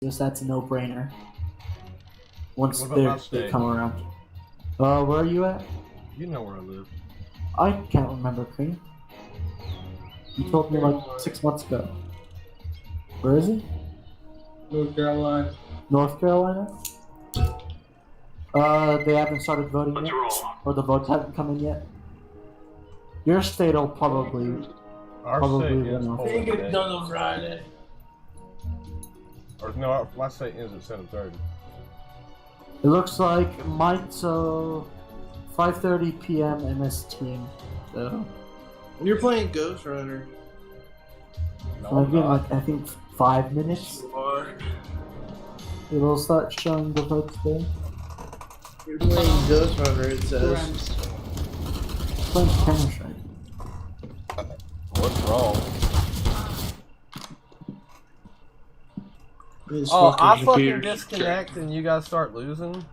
Just that's a no-brainer. Once What they come around. Where are you at? You know where I live. I can't remember, Cream. You told me like 6 months ago. Where is it? North Carolina. North Carolina? They haven't started voting yet? Or the votes haven't come in yet? Your state will probably Our Probably state ends won't. I think polling it's day. done on Friday. Or no, my state ends at 7:30. It looks like mine's 5:30 p.m. MST. So You're playing Ghost Runner. No, I'll I'm give it not. like I think 5 minutes. You are. It'll start showing the votes there. You're playing Ghost Runner, it says. Playing Counter-Strike. What's wrong? His Oh, I computer. fucking disconnect and you guys start losing?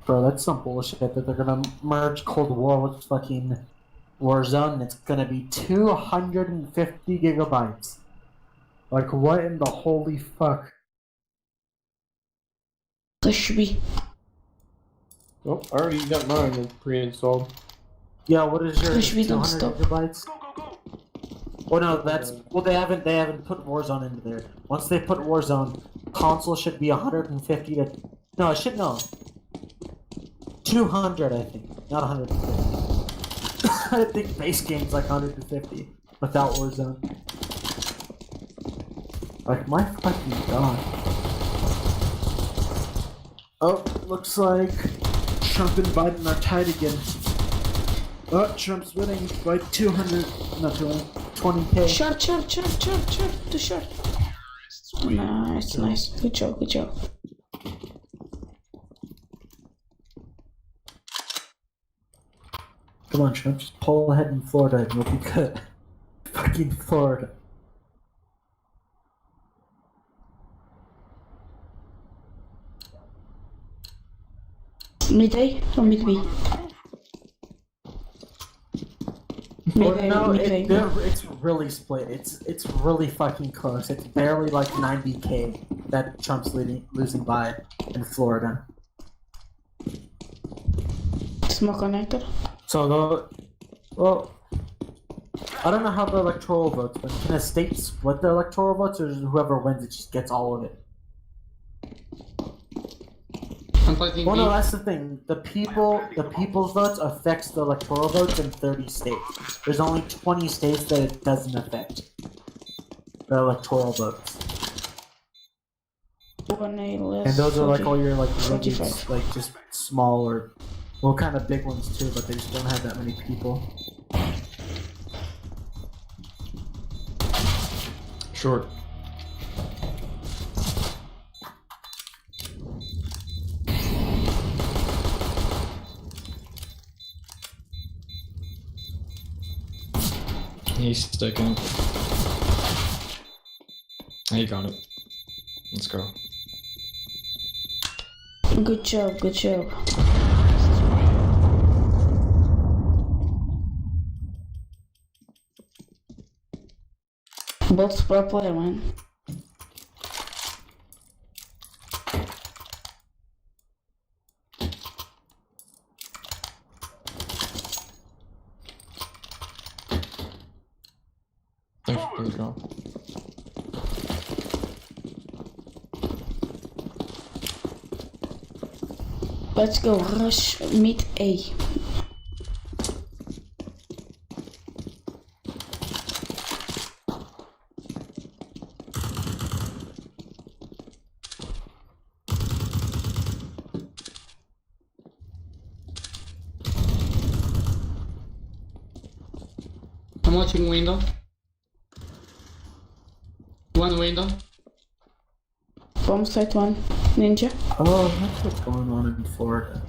Bro, that's some bullshit that they're gonna merge Cold War with fucking Warzone and it's gonna be 250 gigabytes. Like, what in the holy fuck? That should be. Oh, I already got mine pre-installed. Yeah, what is your Push me, 200 don't stop. gigabytes? Oh no, that's well. They haven't put Warzone into there. Once they put Warzone, console should be 150 to. No, it should no. 200, I think, not 150. I think base game's like 150 without Warzone. Like my fucking god. Oh, looks like Trump and Biden are tied again. Oh, Trump's winning by 200, not 20K. Short. Too short. Nice. Good job. Come on, Trump, just pull ahead in Florida and you'll be good. Fucking Florida. Mid A or mid B? No, Mid A. it's really split. It's really fucking close. It's barely like 90K that Trump's losing by in Florida. Smoke connector. So well, I don't know how the electoral votes, but can a state split the electoral votes, or whoever wins it just gets all of it? Well, no, that's the thing. The people's votes affects the electoral votes in 30 states. There's only 20 states that it doesn't affect the electoral votes. 1A less. And those are like all your like really 45. like just smaller, well, kind of big ones too, but they just don't have that many people. Short. He's sticking. He got it. Let's go. Good job. Both pro player, man. There you go. Let's go. Rush mid A. I'm watching window. One window. Bomb site 1. Ninja. Oh, that's what's going on in Florida.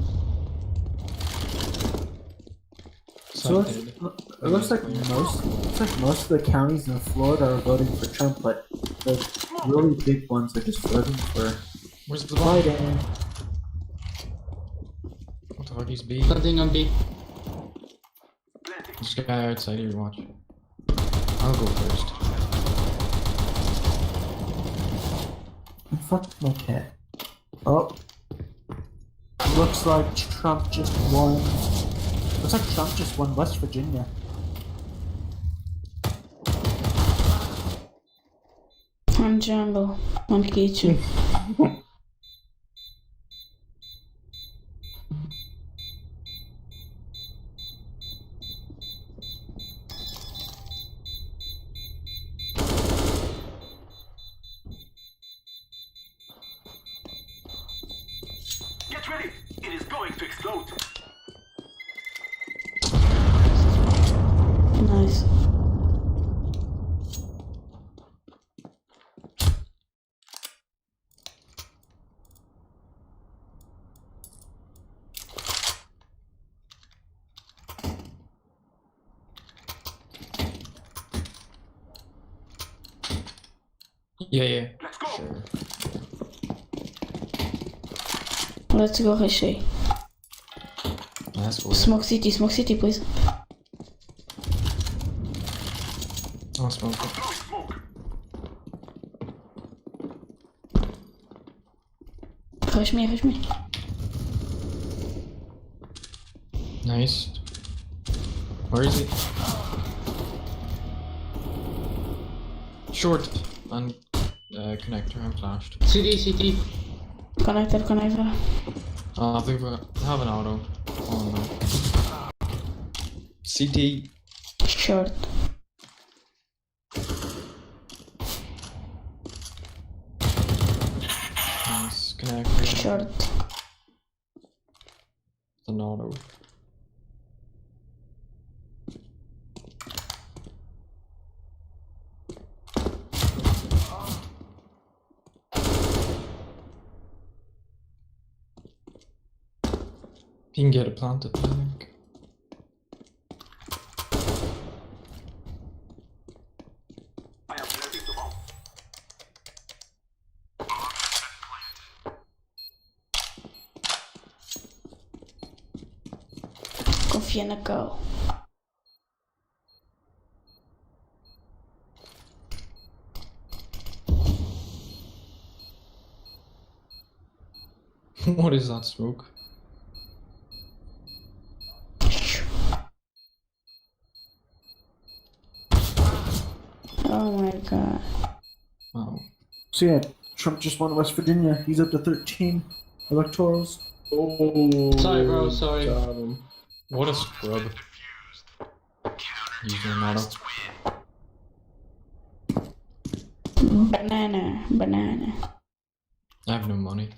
So it looks like most of the counties in Florida are voting for Trump, but the really big ones are just voting for Where's the bomb? Fighting. What the fuck is B? Planting on B. This guy outside here, watch. I'll go first. Fuck my cat. Oh. Looks like Trump just won. Looks like Trump just won West Virginia. One jungle, one kitchen. Get ready! It is going to explode! Nice. Yeah. Let's go! Sure. Let's go, Rishi. That's cool. Smoke city, please. I'll smoke it. Throwing smoke! Rush me. Nice. Where is he? Short and connector. I'm flashed. CT. Connector. I think we have an auto. Oh no. CT. Short. Nice. Connector. Short. An auto. You can get it planted, I think. I am planting the bomb. Confia na cal. What is that smoke? Oh my god. Wow. So yeah, Trump just won West Virginia. He's up to 13 electorals. Oh. Sorry, bro, sorry. Got him. What a scrub. Using an auto. Banana. I have no money.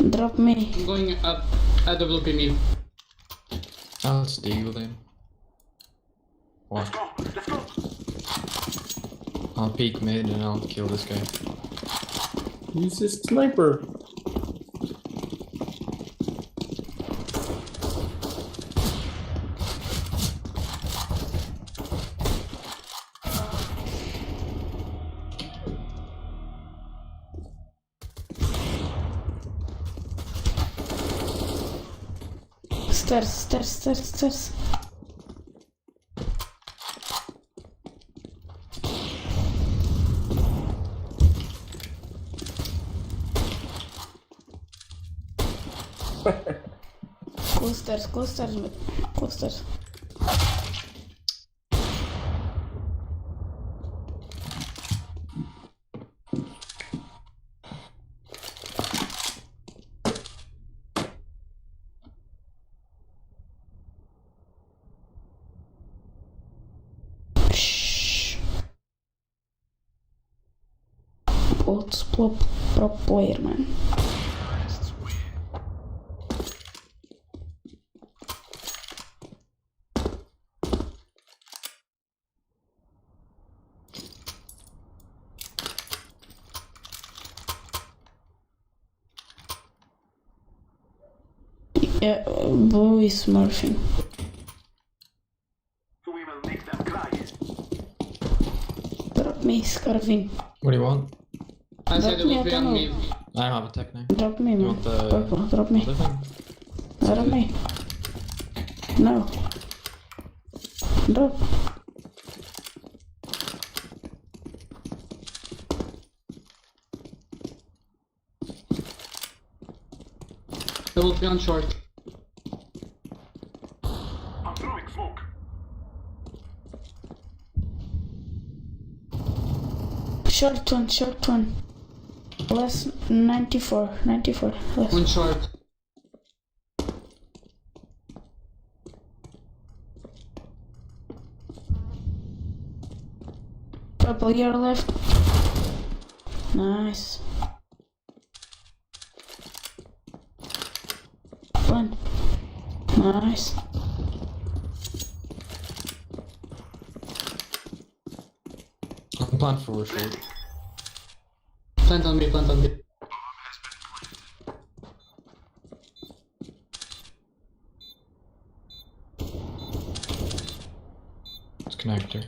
Drop me. I'm going up at WP mid. I'll steal them. What? Let's go! I'll peek mid and I'll kill this guy. Use his sniper. Stairs. Close stairs. Shh. What's pro player, man? Yeah, blue is smurfing. We will make them cry. Drop me. me, Scarvin. What do you want? I said it Drop me will a be on tunnel. me. I don't have a tech now. Drop me, You man. want the Purple, drop me. other thing? Drop me. No. Drop. It will be on short. I'm throwing smoke. Short one. Less 94, less. One short. Purple, your left. Nice. One. Nice. I'm plan for short. Plant on me, plant on me. It's connector.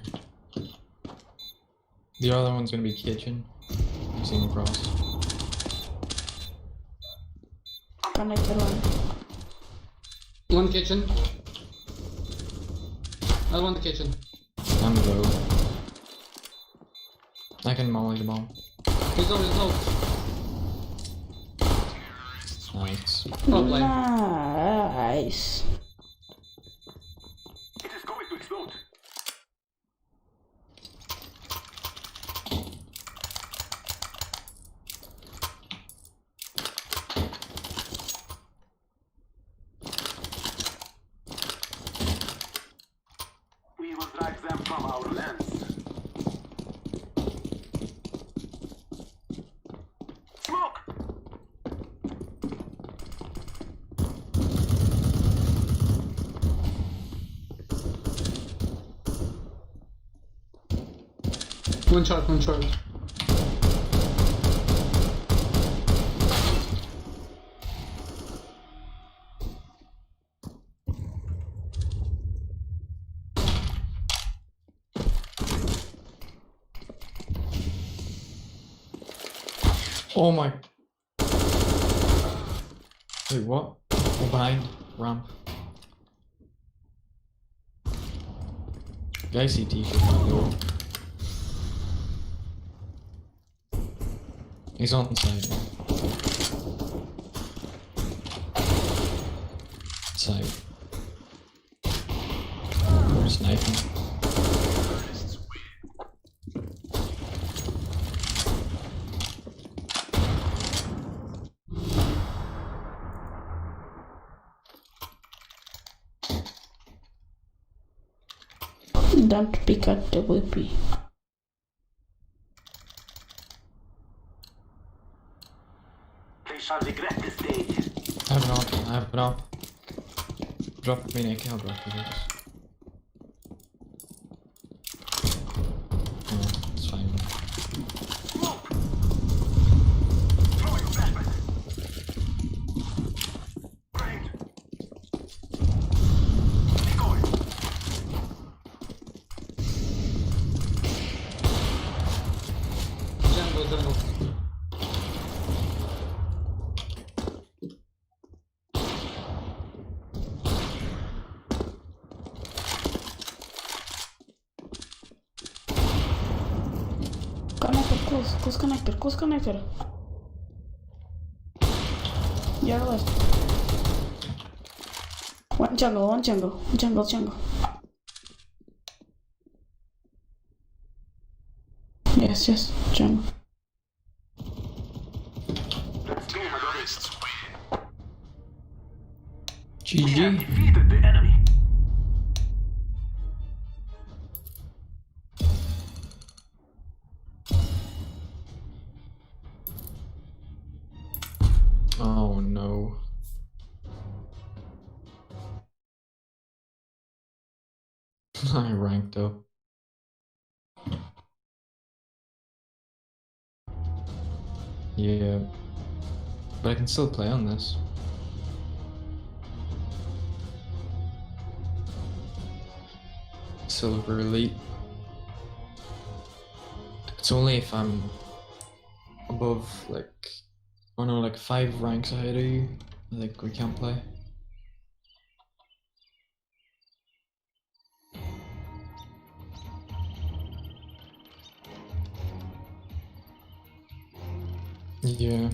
The other one's gonna be kitchen. You see him across. Connector one. One kitchen. I want the kitchen. I'm low. I can molly the bomb. He's low, he's low. Nice. Top line. Nice. It is going to explode. We will drive them from our lands. Smoke! One short, one short. Oh my. Wait, what? Oh, behind. Ramp. Guy CT should go. He's on the side. Side. Sniping. Don't pick at WP. They shall regret this day. I have an op. I have an op. Drop me naked. I'll drop you guys. Oh, it's fine. Smoke! Throwing flashbang. Grenade. Decoy. Jungle, jungle. Connector, close connector. Your left. One jungle. Yes, jungle. Let's go, my brothers. We have GG. defeated the enemy. Oh no. I ranked up. Yeah. But I can still play on this. Silver Elite. It's only if I'm above, like, I don't know, like 5 ranks ahead of you, I think we can't play. Yeah.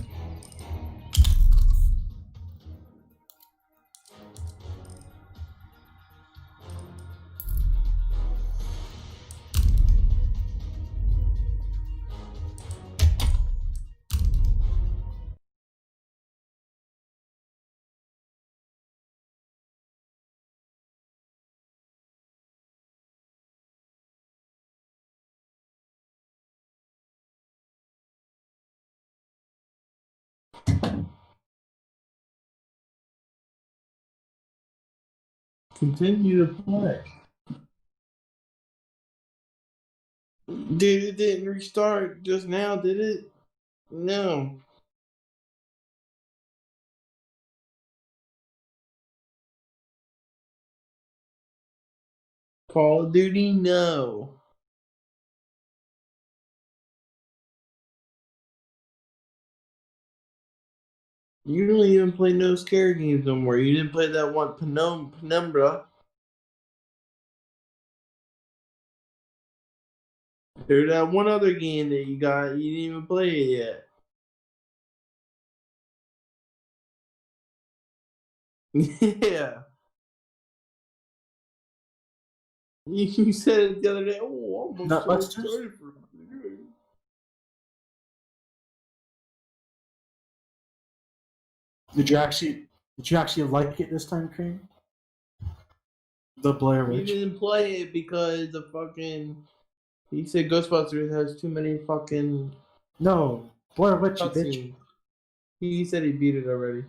Continue to play. Dude, it didn't restart just now, did it? No. Call of Duty, no. You don't even play no scare games no more. You didn't play that one Penumbra. There's that one other game that you got. You didn't even play it yet. Yeah. You said it the other day. Oh, I'm Not so much excited for it. Did you actually like it this time, Cream? The Blair You Witch. didn't play it because the fucking. He said Ghostbusters has too many fucking No, Blair Witch, you bitch. cutscenes. He said he beat it already.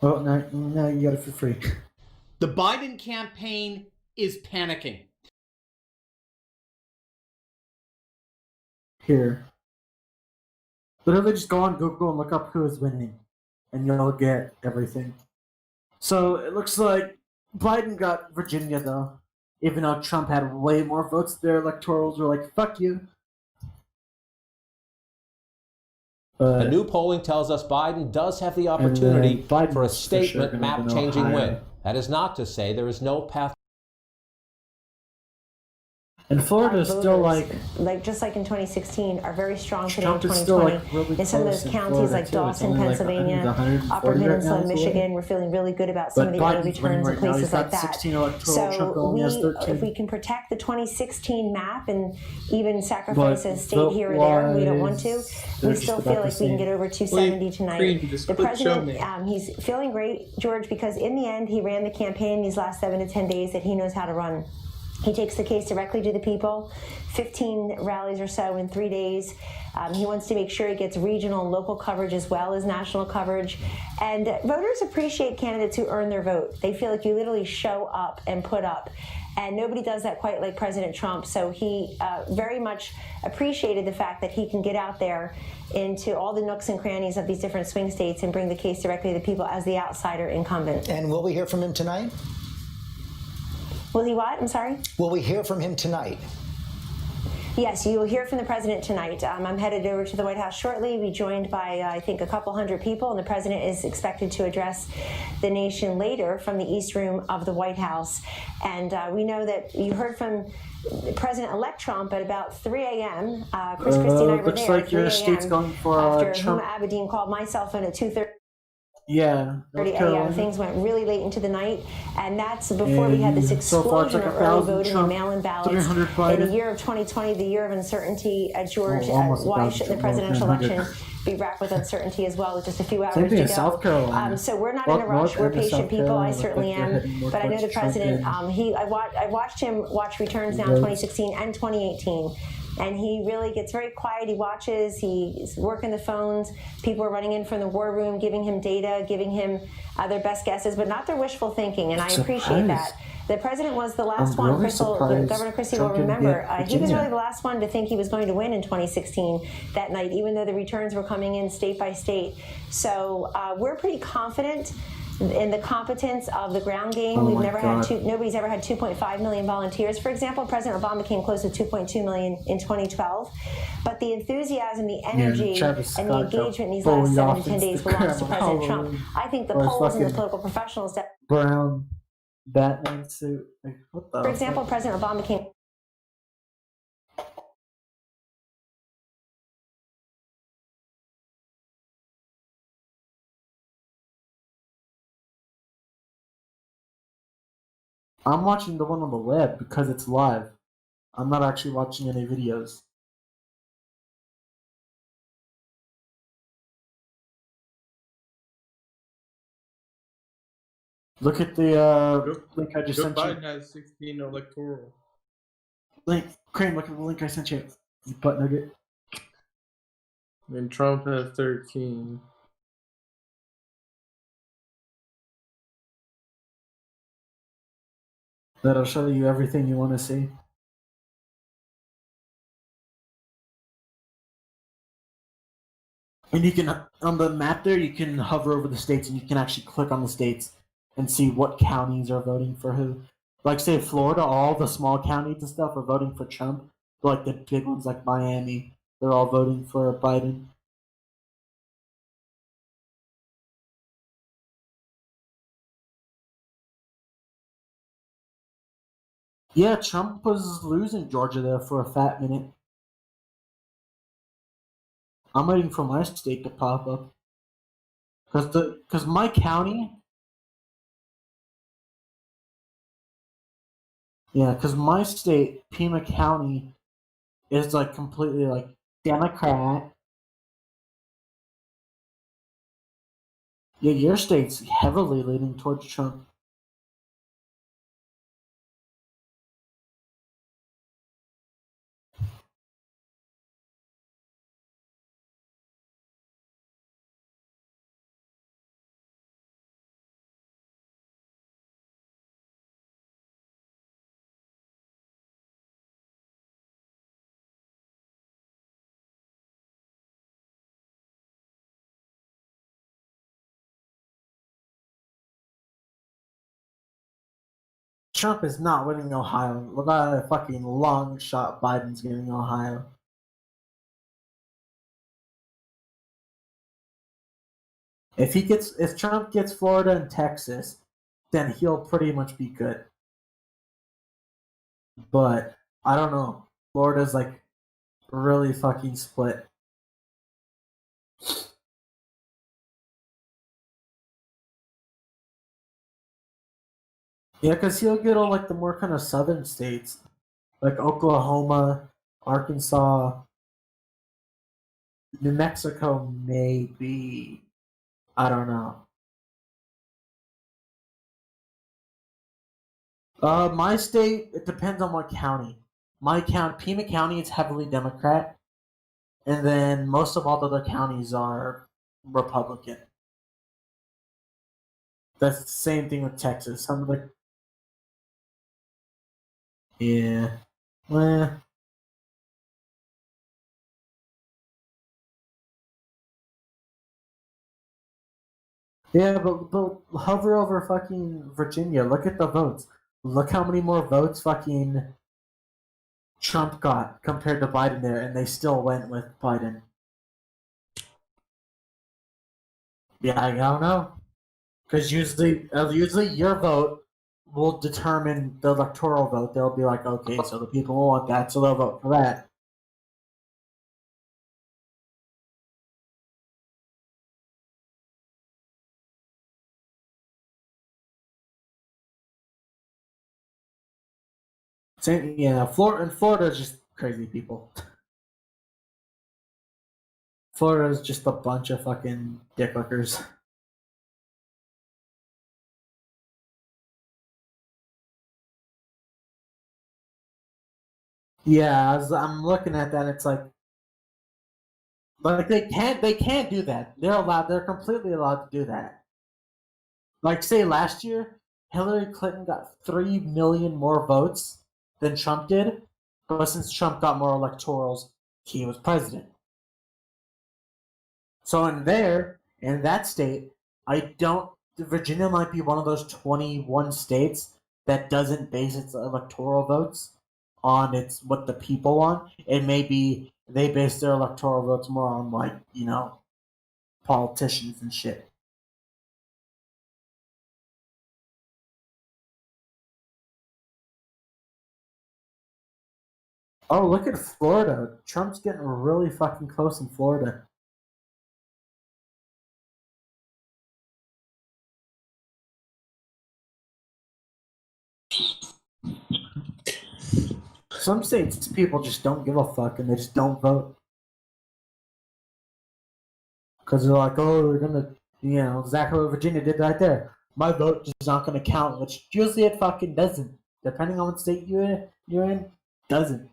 Oh, no, you got it for free. The Biden campaign is panicking. Here. Literally just go on Google and look up who is winning, and you'll get everything. So it looks like Biden got Virginia, though. Even though Trump had way more votes, their electorals were like, fuck you. A new polling tells us Biden does have the opportunity for a statement map-changing win. That is not to say there is no path. And Florida is still like just like in 2016, are very strong today in Trump is 2020. still like really in some of those close in counties Florida, like too. It's Dawson, only, like, Pennsylvania, 140 Upper right Peninsula, now, Michigan, we're feeling really good about some But of the early Biden's winning returns and right now. places He's got like that. 16 electoral. Trump So only has 13. if we can protect the 2016 map and even sacrifice a state here or there, we don't want to. We still feel like we can get over 270 tonight. The president, he's feeling great, George, because in the end, he ran the campaign these last 7 to 10 days that he knows how to run. He takes the case directly to the people, 15 rallies or so in 3 days. He wants to make sure he gets regional and local coverage as well as national coverage. And voters appreciate candidates who earn their vote. They feel like you literally show up and put up. And nobody does that quite like President Trump. So he very much appreciated the fact that he can get out there into all the nooks and crannies of these different swing states and bring the case directly to the people as the outsider incumbent. And will we hear from him tonight? Will he what? I'm sorry? Will we hear from him tonight? Yes, you will hear from the president tonight. I'm headed over to the White House shortly. Be joined by, I think, a couple hundred people, and the president is expected to address the nation later from the East Room of the White House. And we know that you heard from President-elect Trump at about 3 a.m. Chris Christie and I were there at 3 a.m. after Huma Abedin called my cell phone at 2:30. Yeah. 30 a.m. Things went really late into the night, and that's before we had this explosion of early voting and mail-in ballots. In the year of 2020, the year of uncertainty, George, why shouldn't the presidential election be wrapped with uncertainty as well with just a few hours to go? South Carolina. So we're not in a rush. We're patient people. I certainly am. But I know the president, I watched him watch returns now in 2016 and 2018. And he really gets very quiet. He watches, he's working the phones. People are running in from the war room, giving him data, giving him their best guesses, but not their wishful thinking. And I appreciate that. The president was the last I'm one. really surprised Governor Christie will Trump didn't remember. get He was Virginia. really the last one to think he was going to win in 2016 that night, even though the returns were coming in state by state. So we're pretty confident in the competence of the ground game. Oh We've my never God. had nobody's ever had 2.5 million volunteers. For example, President Obama came close to 2.2 million in 2012. But the enthusiasm, the energy, Travis and the Scott got engagement in these bullied last 7 off to 10 days belongs to Instagram President Trump. Halloween I think the for his polls and the fucking political professionals that, brown Batman suit. Like, what the for example, fuck? President Obama came. I'm watching the one on the web because it's live. I'm not actually watching any videos. Look at the link I just Joe sent Biden you. has 16 electoral. Cream, look at the link I sent you. You butt nugget. And Trump has 13. That'll show you everything you want to see. And you can, on the map there, you can hover over the states and you can actually click on the states and see what counties are voting for who. Like, say, Florida, all the small counties and stuff are voting for Trump. But, like, the big ones like Miami, they're all voting for Biden. Yeah, Trump was losing Georgia there for a fat minute. I'm waiting for my state to pop up. Because my county... Yeah, because my state, Pima County, is, like, completely, like, Democrat. Yeah, your state's heavily leaning towards Trump. Trump is not winning Ohio. Without a fucking long shot, Biden's getting Ohio. If Trump gets Florida and Texas, then he'll pretty much be good. But I don't know. Florida's like really fucking split. Yeah, because he'll get all like the more kind of southern states, like Oklahoma, Arkansas, New Mexico, maybe. I don't know. My state, it depends on what county. My county, Pima County, it's heavily Democrat, and then most of all the other counties are Republican. That's the same thing with Texas. Some of the yeah, well, yeah, but hover over fucking Virginia. Look at the votes. Look how many more votes fucking Trump got compared to Biden there, and they still went with Biden. Yeah, I don't know. Because usually your vote will determine the electoral vote. They'll be like, okay, so the people will want that, so they'll vote for that. Same, yeah, Florida is just crazy people. Florida is just a bunch of fucking dicklickers. Yeah, I'm looking at that. It's like they can't do that. They're completely allowed to do that. Like say last year, Hillary Clinton got 3 million more votes than Trump did, but since Trump got more electorals, he was president. So in that state, Virginia might be one of those 21 states that doesn't base its electoral votes on what the people want. It may be they base their electoral votes more on politicians and shit. Oh, look at Florida. Trump's getting really fucking close in Florida. Some states, people just don't give a fuck and they just don't vote. Because they're like, oh, we're gonna, exactly what Virginia did right there. My vote is not gonna count, which usually it fucking doesn't. Depending on what state you're in, doesn't.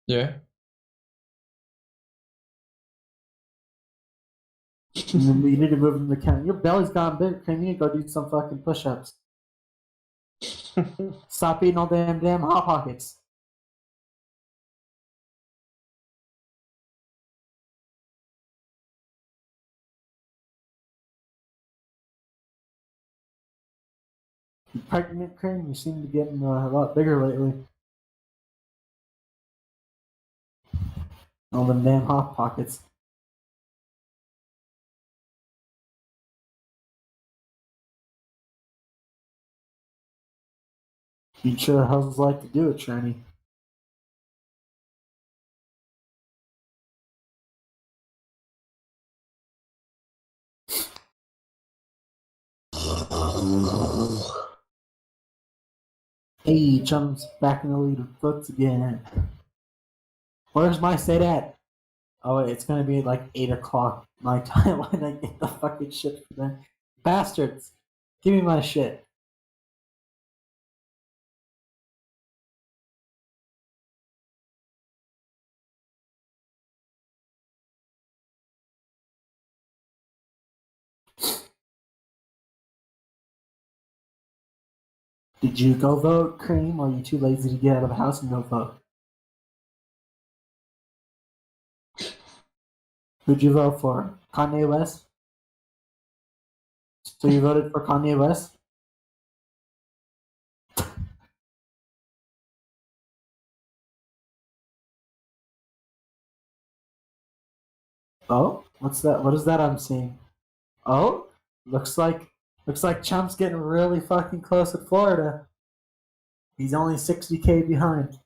Yeah. You need to move in the county. Your belly's gone big. Cream, you need to go do some fucking push-ups. Stop eating all damn Hot Pockets. You pregnant, Cream? You seem to be getting a lot bigger lately. All them damn Hot Pockets. You sure how's like to do it, Shiny? Hey, Chum's back in the lead with votes again. Where's my state at? Oh, wait, it's gonna be like 8 o'clock my time when I get the fucking shit for them. Bastards! Give me my shit. Did you go vote, Cream, or are you too lazy to get out of the house and go vote? Who'd you vote for? Kanye West? So you voted for Kanye West? Oh? What's that? What is that I'm seeing? Oh? Looks like Trump's getting really fucking close at Florida. He's only 60K behind.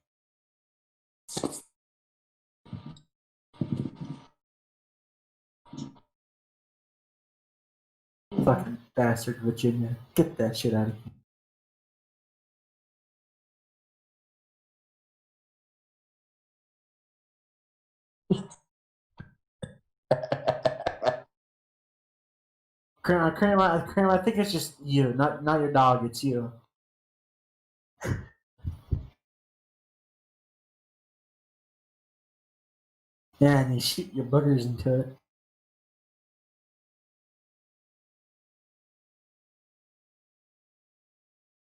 Fucking bastard, Virginia. Get that shit out of here. Cream, I think it's just you, not your dog, it's you. Yeah, and you shoot your boogers into it.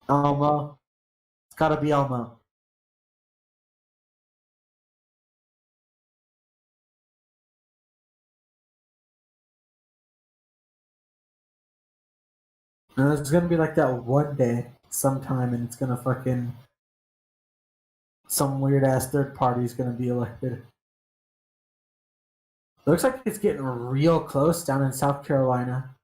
Elmo. It's gotta be Elmo. And it's gonna be like that one day, sometime, and it's gonna fucking... Some weird ass third party is gonna be elected. Looks like it's getting real close down in South Carolina.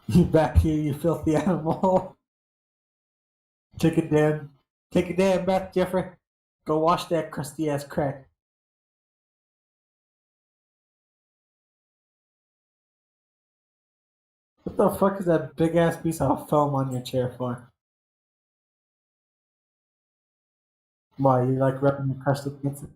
You back here, you filthy animal. Take a damn bath, Jeffrey. Go wash that crusty ass crack. What the fuck is that big ass piece of foam on your chair for? Why, you like rubbing your crust against it?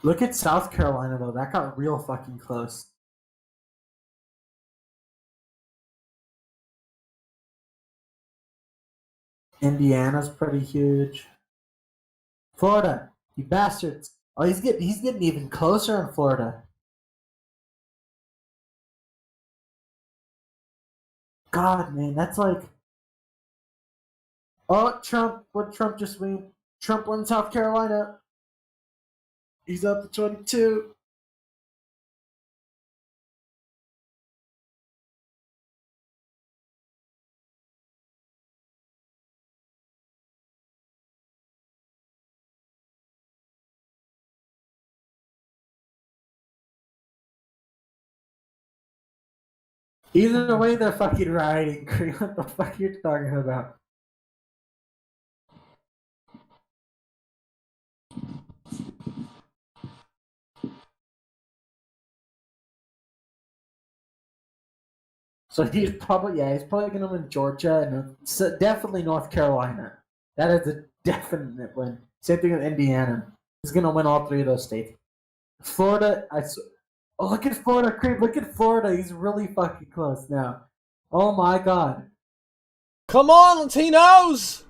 Look at South Carolina though, that got real fucking close. Indiana's pretty huge. Florida, you bastards. Oh, he's getting even closer in Florida. God, man, that's like. Oh, Trump! What Trump just win? Trump won South Carolina. He's up to 22. Either way, they're fucking rioting. What the fuck are you talking about? So he's probably gonna win Georgia and definitely North Carolina. That is a definite win. Same thing with Indiana. He's gonna win all three of those states. Florida, oh, look at Florida, Cream. Look at Florida. He's really fucking close now. Oh my god. Come on, Latinos!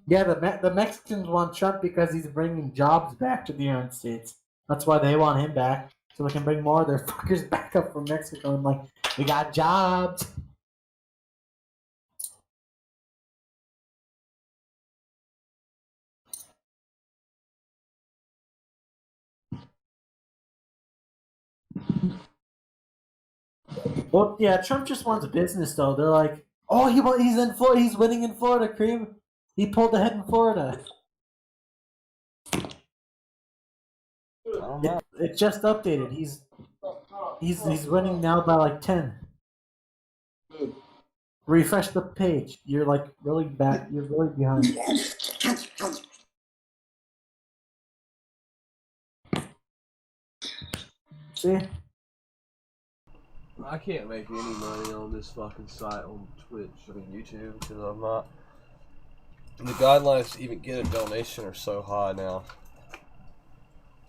Yeah, the Mexicans want Trump because he's bringing jobs back to the United States. That's why they want him back, so we can bring more of their fuckers back up from Mexico and like, we got jobs. Well, yeah, Trump just wants business though. They're like, oh, he's in Florida. He's winning in Florida, Cream. He pulled ahead in Florida. It just updated. He's winning now by like 10. Refresh the page. You're like really back. You're really behind. See? I can't make any money on this fucking site on Twitch, I mean YouTube, because I'm not. The guidelines to even get a donation are so high now.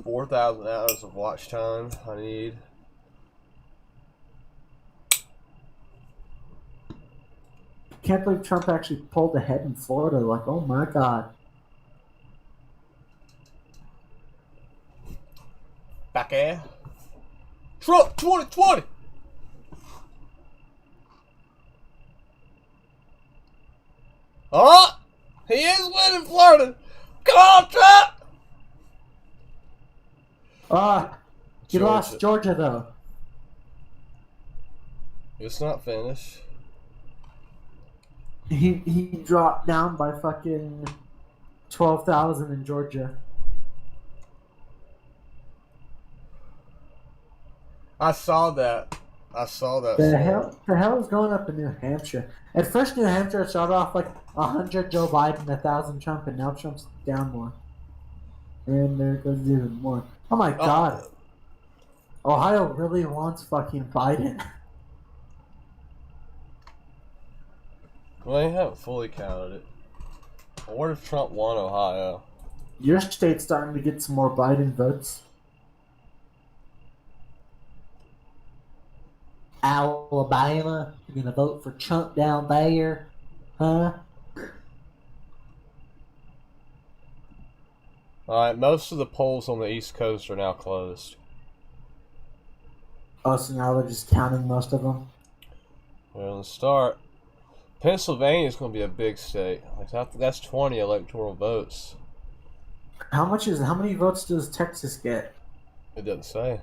4,000 hours of watch time I need. Can't believe Trump actually pulled ahead in Florida. Like, oh my god. Back air. Trump 2020! Oh! He is winning Florida! Come on, Trump! He lost Georgia though. It's not finished. He dropped down by fucking 12,000 in Georgia. I saw that. The hell is going up in New Hampshire? At first, New Hampshire started off like 100 Joe Biden, 1,000 Trump, and now Trump's down more. And there goes even more. Oh my god. Ohio really wants fucking Biden. Well, they haven't fully counted it. What if Trump won Ohio? Your state's starting to get some more Biden votes. Alabama, you're gonna vote for Trump down there, huh? Alright, most of the polls on the East Coast are now closed. Oh, so now they're just counting most of them? Well, let's start. Pennsylvania is going to be a big state. Like that's 20 electoral votes. How many votes does Texas get? It doesn't say.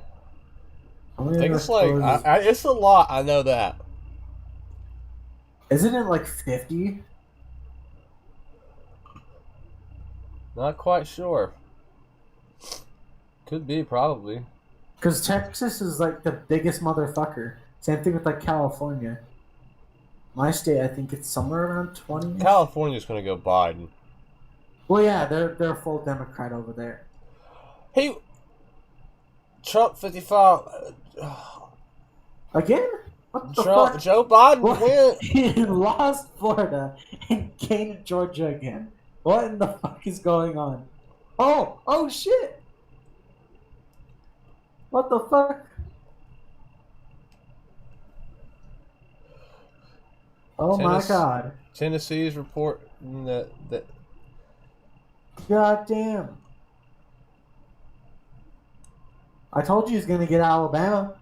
I I think it's like it's a lot. I know that. Isn't it like 50? Not quite sure. Could be, probably. Because Texas is like the biggest motherfucker. Same thing with like California. My state, I think it's somewhere around 20. California's going to go Biden. Well, yeah, they're full Democrat over there. Hey, Trump 55. Again? What the Trump, fuck? Joe Biden win. He lost Florida and gained Georgia again. What in the fuck is going on? Oh shit! What the fuck? Oh my god. Tennessee's reporting that God damn. I told you he's gonna get Alabama.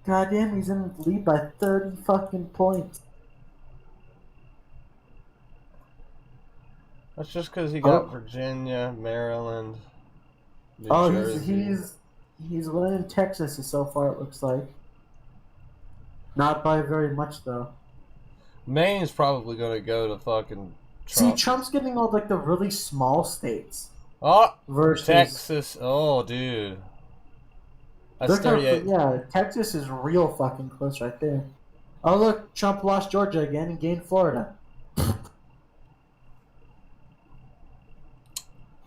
God damn, he's in the lead by 30 fucking points. That's just because he got Virginia, Maryland, New Jersey. he's winning Texas so far, it looks like. Not by very much though. Maine's probably gonna go to fucking Trump. See, Trump's getting all like the really small states. Oh, versus Texas. Oh, dude. That's 38. Yeah, Texas is real fucking close right there. Oh look, Trump lost Georgia again and gained Florida.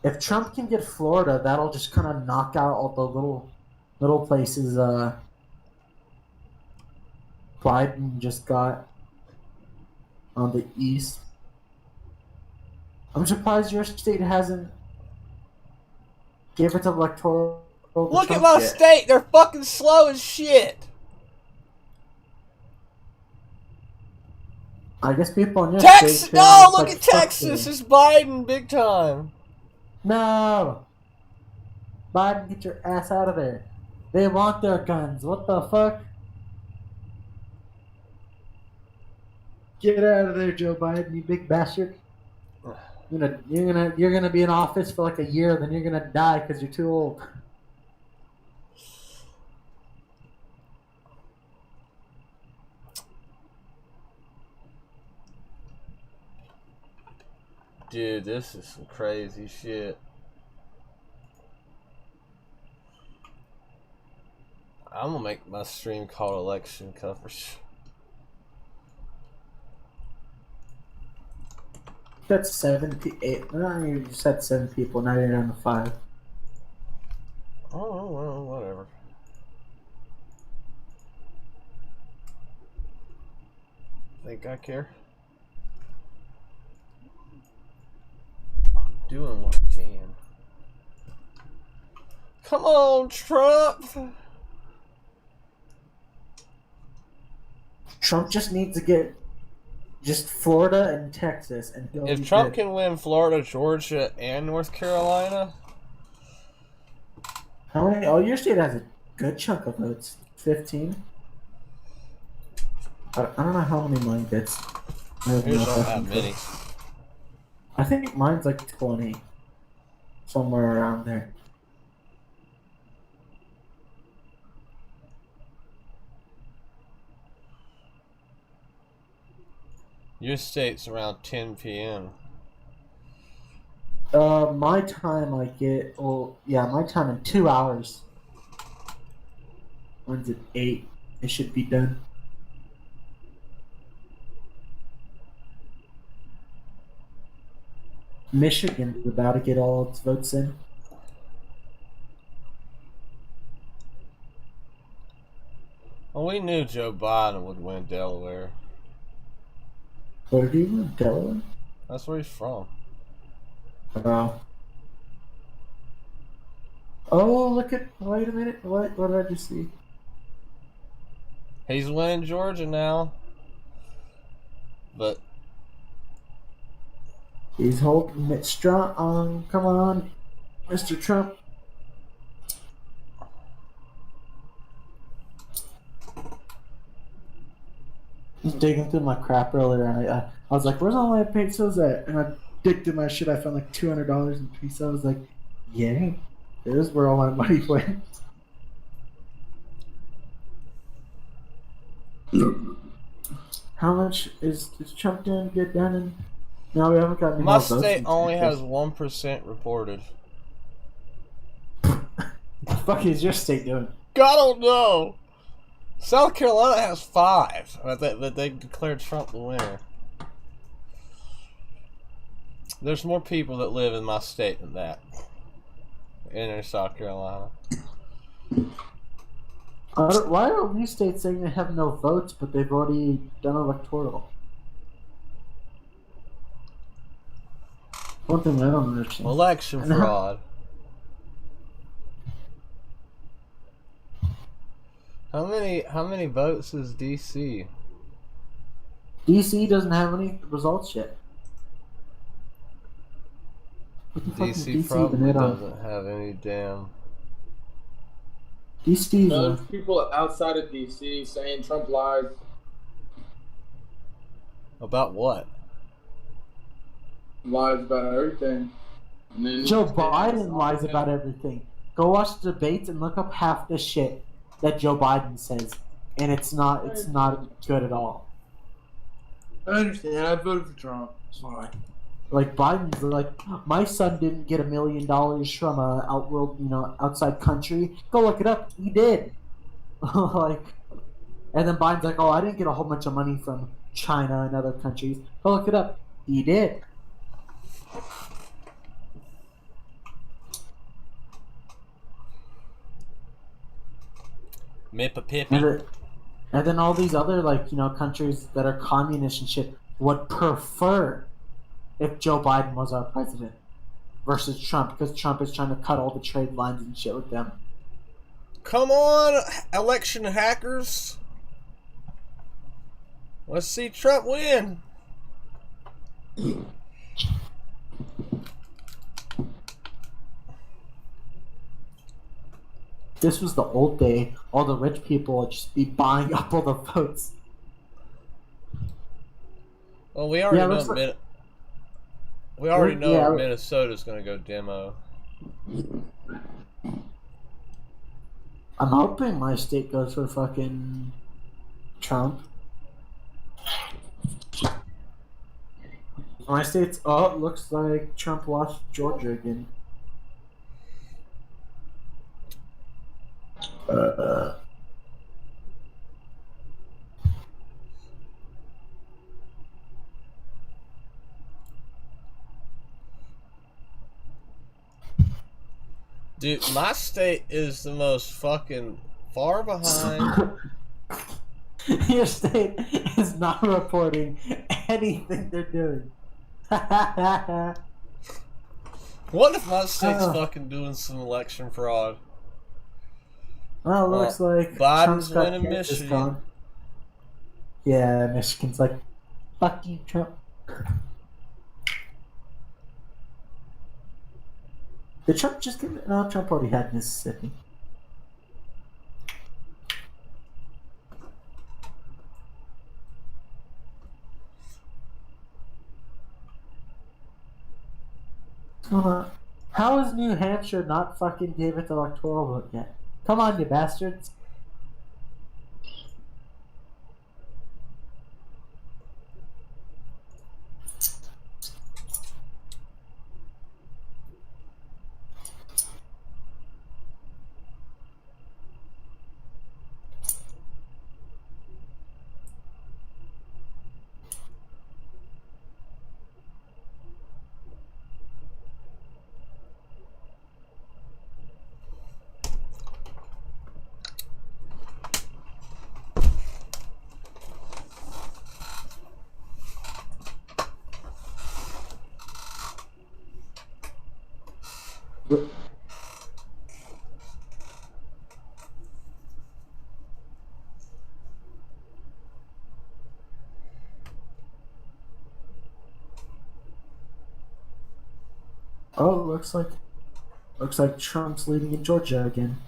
If Trump can get Florida, that'll just kind of knock out all the little places Biden just got on the east. I'm surprised your state hasn't gave it to electoral. Look at my state. They're fucking slow as shit. I guess people in your Texas. state. No, look at Texas. It's Biden big time. No. Biden, get your ass out of there. They want their guns. What the fuck? Get out of there, Joe Biden, you big bastard. You're gonna be in office for like a year, then you're gonna die because you're too old. Dude, this is some crazy shit. I'm gonna make my stream called election coverage. That's 8. No, you just had 7 people. Now you're down to 5. Oh well, whatever. Think I care? I'm doing what I can. Come on, Trump! Trump just needs to get just Florida and Texas, and if Trump can win Florida, Georgia, and North Carolina, how many? Oh, your state has a good chunk of votes. 15. I don't know how many mine gets. Yours don't have many. I think mine's like 20, somewhere around there. Your state's around 10 p.m. My time I get, well, yeah, my time in 2 hours. Mine's at 8. It should be done. Michigan is about to get all its votes in. Well, we knew Joe Biden would win Delaware. Where do you live? Delaware? That's where he's from. Wow. Oh, look at, wait a minute, what did I just see? He's winning Georgia now. But he's holding it strong. Come on, Mr. Trump. I was digging through my crap earlier, and I was like, "Where's all my pesos at?" And I digged through my shit. I found like $200 in pesos. I was like, "Yeah, Here's where all my money went. How much is Trump doing to get done? And no, we haven't got any My more votes. state only has 1% reported. What the fuck is your state doing? I don't know. South Carolina has 5. But they declared Trump the winner. There's more people that live in my state than that. In South Carolina. Why are these states saying they have no votes, but they've already done electoral? One thing I don't understand. Election fraud. How many votes is DC? DC doesn't have any results yet. DC probably doesn't have any damn. There's people outside of DC saying Trump lies. About what? Lies about everything. And then Joe Biden lies about everything. Go watch the debates and look up half the shit that Joe Biden says, and it's not good at all. I understand. I voted for Trump. It's fine. Like Biden's like, my son didn't get $1 million from a outside country. Go look it up. He did. Like, and then Biden's like, oh, I didn't get a whole bunch of money from China and other countries. Go look it up. He did. And then all these other countries that are communist and shit would prefer if Joe Biden was our president versus Trump, because Trump is trying to cut all the trade lines and shit with them. Come on, election hackers. Let's see Trump win. This was the old day. All the rich people would just be buying up all the votes. Well, we already know Minnesota's going to go demo. I'm hoping my state goes for fucking Trump. My state's it looks like Trump lost Georgia again. Dude, my state is the most fucking far behind. Your state is not reporting anything they're doing. What if my state's fucking doing some election fraud? Well, it looks like Biden's Trump's got winning Michigan. Gone. Yeah, Michigan's like, fuck you, Trump. Did Trump just get it? No, Trump already had Mississippi. How is New Hampshire not fucking gave it the electoral vote yet? Come on, you bastards. Oh, looks like Trump's leading in Georgia again.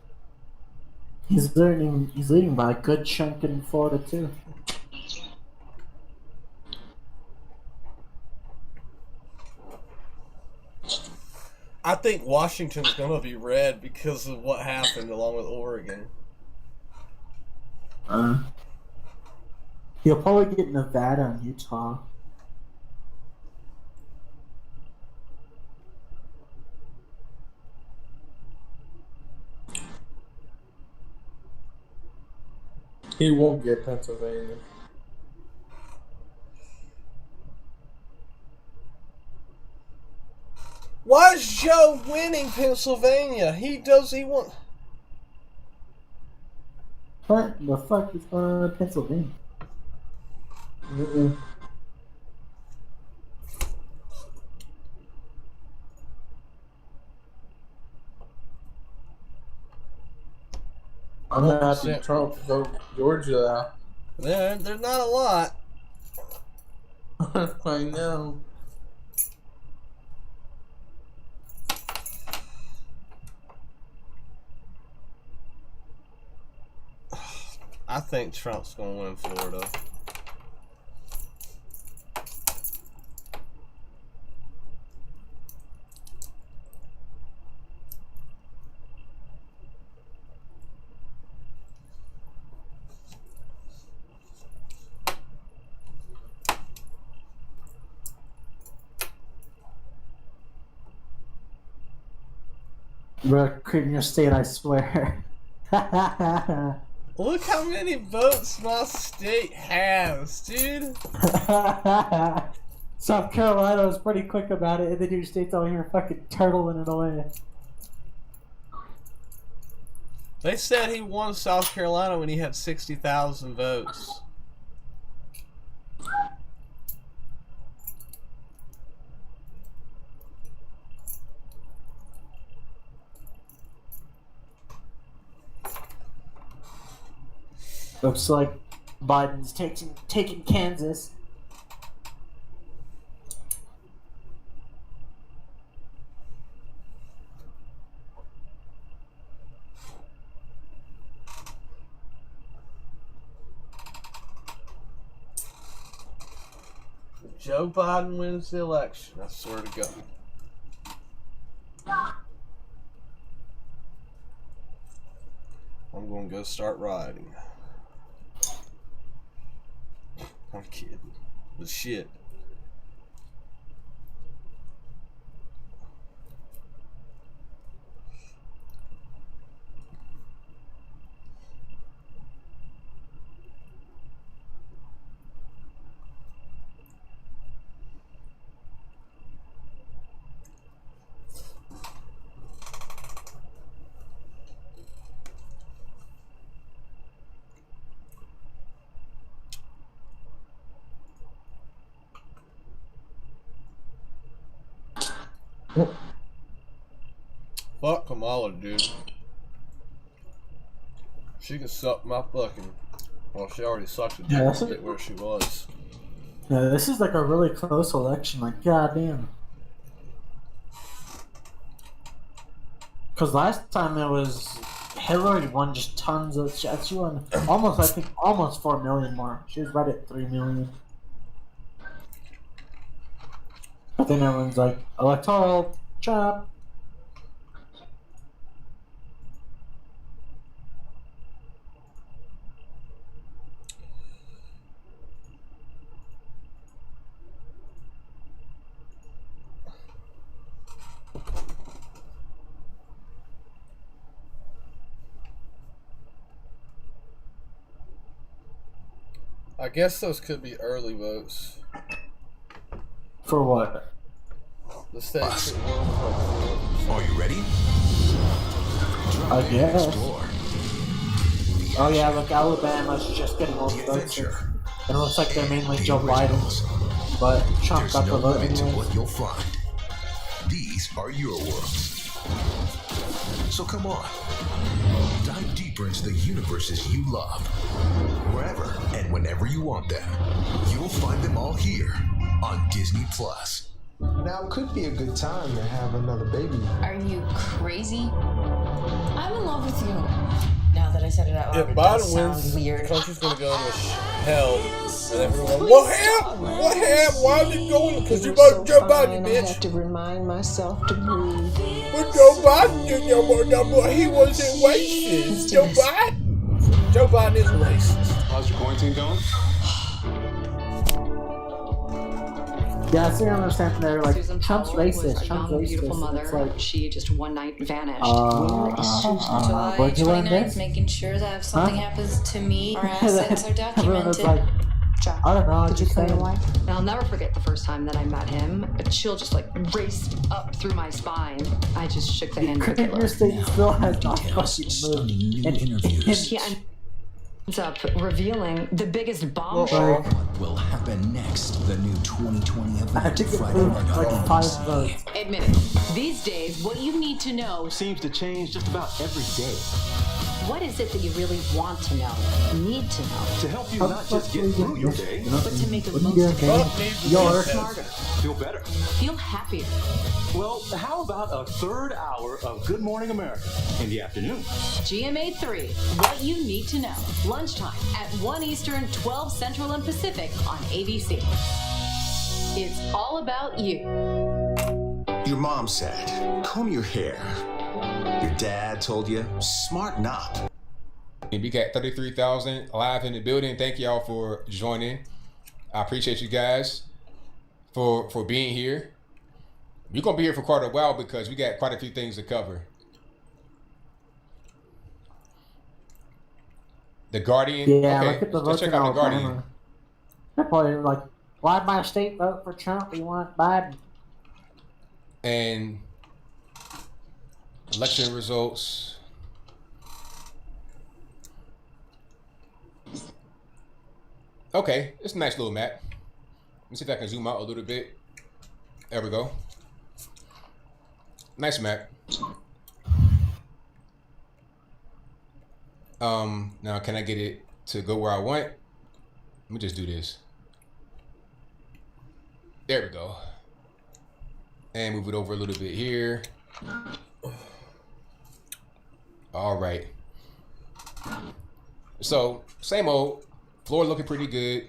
He's leading by a good chunk in Florida too. I think Washington's gonna be red because of what happened along with Oregon. He'll probably get Nevada and Utah. He won't get Pennsylvania. Why is Joe winning Pennsylvania? He want. What the fuck is going on in Pennsylvania? I'm happy Trump vote Georgia out. There's not a lot. I know. I think Trump's gonna win Florida. Bro, Cream your state, I swear. Look how many votes my state has, dude. South Carolina was pretty quick about it, and then your state's all here fucking turtling it away. They said he won South Carolina when he had 60,000 votes. Looks like Biden's taking Kansas. If Joe Biden wins the election, I swear to God. I'm gonna go start riding. I'm kidding. But shit. Fuck Kamala, dude. She can suck my fucking. Well, she already sucked a dick to get where she was. Yeah, this is like a really close election. Like, goddamn. Because last time it was Hillary won just tons of shit. She won almost, I think, almost 4 million more. She was right at 3 million. But then everyone's like, electoral trap. I guess those could be early votes. For what? The states. Are you ready? I guess. Oh yeah, look, Alabama's just getting all the votes. And it looks like they're mainly Joe Biden. But Trump got the vote anyway. What you'll find. These are your worlds. So come on. Dive deeper into the universes you love. Wherever and whenever you want them. You'll find them all here on Disney+. Now could be a good time to have another baby. Are you crazy? I'm in love with you. Now that I said it out loud, If it does Biden sound wins, weird. the country's gonna go to hell. And everyone, what happened? What happened? Why are you going? Because you voted Joe Biden, bitch. I have to remind myself to breathe. But Joe Biden didn't know he wasn't racist. Joe Biden is racist. How's your quarantine going? Yeah, I still understand they're like, Susan Trump's Powell was racist, a Trump's young, racist. beautiful mother. It's like, She just one night vanished. July where'd you learn 29th, this? making sure that if something happens to me, our assets are Everyone was documented. like, I don't know, I just saying. And I'll never forget the first time that I met him. A chill just like raced up through my spine. I just shook the hand of Your state still has not fucking moved. He ends up revealing the biggest bombshell. What will happen next? The new 2020 I event, think it Friday moved Night like Lights. 5 votes. Admit it. These days, what you need to know Seems to change just about every day. what is it that you really want to know, need to know, To help you not just get through your day, but to make the What are most you of doing, it. Kane? Feel You're smarter. feel better. Feel happier. Well, how about a third hour of Good Morning America in the afternoon? GMA 3, what you need to know. Lunchtime at 1 Eastern, 12 Central and Pacific on ABC. It's all about you. Your mom said, comb your hair. Your dad told you, smart not. We got 33,000 live in the building. Thank y'all for joining. I appreciate you guys for being here. We're gonna be here for quite a while because we got quite a few things to cover. The Guardian. Yeah, okay, look at the let's votes check in out the Guardian. Alabama. They're probably like, why'd my state vote for Trump? We want Biden. And election results. Okay, it's a nice little map. Let me see if I can zoom out a little bit. There we go. Nice map. Now can I get it to go where I want? Let me just do this. There we go. And move it over a little bit here. All right. So, same old. Florida looking pretty good.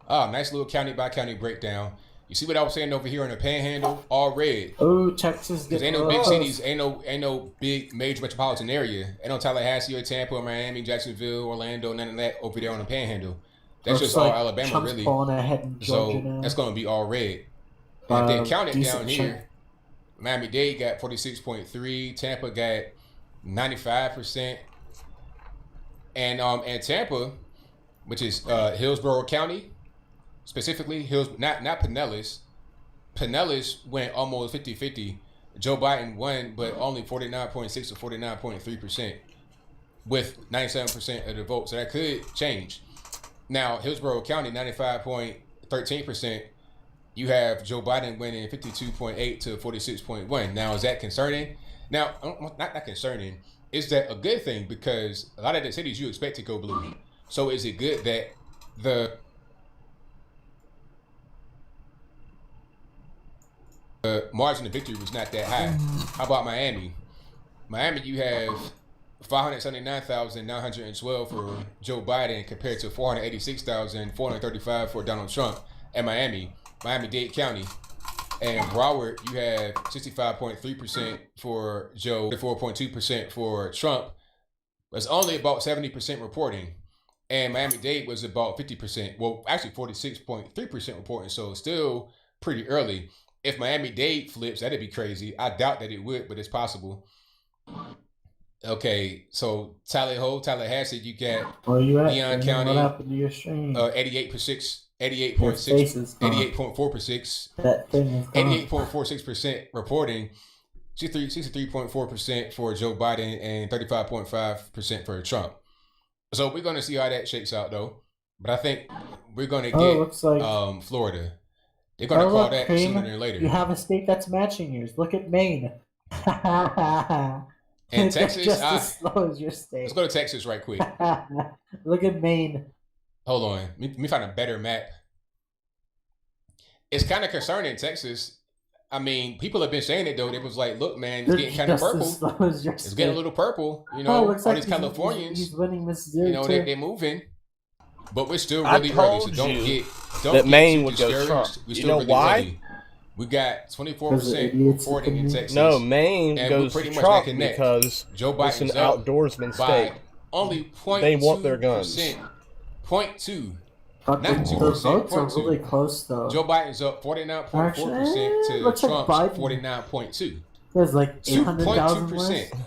Nice little county by county breakdown. You see what I was saying over here in the Panhandle? All red. Oh, Texas. Because ain't no big cities, ain't no big major metropolitan area. Ain't no Tallahassee or Tampa or Miami, Jacksonville, Orlando, none of that over there on the Panhandle. That's just all Alabama, Trump's really. pulling ahead in Georgia So now. that's going to be all red. And if they count it down decent here, chunk. Miami-Dade got 46.3, Tampa got 95%, and Tampa, which is Hillsborough County, specifically not Pinellas. Pinellas went almost 50-50. Joe Biden won, but only 49.6 to 49.3%, with 97% of the vote. So that could change. Now Hillsborough County 95.13%. You have Joe Biden winning 52.8 to 46.1. Now, is that concerning? Now, not concerning. Is that a good thing? Because a lot of the cities you expect to go blue. So is it good that the margin of victory was not that high? How about Miami? Miami, you have 579,912 for Joe Biden compared to 486,435 for Donald Trump at Miami-Dade County. And Broward, you have 65.3% for Joe, 4.2% for Trump. It's only about 70% reporting. And Miami-Dade was about 50%. Well, actually 46.3% reporting. So still pretty early. If Miami-Dade flips, that'd be crazy. I doubt that it would, but it's possible. Okay, so Tallahassee, you got Leon County, what happened to your stream? 88.4%, That thing is gone. 88.46% reporting, 63.4% for Joe Biden, and 35.5% for Trump. So we're going to see how that shakes out, though. But I think we're going to get looks like, Florida. They're going to call that Cream, sooner than later. You have a state that's matching yours. Look at Maine. And Texas, just as slow as your state. Let's go to Texas right quick. Look at Maine. Hold on. Let me find a better map. It's kind of concerning, Texas. I mean, people have been saying it though. It was like, look, man, it's getting kind of purple. It's getting a little purple. You know, all like these Californians, he's winning Miss you know, they're moving. But we're still really early, so don't get Maine too would go Trump. We're You still know really why? early. We got 24% reporting in Texas. No, Maine and goes we're pretty to much Trump neck and neck. because Joe it's an Biden's up outdoorsman by state. only 0.2%. They want their guns. 0.2. Not 2%. The votes are really close, though. Joe Biden's up 49.4% to Trump's 49.2. There's like 800,000 less. 2.2%.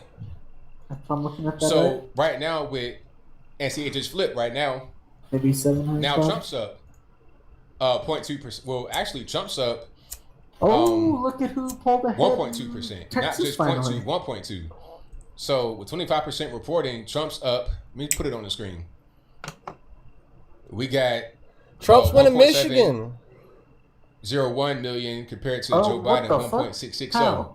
If I'm looking at that So right now and see, it just flipped right now. Maybe 700. Now Trump's up 0.2%. Well, actually, Trump's up. Look at who pulled ahead. 1.2%, not just 0.2, 1.2. So with 25% reporting, Trump's up. Let me put it on the screen. We got Trump's winning Michigan. 0.01 million compared to Joe Biden 1.660.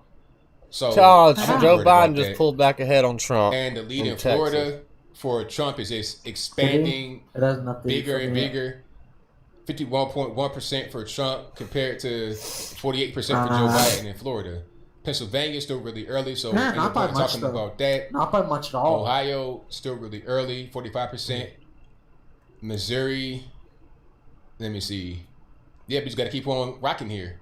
So Joe Biden just pulled back ahead on Trump. And the lead in Florida for Trump is just expanding bigger and bigger. 51.1% for Trump compared to 48% for Joe Biden in Florida. Pennsylvania still really early, so not by much, talking about that. Not by much at all. Ohio still really early, 45%. Missouri, let me see. Yeah, but you got to keep on rocking here.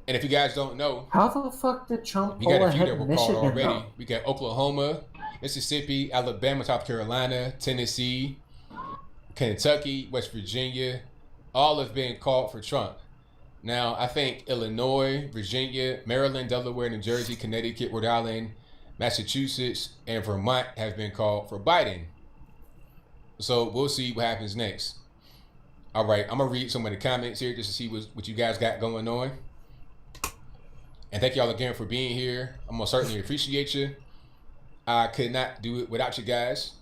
And if you guys don't know, how the fuck did Trump pull pull ahead ahead of Michigan? Already. Though? We got Oklahoma, Mississippi, Alabama, South Carolina, Tennessee, Kentucky, West Virginia. All have been called for Trump. Now, I think Illinois, Virginia, Maryland, Delaware, New Jersey, Connecticut, Rhode Island, Massachusetts, and Vermont have been called for Biden. So we'll see what happens next. All right, I'm going to read some of the comments here just to see what you guys got going on. And thank y'all again for being here. I'm going to certainly appreciate you. I could not do it without you guys.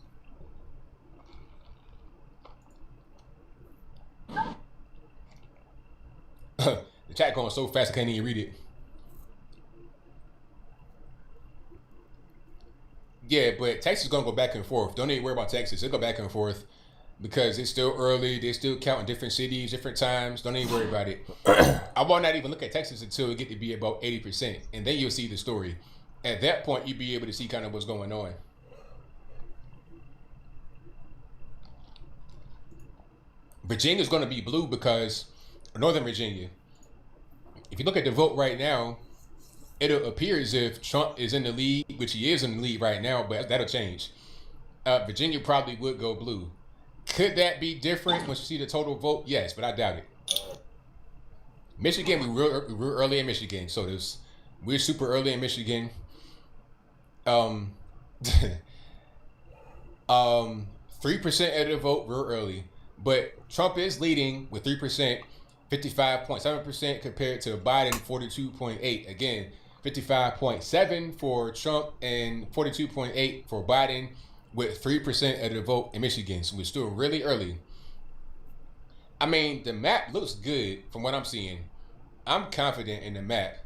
The chat going so fast I can't even read it. Yeah, but Texas is going to go back and forth. Don't even worry about Texas. It'll go back and forth because it's still early. They're still counting different cities, different times. Don't even worry about it. I will not even look at Texas until it get to be about 80%. And then you'll see the story. At that point, you'll be able to see kind of what's going on. Virginia's going to be blue because Northern Virginia. If you look at the vote right now, it'll appear as if Trump is in the lead, which he is in the lead right now, but that'll change. Virginia probably would go blue. Could that be different once you see the total vote? Yes, but I doubt it. Michigan, we're early in Michigan, so we're super early in Michigan. 3% of the vote real early, but Trump is leading with 3%. 55.7% compared to Biden, 42.8. Again, 55.7 for Trump and 42.8 for Biden, with 3% of the vote in Michigan. So we're still really early. I mean, the map looks good from what I'm seeing. I'm confident in the map.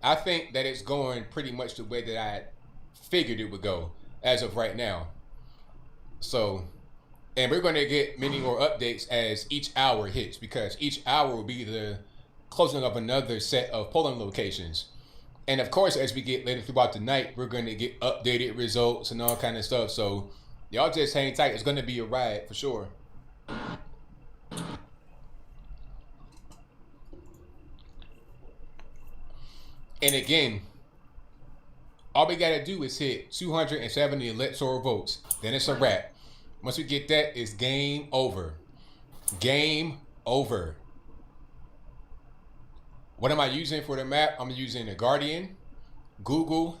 I think that it's going pretty much the way that I figured it would go as of right now. So, and we're going to get many more updates as each hour hits, because each hour will be the closing of another set of polling locations. And of course, as we get later throughout the night, we're going to get updated results and all kind of stuff. So y'all just hang tight. It's going to be a ride for sure. And again, all we got to do is hit 270 electoral votes. Then it's a wrap. Once we get that, it's game over. Game over. What am I using for the map? I'm using The Guardian, Google,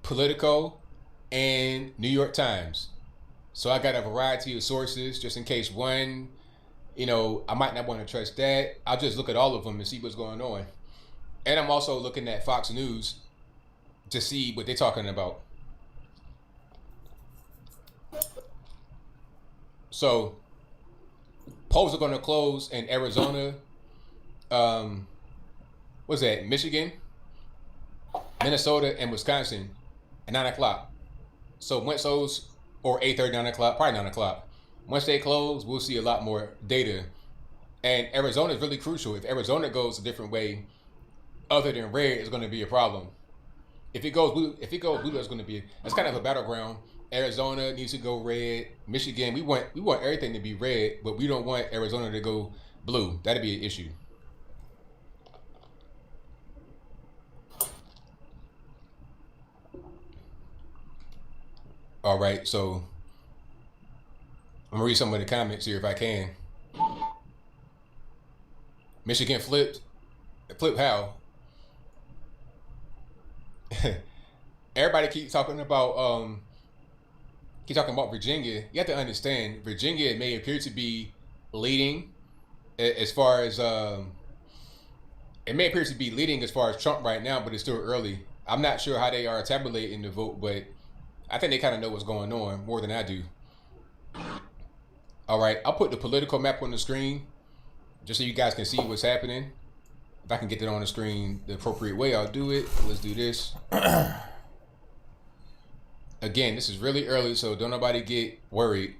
Politico, and New York Times. So I got a variety of sources just in case one, I might not want to trust that. I'll just look at all of them and see what's going on. And I'm also looking at Fox News to see what they're talking about. So polls are going to close in Arizona. What's that? Michigan, Minnesota, and Wisconsin at 9 o'clock. So once those, or 8:30, 9 o'clock, probably 9 o'clock. Once they close, we'll see a lot more data And Arizona is really crucial. If Arizona goes a different way, other than red, it's going to be a problem. If it goes blue, that's going to be that's kind of a battleground. Arizona needs to go red. Michigan, we want everything to be red, but we don't want Arizona to go blue. That'd be an issue. All right, so I'm gonna read some of the comments here if I can. Michigan flipped. Flip how? Everybody keeps talking about Virginia. You have to understand, Virginia may appear to be leading as far as Trump right now, but it's still early. I'm not sure how they are tabulating the vote, but I think they kind of know what's going on more than I do. All right, I'll put the political map on the screen just so you guys can see what's happening. If I can get that on the screen the appropriate way, I'll do it. Let's do this. Again, this is really early, so don't nobody get worried.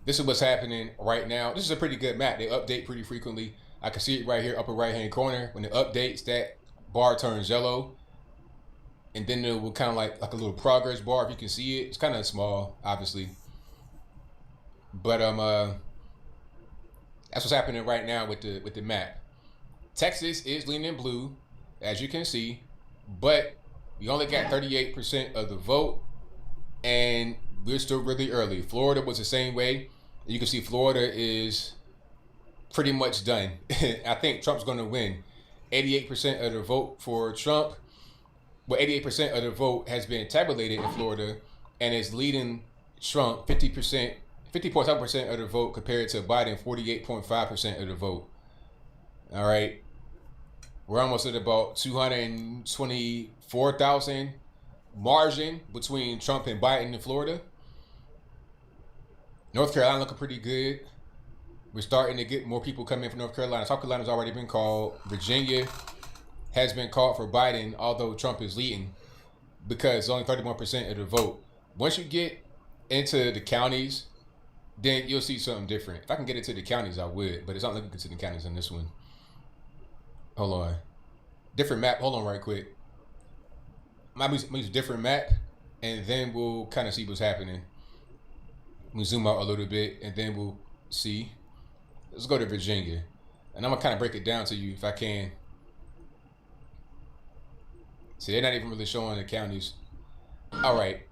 This is what's happening right now. This is a pretty good map. They update pretty frequently. I can see it right here, upper right-hand corner. When it updates, that bar turns yellow. And then it will kind of like a little progress bar, if you can see it. It's kind of small, obviously. But that's what's happening right now with the map. Texas is leaning blue, as you can see, but we only got 38% of the vote, and we're still really early. Florida was the same way. You can see Florida is pretty much done. I think Trump's going to win. 88% of the vote for Trump. Well, 88% of the vote has been tabulated in Florida and is leading Trump 50.7% of the vote compared to Biden 48.5% of the vote. All right. We're almost at about 224,000 margin between Trump and Biden in Florida. North Carolina looking pretty good. We're starting to get more people coming in from North Carolina. South Carolina's already been called. Virginia has been called for Biden, although Trump is leading because only 31% of the vote. Once you get into the counties, then you'll see something different. If I can get into the counties, I would, but it's not looking good to the counties on this one. Hold on. Different map. Hold on right quick. I'm going to use a different map, and then we'll kind of see what's happening. We'll zoom out a little bit, and then we'll see. Let's go to Virginia. And I'm going to kind of break it down to you if I can. See, they're not even really showing the counties. All right.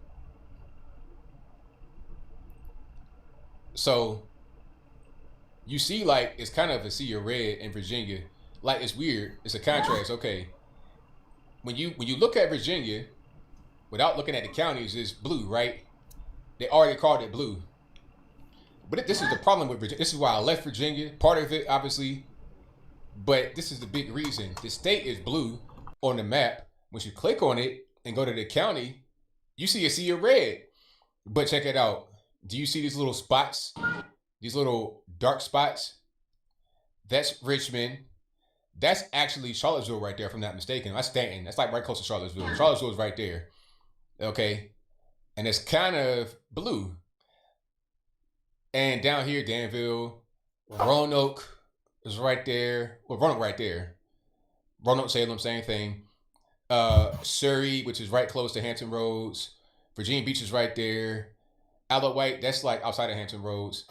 So, you see, like, it's kind of a sea of red in Virginia. Like, it's weird. It's a contrast. Okay. When you look at Virginia, without looking at the counties, it's blue, right? They already called it blue. But this is the problem with Virginia. This is why I left Virginia. Part of it, obviously. But this is the big reason. The state is blue on the map. Once you click on it and go to the county, you see a sea of red. But check it out. Do you see these little spots? These little dark spots? That's Richmond. That's actually Charlottesville right there, if I'm not mistaken. That's Stanton. That's like right close to Charlottesville. Charlottesville is right there. Okay. And it's kind of blue. And down here, Danville, Roanoke is right there. Well, Roanoke right there. Roanoke, Salem, same thing. Surrey, which is right close to Hampton Roads. Virginia Beach is right there. Isle of Wight, that's like outside of Hampton Roads.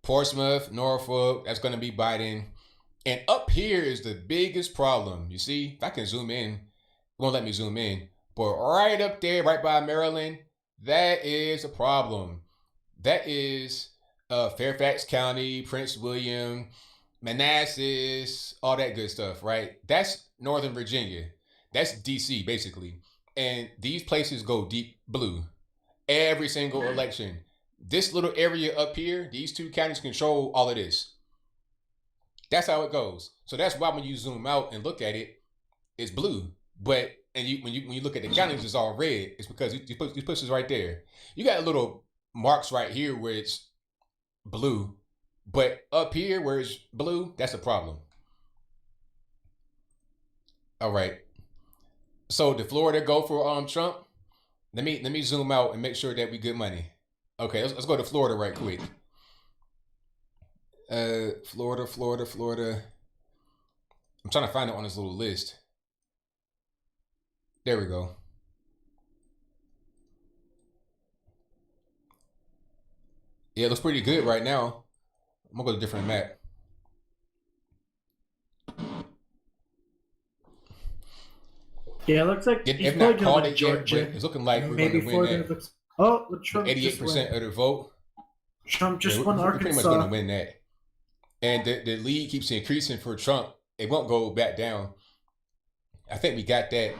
Portsmouth, Norfolk, that's going to be Biden. And up here is the biggest problem. You see, if I can zoom in, it won't let me zoom in. But right up there, right by Maryland, that is a problem. That is Fairfax County, Prince William, Manassas, all that good stuff, right? That's Northern Virginia. That's DC, basically. And these places go deep blue. Every single election. This little area up here, these two counties control all of this. That's how it goes. So that's why when you zoom out and look at it, it's blue. But when you look at the counties, it's all red. It's because you put these places right there. You got little marks right here where it's blue. But up here where it's blue, that's a problem. All right. So did Florida go for Trump? Let me zoom out and make sure that we get money. Okay, let's go to Florida right quick. Florida, Florida, Florida. I'm trying to find it on this little list. There we go. Yeah, it looks pretty good right now. I'm gonna go to a different map. Yeah, it looks like If not called it yet, but it's looking like we're going to win that. Oh, Trump 88% of the vote. Trump just won We're Arkansas. pretty much going to win that. And the lead keeps increasing for Trump. It won't go back down. I think we got that.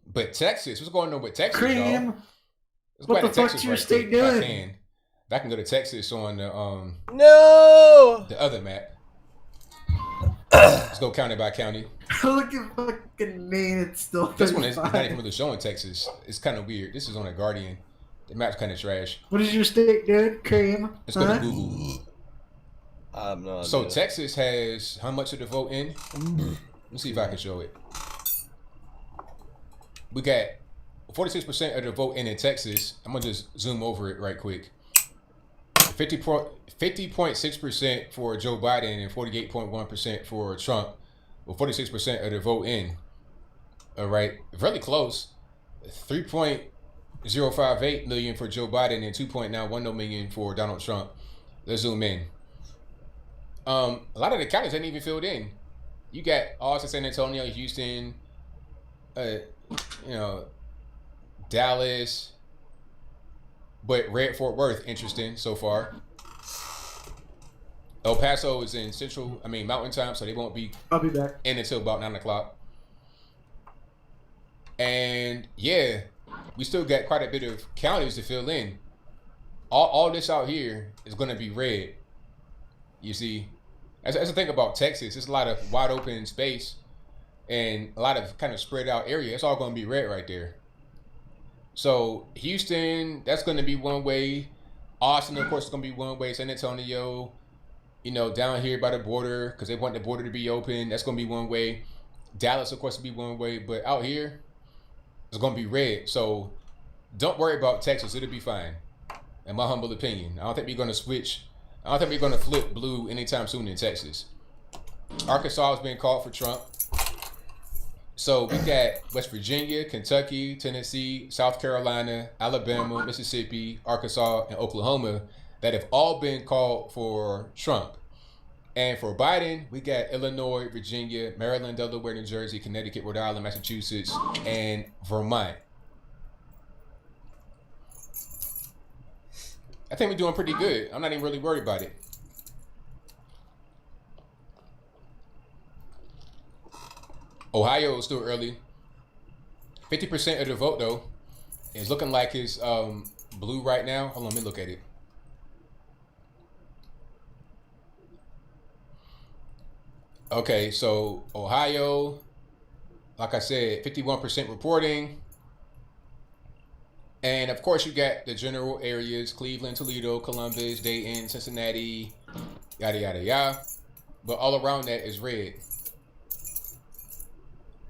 But Texas, what's going on with Texas, Cream. y'all? Let's What go the back to fuck's Texas your right state quick, doing? If I can go to Texas on the No! the other map. Let's go county by county. Look at fucking Maine. It's still 35. This one is not even really showing Texas. It's kind of weird. This is on a Guardian. The map's kind of trash. What is your state doing, Cream? Let's go to Google. I have no idea. So Texas has how much of the vote in? Let's see if I can show it. We got 46% of the vote in Texas. I'm gonna just zoom over it right quick. 50.6% for Joe Biden and 48.1% for Trump, with 46% of the vote in. All right, really close. 3.058 million for Joe Biden and 2.910 million for Donald Trump. Let's zoom in. A lot of the counties ain't even filled in. You got Austin, San Antonio, Houston, Dallas, but red Fort Worth, interesting so far. El Paso is in Mountain Time, so they won't be. I'll be back in until about 9 o'clock. And yeah, we still got quite a bit of counties to fill in. All this out here is going to be red. You see, that's the thing about Texas. It's a lot of wide open space and a lot of kind of spread out area. It's all going to be red right there. So Houston, that's going to be one way. Austin, of course, is going to be one way. San Antonio, down here by the border, because they want the border to be open, that's going to be one way. Dallas, of course, will be one way. But out here, it's going to be red. So don't worry about Texas. It'll be fine, in my humble opinion. I don't think we're going to switch. I don't think we're going to flip blue anytime soon in Texas. Arkansas has been called for Trump. So we got West Virginia, Kentucky, Tennessee, South Carolina, Alabama, Mississippi, Arkansas, and Oklahoma that have all been called for Trump. And for Biden, we got Illinois, Virginia, Maryland, Delaware, New Jersey, Connecticut, Rhode Island, Massachusetts, and Vermont. I think we're doing pretty good. I'm not even really worried about it. Ohio is still early. 50% of the vote, though, is looking like it's blue right now. Hold on, let me look at it. Okay, so Ohio, like I said, 51% reporting. And of course, you got the general areas: Cleveland, Toledo, Columbus, Dayton, Cincinnati, yada, yada, yada. But all around that is red.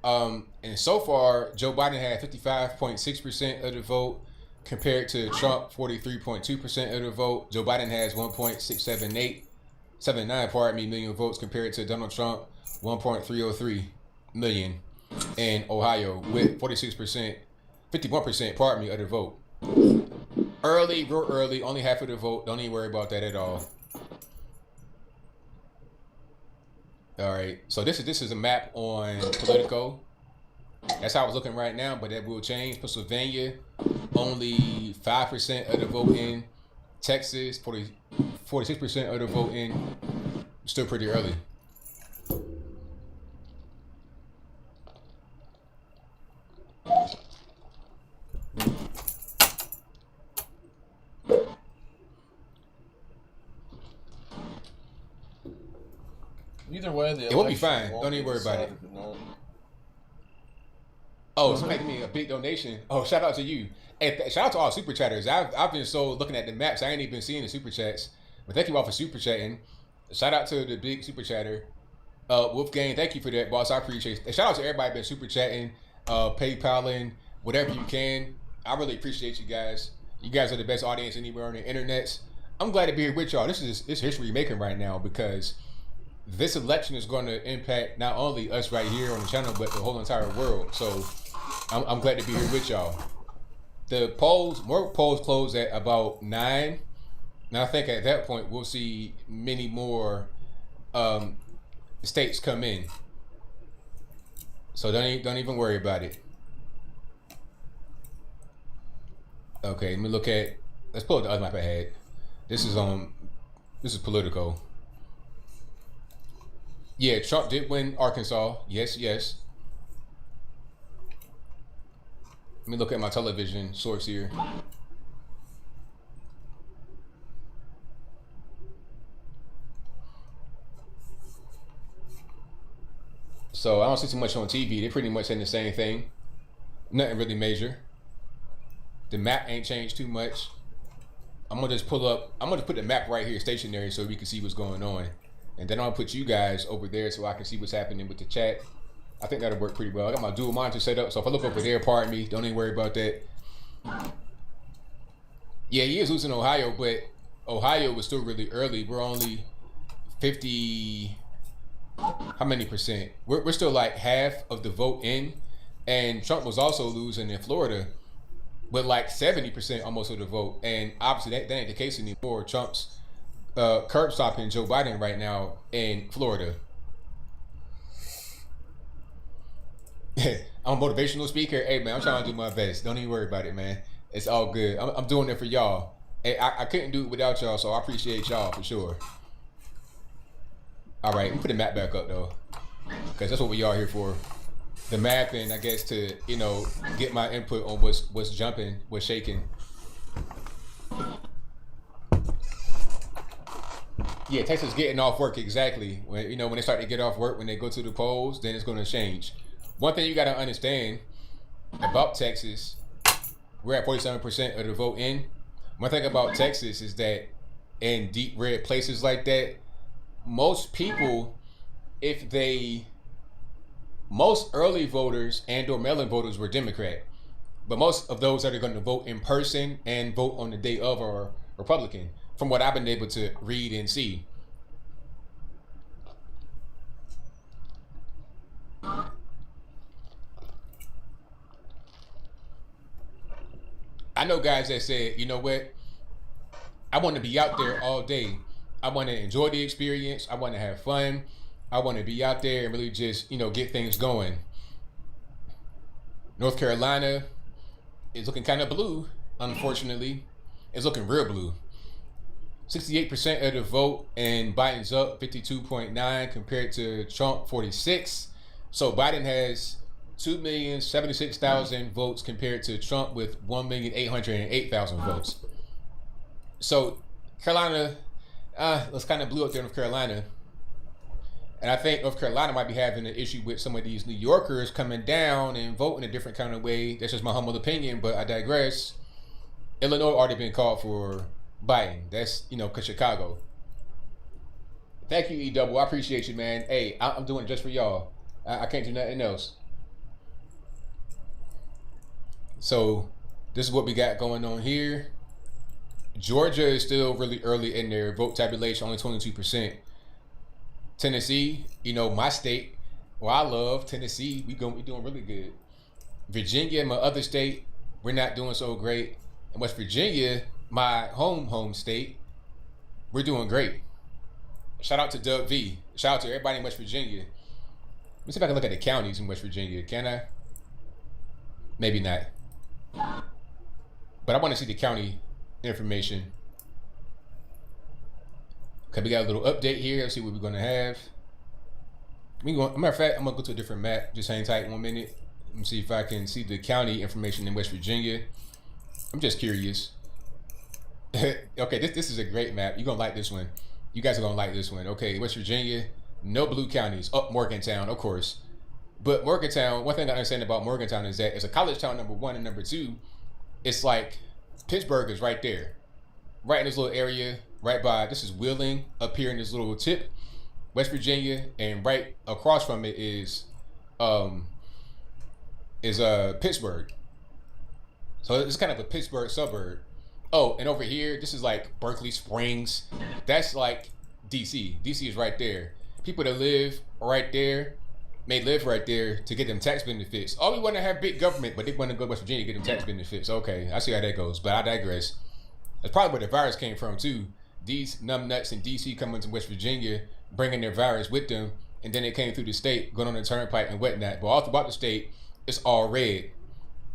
And so far, Joe Biden had 55.6% of the vote compared to Trump, 43.2% of the vote. Joe Biden has 1.679 million votes compared to Donald Trump, 1.303 million in Ohio with 51%, of the vote. Early, real early, only half of the vote. Don't even worry about that at all. All right, so this is a map on Politico. That's how it's looking right now, but that will change. Pennsylvania, only 5% of the vote in. Texas, 46% of the vote in. Still pretty early. Either way, it will be fine. Don't even worry about it. Oh, somebody give me a big donation. Oh, shout out to you. Hey, shout out to all super chatters. I've been so looking at the maps. I ain't even seeing the super chats. But thank you all for super chatting. Shout out to the big super chatter. Wolfgang, thank you for that, boss. I appreciate it. Shout out to everybody been super chatting, PayPaling, whatever you can. I really appreciate you guys. You guys are the best audience anywhere on the internet. I'm glad to be here with y'all. This is history making right now because this election is going to impact not only us right here on the channel, but the whole entire world. So I'm glad to be here with y'all. The polls, more polls close at about 9. Now I think at that point we'll see many more states come in. So don't even worry about it. Okay, let me look at. Let's pull up the other map I had. This is political. Yeah, Trump did win Arkansas. Yes. Let me look at my television source here. So I don't see too much on TV. They're pretty much saying the same thing. Nothing really major. The map ain't changed too much. I'm gonna just put the map right here stationary so we can see what's going on. And then I'll put you guys over there so I can see what's happening with the chat. I think that'll work pretty well. I got my dual monitor set up, so if I look over there, pardon me, don't even worry about that. Yeah, he is losing Ohio, but Ohio was still really early. We're only 50, how many percent? We're still like half of the vote in, and Trump was also losing in Florida, but like 70% almost of the vote. And obviously that ain't the case anymore. Trump's curb stopping Joe Biden right now in Florida. I'm a motivational speaker. Hey man, I'm trying to do my best. Don't even worry about it, man. It's all good. I'm doing it for y'all. Hey, I couldn't do it without y'all, so I appreciate y'all for sure. All right, let me put the map back up though, because that's what we are here for. The map, and I guess to get my input on what's jumping, what's shaking. Yeah, Texas getting off work exactly. When when they start to get off work, when they go to the polls, then it's going to change. One thing you got to understand about Texas, we're at 47% of the vote in. One thing about Texas is that in deep red places like that, most people, most early voters and or mail-in voters were Democrat, but most of those that are going to vote in person and vote on the day of are Republican, from what I've been able to read and see. I know guys that said, you know what, I want to be out there all day. I want to enjoy the experience. I want to have fun. I want to be out there and really just, get things going. North Carolina is looking kind of blue, unfortunately. It's looking real blue. 68% of the vote, and Biden's up 52.9 compared to Trump 46. So Biden has 2,076,000 votes compared to Trump with 1,808,000 votes. So Carolina, let's kind of blue up there in North Carolina. And I think North Carolina might be having an issue with some of these New Yorkers coming down and voting a different kind of way. That's just my humble opinion, but I digress. Illinois already been called for Biden. That's, cause Chicago. Thank you, E-Double. I appreciate you, man. Hey, I'm doing it just for y'all. I can't do nothing else. So this is what we got going on here. Georgia is still really early in their vote tabulation, only 22%. Tennessee, my state, well, I love Tennessee. We doing really good. Virginia, my other state, we're not doing so great. And West Virginia, my home state, we're doing great. Shout out to Doug V. Shout out to everybody in West Virginia. Let me see if I can look at the counties in West Virginia. Can I? Maybe not. But I want to see the county information. Okay, we got a little update here. Let's see what we're gonna have. Matter of fact, I'm gonna go to a different map. Just hang tight 1 minute. Let me see if I can see the county information in West Virginia. I'm just curious. Okay, this is a great map. You're gonna like this one. You guys are gonna like this one. Okay, West Virginia, no blue counties. Oh, Morgantown, of course. But Morgantown, one thing I understand about Morgantown is that it's a college town, number one, and number two, it's like Pittsburgh is right there. Right in this little area, right by, this is Wheeling, up here in this little tip, West Virginia, and right across from it is Pittsburgh. So it's kind of a Pittsburgh suburb. Oh, and over here, this is like Berkeley Springs. That's like DC. DC is right there. People that live right there may live right there to get them tax benefits. Oh, we want to have big government, but they want to go to West Virginia to get them tax benefits. Okay, I see how that goes, but I digress. That's probably where the virus came from too. These numbnuts in DC coming to West Virginia, bringing their virus with them, and then it came through the state, going on the turnpike and whatnot. But all throughout the state, it's all red.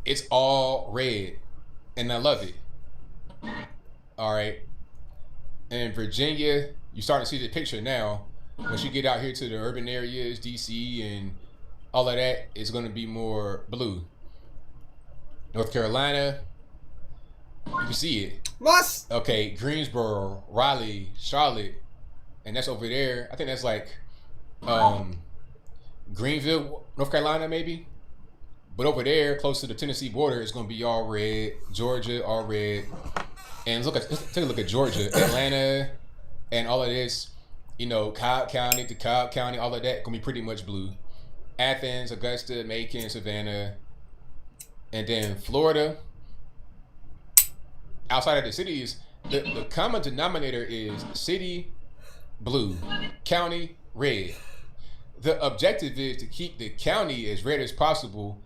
It's all red, and I love it. All right. And in Virginia, you start to see the picture now. Once you get out here to the urban areas, DC and all of that, it's going to be more blue. North Carolina, you can see it. Must. Okay, Greensboro, Raleigh, Charlotte, and that's over there. I think that's like Greenville, North Carolina, maybe. But over there, close to the Tennessee border, it's going to be all red. Georgia, all red. And let's take a look at Georgia, Atlanta, and all of this. You know, Cobb County to Cobb County, all of that gonna be pretty much blue. Athens, Augusta, Macon, Savannah, and then Florida. Outside of the cities, the common denominator is city blue, county red. The objective is to keep the county as red as possible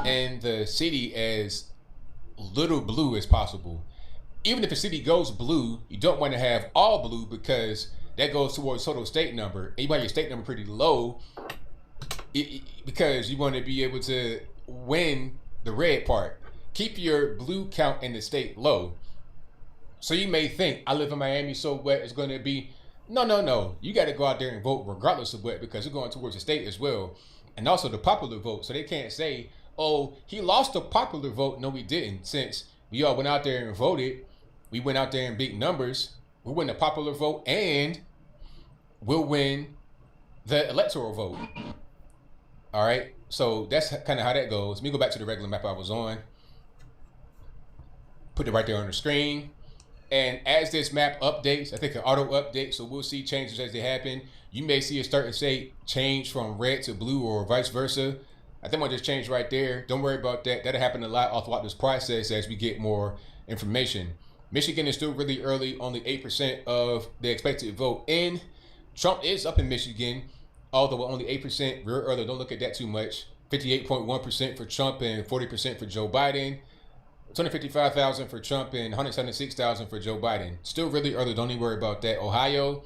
and the city as little blue as possible. Even if the city goes blue, you don't want to have all blue because that goes towards total state number. And you want your state number pretty low because you want to be able to win the red part. Keep your blue count in the state low. So you may think, I live in Miami, so what it's going to be? No. You got to go out there and vote regardless of what, because you're going towards the state as well. And also the popular vote. So they can't say, oh, he lost the popular vote. No, he didn't. Since we all went out there and voted, we went out there in big numbers. We'll win the popular vote and we'll win the electoral vote. All right. So that's kind of how that goes. Let me go back to the regular map I was on. Put it right there on the screen. And as this map updates, I think it auto updates, so we'll see changes as they happen. You may see a certain state change from red to blue or vice versa. I think I'll just change right there. Don't worry about that. That'll happen a lot all throughout this process as we get more information. Michigan is still really early, only 8% of the expected vote in. Trump is up in Michigan, although only 8%, real early. Don't look at that too much. 58.1% for Trump and 40% for Joe Biden. 255,000 for Trump and 176,000 for Joe Biden. Still really early. Don't even worry about that. Ohio,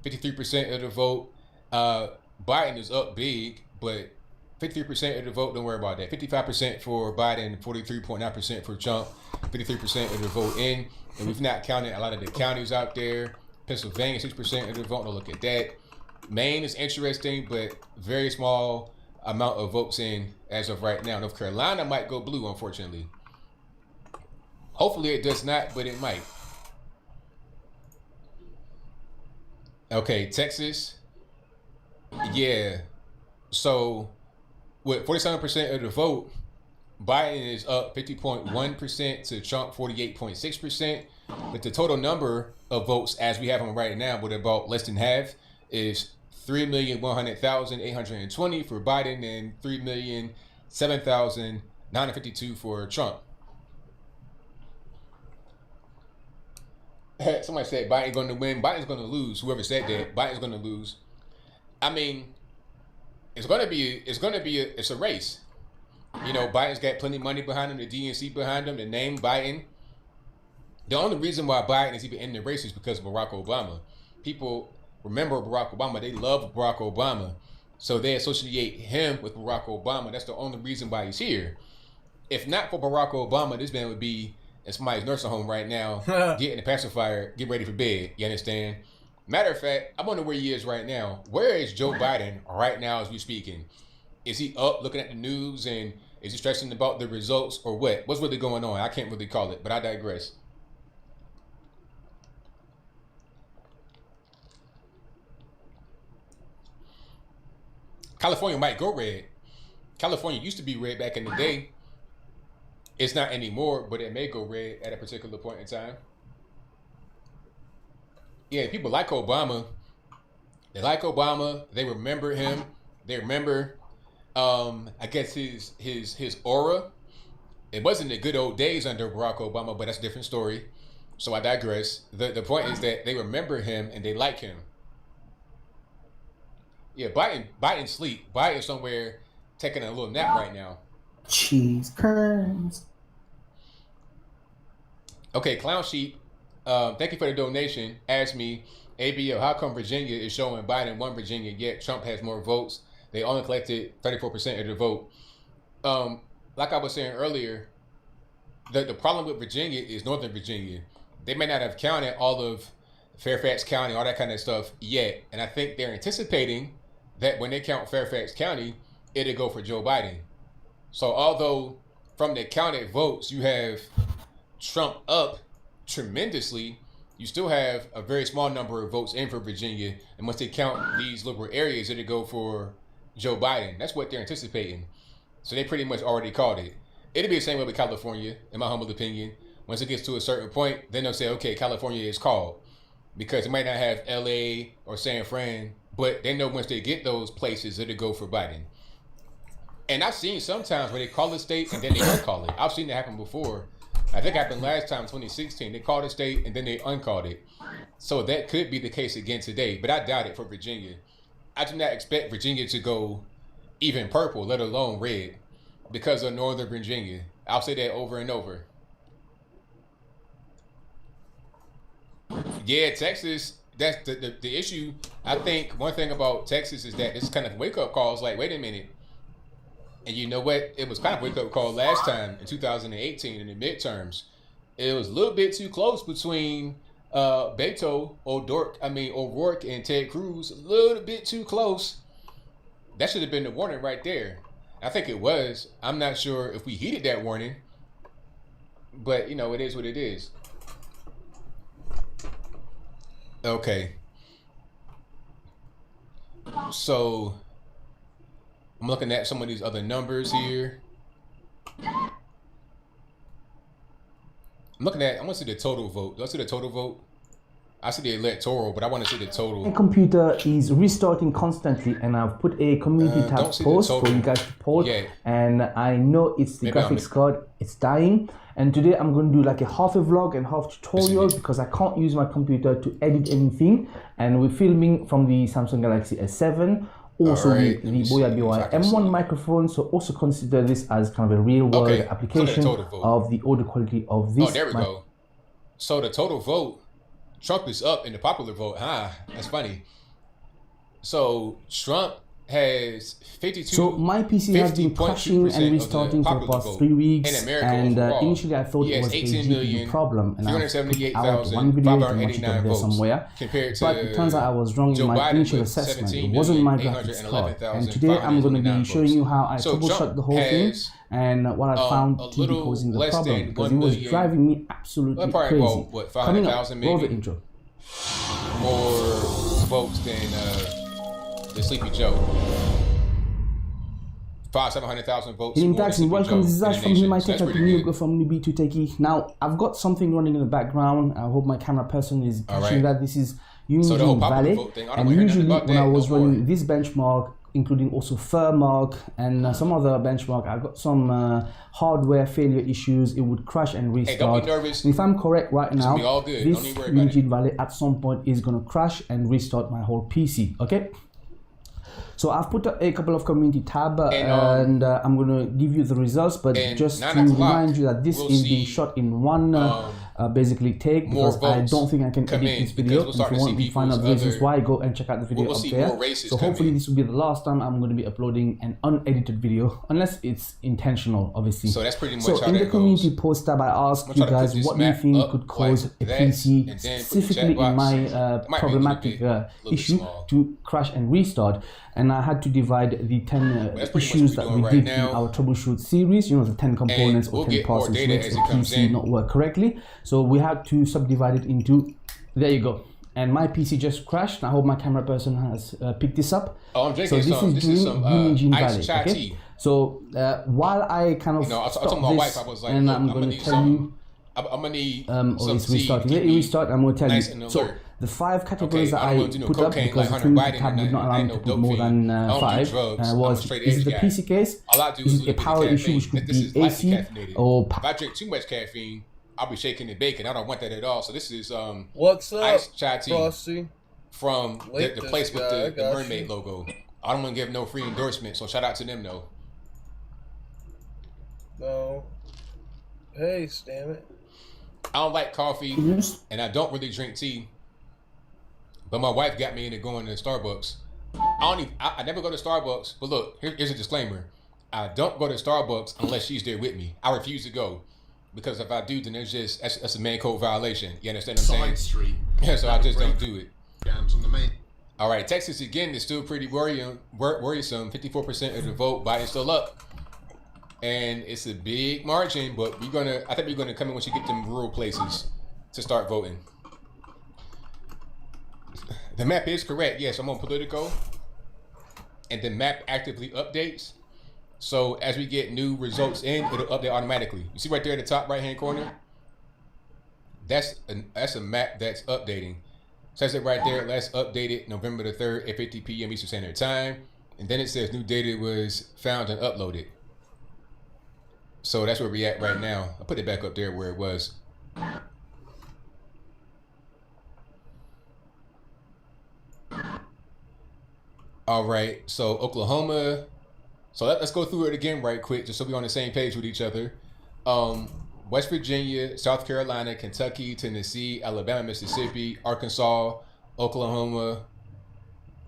53% of the vote. Biden is up big, but 53% of the vote, don't worry about that. 55% for Biden, 43.9% for Trump, 53% of the vote in. And we've not counted a lot of the counties out there. Pennsylvania, 6% of the vote. Don't look at that. Maine is interesting, but very small amount of votes in as of right now. North Carolina might go blue, unfortunately. Hopefully it does not, but it might. Okay, Texas. Yeah. So with 47% of the vote, Biden is up 50.1% to Trump 48.6%. But the total number of votes as we have them right now, with about less than half, is 3,100,820 for Biden and 3,007,952 for Trump. Somebody said Biden's going to win. Biden's going to lose. Whoever said that, Biden's going to lose. I mean, it's a race. You know, Biden's got plenty of money behind him, the DNC behind him, the name Biden. The only reason why Biden is even in the race is because of Barack Obama. People remember Barack Obama. They love Barack Obama. So they associate him with Barack Obama. That's the only reason why he's here. If not for Barack Obama, this man would be in somebody's nursing home right now, getting a pacifier, get ready for bed. You understand? Matter of fact, I wonder where he is right now. Where is Joe Biden right now as we speaking? Is he up looking at the news and is he stressing about the results or what? What's really going on? I can't really call it, but I digress. California might go red. California used to be red back in the day. It's not anymore, but it may go red at a particular point in time. Yeah, people like Obama. They like Obama. They remember him. They remember, I guess his aura. It wasn't the good old days under Barack Obama, but that's a different story. So I digress. The point is that they remember him and they like him. Yeah, Biden sleep. Biden's somewhere taking a little nap right now. Cheese curds. Okay, Clown Sheep. Thank you for the donation. Asked me, ABO, how come Virginia is showing Biden won Virginia, yet Trump has more votes? They only collected 34% of the vote. Like I was saying earlier, the problem with Virginia is Northern Virginia. They may not have counted all of Fairfax County, all that kind of stuff yet. And I think they're anticipating that when they count Fairfax County, it'll go for Joe Biden. So although from the counted votes, you have Trump up tremendously, you still have a very small number of votes in for Virginia. And once they count these liberal areas, it'll go for Joe Biden. That's what they're anticipating. So they pretty much already called it. It'll be the same way with California, in my humble opinion. Once it gets to a certain point, then they'll say, okay, California is called. Because it might not have LA or San Fran, but they know once they get those places, it'll go for Biden. And I've seen sometimes where they call a state and then they uncall it. I've seen that happen before. I think it happened last time, 2016. They called a state and then they uncalled it. So that could be the case again today, but I doubt it for Virginia. I do not expect Virginia to go even purple, let alone red, because of Northern Virginia. I'll say that over and over. Yeah, Texas, that's the issue. I think one thing about Texas is that it's kind of wake-up calls like, wait a minute. And you know what? It was kind of wake-up call last time in 2018 in the midterms. It was a little bit too close between Beto, O'Rourke and Ted Cruz. A little bit too close. That should have been the warning right there. I think it was. I'm not sure if we heeded that warning. But, you know, it is what it is. Okay. So I'm looking at some of these other numbers here. I want to see the total vote. Do I see the total vote? I see the electoral, but I want to see the total. My computer is restarting constantly, and I've put a community tab post for you guys to poll. Yeah. And I know it's the graphics card, it's dying. And today I'm going to do like a half a vlog and half tutorial because I can't use my computer to edit anything. And we're filming from the Samsung Galaxy S7. Also the Boya BY M1 microphone, so also consider this as kind of a real world application of the audio quality of this. Oh, there we go. So the total vote, Trump is up in the popular vote. That's funny. So Trump has 52. So my PC has been crashing and restarting for the past 3 weeks, and initially I thought it was a GPU problem, and I put out one video, you can watch it up there somewhere. But it turns out I was wrong in my initial assessment. It wasn't my graphics card. And today I'm going to be showing you how I troubleshot the whole thing and what I found to be causing the problem, because it was driving me absolutely crazy. Coming up, roll the intro. More votes than the Sleepy Joe. 700,000 votes. Hitting tags and welcome. This is Ash from Here My Tech at the new from Newbie to Techie. Now, I've got something running in the background. I hope my camera person is catching that. This is Unity Valley. And usually when I was running this benchmark, including also Furmark and some other benchmark, I got some hardware failure issues. It would crash and restart. Hey, don't be nervous. And if I'm correct right now, this Unity Valley at some point is going to crash and restart my whole PC. Okay. So I've put a couple of community tab and I'm going to give you the results, but just to remind you that this is being shot in one basically take, because I don't think I can edit this video. And if you want to find out the reasons why, go and check out the video up there. So hopefully this will be the last time I'm going to be uploading an unedited video, unless it's intentional, obviously. So that's pretty much so in the community post tab, I asked you guys what do you think could cause a PC, specifically in my problematic issue, to crash and restart. And I had to divide the 10 issues that we did in our troubleshoot series, you know, the 10 components or 10 parts which makes the PC not work correctly. So we had to subdivide it into, there you go. And my PC just crashed. I hope my camera person has picked this up. Oh, I'm drinking some Valley, okay? So while I kind of stop this, and I'm going to tell you I'm gonna need or some it's seed. restarting. Keep Let it me restart. I'm gonna tell nice you. and So alert. the 5 categories that I I don't do no put up cocaine because like the Hunter Community Biden tab and would not nothing. allow I me ain't to no put dope more fiend. than I don't do 5 drugs. I'm a was straight is edge it the guy. PC case? All I do Is is it a live with power the issue which caffeine. could This be is lightly AC caffeinated. or If I drink too much caffeine, I'll be shaking and baking. I don't want that at all. So this is What's up, iced chai tea Frosty? from Late the this place with guy, I the got mermaid you. logo. I don't want to give no free endorsement, so shout out to them though. No. Hey, damn it. I don't like coffee, and I don't really drink tea. But my wife got me into going to Starbucks. I never go to Starbucks. But look, here's a disclaimer. I don't go to Starbucks unless she's there with me. I refuse to go. Because if I do, then that's a man code violation. You understand what I'm saying? Street. Yeah, so I just don't do it. On the main. All right, Texas again is still pretty worrisome. 54% of the vote. Biden's still up. And it's a big margin, but I think we're gonna come in once you get them rural places to start voting. The map is correct. Yes, I'm on Politico, and the map actively updates. So as we get new results in, it'll update automatically. You see right there in the top right-hand corner? That's a map that's updating. Says it right there. Last updated November the 3rd at 50 p.m. Eastern Standard Time, and then it says new data was found and uploaded. So that's where we at right now. I'll put it back up there where it was. All right, so Oklahoma. So let's go through it again right quick, just so we're on the same page with each other. West Virginia, South Carolina, Kentucky, Tennessee, Alabama, Mississippi, Arkansas, Oklahoma,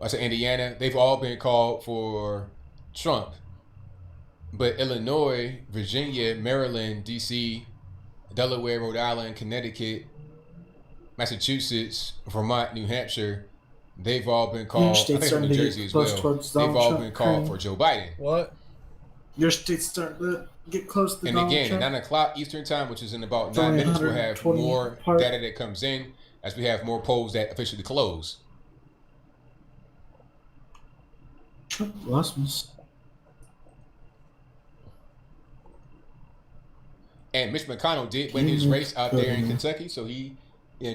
I said Indiana. They've all been called for Trump. But Illinois, Virginia, Maryland, D.C., Delaware, Rhode Island, Connecticut, Massachusetts, Vermont, New Hampshire, they've all been called, I think it's New Jersey as well, they've all been called for Joe Biden. What? Your state's starting to get close to And Donald again, Trump. at 9 o'clock Eastern time, which is in about It's 9 only minutes, we'll have 120 more apart. data that comes in as we have more polls that officially close. Trump lost me. And Mitch McConnell did win his race out there in Kentucky, so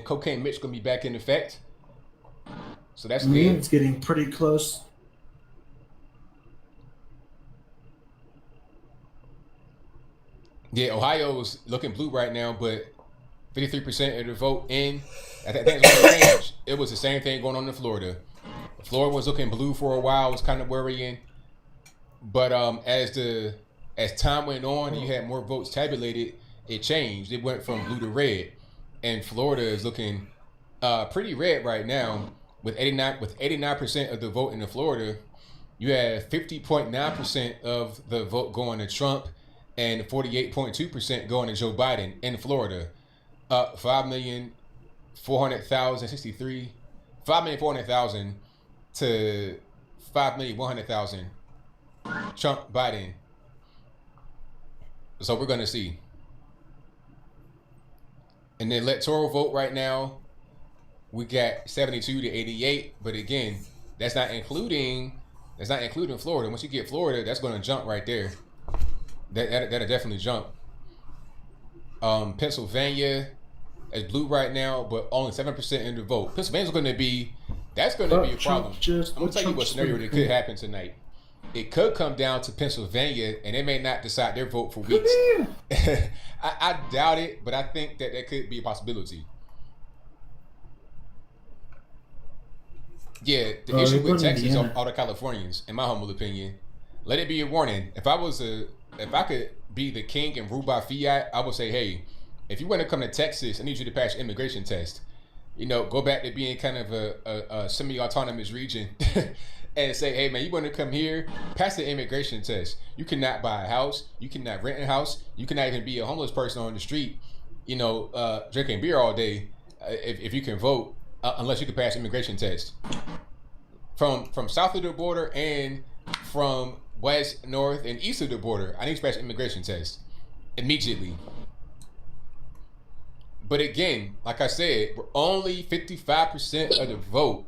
Cocaine Mitch gonna be back in effect. So that's good. It's getting pretty close. Yeah, Ohio's looking blue right now, but 53% of the vote in. I think it's on the range. It was the same thing going on in Florida. Florida was looking blue for a while. It was kind of worrying. But as time went on and you had more votes tabulated, it changed. It went from blue to red. And Florida is looking pretty red right now. With 89% of the vote in Florida, you have 50.9% of the vote going to Trump and 48.2% going to Joe Biden in Florida. 5,400,000 to 5,100,000 Trump Biden. So we're going to see. And the electoral vote right now, we got 72 to 88, but again, that's not including Florida. Once you get Florida, that's going to jump right there. That'll definitely jump. Pennsylvania is blue right now, but only 7% in the vote. Pennsylvania's going to be a problem. I'm going to tell you what scenario that could happen tonight. It could come down to Pennsylvania, and they may not decide their vote for weeks. I doubt it, but I think that could be a possibility. Yeah, the issue with Texas is all the Californians, in my humble opinion. Let it be a warning. If I could be the king and rule by fiat, I would say, hey, if you want to come to Texas, I need you to pass your immigration test. Go back to being kind of a semi-autonomous region and say, hey, man, you want to come here, pass the immigration test. You cannot buy a house. You cannot rent a house. You cannot even be a homeless person on the street, drinking beer all day if you can vote, unless you can pass immigration test. From south of the border and from west, north, and east of the border, I need to pass immigration test immediately. But again, like I said, we're only 55% of the vote.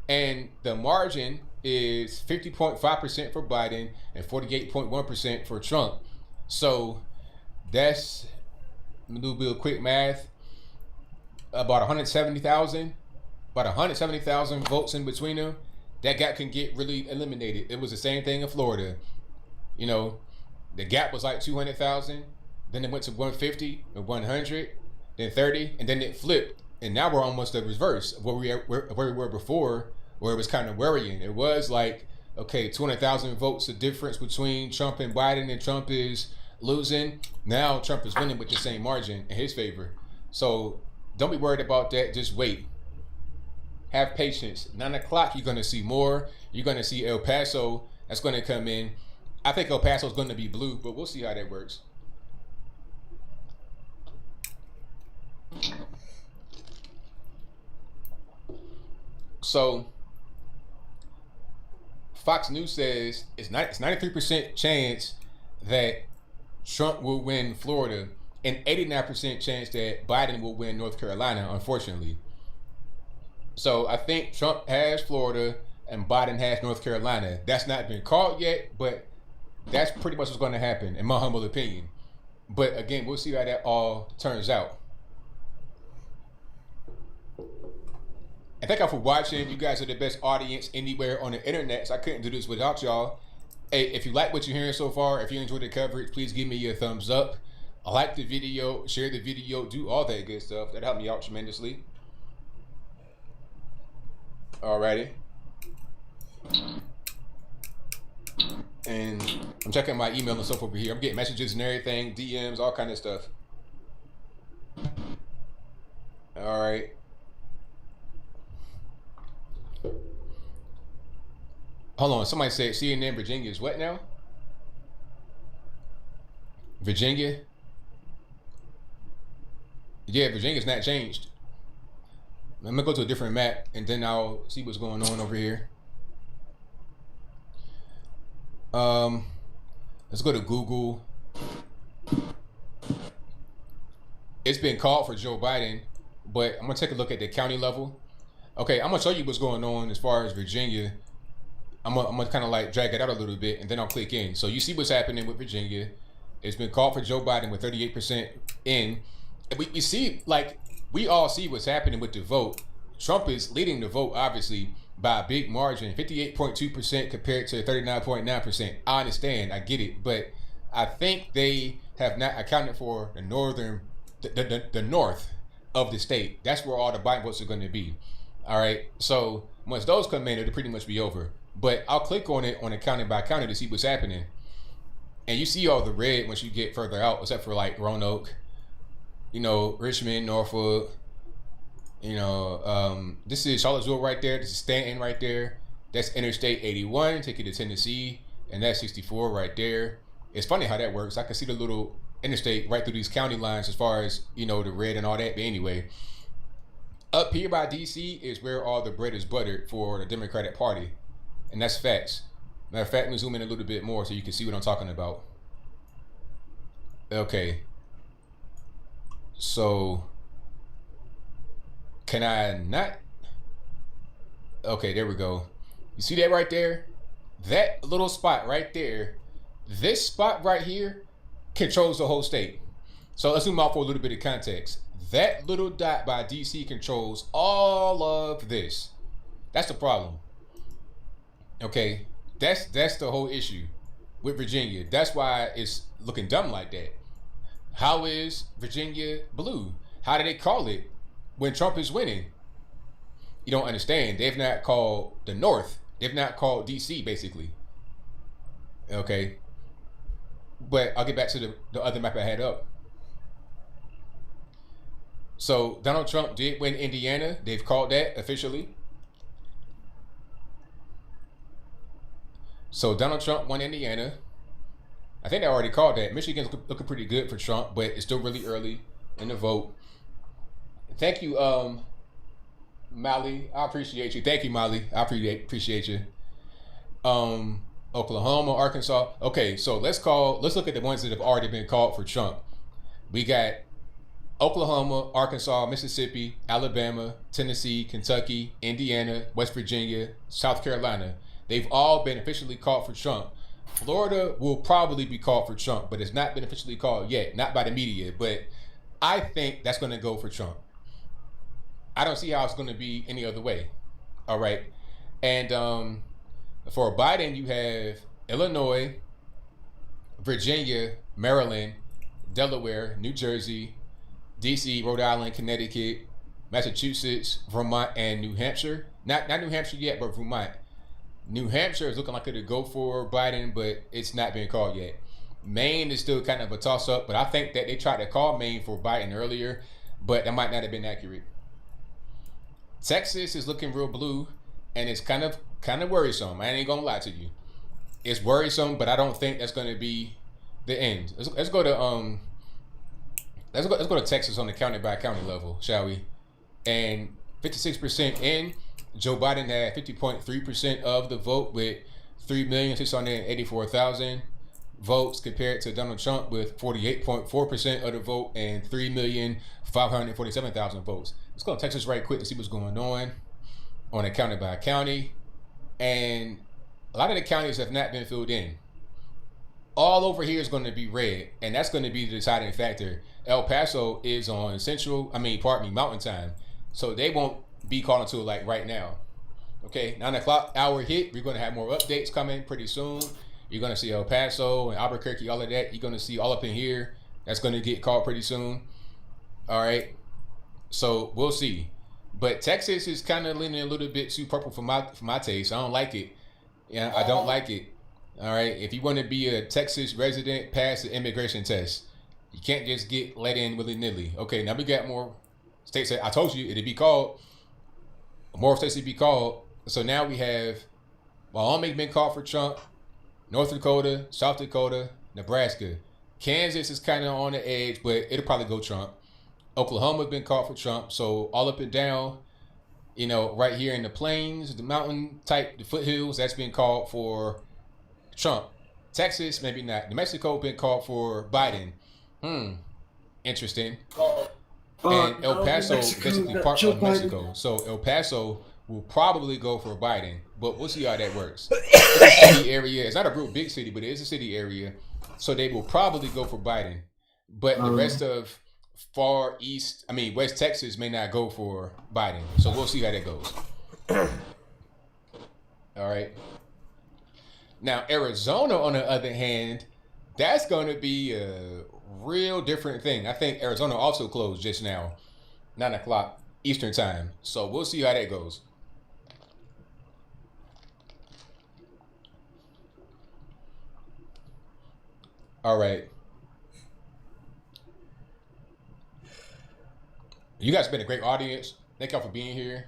And the margin is 50.5% for Biden and 48.1% for Trump. So that's do a little quick math. About 170,000 votes in between them. That gap can get really eliminated. It was the same thing in Florida. You know, the gap was like 200,000. Then it went to 150 or 100, then 30, and then it flipped. And now we're almost the reverse of where we were before, where it was kind of worrying. It was like, okay, 200,000 votes the difference between Trump and Biden, and Trump is losing. Now Trump is winning with the same margin in his favor. So don't be worried about that. Just wait. Have patience. 9 o'clock, you're going to see more. You're going to see El Paso. That's going to come in. I think El Paso is going to be blue, but we'll see how that works. So Fox News says it's 93% chance that Trump will win Florida and 89% chance that Biden will win North Carolina, unfortunately. So I think Trump has Florida and Biden has North Carolina. That's not been called yet, but that's pretty much what's going to happen, in my humble opinion. But again, we'll see how that all turns out. And thank y'all for watching. You guys are the best audience anywhere on the internet, so I couldn't do this without y'all. Hey, if you like what you're hearing so far, if you enjoyed the coverage, please give me a thumbs up. Like the video, share the video, do all that good stuff. That helped me out tremendously. Alrighty. And I'm checking my email and stuff over here. I'm getting messages and everything, DMs, all kind of stuff. Alright. Hold on, somebody said CNN Virginia is what now? Virginia? Yeah, Virginia's not changed. I'm gonna go to a different map and then I'll see what's going on over here. Let's go to Google. It's been called for Joe Biden, but I'm gonna take a look at the county level. Okay, I'm gonna show you what's going on as far as Virginia. I'm gonna kind of like drag it out a little bit and then I'll click in. So you see what's happening with Virginia. It's been called for Joe Biden with 38% in. And we see, like, we all see what's happening with the vote. Trump is leading the vote, obviously, by a big margin, 58.2% compared to 39.9%. I understand, I get it, but I think they have not accounted for the the north of the state. That's where all the Biden votes are going to be. All right, so once those come in, it'll pretty much be over. But I'll click on it on a county by county to see what's happening. And you see all the red once you get further out, except for like Roanoke, you know, Richmond, Norfolk, you know, this is Charlottesville right there. This is Stanton right there. That's Interstate 81, take you to Tennessee, and that's 64 right there. It's funny how that works. I can see the little interstate right through these county lines as far as, you know, the red and all that. But anyway, up here by DC is where all the bread is buttered for the Democratic Party. And that's facts. Matter of fact, let me zoom in a little bit more so you can see what I'm talking about. Okay. So, can I not? Okay, there we go. You see that right there? That little spot right there, this spot right here controls the whole state. So let's zoom out for a little bit of context. That little dot by DC controls all of this. That's the problem. Okay, that's the whole issue with Virginia. That's why it's looking dumb like that. How is Virginia blue? How did they call it when Trump is winning? You don't understand. They've not called the North. They've not called DC, basically. Okay. But I'll get back to the other map I had up. So Donald Trump did win Indiana. They've called that officially. So Donald Trump won Indiana. I think they already called that. Michigan's looking pretty good for Trump, but it's still really early in the vote. Thank you, Molly. I appreciate you. Thank you, Molly. I appreciate you. Oklahoma, Arkansas. Okay, so let's look at the ones that have already been called for Trump. We got Oklahoma, Arkansas, Mississippi, Alabama, Tennessee, Kentucky, Indiana, West Virginia, South Carolina. They've all been officially called for Trump. Florida will probably be called for Trump, but it's not been officially called yet. Not by the media, but I think that's going to go for Trump. I don't see how it's going to be any other way. All right. And for Biden, you have Illinois, Virginia, Maryland, Delaware, New Jersey, DC, Rhode Island, Connecticut, Massachusetts, Vermont, and New Hampshire. Not New Hampshire yet, but Vermont. New Hampshire is looking like it would go for Biden, but it's not being called yet. Maine is still kind of a toss-up, but I think that they tried to call Maine for Biden earlier, but that might not have been accurate. Texas is looking real blue, and it's kind of worrisome. I ain't gonna lie to you. It's worrisome, but I don't think that's going to be the end. Let's go to Texas on the county by county level, shall we? And 56% in. Joe Biden had 50.3% of the vote with 3,684,000 votes compared to Donald Trump with 48.4% of the vote and 3,547,000 votes. Let's go to Texas right quick to see what's going on a county by county. And a lot of the counties have not been filled in. All over here is going to be red, and that's going to be the deciding factor. El Paso is on Mountain Time, so they won't be called until like right now. Okay, 9 o'clock hour hit. We're going to have more updates coming pretty soon. You're going to see El Paso and Albuquerque, all of that. You're going to see all up in here. That's going to get called pretty soon. All right, so we'll see. But Texas is kind of leaning a little bit too purple for my taste. I don't like it. Yeah, I don't like it. All right, if you want to be a Texas resident, pass the immigration test. You can't just get let in willy-nilly. Okay, now we got more states. I told you it'd be called. More states to be called. So now we have Wyoming been called for Trump, North Dakota, South Dakota, Nebraska. Kansas is kind of on the edge, but it'll probably go Trump. Oklahoma's been called for Trump. So all up and down, right here in the plains, the mountain type, the foothills, that's been called for Trump. Texas, maybe not. New Mexico been called for Biden. Interesting. And El Paso is basically part of Mexico. So El Paso will probably go for Biden, but we'll see how that works. It's a city area. It's not a real big city, but it is a city area. So they will probably go for Biden. But the rest of West Texas may not go for Biden. So we'll see how that goes. All right. Now, Arizona, on the other hand, that's going to be a real different thing. I think Arizona also closed just now, 9 o'clock Eastern time. So we'll see how that goes. All right. You guys have been a great audience. Thank y'all for being here.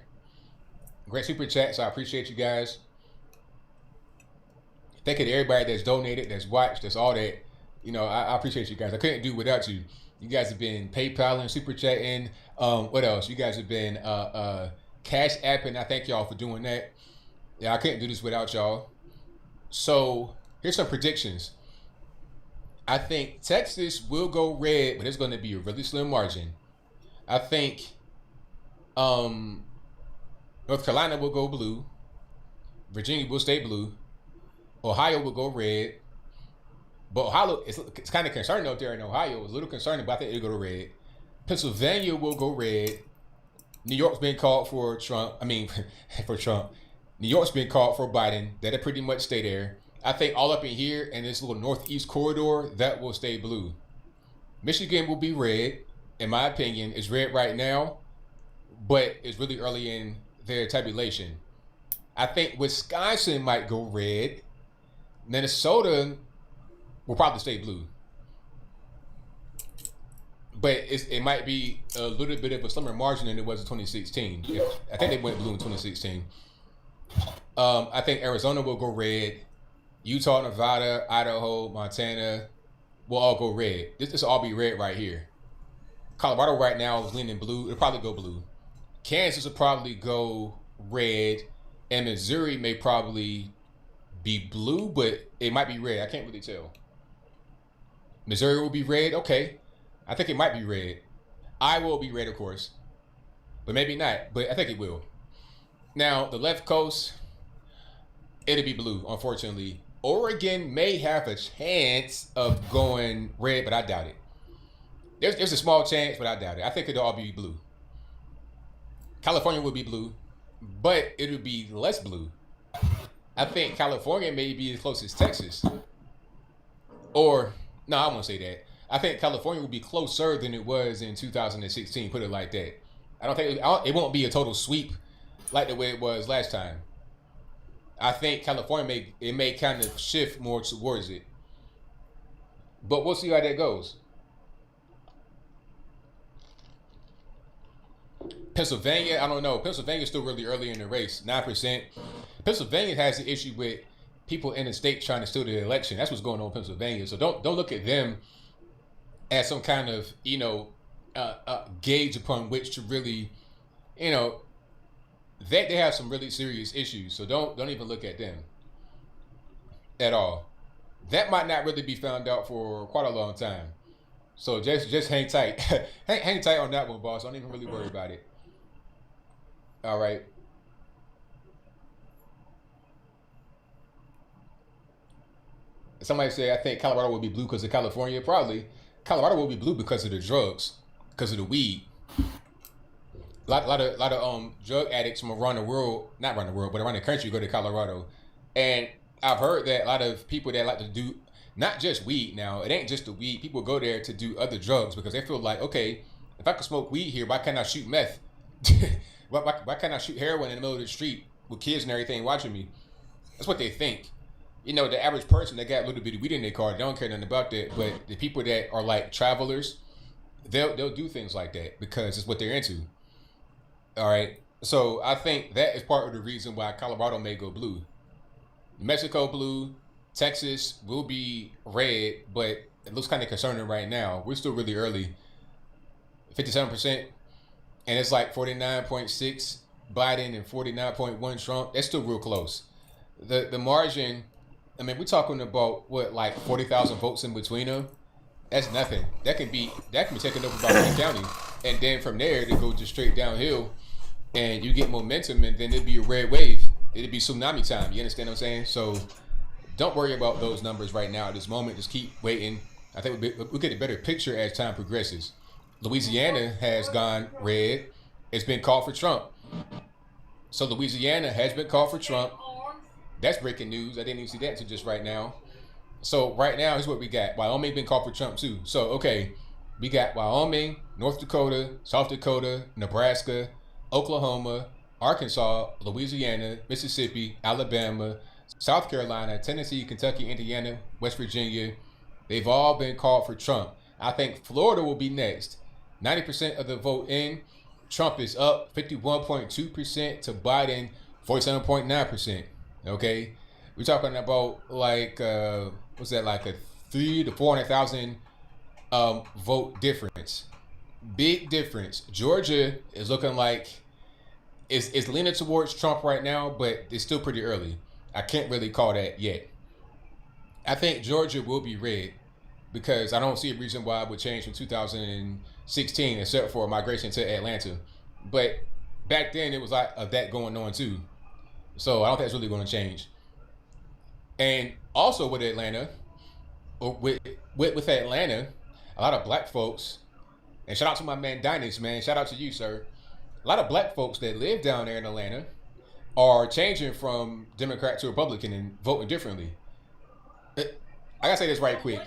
Great super chats. I appreciate you guys. Thank you to everybody that's donated, that's watched, that's all that. I appreciate you guys. I couldn't do it without you. You guys have been PayPaling, super chatting. What else? You guys have been cash apping. I thank y'all for doing that. Yeah, I couldn't do this without y'all. So here's some predictions. I think Texas will go red, but it's going to be a really slim margin. I think North Carolina will go blue. Virginia will stay blue. Ohio will go red. But Ohio, it's kind of concerning out there in Ohio. It's a little concerning, but I think it'll go to red. Pennsylvania will go red. New York's been called for Trump. For Trump. New York's been called for Biden. That'll pretty much stay there. I think all up in here in this little northeast corridor, that will stay blue. Michigan will be red. In my opinion, it's red right now, but it's really early in their tabulation. I think Wisconsin might go red. Minnesota will probably stay blue. But it might be a little bit of a slimmer margin than it was in 2016. I think they went blue in 2016. I think Arizona will go red. Utah, Nevada, Idaho, Montana will all go red. This will all be red right here. Colorado right now is leaning blue. It'll probably go blue. Kansas will probably go red. And Missouri may probably be blue, but it might be red. I can't really tell. Missouri will be red. Okay. I think it might be red. Iowa will be red, of course. But maybe not. But I think it will. Now, the left coast, it'll be blue, unfortunately. Oregon may have a chance of going red, but I doubt it. there's a small chance, but I doubt it. I think it'll all be blue. California will be blue, but it'll be less blue. I think California may be as close as Texas. Or, no, I won't say that. I think California will be closer than it was in 2016, put it like that. I don't think, it won't be a total sweep like the way it was last time. I think California may kind of shift more towards it. But we'll see how that goes. Pennsylvania, I don't know. Pennsylvania's still really early in the race, 9%. Pennsylvania has the issue with people in the state trying to steal the election. That's what's going on in Pennsylvania. So don't look at them as some kind of, gauge upon which to really, they have some really serious issues. So don't even look at them at all. That might not really be found out for quite a long time. So just hang tight. hang tight on that one, boss. Don't even really worry about it. All right. Somebody say, I think Colorado will be blue because of California. Probably. Colorado will be blue because of the drugs, because of the weed. A lot of drug addicts from around the world, not around the world, but around the country go to Colorado. And I've heard that a lot of people that like to do not just weed now, it ain't just the weed. People go there to do other drugs because they feel like, okay, if I can smoke weed here, why can't I shoot meth? why can't I shoot heroin in the middle of the street with kids and everything watching me? That's what they think. The average person that got a little bit of weed in their car, they don't care nothing about that. But the people that are like travelers, they'll do things like that because it's what they're into. All right. So I think that is part of the reason why Colorado may go blue. New Mexico blue, Texas will be red, but it looks kind of concerning right now. We're still really early. 57%. And it's like 49.6 Biden and 49.1 Trump. That's still real close. The margin, I mean, we're talking about like 40,000 votes in between them. That's nothing. That can be taken over by one county. And then from there, they go just straight downhill and you get momentum and then it'd be a red wave. It'd be tsunami time. You understand what I'm saying? So don't worry about those numbers right now at this moment. Just keep waiting. I think we'll get a better picture as time progresses. Louisiana has gone red. It's been called for Trump. So Louisiana has been called for Trump. That's breaking news. I didn't even see that until just right now. So right now, here's what we got. Wyoming been called for Trump too. So, okay, we got Wyoming, North Dakota, South Dakota, Nebraska, Oklahoma, Arkansas, Louisiana, Mississippi, Alabama, South Carolina, Tennessee, Kentucky, Indiana, West Virginia. They've all been called for Trump. I think Florida will be next. 90% of the vote in. Trump is up 51.2% to Biden 47.9%. Okay, we're talking about like what's that, like a 300,000 to 400,000 vote difference. Big difference. Georgia is looking like it's leaning towards Trump right now, but it's still pretty early. I can't really call that yet. I think Georgia will be red because I don't see a reason why it would change from 2016 except for migration to Atlanta. But back then it was like that going on too. So I don't think it's really going to change. And also with Atlanta, with Atlanta, a lot of black folks, and shout out to my man Dynas, man. Shout out to you, sir. A lot of black folks that live down there in Atlanta are changing from Democrat to Republican and voting differently. I gotta say this right quick.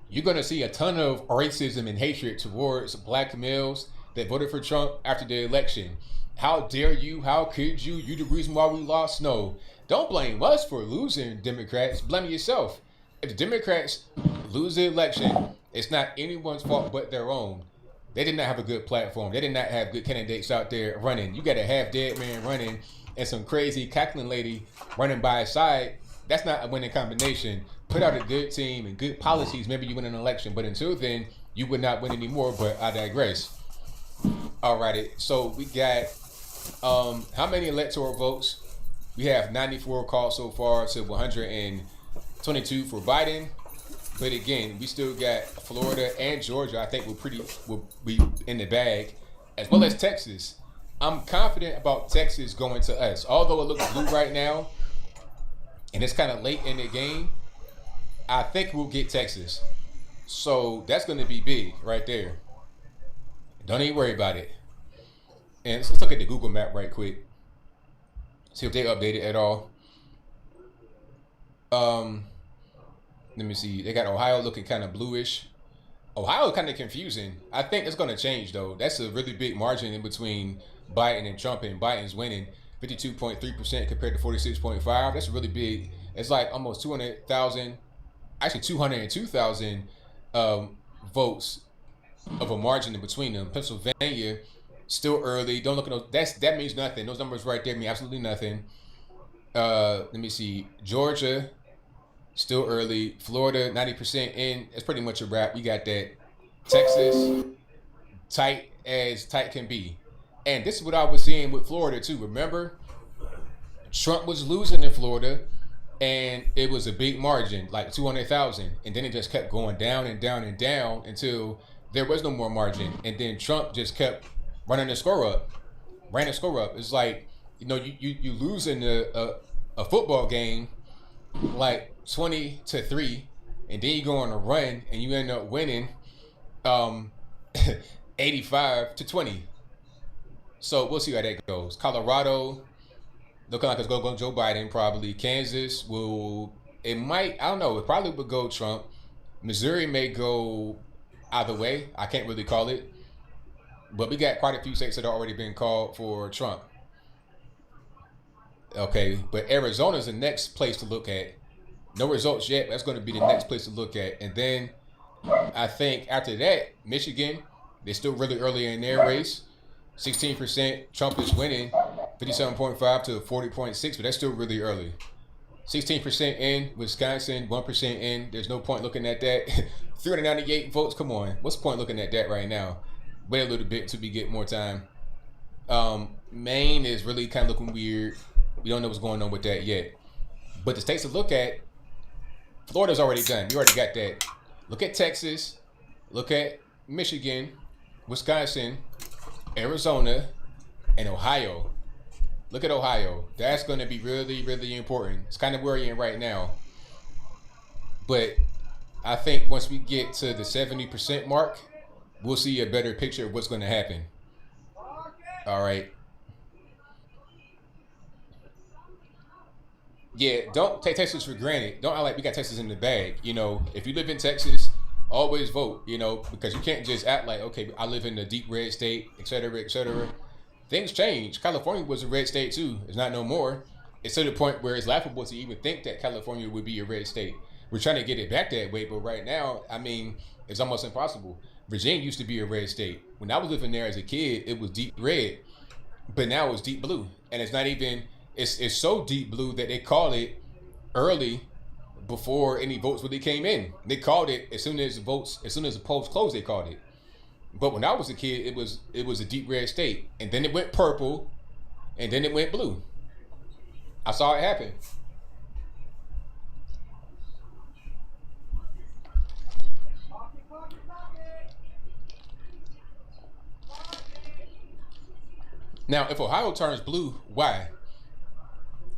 You're gonna see a ton of racism and hatred towards black males that voted for Trump after the election. How dare you? How could you? You the reason why we lost? No. Don't blame us for losing, Democrats. Blame yourself. If the Democrats lose the election, it's not anyone's fault but their own. They did not have a good platform. They did not have good candidates out there running. You got a half-dead man running and some crazy cackling lady running by his side. That's not a winning combination. Put out a good team and good policies. Maybe you win an election. But until then, you would not win anymore. But I digress. Alrighty. So we got... how many electoral votes? We have 94 called so far to 122 for Biden. But again, we still got Florida and Georgia. I think will be in the bag, as well as Texas. I'm confident about Texas going to us. Although it looks blue right now, and it's kind of late in the game, I think we'll get Texas. So that's going to be big right there. Don't even worry about it. And let's look at the Google map right quick. See if they updated at all. Let me see. They got Ohio looking kind of bluish. Ohio kind of confusing. I think it's going to change though. That's a really big margin in between Biden and Trump, and Biden's winning 52.3% compared to 46.5%. That's really big. It's like almost 200,000, actually 202,000 votes of a margin in between them. Pennsylvania, still early. Don't look at those. That means nothing. Those numbers right there mean absolutely nothing. Let me see. Georgia, still early. Florida, 90% in. It's pretty much a wrap. We got that. Texas, tight as tight can be. And this is what I was seeing with Florida too. Remember, Trump was losing in Florida, and it was a big margin, like 200,000. And then it just kept going down and down and down until there was no more margin. And then Trump just kept running the score up. Ran the score up. It's like, you know, you lose in a football game like 20-3, and then you go on a run and you end up winning 85-20. So we'll see how that goes. Colorado looking like it's going to go Joe Biden probably. Kansas it might, I don't know, it probably would go Trump. Missouri may go either way. I can't really call it. But we got quite a few states that have already been called for Trump. Okay, but Arizona's the next place to look at. No results yet, but that's going to be the next place to look at. And then I think after that, Michigan, they're still really early in their race. 16%, Trump is winning, 57.5 to 40.6, but that's still really early. 16% in, Wisconsin, 1% in. There's no point looking at that. 398 votes, come on. What's the point looking at that right now? Wait a little bit till we get more time. Maine is really kind of looking weird. We don't know what's going on with that yet. But the states to look at, Florida's already done. You already got that. Look at Texas. Look at Michigan, Wisconsin, Arizona, and Ohio. Look at Ohio. That's going to be really, really important. It's kind of worrying right now. But I think once we get to the 70% mark, we'll see a better picture of what's going to happen. All right. Yeah, don't take Texas for granted. Don't act like we got Texas in the bag. You know, if you live in Texas, always vote, you know, because you can't just act like, okay, I live in a deep red state, et cetera, et cetera. Things change. California was a red state too. It's not no more. It's to the point where it's laughable to even think that California would be a red state. We're trying to get it back that way, but right now, I mean, it's almost impossible. Virginia used to be a red state. When I was living there as a kid, it was deep red, but now it's deep blue. And it's not even, it's so deep blue that they call it early before any votes really came in. They called it as soon as the polls closed, they called it. But when I was a kid, it was a deep red state. And then it went purple, and then it went blue. I saw it happen. Now, if Ohio turns blue, why?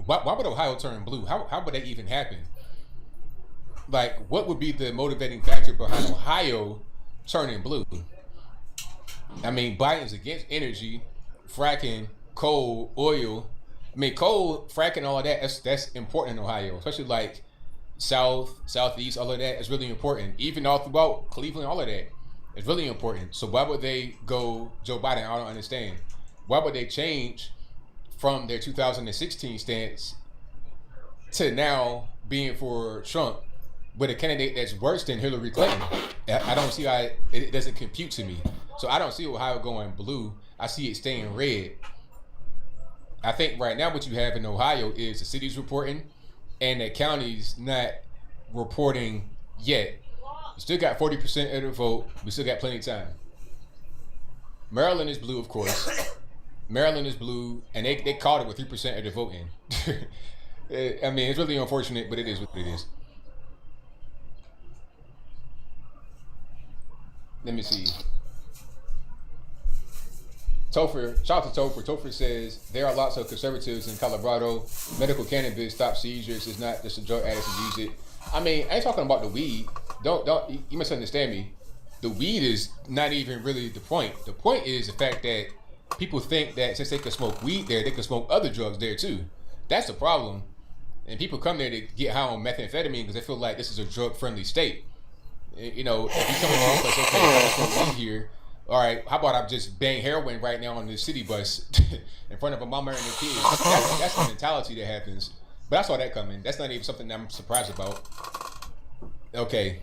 Why would Ohio turn blue? How would that even happen? Like, what would be the motivating factor behind Ohio turning blue? I mean, Biden's against energy, fracking, coal, oil. I mean, coal, fracking, all of that, that's important in Ohio, especially like southeast, all of that is really important. Even all throughout Cleveland, all of that is really important. So why would they go Joe Biden? I don't understand. Why would they change from their 2016 stance to now being for Trump with a candidate that's worse than Hillary Clinton? I don't see how it doesn't compute to me. So I don't see Ohio going blue. I see it staying red. I think right now what you have in Ohio is the cities reporting and the counties not reporting yet. You still got 40% of the vote. We still got plenty of time. Maryland is blue, of course. Maryland is blue, and they called it with 3% of the vote in. I mean, it's really unfortunate, but it is what it is. Let me see. Topher, shout out to Topher. Topher says, there are lots of conservatives in Colorado. Medical cannabis stops seizures. It's not just a drug addict to use it. I mean, I ain't talking about the weed. don't you misunderstand me. The weed is not even really the point. The point is the fact that people think that since they can smoke weed there, they can smoke other drugs there too. That's the problem. And people come there to get high on methamphetamine because they feel like this is a drug-friendly state. You know, if you come into a place, okay, I smoke weed here. All right, how about I just bang heroin right now on the city bus in front of a mama and their kids? That's the mentality that happens. But I saw that coming. That's not even something that I'm surprised about. Okay.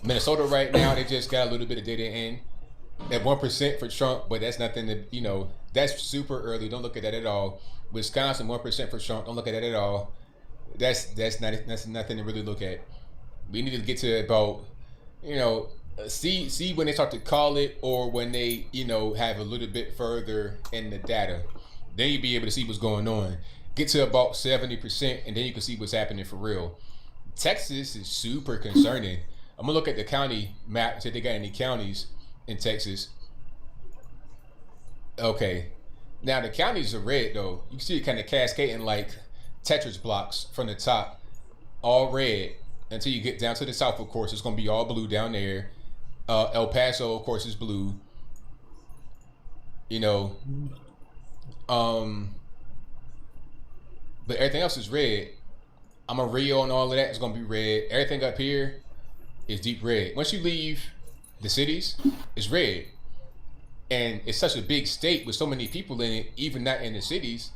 Minnesota right now, they just got a little bit of data in at 1% for Trump, but that's nothing that, you know, that's super early. Don't look at that at all. Wisconsin, 1% for Trump. Don't look at that at all. That's nothing to really look at. We need to get to about, you know, see when they start to call it or when they, you know, have a little bit further in the data. Then you'll be able to see what's going on. Get to about 70%, and then you can see what's happening for real. Texas is super concerning. I'm gonna look at the county map, see if they got any counties in Texas. Okay, now the counties are red though. You can see it kind of cascading like Tetris blocks from the top, all red until you get down to the south. Of course, it's gonna be all blue down there. El Paso, of course, is blue. You know, but everything else is red. I'm a Rio and all of that is gonna be red. Everything up here is deep red. Once you leave the cities, it's red. And it's such a big state with so many people in it, even not in the cities.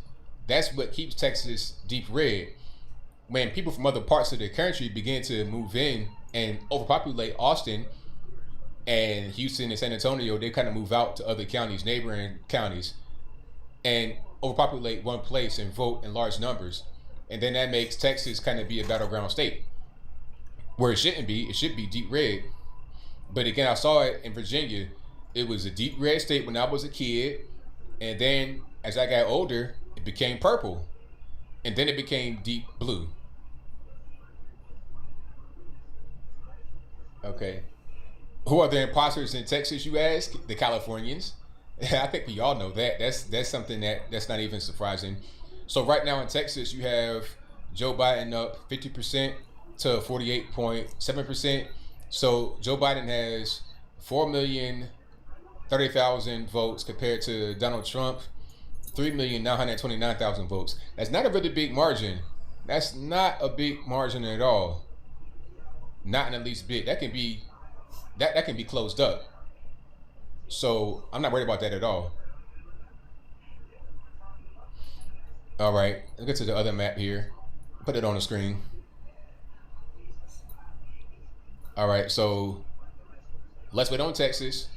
That's what keeps Texas deep red. When people from other parts of the country begin to move in and overpopulate Austin and Houston and San Antonio, they kind of move out to other counties, neighboring counties, and overpopulate one place and vote in large numbers. And then that makes Texas kind of be a battleground state. Where it shouldn't be, it should be deep red. But again, I saw it in Virginia. It was a deep red state when I was a kid. And then as I got older, it became purple. And then it became deep blue. Okay. Who are the imposters in Texas, you ask? The Californians. I think we all know that. That's something that's not even surprising. So right now in Texas, you have Joe Biden up 50% to 48.7%. So Joe Biden has 4,030,000 votes compared to Donald Trump, 3,929,000 votes. That's not a really big margin. That's not a big margin at all. Not in the least bit. That can be closed up. So I'm not worried about that at all. All right, let's get to the other map here. Put it on the screen. All right, so let's wait on Texas.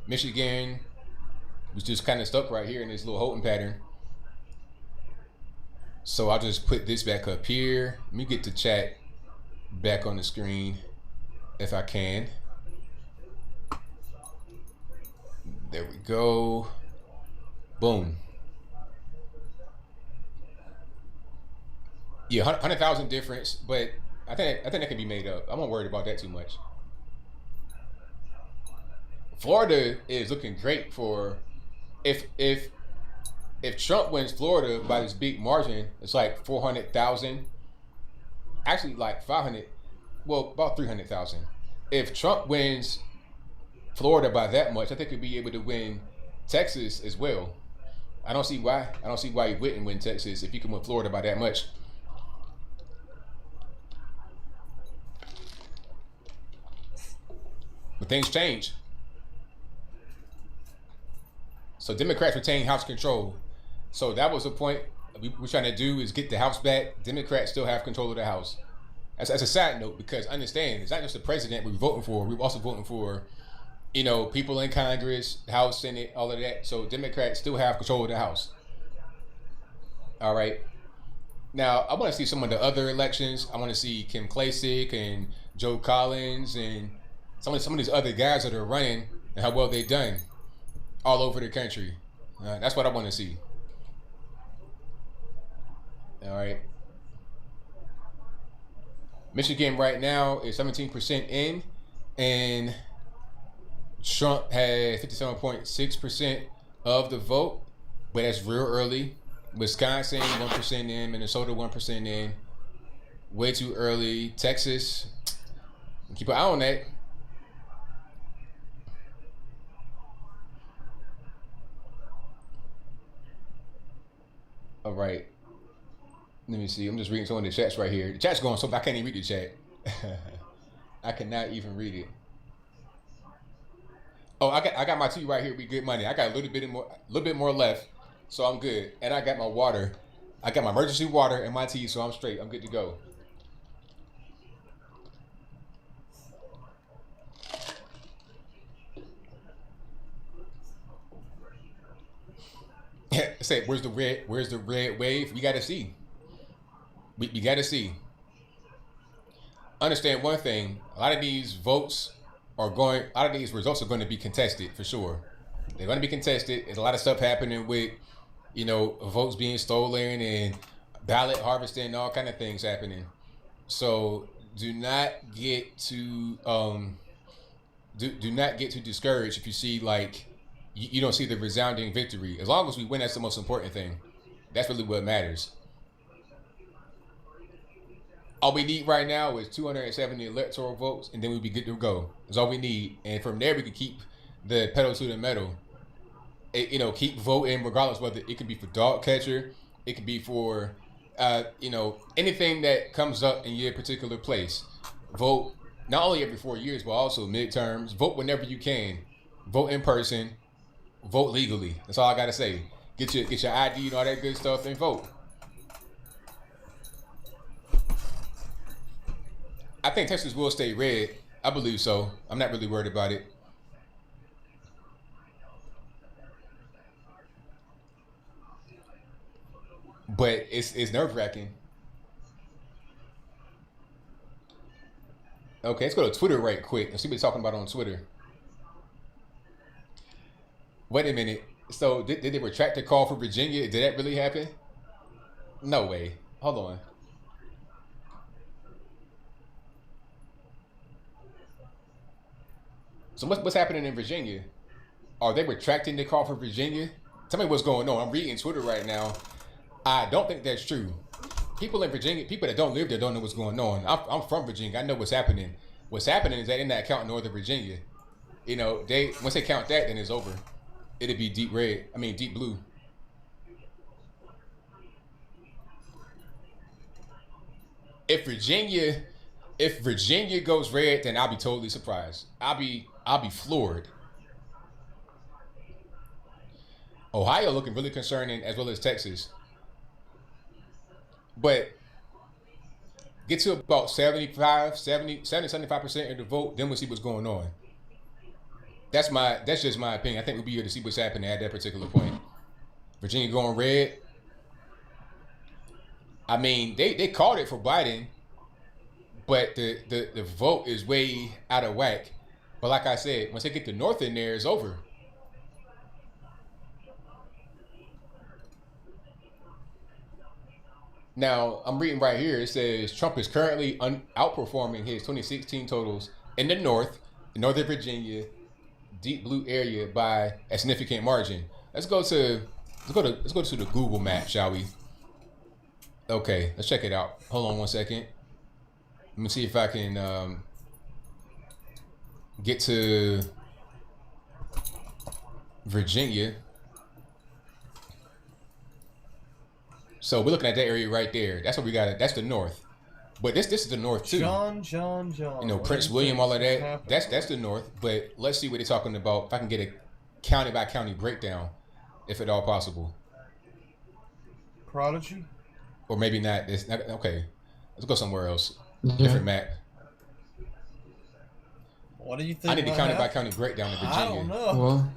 Michigan was just kind of stuck right here in this little holding pattern. So I'll just put this back up here. Let me get the chat back on the screen if I can. There we go. Boom. Yeah, 100,000 difference, but I think that can be made up. I'm not worried about that too much. Florida is looking great for if Trump wins Florida by this big margin, it's like 400,000. Actually, like 500. Well, about 300,000. If Trump wins Florida by that much, I think he'll be able to win Texas as well. I don't see why he wouldn't win Texas if he can win Florida by that much. But things change. So Democrats retain House control. So that was the point we're trying to do, is get the House back. Democrats still have control of the House. That's a side note, because understand, it's not just the president we're voting for. We're also voting for, you know, people in Congress, House, Senate, all of that. So Democrats still have control of the House. All right. Now, I want to see some of the other elections. I want to see Kim Klacik and Joe Collins and some of these other guys that are running and how well they've done all over the country. That's what I want to see. All right. Michigan right now is 17% in, and Trump has 57.6% of the vote, but that's real early. Wisconsin 1% in, Minnesota 1% in, way too early. Texas, Keep an eye on that. All right. Let me see. I'm just reading some of the chats right here. The chat's going so I can't even read the chat. I cannot even read it. Oh, I got my tea right here. We good money. I got a little bit more left, so I'm good. And I got my water. I got my emergency water and my tea, so I'm straight. I'm good to go. Say, where's the red wave? We gotta see. We gotta see. Understand one thing, a lot of these results are going to be contested for sure. They're going to be contested. There's a lot of stuff happening with, votes being stolen and ballot harvesting and all kind of things happening. So do not get too discouraged if you see you don't see the resounding victory. As long as we win, that's the most important thing. That's really what matters. All we need right now is 270 electoral votes, and then we'll be good to go. That's all we need. And from there, we can keep the pedal to the metal. Keep voting regardless whether it can be for dog catcher, it can be for, anything that comes up in your particular place. Vote not only every 4 years, but also midterms. Vote whenever you can. Vote in person. Vote legally. That's all I gotta say. Get your ID and all that good stuff and vote. I think Texas will stay red. I believe so. I'm not really worried about it. But it's nerve-wracking. Okay, let's go to Twitter right quick and see what they're talking about on Twitter. Wait a minute. So did they retract the call for Virginia? Did that really happen? No way. Hold on. So what's happening in Virginia? Are they retracting the call for Virginia? Tell me what's going on. I'm reading Twitter right now. I don't think that's true. People in Virginia, people that don't live there don't know what's going on. I'm from Virginia. I know what's happening. What's happening is that in that count Northern Virginia, once they count that, then it's over. It'll be deep blue. If Virginia goes red, then I'll be totally surprised. I'll be floored. Ohio looking really concerning, as well as Texas. But get to about 75% of the vote, then we'll see what's going on. That's just my opinion. I think we'll be here to see what's happening at that particular point. Virginia going red. I mean, they called it for Biden, but the vote is way out of whack. But like I said, once they get the North in there, it's over. Now, I'm reading right here. It says Trump is currently outperforming his 2016 totals in the North, Northern Virginia, deep blue area by a significant margin. Let's go to the Google map, shall we? Okay, let's check it out. Hold on one second. Let me see if I can get to Virginia. So we're looking at that area right there. That's what we got. That's the North. But this is the North too. John. Prince William, all of that. That's the North. But let's see what they're talking about. If I can get a county by county breakdown, if at all possible. Prodigy. Or maybe not. It's not okay. Let's go somewhere else. Different map. What do you think? I need a county by county breakdown in Virginia. I don't know. Well,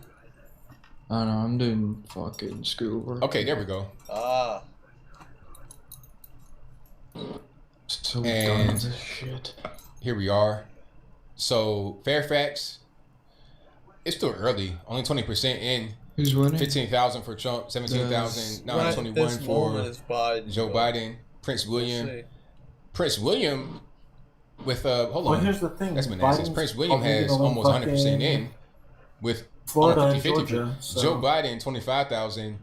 I don't know. I'm doing fucking schoolwork. Okay, there we go. So and dumb, shit. Here we are. So Fairfax, it's still early. Only 20% in. Who's winning? 15,000 for Trump, 17,000, 921 for Joe Biden. Prince William with hold on. Here's the thing. That's Manassas. Prince William has almost 100% in with Florida, 50-50. Georgia, so. Joe Biden 25,000,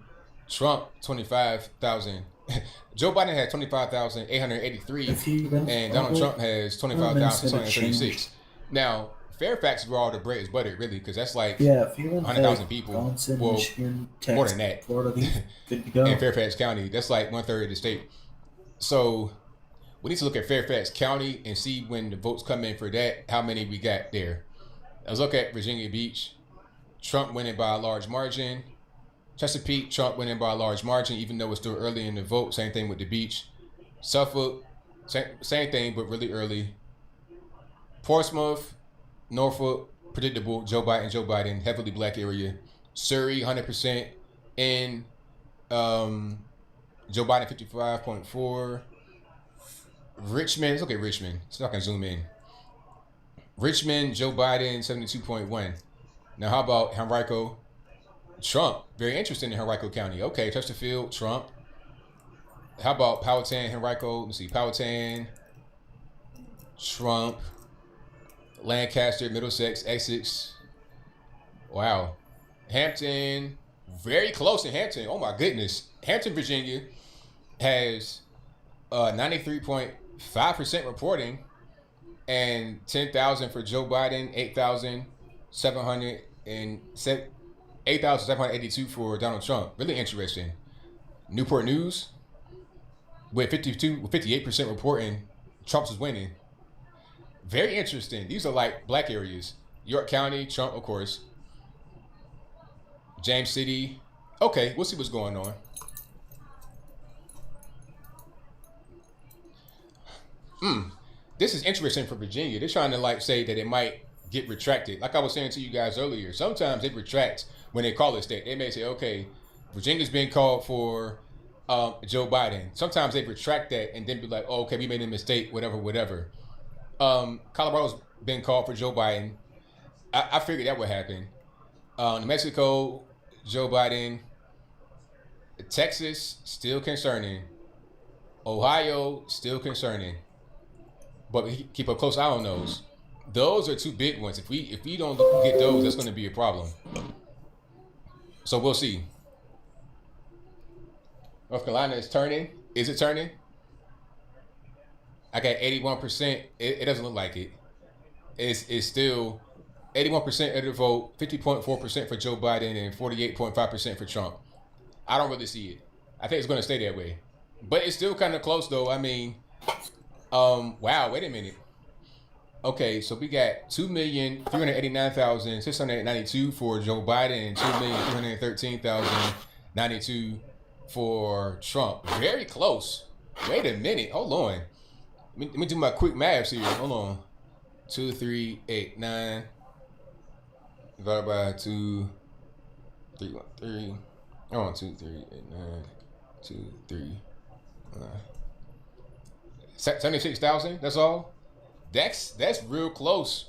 Trump 25,000. Joe Biden has 25,883, and Donald Trump has 25,636. Now, Fairfax is where all the bread is buttered, really, because that's like 100,000 people. Well, Michigan, more Texas, than that. Florida, good to go. In Fairfax County, that's like 1/3 of the state. So we need to look at Fairfax County and see when the votes come in for that, how many we got there. Let's look at Virginia Beach. Trump winning by a large margin. Chesapeake, Trump winning by a large margin, even though it's still early in the vote. Same thing with the beach. Suffolk, same thing, but really early. Portsmouth, Norfolk, predictable. Joe Biden, heavily black area. Surrey, 100% in. Joe Biden, 55.4. Richmond, it's okay, Richmond. So I can zoom in. Richmond, Joe Biden, 72.1. Now, how about Henrico? Trump, very interesting in Henrico County. Okay, Chesterfield, Trump. How about Powhatan, Henrico? Let's see, Powhatan, Trump. Lancaster, Middlesex, Essex. Wow. Hampton, very close in Hampton. Oh my goodness. Hampton, Virginia has 93.5% reporting and 10,000 for Joe Biden, 8,782 for Donald Trump. Really interesting. Newport News with 58% reporting, Trump's is winning. Very interesting. These are like black areas. York County, Trump, of course. James City. Okay, we'll see what's going on. This is interesting for Virginia. They're trying to like say that it might get retracted. Like I was saying to you guys earlier, sometimes they retract when they call it state. They may say, okay, Virginia's being called for Joe Biden. Sometimes they retract that and then be like, oh, okay, we made a mistake, whatever. Colorado's been called for Joe Biden. I figured that would happen. New Mexico, Joe Biden. Texas, still concerning. Ohio, still concerning. But we keep a close eye on those. Those are two big ones. If we don't get those, that's going to be a problem. So we'll see. North Carolina is turning. Is it turning? I got 81%. It doesn't look like it. It's still 81% of the vote, 50.4% for Joe Biden, and 48.5% for Trump. I don't really see it. I think it's going to stay that way. But it's still kind of close, though. I mean, wow, wait a minute. Okay, so we got 2,389,692 for Joe Biden and 2,313,092 for Trump. Very close. Wait a minute. Hold on. Let me do my quick maths here. Hold on. 2,389 divided by 2,313. Hold on. 2,389. 2,3. 76,000. That's all. That's real close.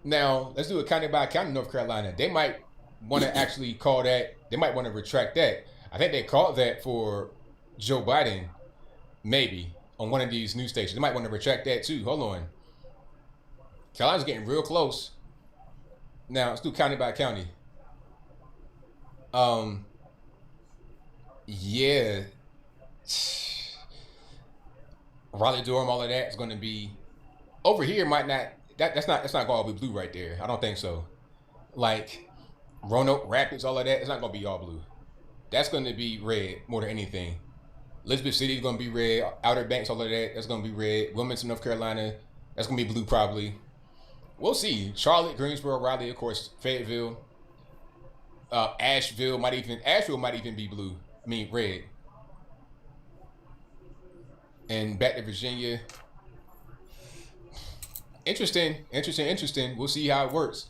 Now let's do it county by county. North Carolina. They might want to actually call that. They might want to retract that. I think they called that for Joe Biden. Maybe on one of these news stations. They might want to retract that too. Hold on. Carolina's getting real close. Now let's do county by county. Yeah. Raleigh, Durham, all of that is going to be over here. Might not. That's not going to be blue right there. I don't think so. Like Roanoke, Rapids, all of that. It's not going to be all blue. That's going to be red more than anything. Elizabeth City is going to be red. Outer Banks, all of that. That's going to be red. Wilmington, North Carolina. That's going to be blue probably. We'll see. Charlotte, Greensboro, Raleigh, of course. Fayetteville, Asheville might even be blue. I mean red. And back to Virginia. Interesting. We'll see how it works.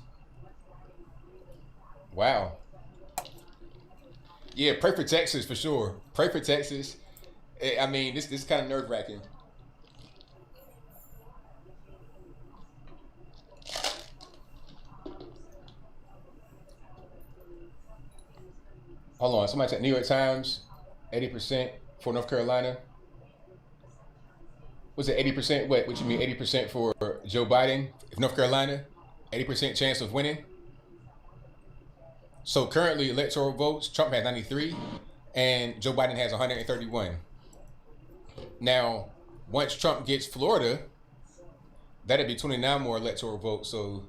Wow. Yeah, pray for Texas for sure. Pray for Texas. I mean, this is kind of nerve-wracking. Hold on. Somebody said New York Times, 80% for North Carolina. Was it 80%? What you mean 80% for Joe Biden? If North Carolina, 80% chance of winning. So currently electoral votes, Trump has 93 and Joe Biden has 131. Now, once Trump gets Florida, that'd be 29 more electoral votes. So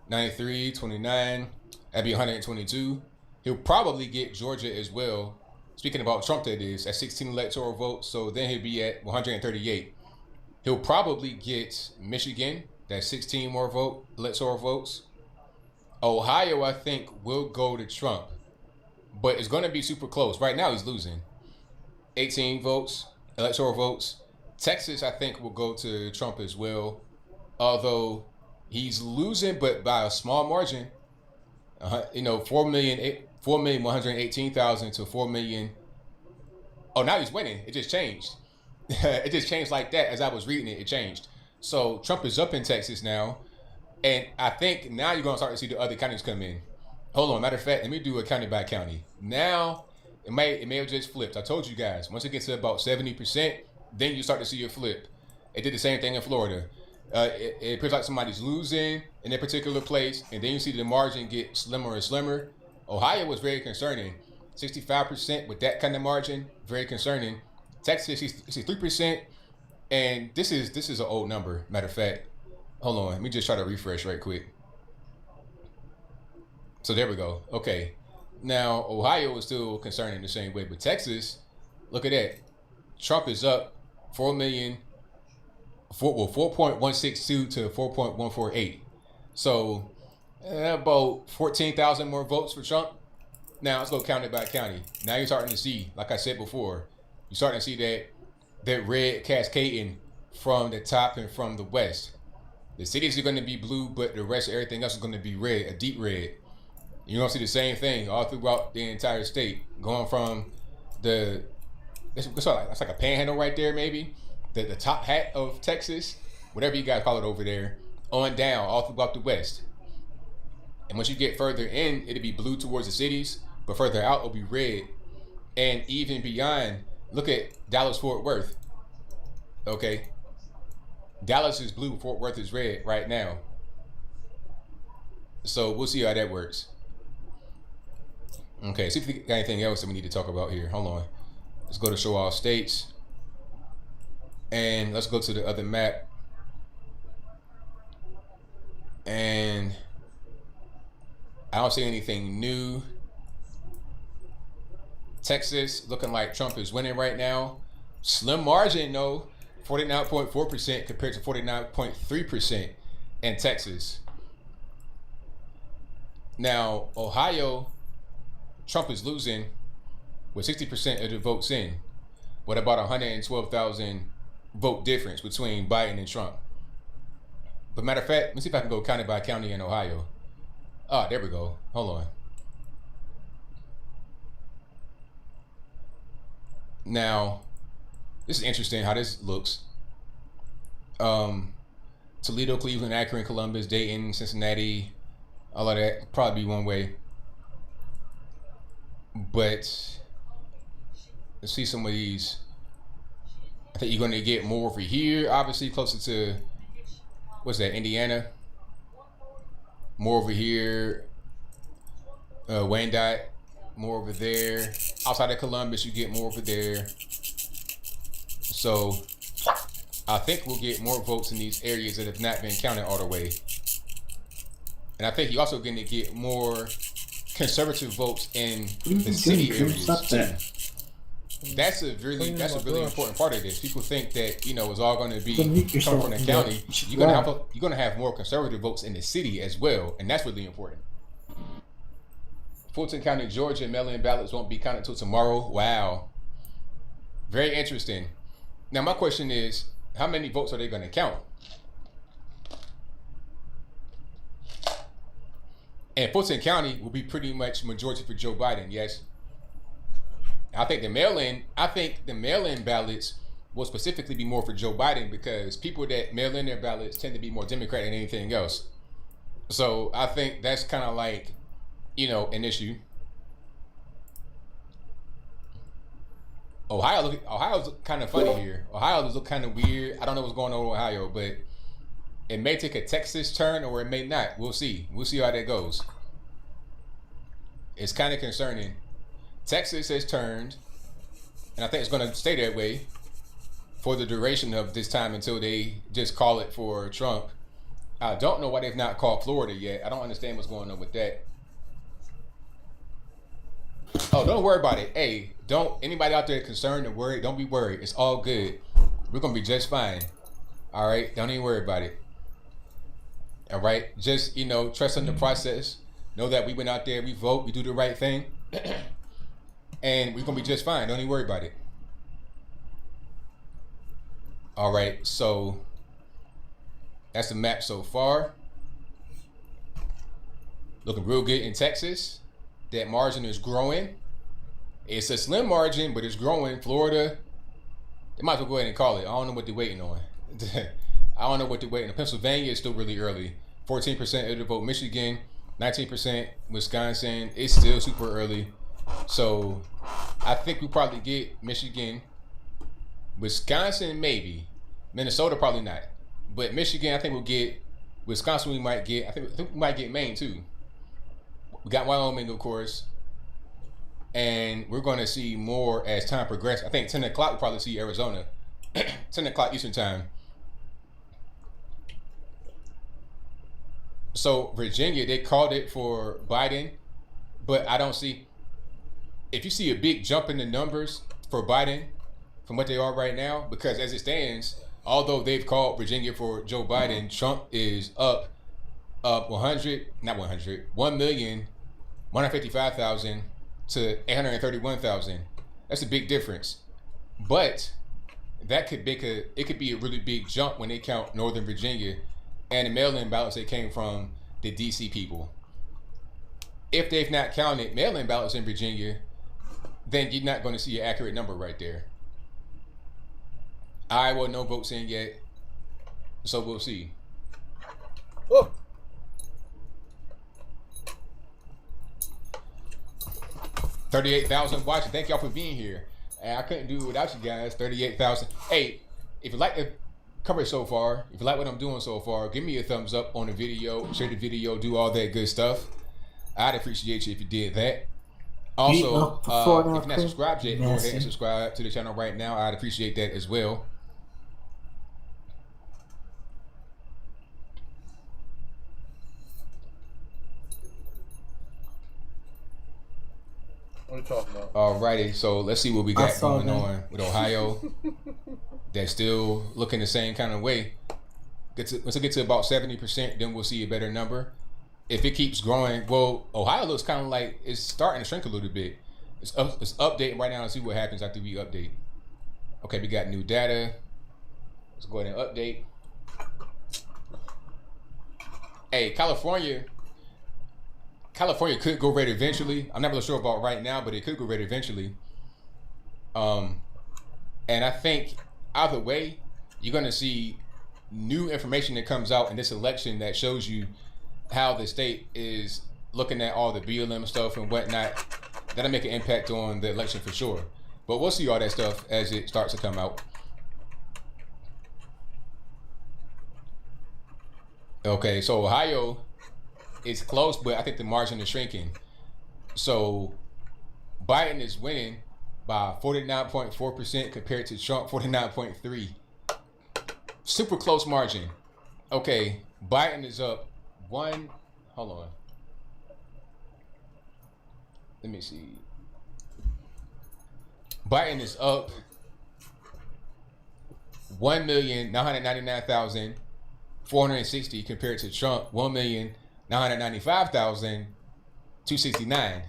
93, 29, that'd be 122. He'll probably get Georgia as well. Speaking about Trump, that is, at 16 electoral votes. So then he'll be at 138. He'll probably get Michigan, that's 16 more electoral votes. Ohio, I think, will go to Trump, but it's going to be super close. Right now, he's losing 18 votes, electoral votes. Texas, I think, will go to Trump as well, although he's losing, but by a small margin. 4,118,000 to 4 million. Oh, now he's winning. It just changed. It just changed like that. As I was reading it, it changed. So Trump is up in Texas now. And I think now you're going to start to see the other counties come in. Hold on. Matter of fact, let me do a county by county. Now, it may have just flipped. I told you guys, once it gets to about 70%, then you start to see it flip. It did the same thing in Florida. It appears like somebody's losing in a particular place, and then you see the margin get slimmer and slimmer. Ohio was very concerning. 65% with that kind of margin, very concerning. Texas, 63%. And this is an old number, matter of fact. Hold on, let me just try to refresh right quick. So there we go. Okay. Now, Ohio is still concerning the same way, but Texas, look at that. Trump is up 4.162 to 4.148. So about 14,000 more votes for Trump. Now let's go county by county. Now you're starting to see, like I said before, you're starting to see that red cascading from the top and from the west. The cities are going to be blue, but the rest of everything else is going to be red, a deep red. You're going to see the same thing all throughout the entire state, going from it's like a panhandle right there, maybe the top hat of Texas, whatever you guys call it over there, on down all throughout the west. And once you get further in, it'll be blue towards the cities, but further out it'll be red. And even beyond, look at Dallas-Fort Worth. Okay, Dallas is blue, Fort Worth is red right now. So we'll see how that works. Okay, see if we got anything else that we need to talk about here. Hold on. Let's go to show all states. And let's go to the other map. And I don't see anything new. Texas looking like Trump is winning right now. Slim margin though, 49.4% compared to 49.3% in Texas. Now, Ohio, Trump is losing with 60% of the votes in. What about 112,000 vote difference between Biden and Trump? But matter of fact, let me see if I can go county by county in Ohio. Ah, there we go. Hold on. Now, this is interesting how this looks. Toledo, Cleveland, Akron, Columbus, Dayton, Cincinnati, all of that probably be one way. But let's see some of these. I think you're going to get more over here, obviously closer to, what's that, Indiana? More over here, Wyandotte, more over there. Outside of Columbus, you get more over there. So I think we'll get more votes in these areas that have not been counted all the way. And I think you're also going to get more conservative votes in the city areas too. That's a really important part of this. People think that, you know, it's all going to be coming from the county. You're going to have more conservative votes in the city as well, and that's really important. Fulton County, Georgia, mail-in ballots won't be counted until tomorrow. Wow, very interesting. Now my question is, how many votes are they going to count? And Fulton County will be pretty much majority for Joe Biden. Yes. I think the mail-in ballots will specifically be more for Joe Biden because people that mail in their ballots tend to be more Democrat than anything else. So I think that's kind of like, you know, an issue. Ohio's kind of funny here. Ohio look kind of weird. I don't know what's going on with Ohio, but it may take a Texas turn or it may not. We'll see. We'll see how that goes. It's kind of concerning. Texas has turned, and I think it's going to stay that way. for the duration of this time until they just call it for Trump. I don't know why they've not called Florida yet. I don't understand what's going on with that. Oh, don't worry about it. Hey, don't anybody out there concerned or worried, don't be worried. It's all good. We're gonna be just fine. All right, don't even worry about it. All right, just, you know, trust in the process. Know that we went out there, we vote, we do the right thing, and we're gonna be just fine. Don't even worry about it. All right, so that's the map so far. Looking real good in Texas. That margin is growing. It's a slim margin, but it's growing. Florida, they might as well go ahead and call it. I don't know what they're waiting on. I don't know what they're waiting on. Pennsylvania is still really early. 14% of the vote. Michigan, 19%. Wisconsin, it's still super early. So I think we probably get Michigan. Wisconsin, maybe. Minnesota, probably not. But Michigan, I think we'll get. Wisconsin, we might get. I think we might get Maine, too. We got Wyoming, of course. And we're going to see more as time progresses. I think 10 o'clock, we'll probably see Arizona. 10 o'clock Eastern time. So Virginia, they called it for Biden, but I don't see, if you see a big jump in the numbers for Biden from what they are right now, because as it stands, although they've called Virginia for Joe Biden, Trump is up 1,155,000 to 831,000. That's a big difference. But that could be it could be a really big jump when they count Northern Virginia and the mail-in ballots that came from the DC people. If they've not counted mail-in ballots in Virginia, then you're not going to see an accurate number right there. Iowa, no votes in yet, so we'll see. Oh. $38,000 watching. Thank y'all for being here. And I couldn't do it without you guys. 38,000. Hey, if you like the coverage so far, if you like what I'm doing so far, give me a thumbs up on the video, share the video, do all that good stuff. I'd appreciate you if you did that. Also, if you're not subscribed yet, go ahead and subscribe to the channel right now. I'd appreciate that as well. What are you talking about? Alrighty, so let's see what we got going on with Ohio. That's still looking the same kind of way. Once it gets to about 70%, then we'll see a better number. If it keeps growing, well, Ohio looks kind of like it's starting to shrink a little bit. It's updating right now and see what happens after we update. Okay, we got new data. Let's go ahead and update. Hey, California could go red eventually. I'm not really sure about right now, but it could go red eventually. And I think either way, you're going to see new information that comes out in this election that shows you how the state is looking at all the BLM stuff and whatnot. That'll make an impact on the election for sure. But we'll see all that stuff as it starts to come out. Okay, so Ohio is close, but I think the margin is shrinking. So Biden is winning by 49.4% compared to Trump 49.3%. Super close margin. Okay, Biden is up one. Hold on. Let me see. Biden is up 1,999,460 compared to Trump 1,995,269.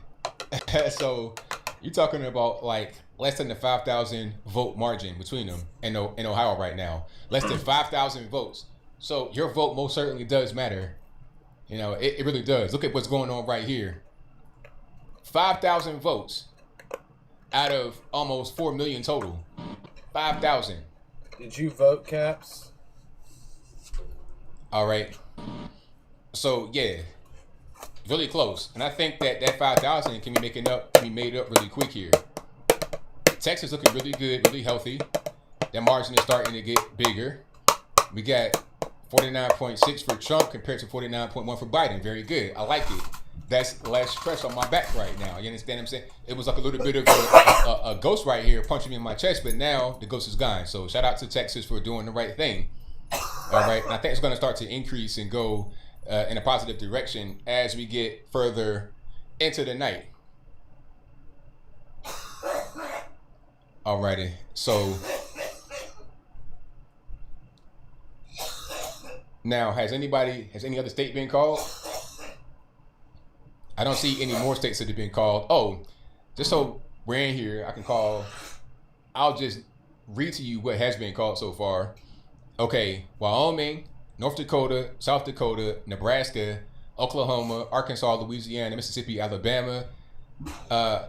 So you're talking about like less than the 5,000 vote margin between them in Ohio right now. Less than 5,000 votes. So your vote most certainly does matter. You know, it really does. Look at what's going on right here. 5,000 votes out of almost 4 million total. 5,000. Did you vote, Caps? All right. So yeah, really close. And I think that 5,000 can be made up really quick here. Texas looking really good, really healthy. That margin is starting to get bigger. We got 49.6 for Trump compared to 49.1 for Biden. Very good. I like it. that's less stress on my back right now. You understand what I'm saying? It was like a little bit of a ghost right here punching me in my chest, but now the ghost is gone. So shout out to Texas for doing the right thing. All right, and I think it's going to start to increase and go in a positive direction as we get further into the night. Alrighty, so now has any other state been called? I don't see any more states that have been called. Oh, just so we're in here, I'll just read to you what has been called so far. Okay, Wyoming, North Dakota, South Dakota, Nebraska, Oklahoma, Arkansas, Louisiana, Mississippi, Alabama,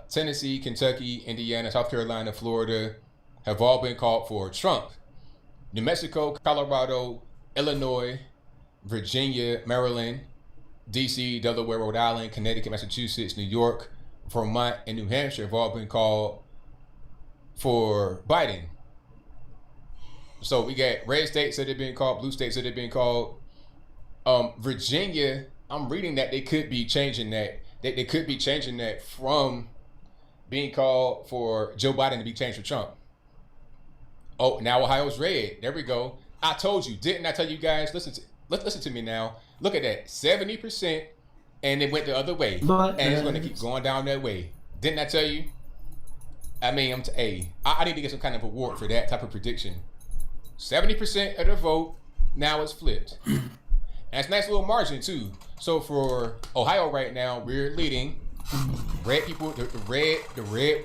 Tennessee, Kentucky, Indiana, South Carolina, Florida have all been called for Trump. New Mexico, Colorado, Illinois, Virginia, Maryland, DC, Delaware, Rhode Island, Connecticut, Massachusetts, New York, Vermont, and New Hampshire have all been called for Biden. So we got red states that have been called, blue states that have been called. Virginia, I'm reading that they could be changing that. They could be changing that from being called for Joe Biden to be changed for Trump. Oh, now Ohio's red. There we go. I told you, didn't I tell you guys? Listen to me now. Look at that, 70%, and it went the other way, and it's going to keep going down that way. Didn't I tell you? I mean, I need to get some kind of award for that type of prediction. 70% of the vote, now it's flipped. And it's a nice little margin too. So for Ohio right now, we're leading. Red people, the red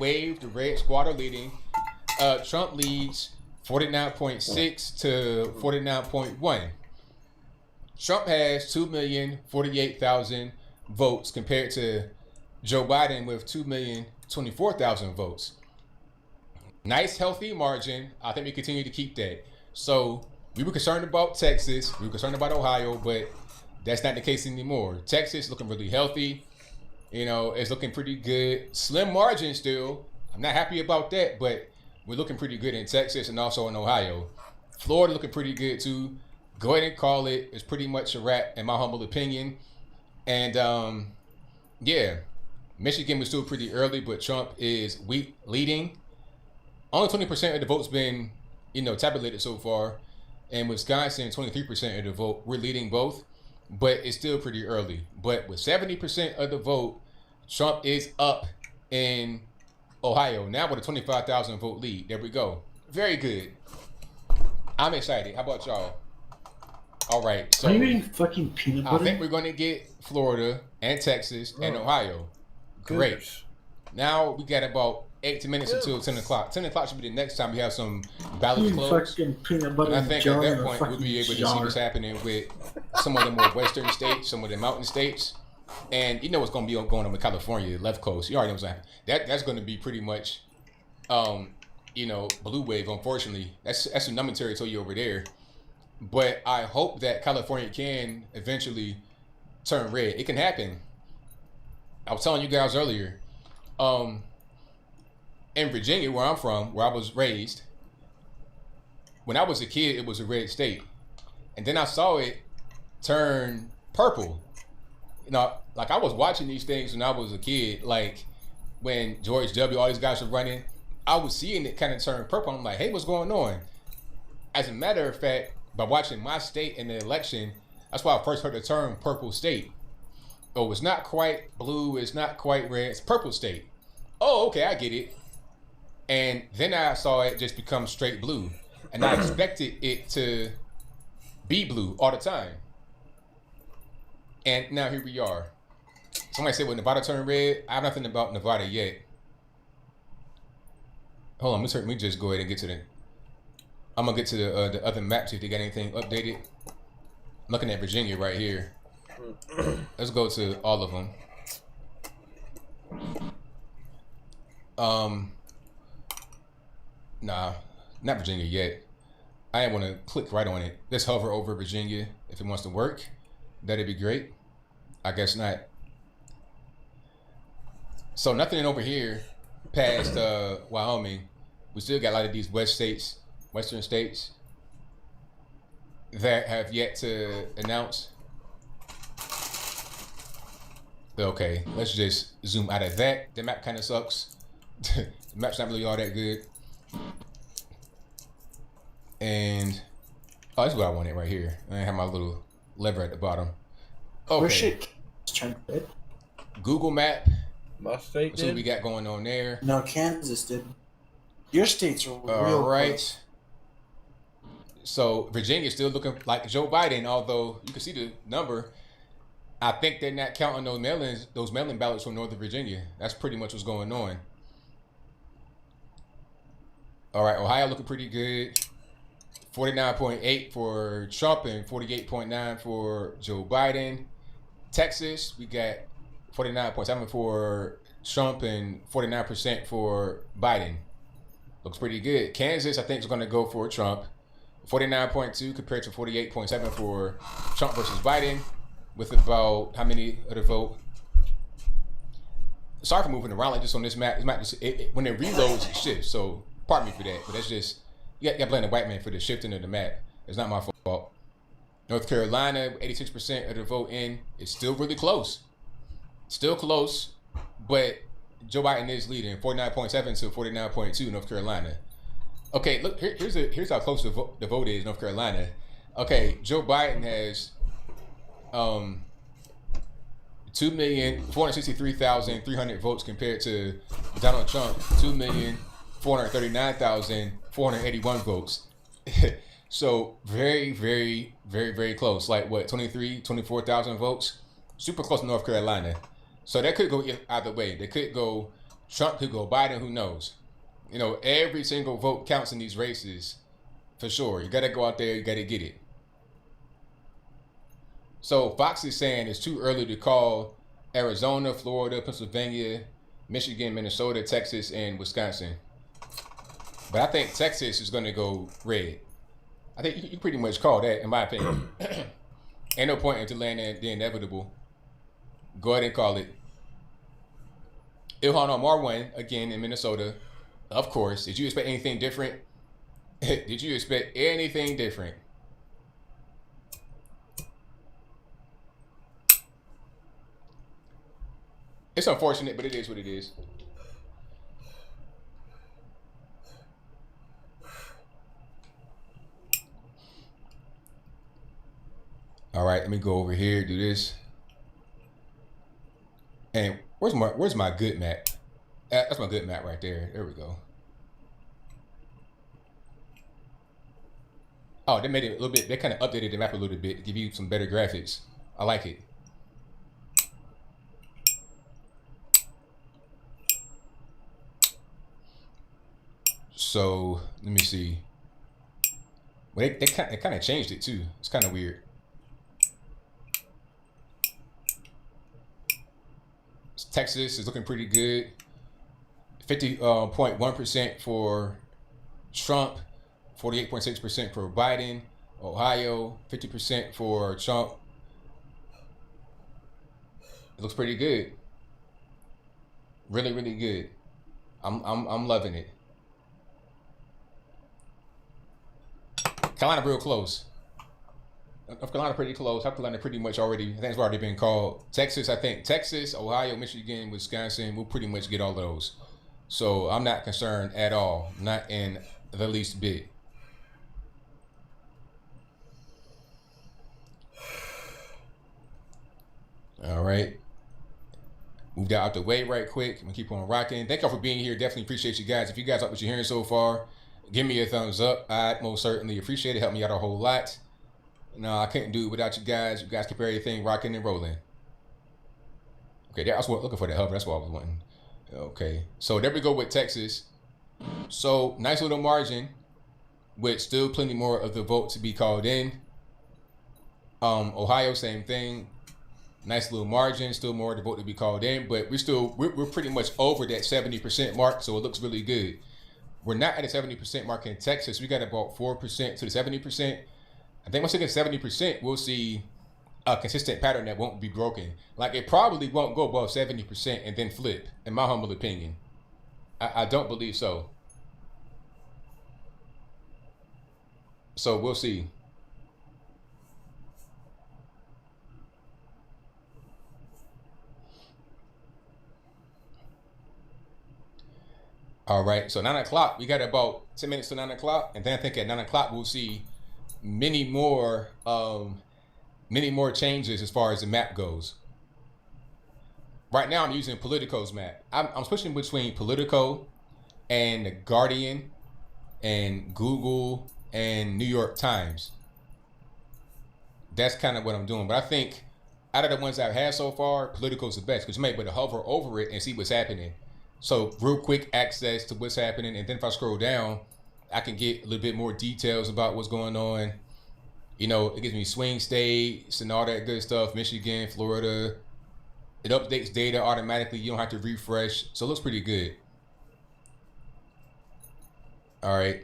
wave, the red squad are leading. Trump leads 49.6 to 49.1. Trump has 2,048,000 votes compared to Joe Biden with 2,024,000 votes. Nice, healthy margin. I think we continue to keep that. So we were concerned about Texas. We were concerned about Ohio, but that's not the case anymore. Texas looking really healthy. You know, it's looking pretty good. Slim margin still. I'm not happy about that, but we're looking pretty good in Texas and also in Ohio. Florida looking pretty good too. Go ahead and call it. It's pretty much a wrap in my humble opinion. And yeah, Michigan was still pretty early, but Trump is leading. Only 20% of the vote's been, tabulated so far. And Wisconsin, 23% of the vote. We're leading both, but it's still pretty early. But with 70% of the vote, Trump is up in Ohio. Now with a 25,000 vote lead. There we go. Very good. I'm excited. How about y'all? All right. So are you eating fucking peanut butter? I think we're going to get Florida and Texas and Ohio. Great. Goodness. Now we got about 8 minutes until 10 o'clock. 10 o'clock should be the next time we have some ballots closed. Peanut butter, and I think at that point we'll be able to see what's happening with some of the more western states, some of the mountain states. And you know what's going to be going on with California, left coast. You already know what's happening. That's going to be pretty much, blue wave, unfortunately. That's some numbing territory over there. But I hope that California can eventually turn red. It can happen. I was telling you guys earlier, in Virginia, where I'm from, where I was raised, when I was a kid, it was a red state. And then I saw it turn purple. Like I was watching these things when I was a kid, like when George W., all these guys were running, I was seeing it kind of turn purple. I'm like, hey, what's going on? As a matter of fact, by watching my state in the election, that's why I first heard the term purple state. Oh, it's not quite blue, it's not quite red, it's purple state. Oh, okay, I get it. And then I saw it just become straight blue. And I expected it to be blue all the time. And now here we are. Somebody said, well, Nevada turned red. I have nothing about Nevada yet. Hold on, let me just go ahead and get to I'm gonna get to the other map, see if they got anything updated. I'm looking at Virginia right here. Let's go to all of them. Nah, not Virginia yet. I didn't want to click right on it. Let's hover over Virginia if it wants to work. That'd be great. I guess not. So nothing over here past Wyoming. We still got a lot of these western states that have yet to announce. Okay, let's just zoom out of that. The map kind of sucks. The map's not really all that good. And oh, that's what I wanted right here. I have my little lever at the bottom. Okay. Google Map. My state Let's see what we got going on there. No, Kansas did. Your states are real All right. close. So Virginia's still looking like Joe Biden, although you can see the number. I think they're not counting those mail-in ballots from Northern Virginia. That's pretty much what's going on. All right, Ohio looking pretty good. 49.8 for Trump and 48.9 for Joe Biden. Texas, we got 49.7 for Trump and 49% for Biden. Looks pretty good. Kansas, I think, is going to go for Trump. 49.2 compared to 48.7 for Trump versus Biden, with about how many of the vote? Sorry for moving around like this on this map. It's not just, when it reloads, it shifts. So pardon me for that, but that's just, you got to blame the white man for the shifting of the map. It's not my fault. North Carolina, 86% of the vote in. It's still really close. Still close, but Joe Biden is leading, 49.7 to 49.2 North Carolina. Okay, look, here's how close the vote is, North Carolina. Okay, Joe Biden has 2,463,300 votes compared to Donald Trump, 2,439,481 votes. So very, very, very, very close. Like what, 24,000 votes? Super close to North Carolina. So that could go either way. They could go, Trump could go Biden, who knows? You know, every single vote counts in these races, for sure. You got to go out there, you got to get it. So Fox is saying it's too early to call Arizona, Florida, Pennsylvania, Michigan, Minnesota, Texas, and Wisconsin. But I think Texas is going to go red. I think you pretty much call that, in my opinion. Ain't no point in delaying the inevitable. Go ahead and call it. Ilhan Omar won again in Minnesota. Of course. Did you expect anything different? Did you expect anything different? It's unfortunate, but it is what it is. All right, let me go over here, do this. And where's my good map? That's my good map right there. There we go. Oh, they made it a little bit, they kind of updated the map a little bit to give you some better graphics. I like it. So let me see. Well, they kind of changed it too. It's kind of weird. Texas is looking pretty good. 50.1% for Trump, 48.6% for Biden. Ohio, 50% for Trump. It looks pretty good. Really, really good. I'm loving it. Carolina real close. North Carolina pretty close. South Carolina pretty much already, I think it's already been called. Texas, I think Texas, Ohio, Michigan, Wisconsin, we'll pretty much get all of those. So I'm not concerned at all. Not in the least bit. All right. Move that out the way right quick. I'm gonna keep on rocking. Thank y'all for being here. Definitely appreciate you guys. If you guys like what you're hearing so far, give me a thumbs up. I'd most certainly appreciate it. Help me out a whole lot. No, I couldn't do it without you guys. You guys keep everything rocking and rolling. Okay, there, I was looking for the hover. That's what I was wanting. Okay, so there we go with Texas. So nice little margin, with still plenty more of the vote to be called in. Ohio, same thing. Nice little margin, still more of the vote to be called in, but we're pretty much over that 70% mark, so it looks really good. We're not at a 70% mark in Texas. We got about 4% to the 70%. I think once it gets 70%, we'll see a consistent pattern that won't be broken. Like, it probably won't go above 70% and then flip, in my humble opinion. I don't believe so. So we'll see. All right, so 9 o'clock, we got about 10 minutes to 9 o'clock, and then I think at 9 o'clock we'll see many more changes as far as the map goes. Right now I'm using Politico's map. I'm switching between Politico and The Guardian and Google and New York Times. That's kind of what I'm doing, but I think out of the ones I've had so far, Politico's the best because you might be able to hover over it and see what's happening. So real quick access to what's happening, and then if I scroll down, I can get a little bit more details about what's going on. You know, it gives me swing states and all that good stuff, Michigan, Florida. It updates data automatically. You don't have to refresh. So it looks pretty good. All right.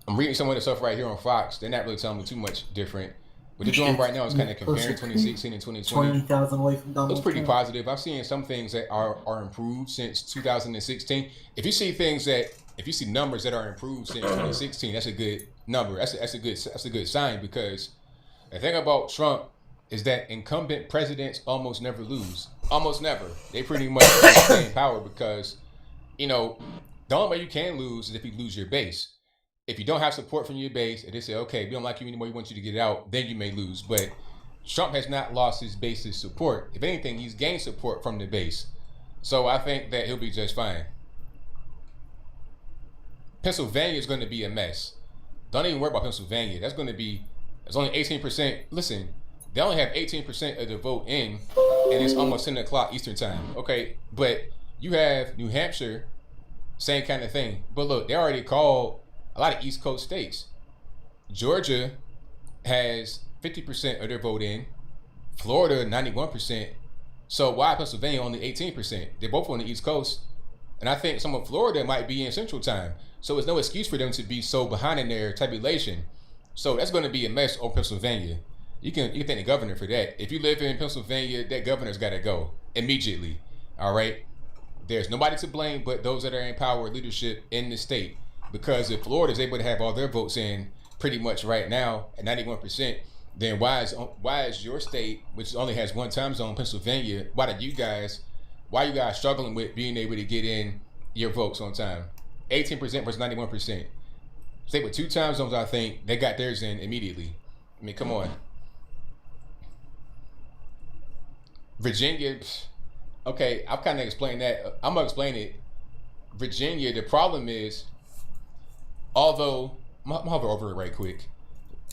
I'm reading some of the stuff right here on Fox. They're not really telling me too much different. What they're doing right now is kind of comparing 2016 and 2020. 20,000 away from Donald Looks pretty Trump. positive. I've seen some things that are improved since 2016. If you see numbers that are improved since 2016, that's a good number. That's a good sign, because the thing about Trump is that incumbent presidents almost never lose. Almost never. They pretty much stay in power because, you know, the only way you can lose is if you lose your base. If you don't have support from your base and they say, okay, we don't like you anymore, we want you to get out, then you may lose. But Trump has not lost his base's support. If anything, he's gained support from the base. So I think that he'll be just fine. Pennsylvania is going to be a mess. Don't even worry about Pennsylvania. There's only 18%. Listen, they only have 18% of the vote in, and it's almost 10 o'clock Eastern time. Okay, but you have New Hampshire, same kind of thing. But look, they already called a lot of East Coast states. Georgia has 50% of their vote in. Florida, 91%. So why Pennsylvania only 18%? They're both on the East Coast. And I think some of Florida might be in Central Time. So there's no excuse for them to be so behind in their tabulation. So that's going to be a mess on Pennsylvania. You can thank the governor for that. If you live in Pennsylvania, that governor's got to go immediately. All right? There's nobody to blame but those that are in power leadership in the state. Because if Florida is able to have all their votes in pretty much right now at 91%, then why is your state, which only has one time zone, Pennsylvania, why are you guys struggling with being able to get in your votes on time? 18% versus 91%. State with two time zones, I think they got theirs in immediately. I mean, come on. Virginia, okay, I've kind of explained that. I'm gonna explain it. Virginia, the problem is, although, I'm gonna hover over it right quick.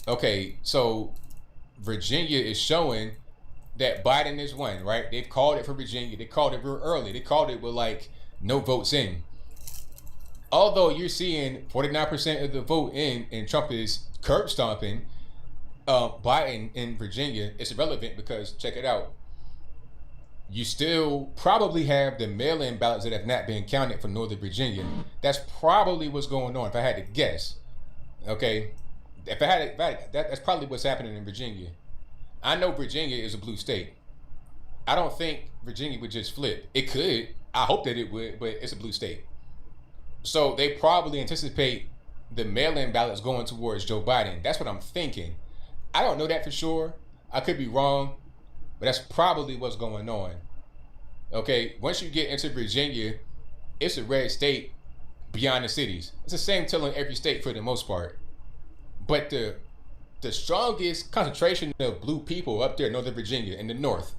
Okay, so Virginia is showing that Biden is won, right? They've called it for Virginia. They called it real early. They called it with like no votes in. Although you're seeing 49% of the vote in and Trump is curb stomping Biden in Virginia, it's irrelevant because check it out. You still probably have the mail-in ballots that have not been counted from Northern Virginia. That's probably what's going on if I had to guess. Okay, that's probably what's happening in Virginia. I know Virginia is a blue state. I don't think Virginia would just flip. It could. I hope that it would, but it's a blue state. So they probably anticipate the mail-in ballots going towards Joe Biden. That's what I'm thinking. I don't know that for sure. I could be wrong, but that's probably what's going on. Okay, once you get into Virginia, it's a red state beyond the cities. It's the same telling every state for the most part. But the strongest concentration of blue people up there in Northern Virginia in the north.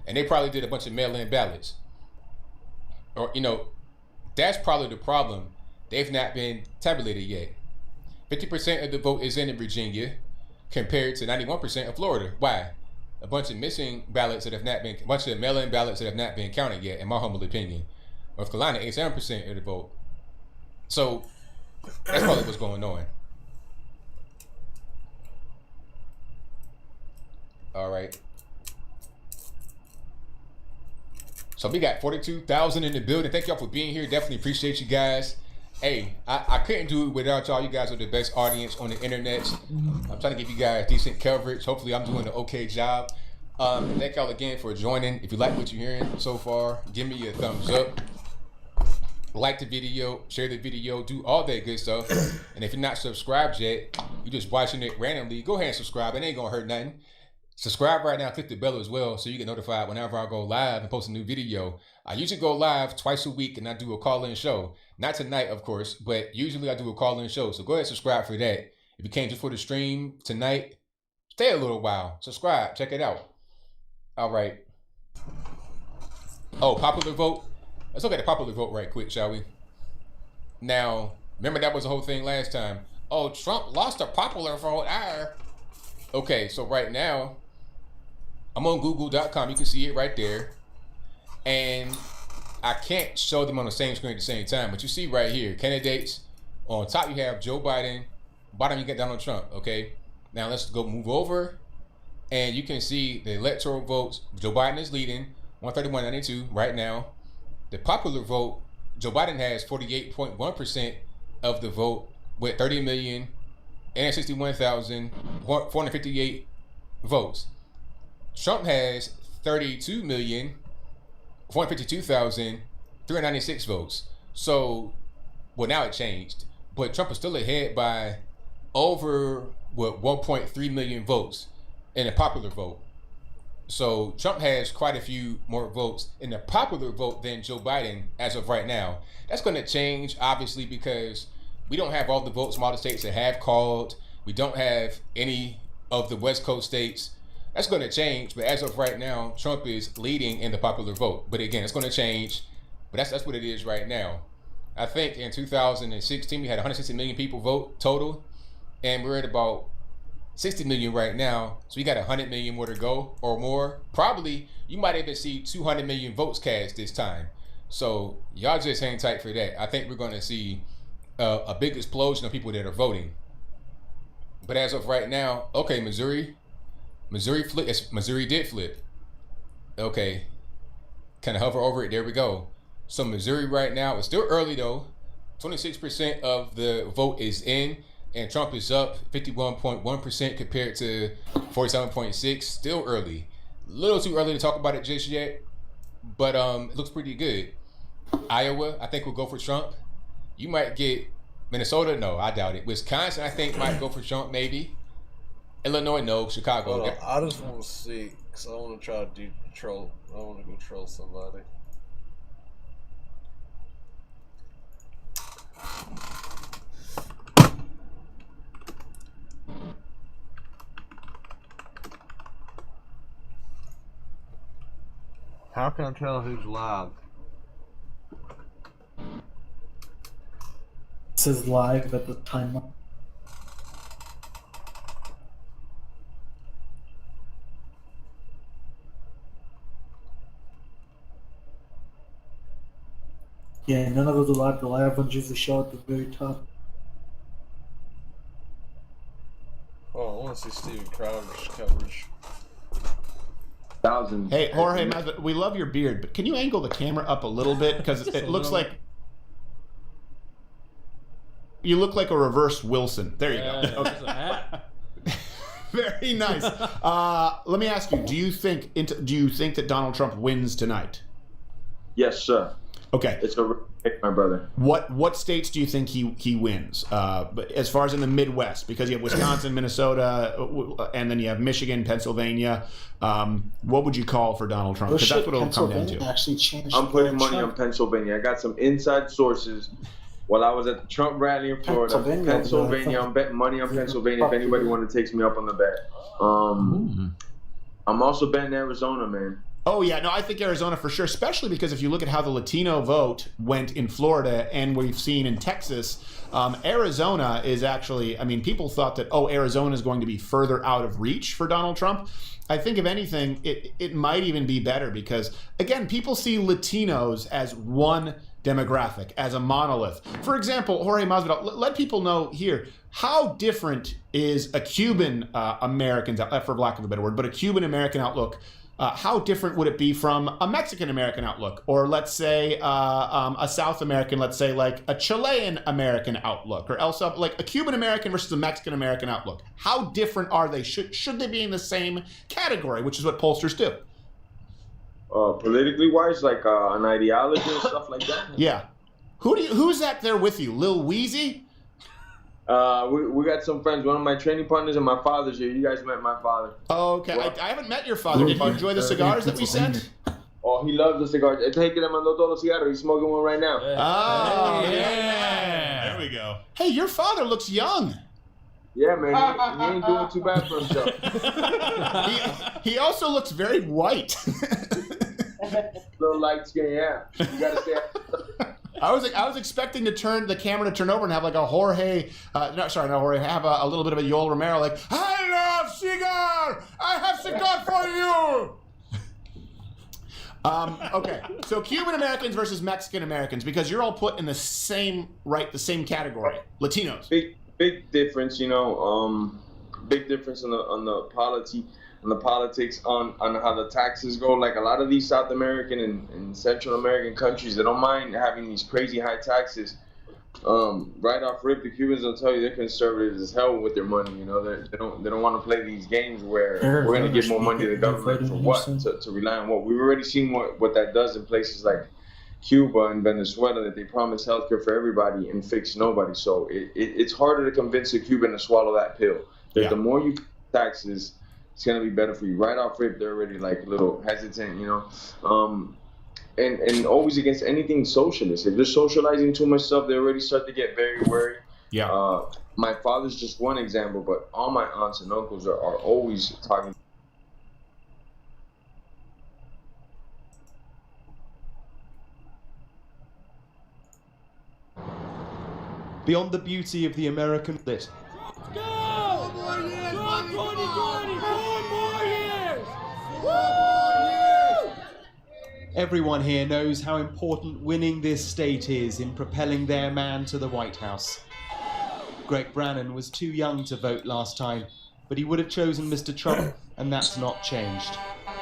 And they probably did a bunch of mail-in ballots. Or, you know, that's probably the problem. They've not been tabulated yet. 50% of the vote is in Virginia compared to 91% of Florida. Why? A bunch of missing ballots that have not been, a bunch of mail-in ballots that have not been counted yet, in my humble opinion. North Carolina, 87% of the vote. So that's probably what's going on. All right. So we got 42,000 in the building. Thank y'all for being here. Definitely appreciate you guys. Hey, I couldn't do it without y'all. You guys are the best audience on the internet. I'm trying to give you guys decent coverage. Hopefully I'm doing an okay job. Thank y'all again for joining. If you like what you're hearing so far, give me a thumbs up. Like the video, share the video, do all that good stuff. And if you're not subscribed yet, you're just watching it randomly, go ahead and subscribe. It ain't gonna hurt nothing. Subscribe right now, click the bell as well so you get notified whenever I go live and post a new video. I usually go live twice a week and I do a call-in show. Not tonight, of course, but usually I do a call-in show. So go ahead and subscribe for that. If you came just for the stream tonight, stay a little while. Subscribe, check it out. All right. Oh, popular vote. Let's look at the popular vote right quick, shall we? Now, remember that was the whole thing last time. Oh, Trump lost the popular vote. Okay, so right now, I'm on google.com. You can see it right there. And I can't show them on the same screen at the same time, but you see right here, candidates. On top, you have Joe Biden. Bottom, you get Donald Trump, okay? Now, let's go move over. And you can see the electoral votes. Joe Biden is leading, 131.92 right now. The popular vote, Joe Biden has 48.1% of the vote with 30,061,458 votes. Trump has 32,452,396 votes. So, well, now it changed, but Trump is still ahead by over 1.3 million votes in the popular vote. So Trump has quite a few more votes in the popular vote than Joe Biden as of right now. That's going to change, obviously, because we don't have all the votes from all the states that have called. We don't have any of the West Coast states. That's going to change, but as of right now, Trump is leading in the popular vote. But again, it's going to change, but that's what it is right now. I think in 2016, we had 160 million people vote total, and we're at about 60 million right now. So we got 100 million more to go or more. Probably, you might even see 200 million votes cast this time. So y'all just hang tight for that. I think we're going to see a big explosion of people that are voting. But as of right now, okay, Missouri did flip. Okay, kind of hover over it. There we go. So Missouri right now, it's still early though. 26% of the vote is in, and Trump is up 51.1% compared to 47.6. Still early. A little too early to talk about it just yet, but it looks pretty good. Iowa, I think will go for Trump. You might get Minnesota. No, I doubt it. Wisconsin, I think might go for Trump maybe. Illinois, no. Chicago. Hold on. I just want to see, because I want to try to do troll. I want to go troll somebody. How can I tell who's live? It says live at the time. Yeah, none of those are live. The live ones usually show at the very top. Oh, I want to see Steven Crowder's coverage. Hey, Jorge, we love your beard, but can you angle the camera up a little bit? Because it looks like you look like a reverse Wilson. There you go. Okay. Very nice. Let me ask you: Do you think that Donald Trump wins tonight? Yes, sir. Okay. It's a pick, my brother. What states do you think he wins? But as far as in the Midwest, because you have Wisconsin, Minnesota, and then you have Michigan, Pennsylvania. What would you call for Donald Trump? Because that's what it'll come down to. Actually changed. I'm putting money on Pennsylvania. I got some inside sources. While I was at the Trump rally in Florida, Pennsylvania, I'm betting money on Pennsylvania. If anybody wants to take me up on the bet, I'm also betting Arizona, man. Oh, yeah. No, I think Arizona for sure, especially because if you look at how the Latino vote went in Florida and we've seen in Texas, Arizona is actually, I mean, people thought that, Arizona is going to be further out of reach for Donald Trump. I think, if anything, it might even be better because, again, people see Latinos as one demographic, as a monolith. For example, Jorge Masvidal, let people know here, how different is a Cuban American's, for lack of a better word, but a Cuban American outlook? How different would it be from a Mexican American outlook, or let's say a South American, let's say like a Chilean American outlook, or else like a Cuban American versus a Mexican American outlook? How different are they? Should they be in the same category, which is what pollsters do? Politically wise, like an ideology and stuff like that. Yeah. Who's that there with you, Lil Weezy? We got some friends. One of my training partners and my father's here. You guys met my father. Oh, okay. I haven't met your father. Did you enjoy the cigars that we sent? Oh, he loves the cigars. Hey, que le mandó todos los cigarros. He's smoking one right now. Oh, yeah. There we go. Hey, your father looks young. Yeah, man. He ain't doing too bad for himself. He also looks very white. Little light skin, yeah. You gotta stay. I was expecting the camera to turn over and have like a Jorge, have a little bit of a Yoel Romero, like, I love cigar! I have cigar for you! Okay, so Cuban Americans versus Mexican Americans, because you're all put in the same category, Latinos. Big difference, big difference on the politics, on how the taxes go. Like a lot of these South American and Central American countries, they don't mind having these crazy high taxes. Right off rip, the Cubans will tell you they're conservative as hell with their money. They don't want to play these games where we're going to give more money to the government for what? To rely on what? We've already seen what that does in places like Cuba and Venezuela, that they promise healthcare for everybody and fix nobody. So it's harder to convince a Cuban to swallow that pill. The more you taxes, it's gonna be better for you. Right off rip, they're already like a little hesitant, and always against anything socialist. If they're socializing too much stuff, they already start to get very worried. Yeah. My father's just one example, but all my aunts and uncles are always talking. Beyond the beauty of the American lit. Everyone here knows how important winning this state is in propelling their man to the White House. Greg Brannon was too young to vote last time, but he would have chosen Mr. Trump, and that's not changed.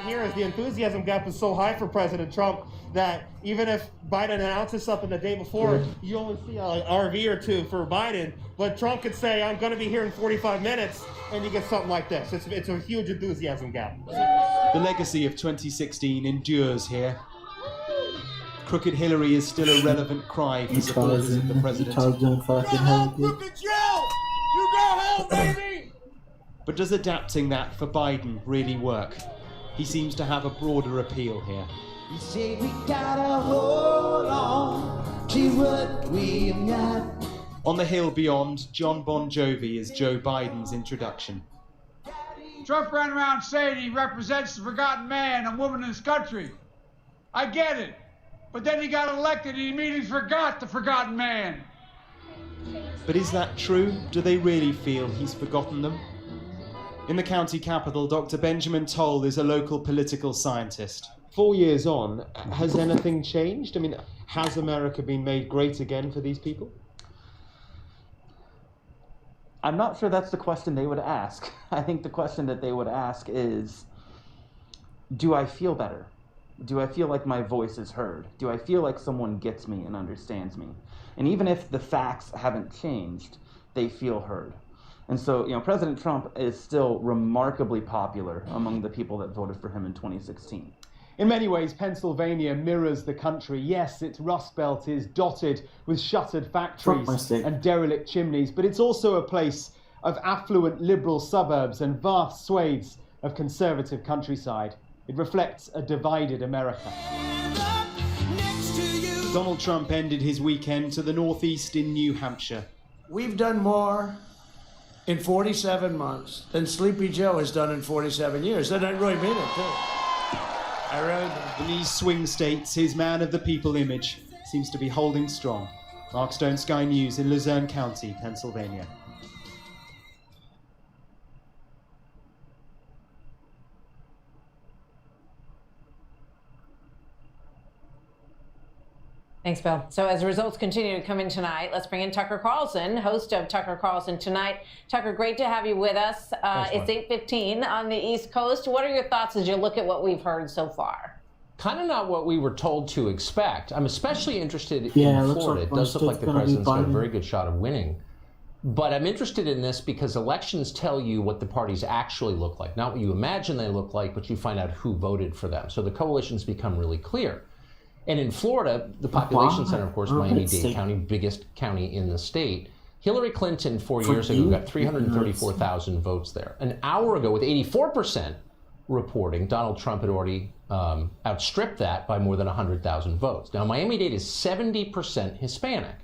Here is the enthusiasm gap is so high for President Trump that even if Biden announces something the day before, you only see an RV or two for Biden, but Trump could say, I'm going to be here in 45 minutes, and you get something like this. It's a huge enthusiasm gap. The legacy of 2016 endures here. Crooked Hillary is still a relevant cry for supporters of the president. But does adapting that for Biden really work? He seems to have a broader appeal here. You say we gotta hold on to what we got. On the hill beyond, John Bon Jovi is Joe Biden's introduction. Trump ran around saying he represents the forgotten man and woman in this country. I get it. But then he got elected and he immediately forgot the forgotten man. But is that true? Do they really feel he's forgotten them? In the county capital, Dr. Benjamin Toll is a local political scientist. 4 years on, has anything changed? I mean, has America been made great again for these people? I'm not sure that's the question they would ask. I think the question that they would ask is, do I feel better? Do I feel like my voice is heard? Do I feel like someone gets me and understands me? And even if the facts haven't changed, they feel heard. And so, President Trump is still remarkably popular among the people that voted for him in 2016. In many ways, Pennsylvania mirrors the country. Yes, its Rust Belt is dotted with shuttered factories and derelict chimneys, but it's also a place of affluent liberal suburbs and vast swathes of conservative countryside. It reflects a divided America. Donald Trump ended his weekend to the northeast in New Hampshire. We've done more in 47 months than Sleepy Joe has done in 47 years. And I really mean it, too. I really do. In these swing states, his man of the people image seems to be holding strong. Mark Stone, Sky News in Luzerne County, Pennsylvania. Thanks, Bill. So as the results continue to come in tonight, let's bring in Tucker Carlson, host of Tucker Carlson Tonight. Tucker, great to have you with us. It's 8:15 on the East Coast. What are your thoughts as you look at what we've heard so far? Kind of not what we were told to expect. I'm especially interested in Florida. It does look like the president's got a very good shot of winning. But I'm interested in this because elections tell you what the parties actually look like. Not what you imagine they look like, but you find out who voted for them. So the coalitions become really clear. And in Florida, the population center, of course, Miami-Dade County, biggest county in the state, Hillary Clinton 4 years ago got 334,000 votes there. An hour ago, with 84% reporting, Donald Trump had already outstripped that by more than 100,000 votes. Now, Miami-Dade is 70% Hispanic.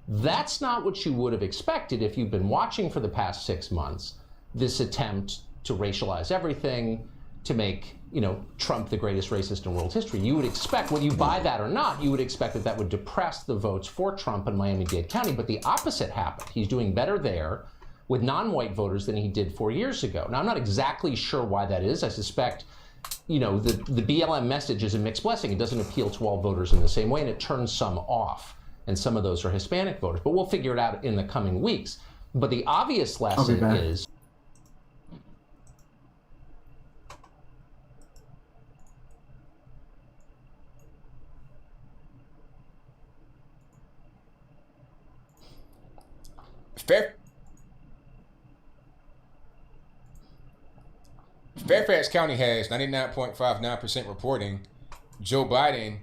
That's not what you would have expected if you've been watching for the past 6 months this attempt to racialize everything, to make, you know, Trump the greatest racist in world history. You would expect, whether you buy that or not, you would expect that that would depress the votes for Trump in Miami-Dade County, but the opposite happened. He's doing better there with non-white voters than he did 4 years ago. Now, I'm not exactly sure why that is. I suspect, you know, the BLM message is a mixed blessing. It doesn't appeal to all voters in the same way, and it turns some off, and some of those are Hispanic voters. But we'll figure it out in the coming weeks. But the obvious lesson is, Fairfax County has 99.59% reporting. Joe Biden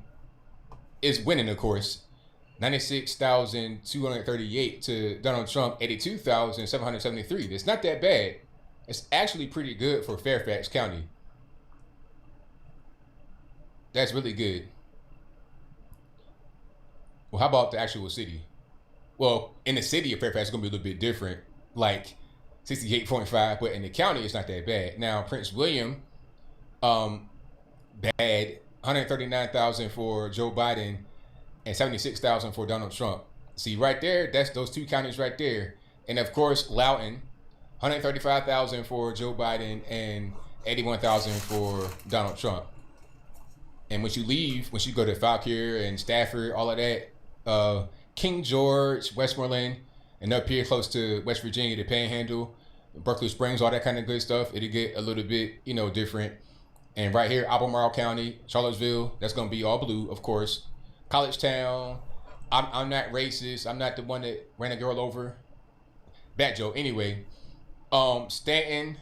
is winning, of course. 96,238 to Donald Trump, 82,773. It's not that bad. It's actually pretty good for Fairfax County. That's really good. Well, how about the actual city? Well, in the city of Fairfax, it's going to be a little bit different. Like 68.5, but in the county, it's not that bad. Now, Prince William, bad. 139,000 for Joe Biden and 76,000 for Donald Trump. See, right there, that's those two counties right there. And of course, Loudoun, 135,000 for Joe Biden and 81,000 for Donald Trump. And once you leave, once you go to Fauquier and Stafford, all of that, King George, Westmoreland, and up here close to West Virginia, the Panhandle, Berkeley Springs, all that kind of good stuff, it'll get a little bit, you know, different. And right here, Albemarle County, Charlottesville, that's going to be all blue, of course. College Town, I'm not racist. I'm not the one that ran a girl over. Bad joke. Anyway, Stanton,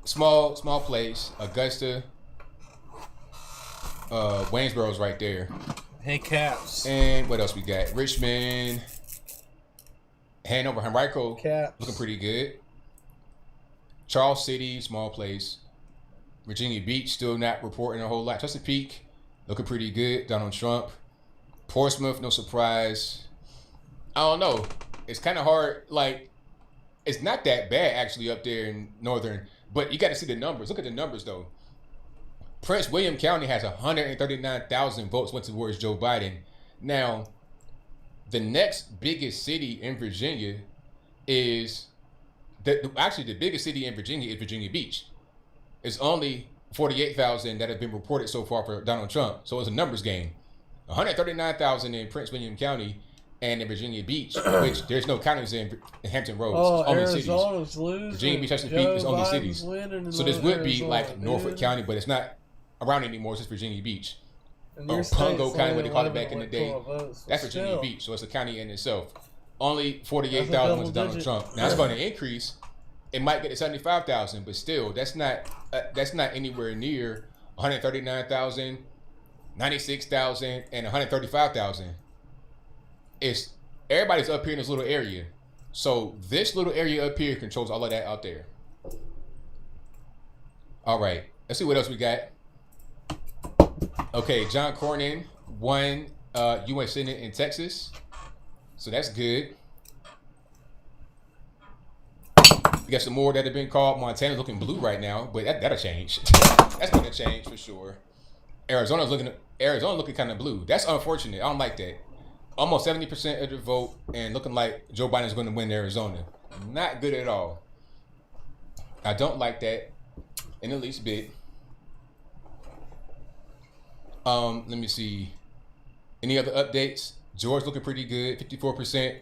small place. Augusta, Waynesboro's right there. Hey, Caps. And what else we got? Richmond, Hanover, Henrico, Caps. Looking pretty good. Charles City, small place. Virginia Beach, still not reporting a whole lot. Chesapeake, looking pretty good. Donald Trump. Portsmouth, no surprise. I don't know. It's kind of hard. Like, it's not that bad actually up there in northern, but you got to see the numbers. Look at the numbers though. Prince William County has 139,000 votes went towards Joe Biden. Now, the next biggest city in Virginia is actually the biggest city in Virginia is Virginia Beach. It's only 48,000 that have been reported so far for Donald Trump. So it's a numbers game. 139,000 in Prince William County and in Virginia Beach, which there's no counties in Hampton Roads. Oh, only Arizona's cities. losing. Virginia Beach, Chesapeake is only cities. So this would be like Norfolk County, but it's not around anymore. It's just Virginia Beach. Pungo County, what they called it back in the day. That's Virginia Beach, so it's a county in itself. Only 48,000 went to Donald Trump. Now it's going to increase. It might get to 75,000, but still, that's not anywhere near 139,000, 96,000, and 135,000. It's everybody's up here in this little area, so this little area up here controls all of that out there. All right, let's see what else we got. Okay, John Cornyn won U.S. Senate in Texas, so that's good. We got some more that have been called. Montana's looking blue right now, but that'll change. That's gonna change for sure. Arizona's looking kind of blue. That's unfortunate. I don't like that. Almost 70% of the vote and looking like Joe Biden's going to win Arizona. Not good at all. I don't like that in the least bit. Let me see. Any other updates? Georgia looking pretty good. 54%.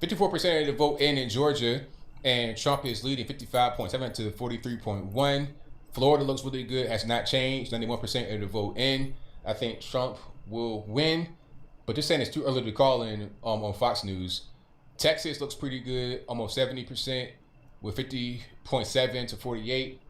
54% of the vote in Georgia. And Trump is leading 55.7 to 43.1. Florida looks really good. Has not changed. 91% of the vote in. I think Trump will win. But just saying it's too early to call in on Fox News. Texas looks pretty good. Almost 70% with 50.7 to 48.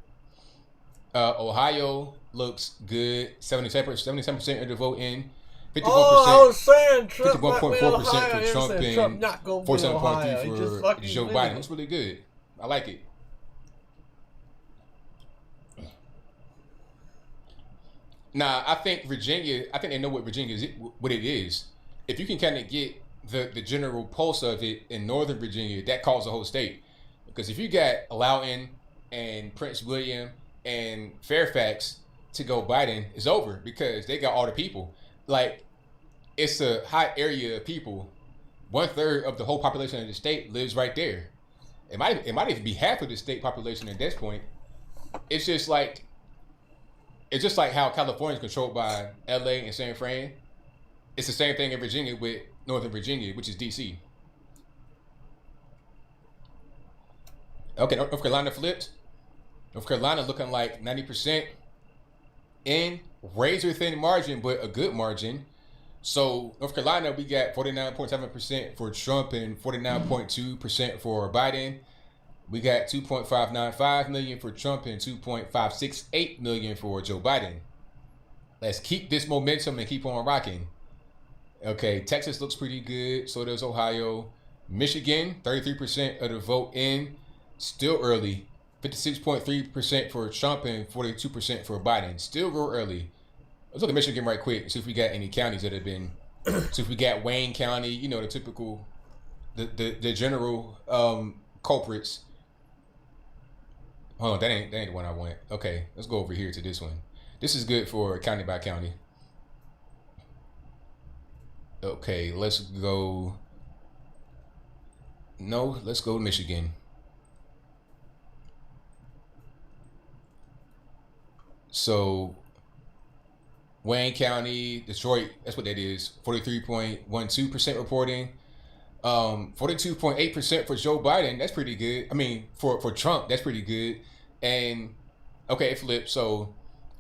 Ohio looks good. 77% of the vote in. I was saying Trump 51.4% for Trump and not going to be 47.3% for Joe Biden. It's really good. I like it. Nah, I think Virginia, I think they know what Virginia is, what it is. If you can kind of get the general pulse of it in Northern Virginia, that calls the whole state. Because if you got Loudoun and Prince William and Fairfax to go Biden, it's over because they got all the people. Like, it's a hot area of people. 1/3 of the whole population of the state lives right there. It might even be half of the state population at this point. It's just like how California is controlled by LA and San Fran. It's the same thing in Virginia with Northern Virginia, which is DC. Okay, North Carolina flipped. North Carolina looking like 90% in razor thin margin, but a good margin. So North Carolina, we got 49.7% for Trump and 49.2% for Biden. We got 2.595 million for Trump and 2.568 million for Joe Biden. Let's keep this momentum and keep on rocking. Okay, Texas looks pretty good. So does Ohio. Michigan, 33% of the vote in. Still early. 56.3% for Trump and 42% for Biden. Still real early. Let's look at Michigan right quick. See if we got any counties that have been. See if we got Wayne County. You know, the typical, the general culprits. Hold on, that ain't the one I want. Okay, let's go over here to this one. This is good for county by county. Okay, let's go. No, let's go to Michigan. So, Wayne County, Detroit, that's what that is. 43.12% reporting. 42.8% for Joe Biden. That's pretty good. I mean, for Trump, that's pretty good. And, okay, it flipped. So,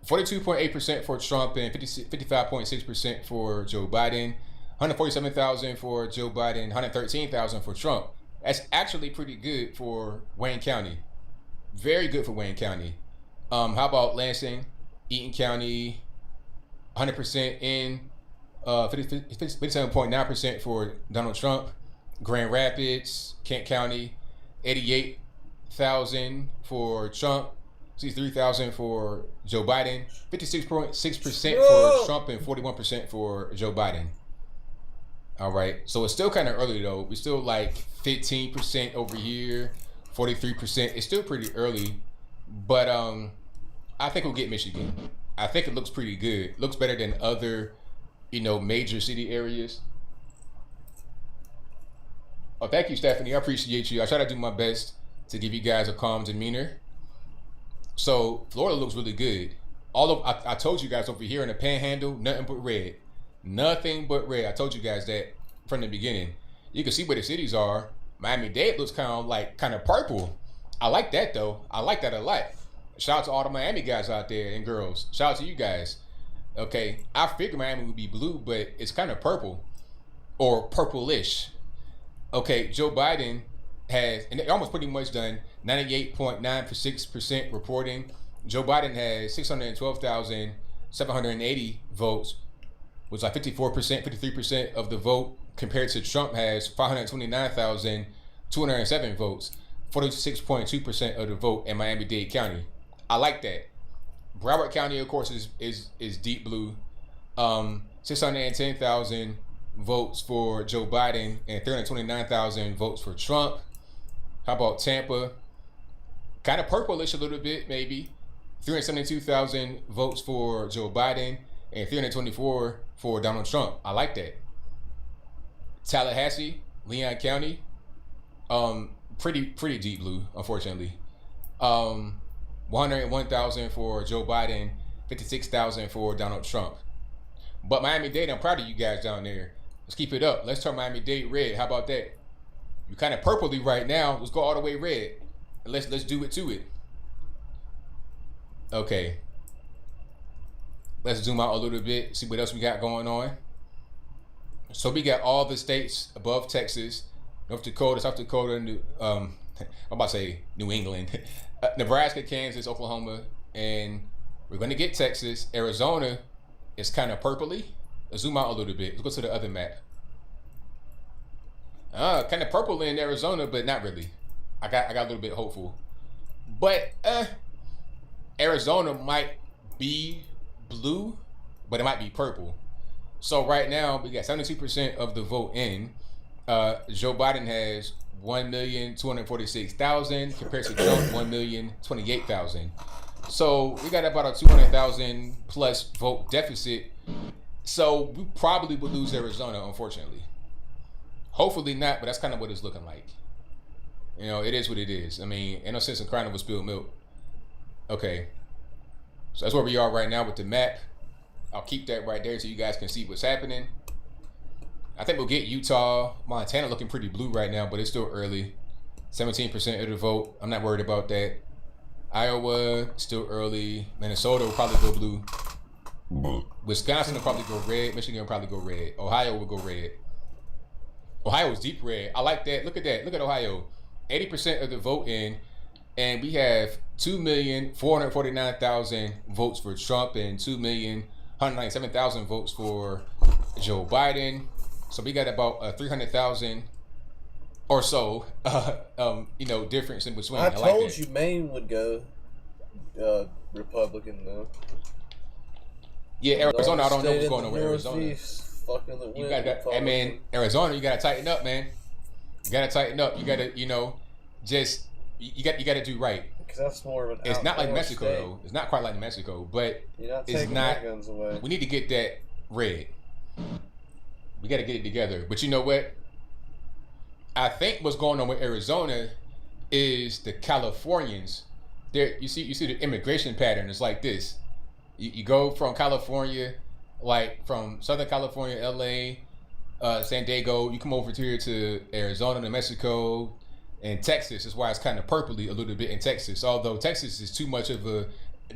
42.8% for Trump and 55.6% for Joe Biden. 147,000 for Joe Biden, 113,000 for Trump. That's actually pretty good for Wayne County. Very good for Wayne County. How about Lansing, Eaton County, 100% in, 57.9% for Donald Trump. Grand Rapids, Kent County, 88,000 for Trump, 63,000 for Joe Biden, 56.6% for Trump and 41% for Joe Biden. All right, so it's still kind of early though. We're still like 15% over here, 43%. It's still pretty early, but I think we'll get Michigan. I think it looks pretty good. Looks better than other, major city areas. Oh, thank you, Stephanie. I appreciate you. I try to do my best to give you guys a calm demeanor. So Florida looks really good. I told you guys over here in the Panhandle, nothing but red. Nothing but red. I told you guys that from the beginning. You can see where the cities are. Miami-Dade looks kind of purple. I like that though. I like that a lot. Shout out to all the Miami guys out there and girls. Shout out to you guys. Okay, I figured Miami would be blue, but it's kind of purple or purplish. Okay, Joe Biden has, and they're almost pretty much done, 98.96% reporting. Joe Biden has 612,780 votes, which is like 54%, 53% of the vote, compared to Trump has 529,207 votes, 46.2% of the vote in Miami-Dade County. I like that. Broward County, of course, is deep blue. 610,000 votes for Joe Biden and 329,000 votes for Trump. How about Tampa? Kind of purplish a little bit, maybe. 372,000 votes for Joe Biden and 324 for Donald Trump. I like that. Tallahassee, Leon County, pretty deep blue, unfortunately. 101,000 for Joe Biden, 56,000 for Donald Trump. But Miami-Dade, I'm proud of you guys down there. Let's keep it up. Let's turn Miami-Dade red. How about that? You're kind of purpley right now. Let's go all the way red. And let's do it to it. Okay. Let's zoom out a little bit, see what else we got going on. So we got all the states above Texas, North Dakota, South Dakota, I'm about to say New England, Nebraska, Kansas, Oklahoma, and we're going to get Texas. Arizona is kind of purpley. Let's zoom out a little bit. Let's go to the other map. Kind of purple in Arizona, but not really. I got a little bit hopeful. But Arizona might be blue, but it might be purple. So right now we got 72% of the vote in. Joe Biden has 1,246,000 compared to Trump 1,028,000. So we got about a 200,000 plus vote deficit. So we probably would lose Arizona, unfortunately. Hopefully not, but that's kind of what it's looking like. You know, it is what it is. I mean, ain't no sense in crying over spilled milk. Okay. So that's where we are right now with the map. I'll keep that right there so you guys can see what's happening. I think we'll get Utah, Montana looking pretty blue right now, but it's still early. 17% of the vote. I'm not worried about that. Iowa, still early. Minnesota will probably go blue. Wisconsin will probably go red. Michigan will probably go red. Ohio will go red. Ohio is deep red. I like that. Look at that. Look at Ohio. 80% of the vote in, and we have 2,449,000 votes for Trump and 2,197,000 votes for Joe Biden. So we got about 300,000 or so, you know, difference in between. I told like you Maine would go Republican though. Yeah, Arizona. I don't know what's going on with Arizona. Fucking the You gotta, I mean, Arizona, you gotta tighten up, man. You gotta tighten up. You gotta, you know, just you gotta do right. Because that's more of an. It's not like Mexico though. It's not quite like Mexico, but it's not. Guns away. We need to get that red. We gotta get it together. But you know what? I think what's going on with Arizona is the Californians. There, you see the immigration pattern is like this. You go from California. Like from Southern California, LA, San Diego, you come over here to Arizona, New Mexico, and Texas. That's why it's kind of purpley a little bit in Texas. Although Texas is too much of a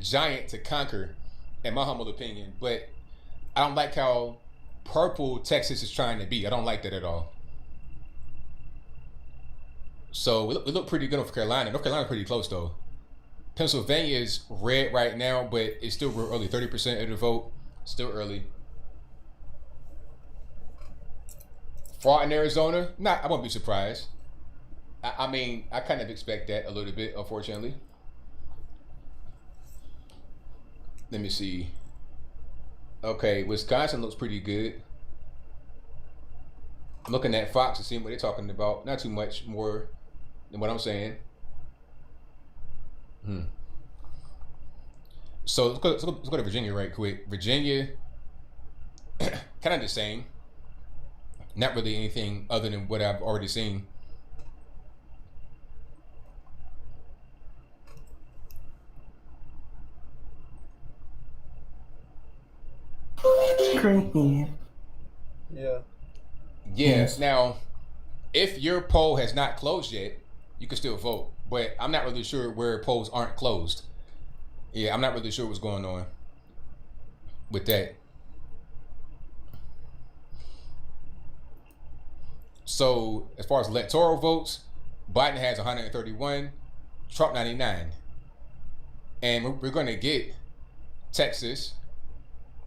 giant to conquer, in my humble opinion. But I don't like how purple Texas is trying to be. I don't like that at all. So we look pretty good in North Carolina. North Carolina's pretty close though. Pennsylvania is red right now, but it's still real early. 30% of the vote. Still early. Fraud in Arizona? I won't be surprised. I mean, I kind of expect that a little bit, unfortunately. Let me see. Okay, Wisconsin looks pretty good. I'm looking at Fox and seeing what they're talking about. Not too much more than what I'm saying. So let's go to Virginia right quick. Virginia, kind of the same. Not really anything other than what I've already seen. Creepy. Yeah. Yes. Now, if your poll has not closed yet, you can still vote. But I'm not really sure where polls aren't closed. Yeah, I'm not really sure what's going on with that. So, as far as electoral votes, Biden has 131, Trump 99. And we're going to get Texas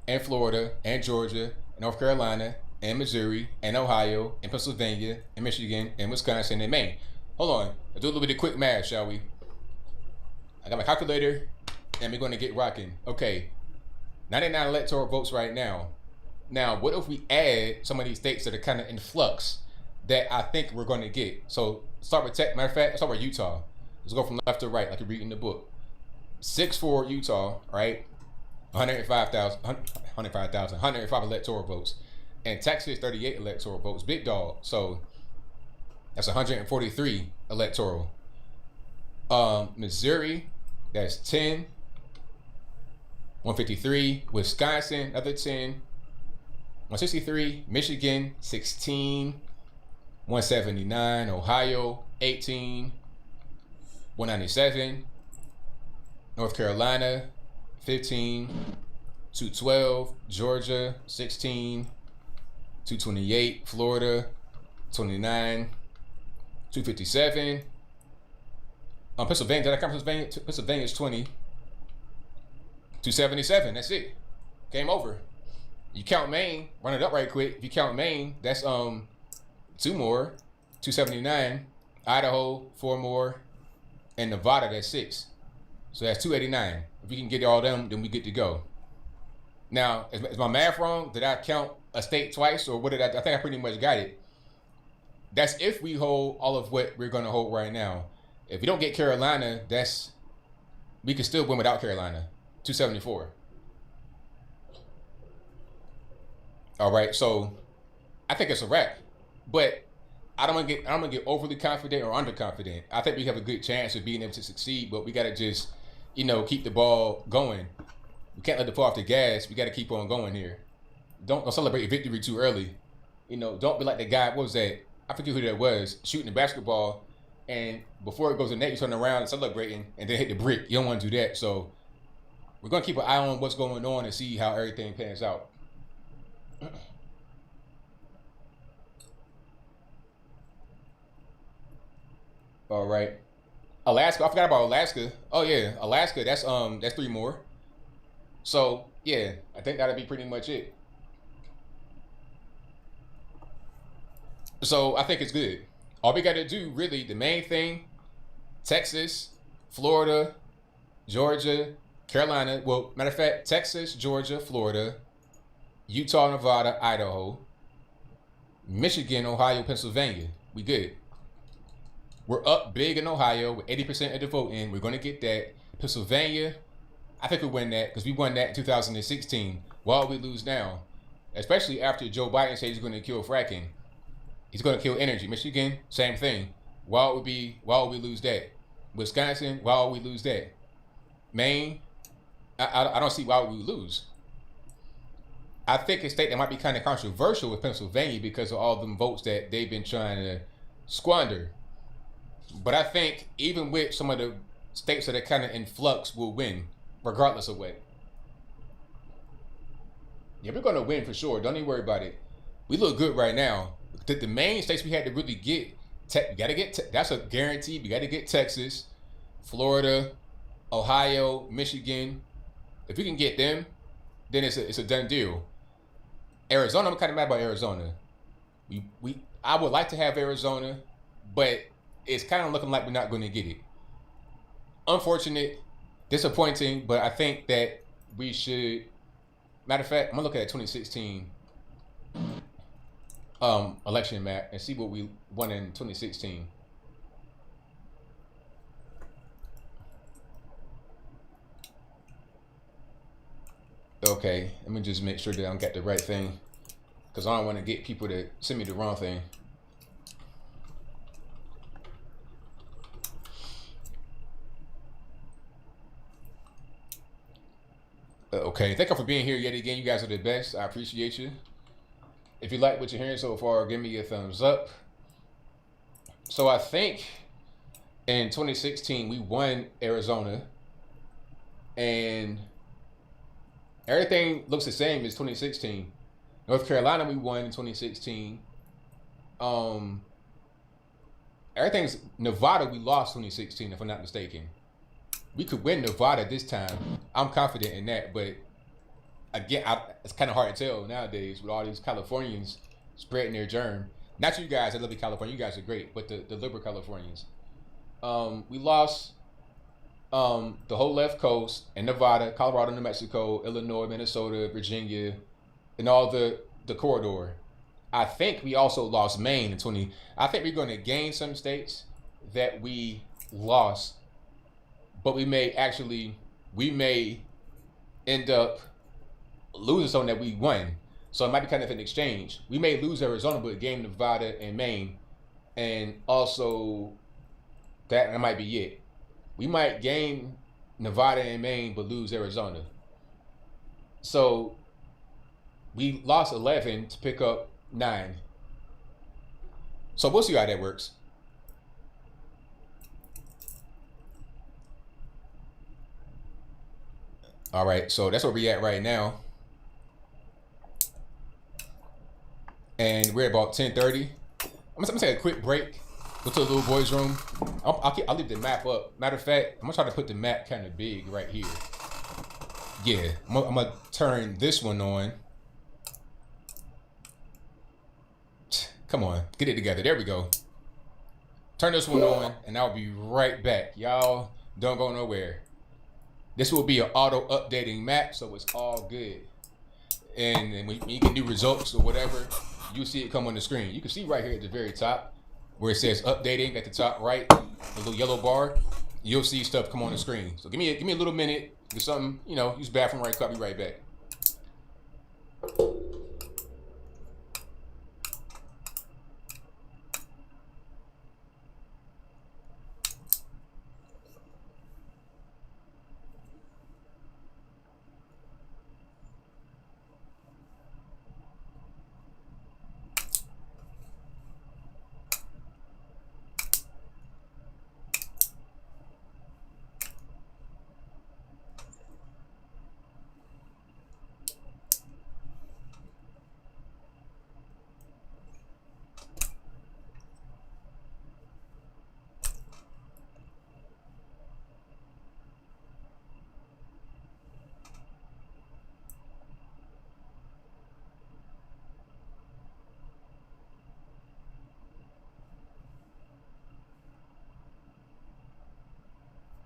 and Florida and Georgia and North Carolina and Missouri and Ohio and Pennsylvania and Michigan and Wisconsin and Maine. Hold on. Let's do a little bit of quick math, shall we? I got my calculator. And we're going to get rocking. Okay, 99 electoral votes right now. Now, what if we add some of these states that are kind of in flux that I think we're going to get? So, start with matter of fact, start with Utah. Let's go from left to right, like you read in the book. 6 for Utah, right? 105 electoral votes. And Texas, 38 electoral votes. Big dog. So, that's 143 electoral. Missouri, that's 10. 153, Wisconsin, another 10, 163, Michigan, 16, 179, Ohio, 18, 197, North Carolina, 15, 212, Georgia, 16, 228, Florida, 29, 257, Pennsylvania, did I count Pennsylvania? Pennsylvania is 20. 277, that's it. Game over. You count Maine, run it up right quick. If you count Maine, that's 2 more, 279. Idaho, 4 more, and Nevada, that's 6. So that's 289. If we can get all them, then we get to go. Now, is my math wrong? Did I count a state twice, or what did I think I pretty much got it. That's if we hold all of what we're going to hold right now. If we don't get Carolina, we can still win without Carolina. 274. All right, so I think it's a wrap. But I don't want to get overly confident or underconfident. I think we have a good chance of being able to succeed, but we got to just, keep the ball going. We can't let the foot off the gas. We got to keep on going here. Don't celebrate your victory too early. Don't be like the guy, what was that? I forget who that was, shooting the basketball, and before it goes to net, you turn around and celebrating, and then hit the brick. You don't want to do that. So we're going to keep an eye on what's going on and see how everything pans out. All right. Alaska, I forgot about Alaska. Oh yeah, Alaska, that's 3 more. So yeah, I think that'll be pretty much it. So I think it's good. All we got to do, really, the main thing, Texas, Florida, Georgia, Carolina. Well, matter of fact, Texas, Georgia, Florida, Utah, Nevada, Idaho, Michigan, Ohio, Pennsylvania. We good. We're up big in Ohio with 80% of the vote in. We're going to get that. Pennsylvania, I think we'll win that because we won that in 2016. While we lose now, especially after Joe Biden said he's going to kill fracking. He's going to kill energy. Michigan, same thing. Why would we lose that? Wisconsin, why would we lose that? Maine, I don't see why we would lose. I think a state that might be kind of controversial with Pennsylvania because of all them votes that they've been trying to squander. But I think even with some of the states that are kind of in flux, will win, regardless of what. Yeah, we're going to win for sure. Don't even worry about it. We look good right now. The main states we had to really get, we got to get, that's a guarantee. We got to get Texas, Florida, Ohio, Michigan. If we can get them, then it's a done deal. Arizona, I'm kind of mad about Arizona. I would like to have Arizona, but it's kind of looking like we're not going to get it. Unfortunate, disappointing, but I think that we should. Matter of fact, I'm gonna look at 2016 election map and see what we won in 2016. Okay, let me just make sure that I got the right thing, because I don't want to get people to send me the wrong thing. Okay, thank you for being here yet again. You guys are the best. I appreciate you. If you like what you're hearing so far, give me a thumbs up. So I think in 2016 we won Arizona, and everything looks the same as 2016. North Carolina we won in 2016. Everything's Nevada we lost 2016 if I'm not mistaken. We could win Nevada this time. I'm confident in that, but again, it's kind of hard to tell nowadays with all these Californians spreading their germ. Not you guys, I love California. You guys are great, but the liberal Californians. We lost the whole left coast and Nevada, Colorado, New Mexico, Illinois, Minnesota, Virginia, and all the corridor. I think we also lost Maine in 20. I think we're going to gain some states that we lost. But we may end up losing something that we won. So it might be kind of an exchange. We may lose Arizona, but gain Nevada and Maine. And also, that might be it. We might gain Nevada and Maine, but lose Arizona. So we lost 11 to pick up 9. So we'll see how that works. All right, so that's where we're at right now. And we're about 10:30. I'm gonna take a quick break, go to the little boys' room. I'll leave the map up. Matter of fact, I'm gonna try to put the map kind of big right here. Yeah, I'm gonna turn this one on. Come on, get it together. There we go. Turn this one on, and I'll be right back. Y'all don't go nowhere. This will be an auto-updating map, so it's all good. And when you can do results or whatever, you'll see it come on the screen. You can see right here at the very top where it says updating at the top right, the little yellow bar. You'll see stuff come on the screen. So give me a little minute, get something, use the bathroom right quick. I'll be right back.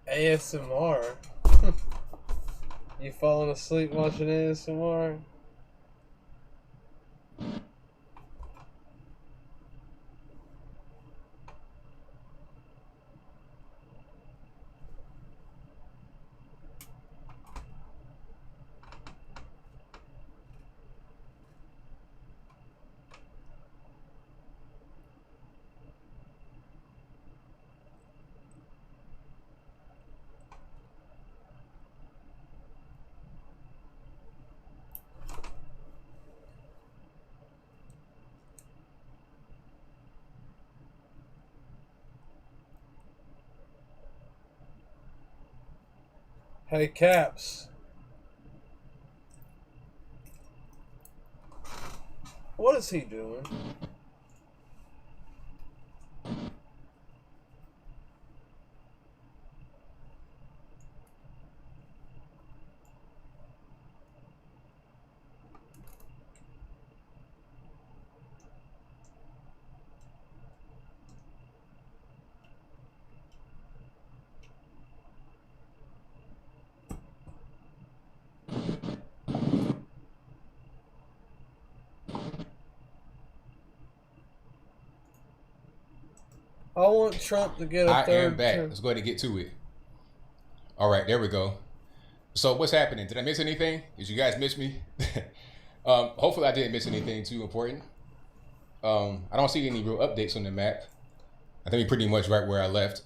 ASMR? You falling asleep watching ASMR? Hey, Caps. What is he doing? I want Trump to get a third. I am back. Let's go ahead and get to it. All right, there we go. So what's happening? Did I miss anything? Did you guys miss me? Hopefully I didn't miss anything too important. I don't see any real updates on the map. I think we're pretty much right where I left.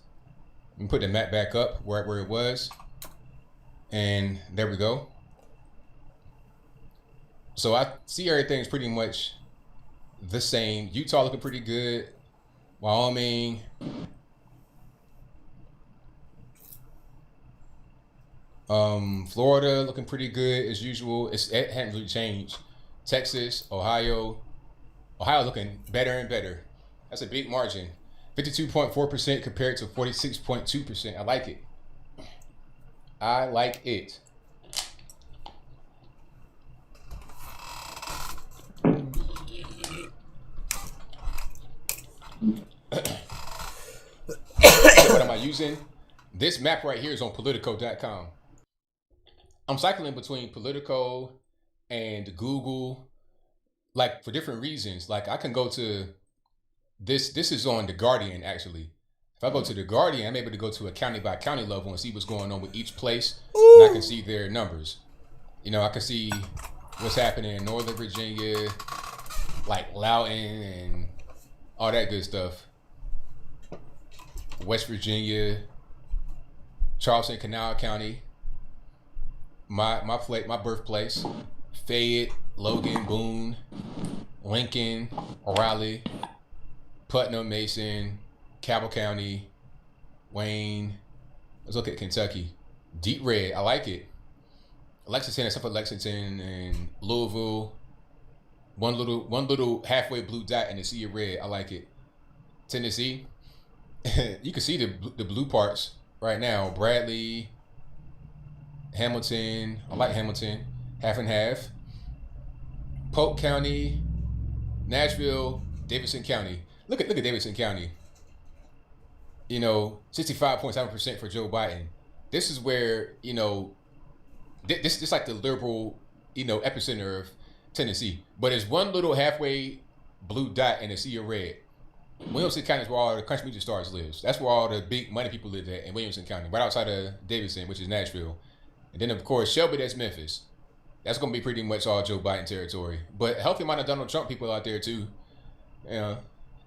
Let me put the map back up where it was. And there we go. So I see everything's pretty much the same. Utah looking pretty good. Wyoming. Florida looking pretty good as usual. It hasn't really changed. Texas, Ohio looking better and better. That's a big margin. 52.4% compared to 46.2%. I like it. I like it. What am I using? This map right here is on Politico.com. I'm cycling between Politico and Google, like for different reasons. Like I can go to this is on The Guardian actually. If I go to The Guardian, I'm able to go to a county by county level and see what's going on with each place. Ooh. And I can see their numbers. I can see what's happening in Northern Virginia, like Loudoun and all that good stuff. West Virginia, Charleston, Kanawha County, my birthplace, Fayette, Logan, Boone, Lincoln, Raleigh, Putnam, Mason, Cabell County, Wayne. Let's look at Kentucky. Deep red, I like it. Lexington, except for Lexington and Louisville. One little halfway blue dot in the sea of red. I like it. Tennessee. You can see the blue parts right now. Bradley, Hamilton. I like Hamilton. Half and half. Polk County, Nashville, Davidson County. Look at Davidson County. You know, 65.7% for Joe Biden. This is where, you know, this is like the liberal, you know, epicenter of Tennessee. But it's one little halfway blue dot in a sea of red. Williamson County is where all the country music stars live. That's where all the big money people live at in Williamson County, right outside of Davidson, which is Nashville. And then, of course, Shelby, that's Memphis. That's going to be pretty much all Joe Biden territory. But a healthy amount of Donald Trump people out there, too. You know,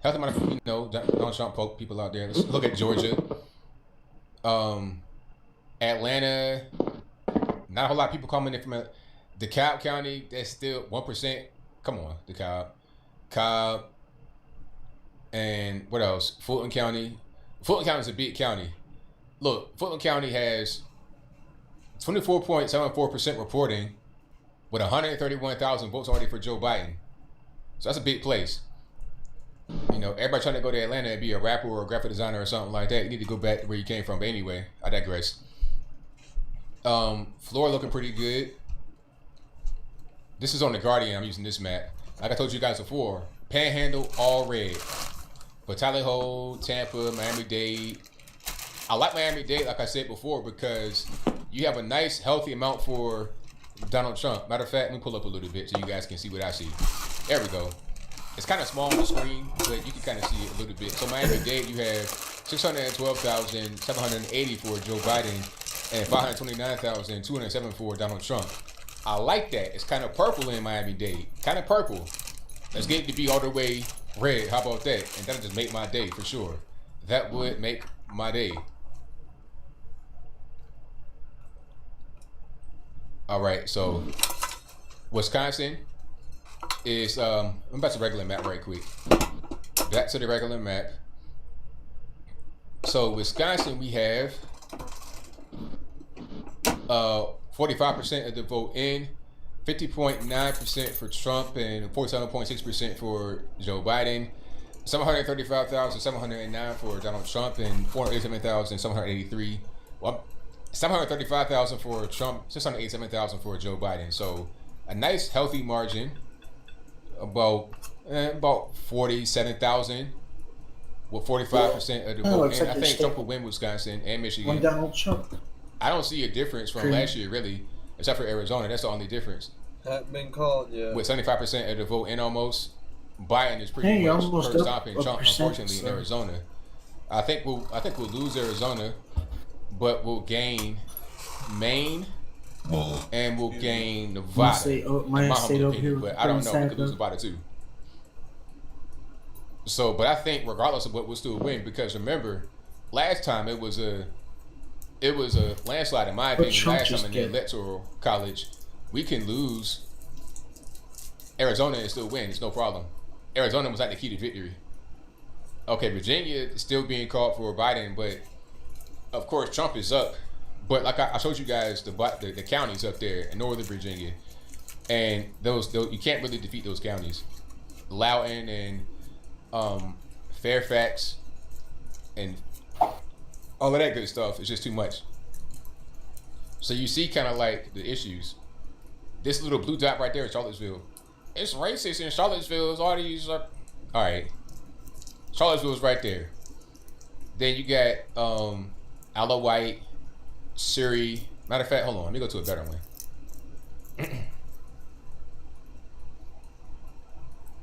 healthy amount of, you know, Donald Trump people out there. Let's look at Georgia. Atlanta. Not a whole lot of people coming in from DeKalb County. That's still 1%. Come on, DeKalb. Cobb. And what else? Fulton County. Fulton County is a big county. Look, Fulton County has 24.74% reporting with 131,000 votes already for Joe Biden. So that's a big place. You know, everybody trying to go to Atlanta and be a rapper or a graphic designer or something like that. You need to go back to where you came from. But anyway, I digress. Florida looking pretty good. This is on the Guardian. I'm using this map. Like I told you guys before, Panhandle all red. But Tallahassee, Tampa, Miami-Dade. I like Miami-Dade, like I said before, because you have a nice, healthy amount for Donald Trump. Matter of fact, let me pull up a little bit so you guys can see what I see. There we go. It's kind of small on the screen, but you can kind of see it a little bit. So Miami-Dade, you have 612,780 for Joe Biden and 529,207 for Donald Trump. I like that. It's kind of purple in Miami-Dade. Kind of purple. Let's get it to be all the way red. How about that? And that'll just make my day for sure. That would make my day. All right, so Wisconsin is I'm back to the regular map right quick. Back to the regular map. So Wisconsin, we have 45% of the vote in, 50.9% for Trump, and 47.6% for Joe Biden. 735,709 for Donald Trump, and 487,783. Well, 735,000 for Trump, 687,000 for Joe Biden. So a nice healthy margin, about 47,000 with 45% of the vote. And I think Trump will win Wisconsin and Michigan. Donald Trump. I don't see a difference from last year, really, except for Arizona. That's the only difference. That been called, yeah. With 75% of the vote in almost, Biden is pretty much stopping Trump, unfortunately, in Arizona. I think we'll lose Arizona, but we'll gain Maine and we'll gain Nevada. My humble opinion, but I don't know. We could lose Nevada too. So, but I think regardless of what, we'll still win, because remember, last time it was a landslide in my opinion. Last time in the electoral college, we can lose Arizona and still win. It's no problem. Arizona was like the key to victory. Okay, Virginia is still being called for Biden, but of course Trump is up. But like I showed you guys the counties up there in Northern Virginia, and those you can't really defeat those counties. Loudoun and Fairfax and all of that good stuff is just too much. So you see kind of like the issues. This little blue dot right there is Charlottesville. It's racist in Charlottesville. All these are... All right. Charlottesville's right there. Then you got Isle of Wight, Surrey. Matter of fact, hold on. Let me go to a better one.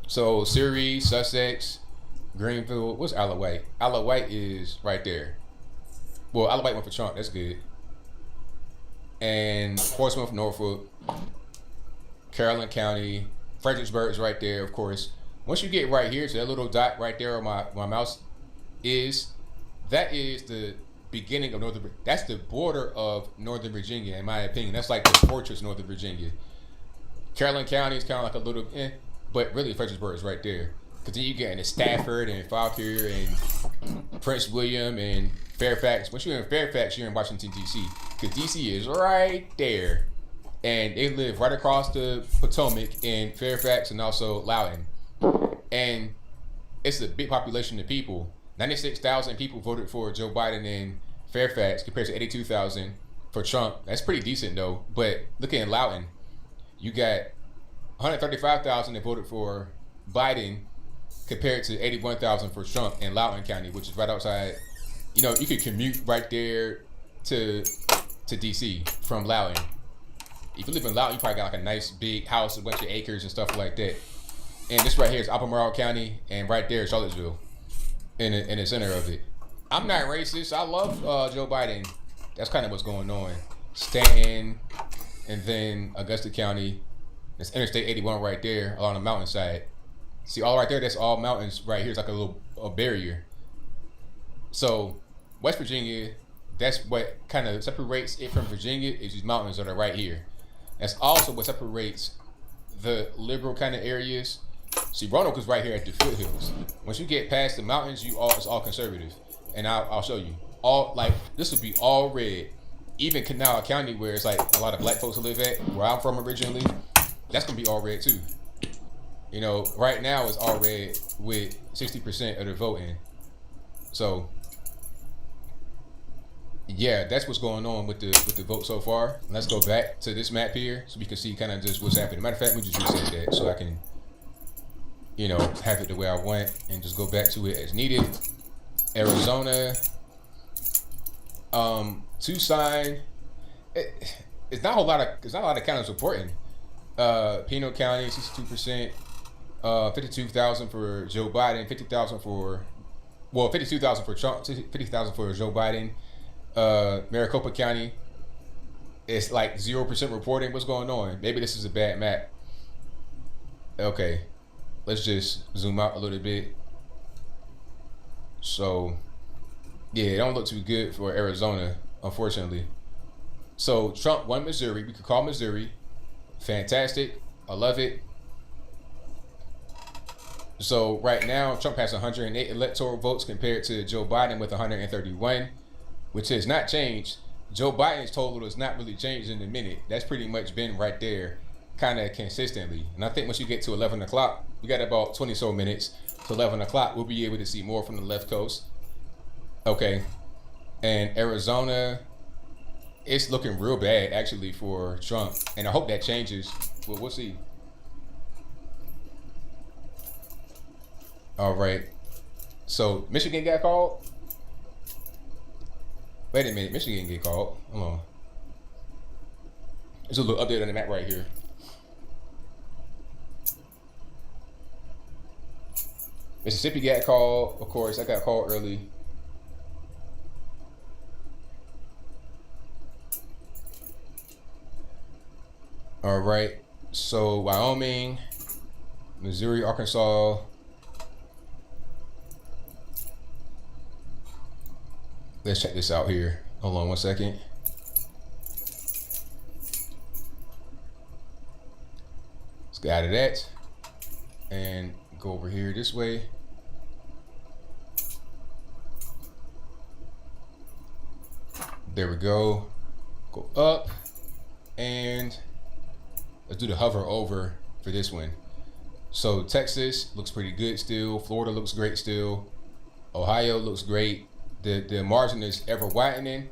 So Surrey, Sussex, Greenville. What's Isle of Wight? Isle of Wight is right there. Well, Isle of Wight went for Trump. That's good. And Portsmouth, Norfolk, Caroline County, Fredericksburg is right there, of course. Once you get right here to that little dot right there where my mouse is, that is the beginning of Northern. That's the border of Northern Virginia, in my opinion. That's like the fortress of Northern Virginia. Caroline County is kind of like a little, but really Fredericksburg is right there. Because then you get into Stafford and Fauquier and Prince William and Fairfax. Once you're in Fairfax, you're in Washington, D.C. Because D.C. is right there. And they live right across the Potomac in Fairfax and also Loudoun. And it's a big population of people. 96,000 people voted for Joe Biden in Fairfax compared to 82,000 for Trump. That's pretty decent though. But look at Loudoun. You got 135,000 that voted for Biden compared to 81,000 for Trump in Loudoun County, which is right outside. You know, you could commute right there to DC from Loudoun. If you live in Loudoun, you probably got like a nice big house, a bunch of acres and stuff like that. And this right here is Albemarle County, and right there is Charlottesville, in the center of it. I'm not racist. I love Joe Biden. That's kind of what's going on. Stanton, and then Augusta County. There's Interstate 81 right there along the mountainside. See, all right there, that's all mountains right here. It's like a barrier. So West Virginia, that's what kind of separates it from Virginia, is these mountains that are right here. That's also what separates the liberal kind of areas. See, Roanoke is right here at the foothills. Once you get past the mountains, it's all conservative. And I'll show you. All, like, this would be all red. Even Kanawha County, where it's like a lot of black folks who live at, where I'm from originally, that's gonna be all red too. You know, right now it's all red with 60% of the voting. So yeah, that's what's going on with the vote so far. Let's go back to this map here so we can see kind of just what's happening. Matter of fact, we just reset that so I can, you know, have it the way I want and just go back to it as needed. Arizona, Tucson, it's not a lot of counties reporting. Pinot County, 62%, 52,000 for Joe Biden, 50,000 for, well, 52,000 for Trump, 50,000 for Joe Biden. Maricopa County, it's like 0% reporting. What's going on? Maybe this is a bad map. Okay, let's just zoom out a little bit. So yeah, it don't look too good for Arizona, unfortunately. So Trump won Missouri. We could call Missouri. Fantastic. I love it. So right now, Trump has 108 electoral votes compared to Joe Biden with 131, which has not changed. Joe Biden's total has not really changed in a minute. That's pretty much been right there, kind of consistently. And I think once you get to 11 o'clock, we got about 20 so minutes to 11 o'clock, we'll be able to see more from the left coast. Okay. And Arizona, it's looking real bad actually for Trump, and I hope that changes. Well, we'll see. All right. So Michigan got called. Wait a minute, Michigan get called. Hold on. There's a little update on the map right here. Mississippi got called. Of course, I got called early. All right. So Wyoming, Missouri, Arkansas. Let's check this out here. Hold on one second. Let's get out of that and go over here this way. There we go. Go up and let's do the hover over for this one. So Texas looks pretty good still. Florida looks great still. Ohio looks great. The margin is ever widening.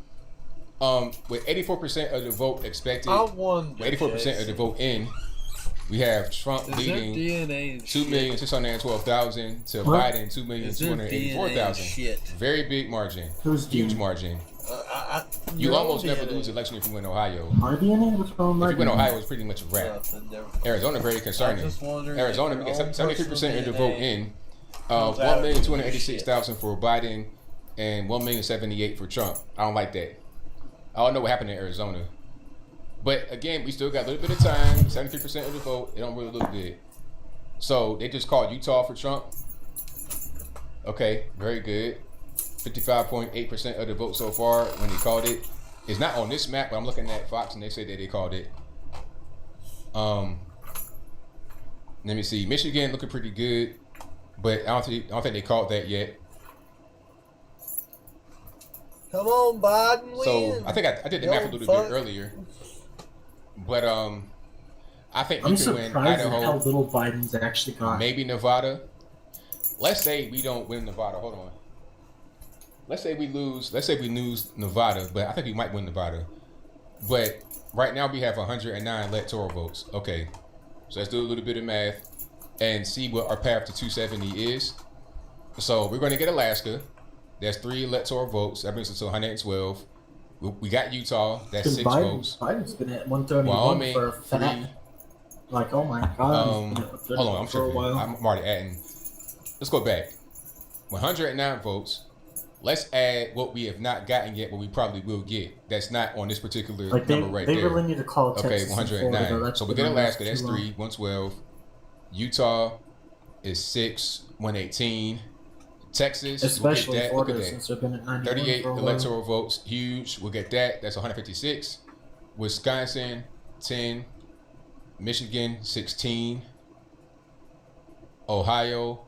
With 84% of the vote expected, 84% of the vote in, we have Trump leading 2,612,000 to Biden 2,284,000. Very big margin. Huge margin. You almost never lose election if you win Ohio. If you win Ohio, it's pretty much a wrap. Arizona, very concerning. Arizona, we get 73% of the vote in. 1,286,000 for Biden and 1,078,000 for Trump. I don't like that. I don't know what happened in Arizona. But again, we still got a little bit of time. 73% of the vote. It don't really look good. So they just called Utah for Trump. Okay, very good. 55.8% of the vote so far when they called it. It's not on this map, but I'm looking at Fox and they say that they called it. Let me see. Michigan looking pretty good, but I don't think they called that yet. Come on, Biden, win. So I think I did the math a little bit earlier, but I think we can win Idaho. How little Biden's actually got. Maybe Nevada. Let's say we don't win Nevada. Hold on. Let's say we lose. Let's say we lose Nevada, but I think we might win Nevada. But right now we have 109 electoral votes. Okay, so let's do a little bit of math. and see what our path to 270 is. So we're going to get Alaska. That's 3 electoral votes. That brings us to 112. We got Utah. That's 6 votes. Biden's been at 131 Wyoming, for 3. Like, oh my God. Hold on, I'm tripping. I'm already adding. Let's go back. 109 votes. Let's add what we have not gotten yet, what we probably will get. That's not on this particular number right there. They really need to call it Okay, Texas 109. Florida, So we get Alaska, that's 3, 112. Utah is 6, 118. Texas, especially we'll get that. Florida, Look at since they've been at 91 38 for a while. electoral votes, huge. We'll get that. That's 156. Wisconsin, 10. Michigan, 16. Ohio,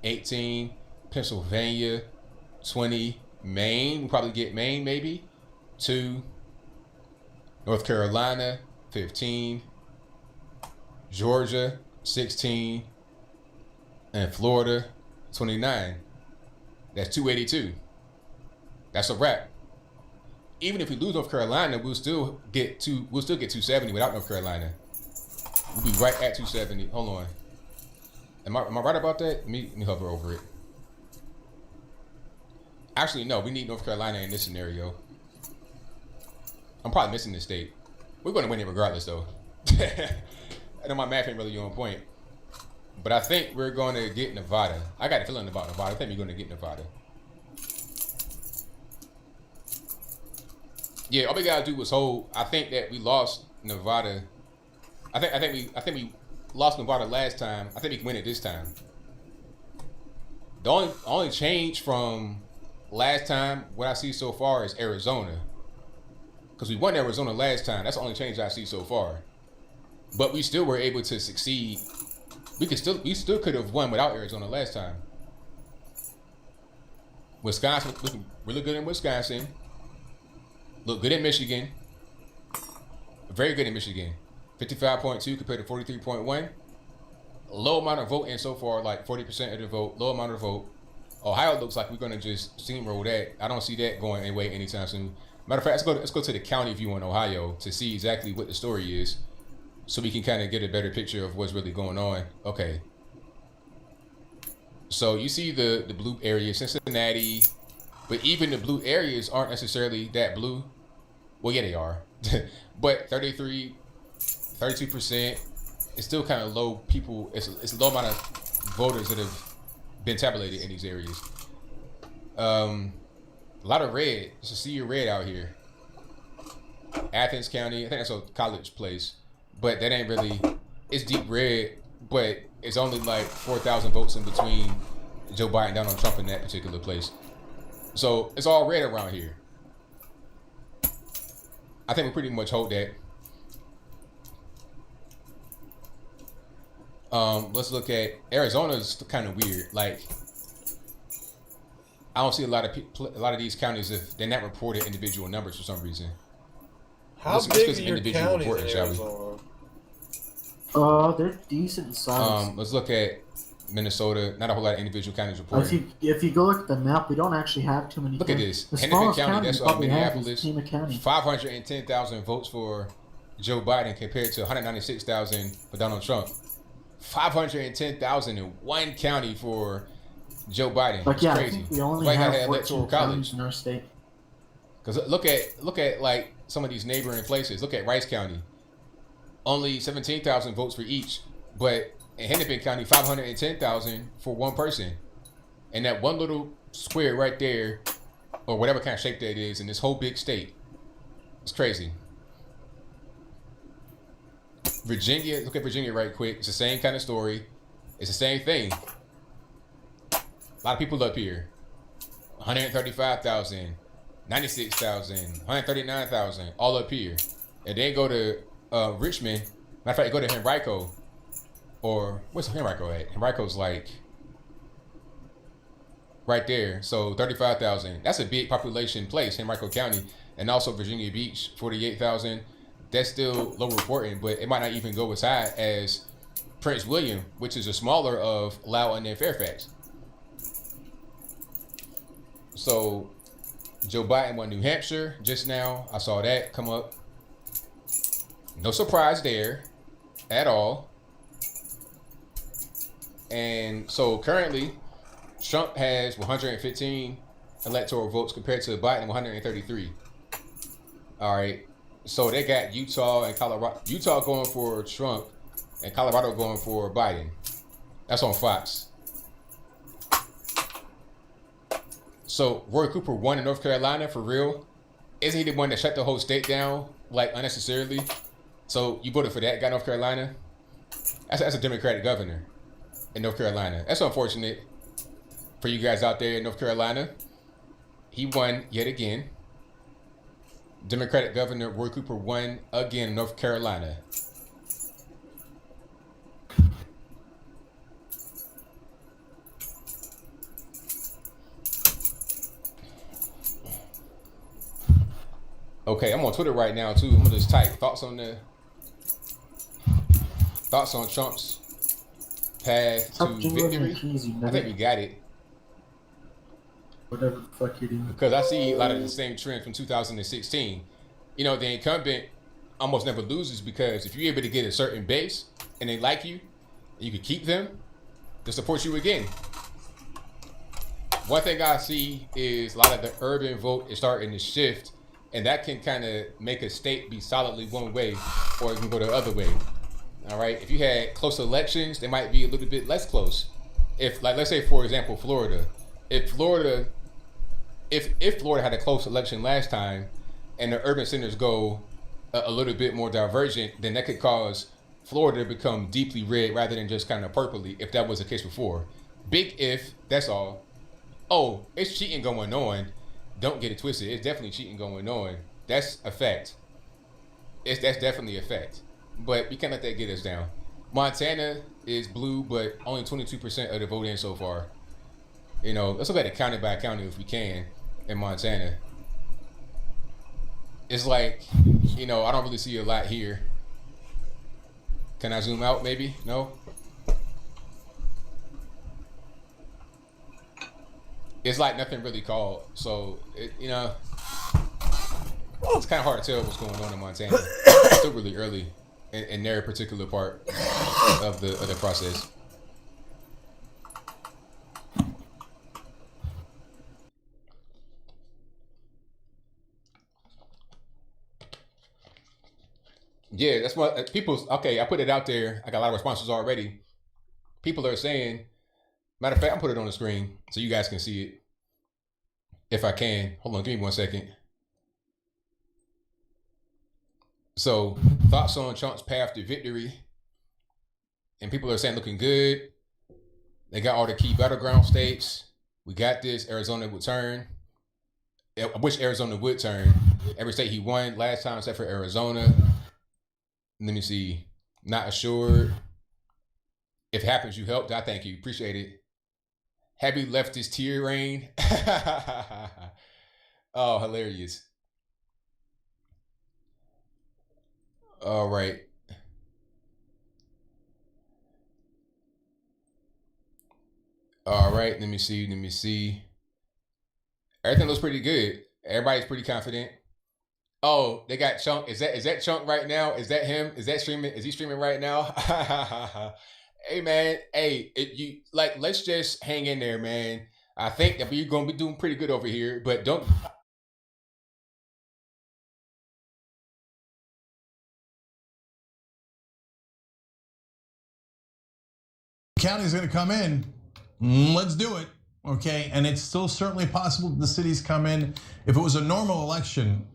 18. Pennsylvania, 20. Maine, we'll probably get Maine maybe. 2. North Carolina, 15. Georgia, 16. And Florida, 29. That's 282. That's a wrap. Even if we lose North Carolina, we'll still get 270 without North Carolina. We'll be right at 270. Hold on. Am I right about that? Let me hover over it. Actually, no. We need North Carolina in this scenario. I'm probably missing this state. We're going to win it regardless, though. I know my math ain't really on point. But I think we're going to get Nevada. I got a feeling about Nevada. I think we're going to get Nevada. Yeah, all we gotta do was hold. I think that we lost Nevada. I think we lost Nevada last time. I think we can win it this time. The only change from last time, what I see so far, is Arizona. Because we won Arizona last time. That's the only change I see so far. But we still were able to succeed. We still could have won without Arizona last time. Wisconsin looking really good in Wisconsin. Look good in Michigan. Very good in Michigan. 55.2 compared to 43.1. Low amount of voting so far, like 40% of the vote. Low amount of vote. Ohio looks like we're gonna just steamroll that. I don't see that going away anytime soon. Matter of fact, let's go to the county view in Ohio to see exactly what the story is, so we can kind of get a better picture of what's really going on. Okay. So you see the blue area, Cincinnati. But even the blue areas aren't necessarily that blue. Well, yeah, they are. But 32%, it's still kind of low people. It's a low amount of voters that have been tabulated in these areas. A lot of red. It's a sea of red out here. Athens County, I think that's a college place. But that ain't really, it's deep red, but it's only like 4,000 votes in between Joe Biden and Donald Trump in that particular place. So it's all red around here. I think we pretty much hold that. Let's look at Arizona's kind of weird. Like, I don't see a lot of these counties if they're not reported individual numbers for some reason. How big are your counties in Arizona? They're decent size. Let's look at Minnesota. Not a whole lot of individual counties reported. If you go look at the map, we don't actually have too many. Look at this. The Hennepin smallest County, that's Minneapolis. 510,000 votes for Joe Biden compared to 196,000 for Donald Trump. 510,000 in one county for Joe Biden. But yeah, crazy. I think we only have 14 counties in our state. Because look at like some of these neighboring places. Look at Rice County. Only 17,000 votes for each, but in Hennepin County, 510,000 for one person. And that one little square right there, or whatever kind of shape that is, in this whole big state. It's crazy. Virginia, look at Virginia right quick. It's the same kind of story. It's the same thing. A lot of people up here. 135,000, 96,000, 139,000, all up here. And then go to Richmond. Matter of fact, go to Henrico. Or where's Henrico at? Henrico's like right there. So 35,000. That's a big population place, Henrico County. And also Virginia Beach, 48,000. That's still low reporting, but it might not even go as high as Prince William, which is a smaller of Loudoun and Fairfax. So Joe Biden won New Hampshire just now. I saw that come up. No surprise there at all. And so currently, Trump has 115 electoral votes compared to Biden 133. All right. So they got Utah and Colorado. Utah going for Trump and Colorado going for Biden. That's on Fox. So Roy Cooper won in North Carolina for real. Isn't he the one that shut the whole state down like unnecessarily? So you voted for that guy in North Carolina? That's a Democratic governor in North Carolina. That's unfortunate for you guys out there in North Carolina. He won yet again. Democratic Governor Roy Cooper won again in North Carolina. Okay, I'm on Twitter right now too. I'm gonna just type thoughts on Trump's path to victory. I think we got it. Whatever the fuck you're doing. Because I see a lot of the same trends from 2016. You know, the incumbent almost never loses because if you're able to get a certain base and they like you, and you can keep them, they'll support you again. One thing I see is a lot of the urban vote is starting to shift, and that can kind of make a state be solidly one way or it can go the other way. All right. If you had close elections, they might be a little bit less close. If, like, let's say, for example, Florida. If Florida had a close election last time and the urban centers go a little bit more divergent, then that could cause Florida to become deeply red rather than just kind of purpley, if that was the case before. Big if, that's all. Oh, it's cheating going on. Don't get it twisted. It's definitely cheating going on. That's a fact. That's definitely a fact. But we can't let that get us down. Montana is blue, but only 22% of the vote in so far. You know, let's look at it county by county if we can in Montana. It's like, you know, I don't really see a lot here. Can I zoom out maybe? No? It's like nothing really called. So, you know, it's kind of hard to tell what's going on in Montana. It's still really early in their particular part of the process. Yeah, that's what people's. Okay, I put it out there. I got a lot of responses already. People are saying, matter of fact, I'll put it on the screen so you guys can see it. If I can. Hold on, give me 1 second. So, thoughts on Trump's path to victory. And people are saying looking good. They got all the key battleground states. We got this. Arizona would turn. I wish Arizona would turn. Every state he won last time except for Arizona. Let me see. Not assured. If it happens, you helped. I thank you. Appreciate it. Happy leftist tear rain. Oh, hilarious. All right. All right. Let me see. Everything looks pretty good. Everybody's pretty confident. Oh, they got Chunk. Is that Chunk right now? Is that him? Is that streaming? Is he streaming right now? Hey man, let's just hang in there, man. I think that we're gonna be doing pretty good over here, but don't. County's gonna come in. Let's do it, okay? And it's still certainly possible that the cities come in. If it was a normal election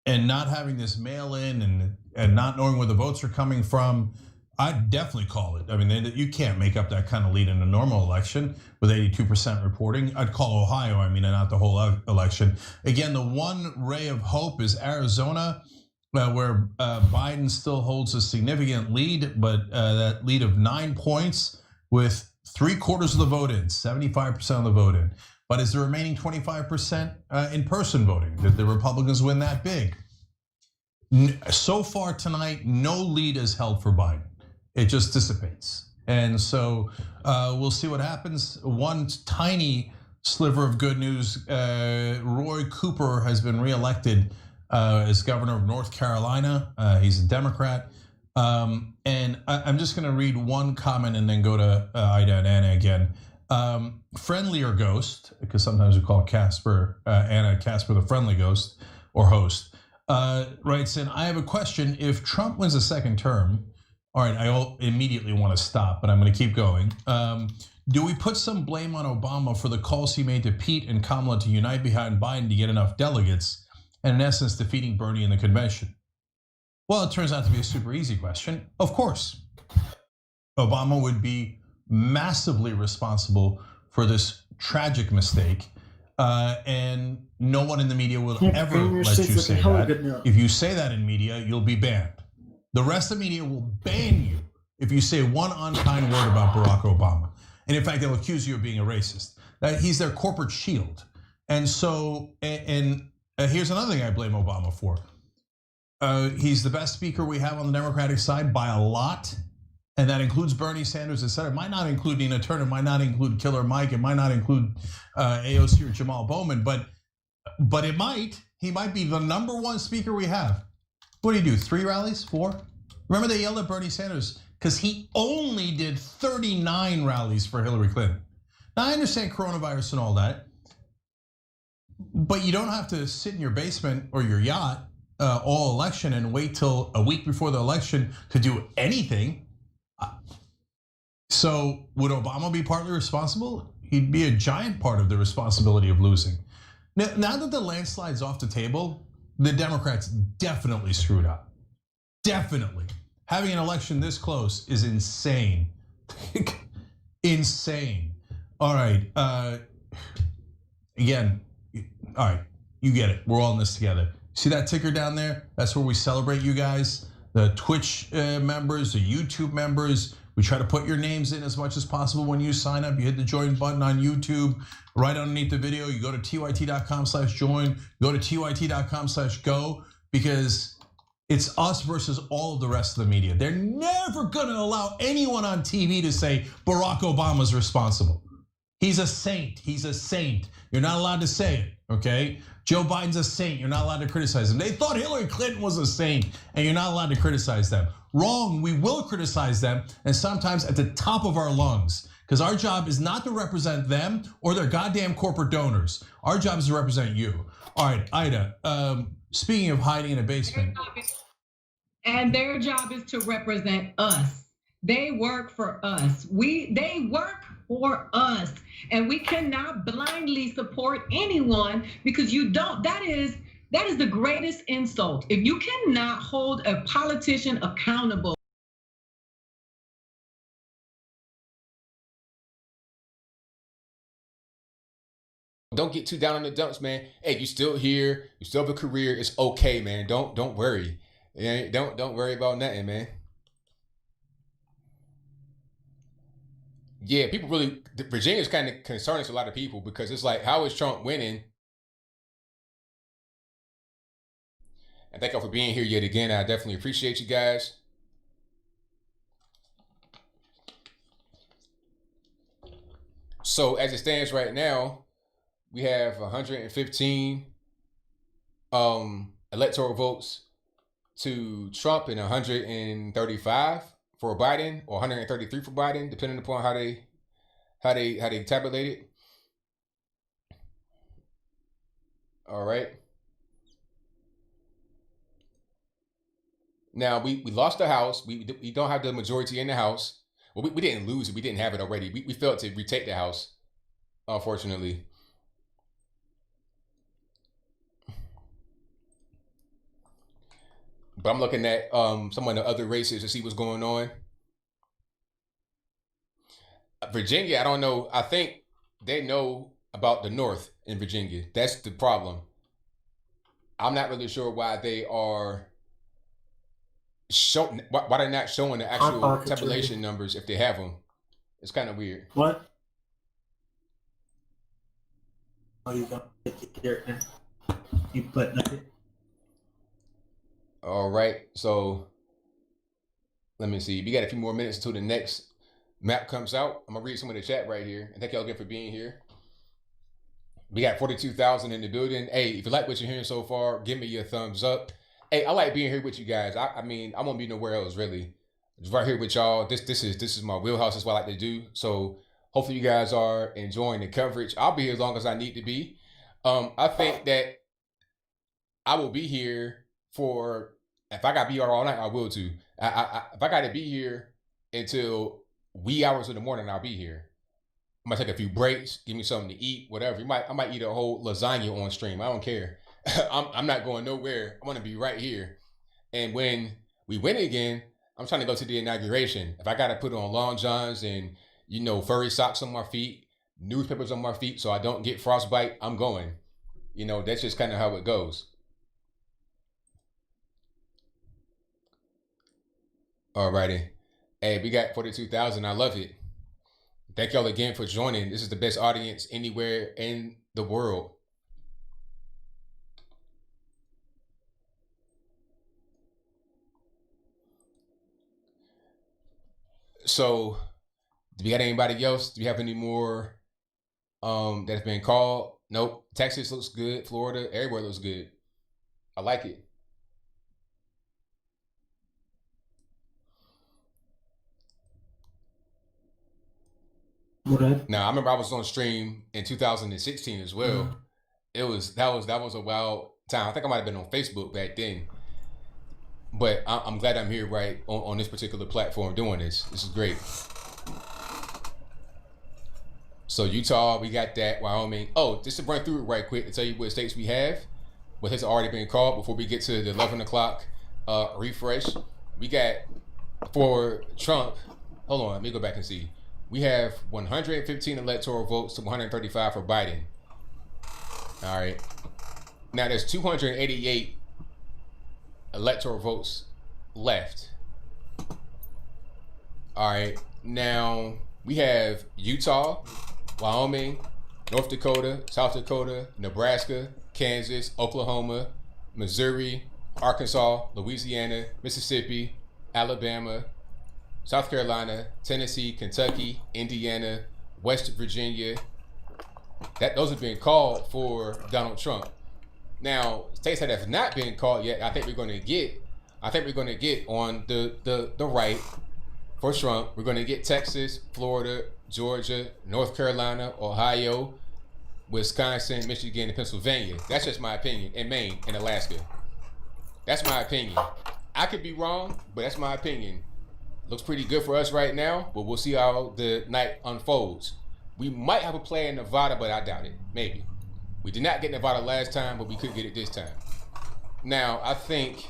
and not having this mail in and not knowing where the votes are coming from, I'd definitely call it. I mean, you can't make up that kind of lead in a normal election with 82% reporting. I'd call Ohio, and not the whole election. Again, the one ray of hope is Arizona, where Biden still holds a significant lead, but that lead of 9 points with 3/4 of the vote in, 75% of the vote in. But is the remaining 25% in-person voting? Did the Republicans win that big? So far tonight, no lead is held for Biden. It just dissipates. And so we'll see what happens. One tiny sliver of good news, Roy Cooper has been reelected as governor of North Carolina. He's a Democrat. And I'm just going to read one comment and then go to Ida and Anna again. Friendlier Ghost, because sometimes we call Casper, Anna Casper the friendly ghost or host, writes in, I have a question. If Trump wins a second term, all right, I immediately want to stop, but I'm going to keep going. Do we put some blame on Obama for the calls he made to Pete and Kamala to unite behind Biden to get enough delegates, and in essence defeating Bernie in the convention? Well, it turns out to be a super easy question. Of course, Obama would be massively responsible for this tragic mistake, and no one in the media will ever let you say that. If you say that in media, you'll be banned. The rest of the media will ban you if you say one unkind word about Barack Obama. And in fact, they'll accuse you of being a racist. That he's their corporate shield. And so, here's another thing I blame Obama for. He's the best speaker we have on the Democratic side by a lot. And that includes Bernie Sanders, et cetera. It might not include Nina Turner, might not include Killer Mike, it might not include AOC or Jamal Bowman, but it might. He might be the #1 speaker we have. What do you do, 3 rallies, 4? Remember they yelled at Bernie Sanders because he only did 39 rallies for Hillary Clinton. Now I understand coronavirus and all that, but you don't have to sit in your basement or your yacht all election and wait till a week before the election to do anything. So would Obama be partly responsible? He'd be a giant part of the responsibility of losing. Now that the landslide's off the table, the Democrats definitely screwed up. Definitely. Having an election this close is insane. Insane. All right, again, all right, you get it. We're all in this together. See that ticker down there? That's where we celebrate you guys. The Twitch members, the YouTube members. We try to put your names in as much as possible when you sign up. You hit the join button on YouTube. Right underneath the video, you go to tyt.com/join, go to tyt.com/go, because it's us versus all of the rest of the media. They're never gonna allow anyone on TV to say Barack Obama's responsible. He's a saint, he's a saint. You're not allowed to say it, okay? Joe Biden's a saint, you're not allowed to criticize him. They thought Hillary Clinton was a saint, and you're not allowed to criticize them. Wrong, we will criticize them, and sometimes at the top of our lungs. Because our job is not to represent them or their goddamn corporate donors. Our job is to represent you. All right, Ida, speaking of hiding in a basement. And their job is to represent us. They work for us. They work for us. And we cannot blindly support anyone because you don't. That is the greatest insult. If you cannot hold a politician accountable. Don't get too down on the dumps, man. Hey, you still here, you still have a career. It's okay, man. Don't worry. Don't worry about nothing, man. Yeah, people really, Virginia's kind of concerning to a lot of people because it's like, how is Trump winning? And thank y'all for being here yet again. I definitely appreciate you guys. So as it stands right now, we have 115 electoral votes to Trump and 135 for Biden, or 133 for Biden, depending upon how they tabulate it. All right. Now we lost the House. We don't have the majority in the House. Well, we didn't lose it. We didn't have it already. We failed to retake the House, unfortunately. But I'm looking at some of the other races to see what's going on. Virginia, I don't know. I think they know about the North in Virginia. That's the problem. I'm not really sure why they are why they're not showing the actual tabulation numbers if they have them. It's kind of weird. What? Oh, you got here. You put nothing. All right, so let me see. We got a few more minutes until the next map comes out. I'm gonna read some of the chat right here. And thank y'all again for being here. We got 42,000 in the building. Hey, if you like what you're hearing so far, give me your thumbs up. Hey, I like being here with you guys. I mean, I won't be nowhere else really. Just right here with y'all. This is my wheelhouse. This is what I like to do. So hopefully you guys are enjoying the coverage. I'll be here as long as I need to be. I think that I will be here for, if I got to be here all night, I will too. If I got to be here until wee hours in the morning, I'll be here. I might take a few breaks, give me something to eat, whatever. I might eat a whole lasagna on stream. I don't care. I'm not going nowhere. I want to be right here. And when we win again, I'm trying to go to the inauguration. If I got to put on long johns and, furry socks on my feet, newspapers on my feet so I don't get frostbite, I'm going. That's just kind of how it goes. Alrighty. Hey, we got 42,000. I love it. Thank y'all again for joining. This is the best audience anywhere in the world. So, do we got anybody else? Do we have any more that's been called? Nope. Texas looks good. Florida, everywhere looks good. I like it. Okay. Now, I remember I was on stream in 2016 as well. Mm-hmm. That was a wild time. I think I might have been on Facebook back then. But I'm glad I'm here on this particular platform doing this. This is great. So Utah, we got that. Wyoming. Oh, just to run through it right quick to tell you what states we have. What has already been called before we get to the 11 o'clock refresh. We got for Trump. Hold on, let me go back and see. We have 115 electoral votes to 135 for Biden. All right. Now there's 288 electoral votes left. All right. Now we have Utah, Wyoming, North Dakota, South Dakota, Nebraska, Kansas, Oklahoma, Missouri, Arkansas, Louisiana, Mississippi, Alabama, South Carolina, Tennessee, Kentucky, Indiana, West Virginia. Those have been called for Donald Trump. Now, states that have not been called yet, I think we're going to get on the right for Trump. We're going to get Texas, Florida, Georgia, North Carolina, Ohio, Wisconsin, Michigan, and Pennsylvania. That's just my opinion. And Maine and Alaska. That's my opinion. I could be wrong, but that's my opinion. Looks pretty good for us right now, but we'll see how the night unfolds. We might have a play in Nevada, but I doubt it. Maybe. We did not get Nevada last time, but we could get it this time. Now, I think...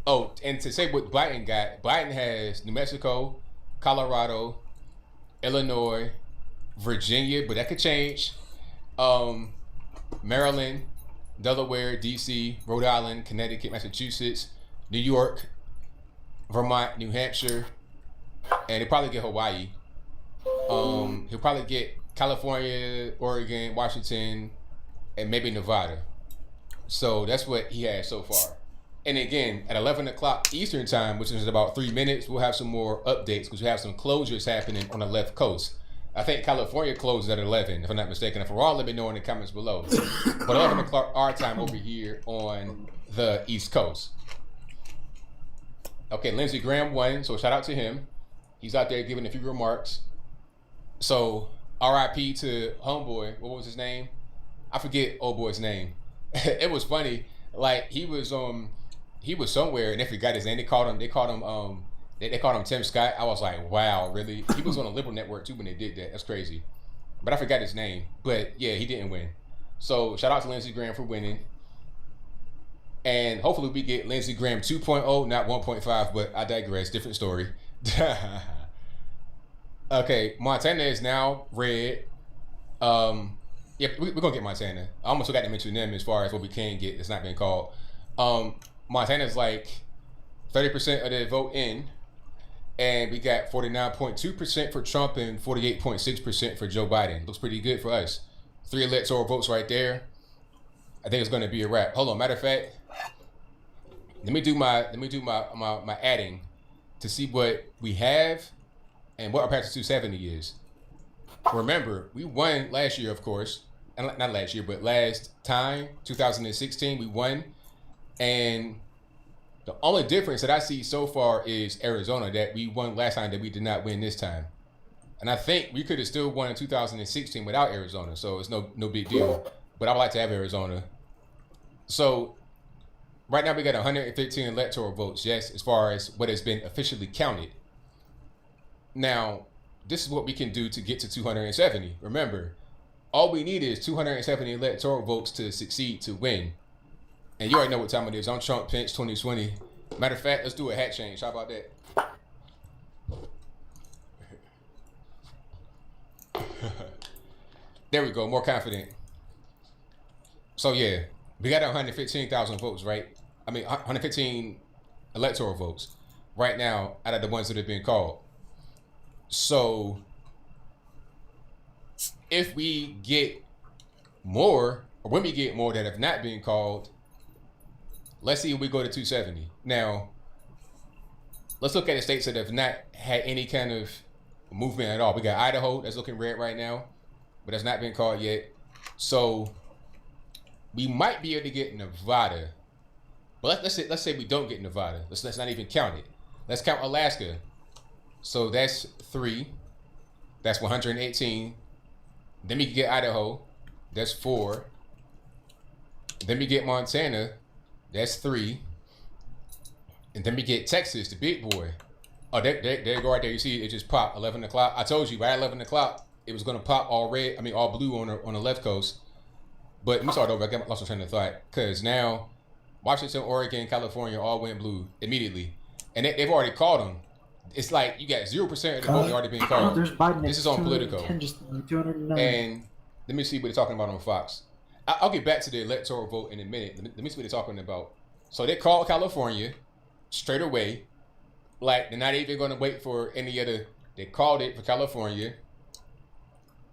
Oh, and to say what Biden got, Biden has New Mexico, Colorado, Illinois, Virginia, but that could change. Maryland, Delaware, D.C., Rhode Island, Connecticut, Massachusetts, New York, Vermont, New Hampshire, and he'll probably get Hawaii. He'll probably get California, Oregon, Washington, and maybe Nevada. So that's what he has so far. And again, at 11 o'clock Eastern time, which is in about 3 minutes, we'll have some more updates because we have some closures happening on the left coast. I think California closes at 11, if I'm not mistaken. If we're all, let me know in the comments below. But 11 o'clock our time over here on the East Coast. Okay, Lindsey Graham won, so shout out to him. He's out there giving a few remarks. So RIP to homeboy. What was his name? I forget old boy's name. It was funny. Like he was somewhere and they forgot his name. They called him Tim Scott. I was like, wow, really? He was on a liberal network too when they did that. That's crazy. But I forgot his name. But yeah, he didn't win. So shout out to Lindsey Graham for winning. And hopefully we get Lindsey Graham 2.0, not 1.5, but I digress. Different story. Okay, Montana is now red. Yeah, we're going to get Montana. I almost forgot to mention them as far as what we can get that's not been called. Montana's like 30% of the vote in. And we got 49.2% for Trump and 48.6% for Joe Biden. Looks pretty good for us. 3 electoral votes right there. I think it's going to be a wrap. Hold on, matter of fact, let me do my adding to see what we have and what our path to 270 is. Remember, we won last year, of course. Not last year, but last time, 2016, we won. And the only difference that I see so far is Arizona, that we won last time that we did not win this time. And I think we could have still won in 2016 without Arizona, so it's no big deal. But I would like to have Arizona. So right now we got 115 electoral votes, yes, as far as what has been officially counted. Now, this is what we can do to get to 270. Remember, all we need is 270 electoral votes to succeed, to win. And you already know what time it is. I'm Trump Pence 2020. Matter of fact, let's do a hat change. How about that? There we go, more confident. So yeah, we got 115,000 votes, right? I mean, 115 electoral votes right now out of the ones that have been called. So if we get more, or when we get more that have not been called, let's see if we go to 270. Now, let's look at the states that have not had any kind of movement at all. We got Idaho, that's looking red right now, but that's not been called yet. So we might be able to get Nevada, but let's say we don't get Nevada. Let's not even count it. Let's count Alaska. So that's 3. That's 118. Then we can get Idaho. That's 4. Then we get Montana. That's 3. And then we get Texas, the big boy. Oh, there you go right there. You see it just popped, 11 o'clock. I told you, right at 11 o'clock, it was going to pop all red, I mean all blue on the left coast. But let me start over. I got lost my train of thought. Because now Washington, Oregon, California all went blue immediately. And they've already called them. It's like you got 0% of the vote already being called. This is on Politico. And let me see what they're talking about on Fox. I'll get back to the electoral vote in a minute. Let me see what they're talking about. So they called California straight away. Like, they're not even going to wait for any other. They called it for California.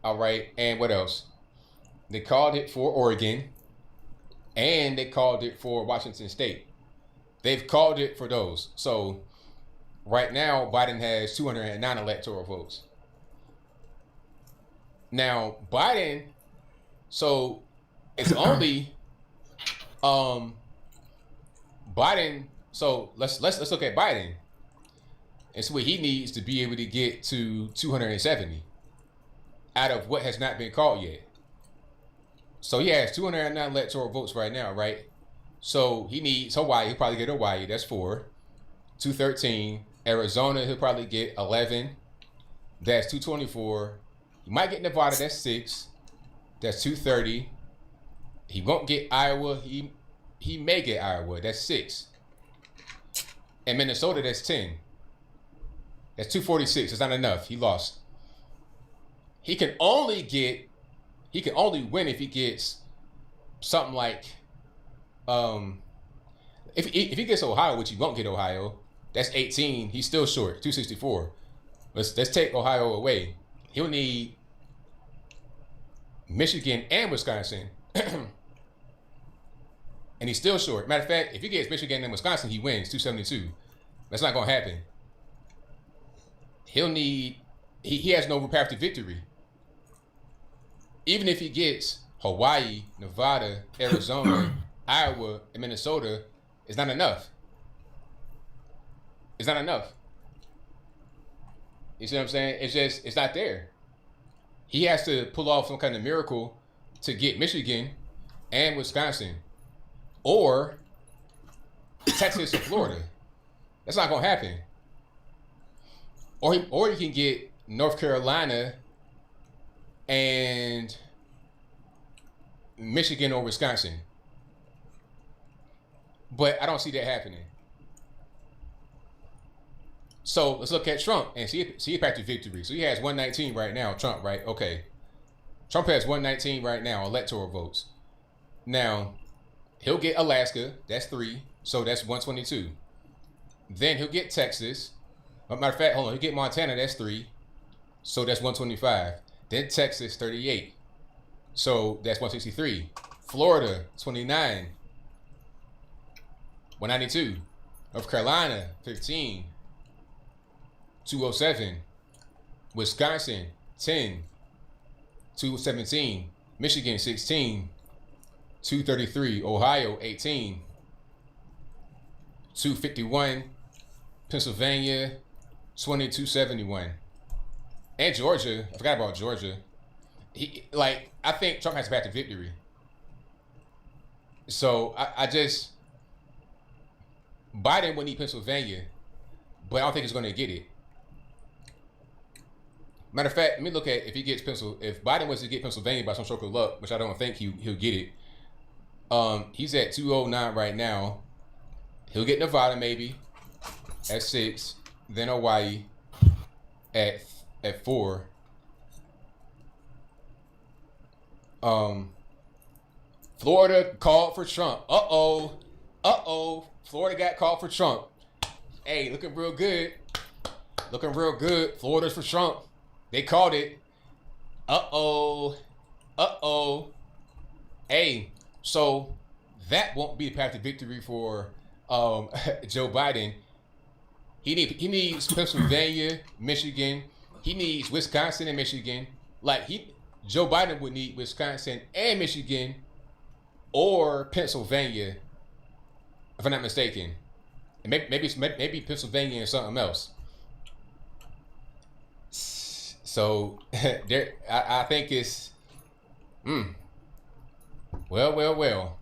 All right. And what else? They called it for Oregon. And they called it for Washington State. They've called it for those. So right now, Biden has 209 electoral votes. Now, Biden, so it's only Biden. So let's look at Biden. It's what he needs to be able to get to 270 out of what has not been called yet. So he has 209 electoral votes right now, right? So he needs Hawaii. He'll probably get Hawaii. That's 4. 213. Arizona, he'll probably get 11. That's 224. He might get Nevada. That's 6. That's 230. He won't get Iowa. He may get Iowa. That's 6. And Minnesota, that's 10. That's 246. It's not enough. He lost. He can only win if he gets something like, if he gets Ohio, which he won't get Ohio, that's 18. He's still short, 264. Let's take Ohio away. He'll need Michigan and Wisconsin. And he's still short. Matter of fact, if he gets Michigan and Wisconsin, he wins 272. That's not going to happen. He'll need, he has no path to victory. Even if he gets Hawaii, Nevada, Arizona, Iowa, and Minnesota, it's not enough. It's not enough. You see what I'm saying? It's not there. He has to pull off some kind of miracle to get Michigan and Wisconsin, or Texas and Florida. That's not gonna happen. Or he can get North Carolina and Michigan or Wisconsin. But I don't see that happening. So let's look at Trump and see a path to victory. So he has 119 right now, Trump, right? Okay. Trump has 119 right now, electoral votes. Now, he'll get Alaska, that's 3, so that's 122. Then he'll get Texas. Matter of fact, hold on, he'll get Montana, that's 3, so that's 125. Then Texas, 38, so that's 163. Florida, 29, 192. North Carolina, 15, 207. Wisconsin, 10, 217. Michigan, 16, 233. Ohio, 18, 251. Pennsylvania, 2271. And Georgia, I forgot about Georgia. I think Trump has a path to victory. So I just, Biden would need Pennsylvania, but I don't think he's going to get it. Matter of fact, let me look at if he gets if Biden was to get Pennsylvania by some stroke of luck, which I don't think he'll get it. He's at 209 right now. He'll get Nevada maybe at 6, then Hawaii at 4. Florida called for Trump. Florida got called for Trump. Hey, looking real good. Florida's for Trump. They called it. Hey, so that won't be the path to victory for Joe Biden. He needs Pennsylvania, Michigan. He needs Wisconsin and Michigan. Joe Biden would need Wisconsin and Michigan, or Pennsylvania, if I'm not mistaken. And maybe Pennsylvania and something else. So there, I think it's well.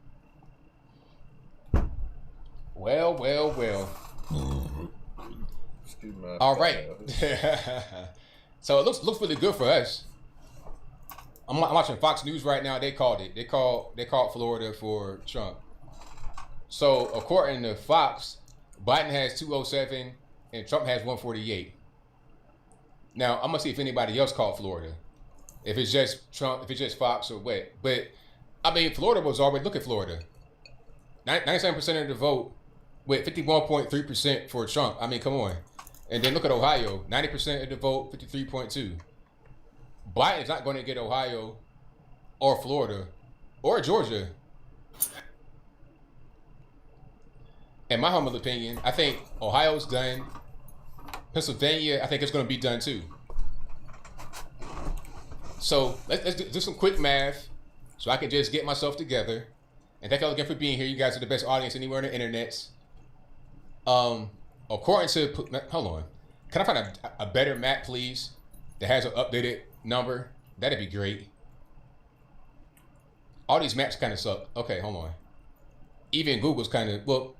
All right. So it looks really good for us. I'm watching Fox News right now. They called it. They called Florida for Trump. So according to Fox, Biden has 207 and Trump has 148. Now I'm gonna see if anybody else called Florida. If it's just Trump, if it's just Fox or what. But I mean, Florida was already, look at Florida. 97% of the vote with 51.3% for Trump. I mean, come on. And then look at Ohio, 90% of the vote, 53.2. Biden's not going to get Ohio or Florida or Georgia. In my humble opinion, I think Ohio's done. Pennsylvania, I think it's going to be done too. So let's do some quick math so I can just get myself together. And thank y'all again for being here. You guys are the best audience anywhere on the internet. According to, hold on. Can I find a better map, please, that has an updated number? That'd be great. All these maps kind of suck. Okay, hold on. Even Google's kind of, well,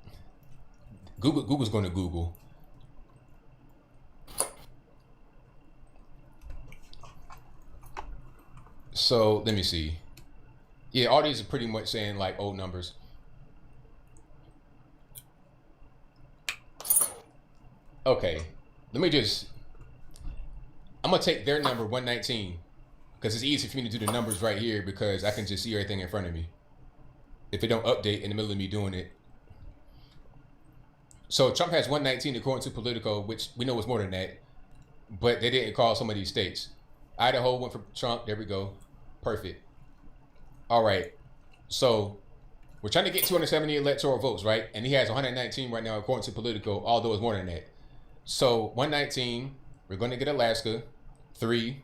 Google's going to Google. So let me see. Yeah, all these are pretty much saying like old numbers. Okay, let me just, I'm gonna take their number 119 because it's easy for me to do the numbers right here because I can just see everything in front of me if it don't update in the middle of me doing it. So Trump has 119 according to Politico, which we know is more than that, but they didn't call some of these states. Idaho went for Trump. There we go. Perfect. All right. So we're trying to get 270 electoral votes, right? And he has 119 right now according to Politico, although it's more than that. So 119, we're going to get Alaska, 3.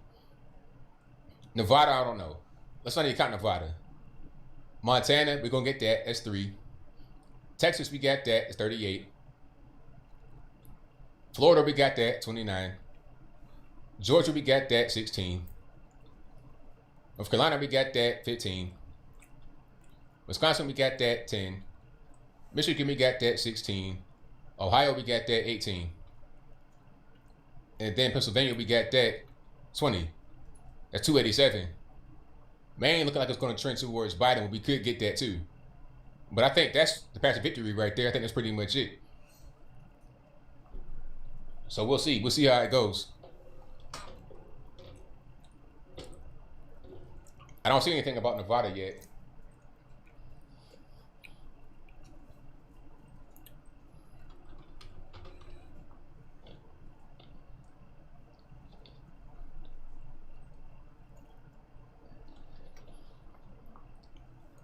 Nevada, I don't know. Let's not even count Nevada. Montana, we're going to get that. That's 3. Texas, we got that. It's 38. Florida, we got that. 29. Georgia, we got that. 16. North Carolina, we got that. 15. Wisconsin, we got that. 10. Michigan, we got that. 16. Ohio, we got that. 18. And then Pennsylvania, we got that. 20. That's 287. Maine looking like it's going to trend towards Biden, but we could get that too. But I think that's the path to victory right there. I think that's pretty much it. So we'll see. We'll see how it goes. I don't see anything about Nevada yet.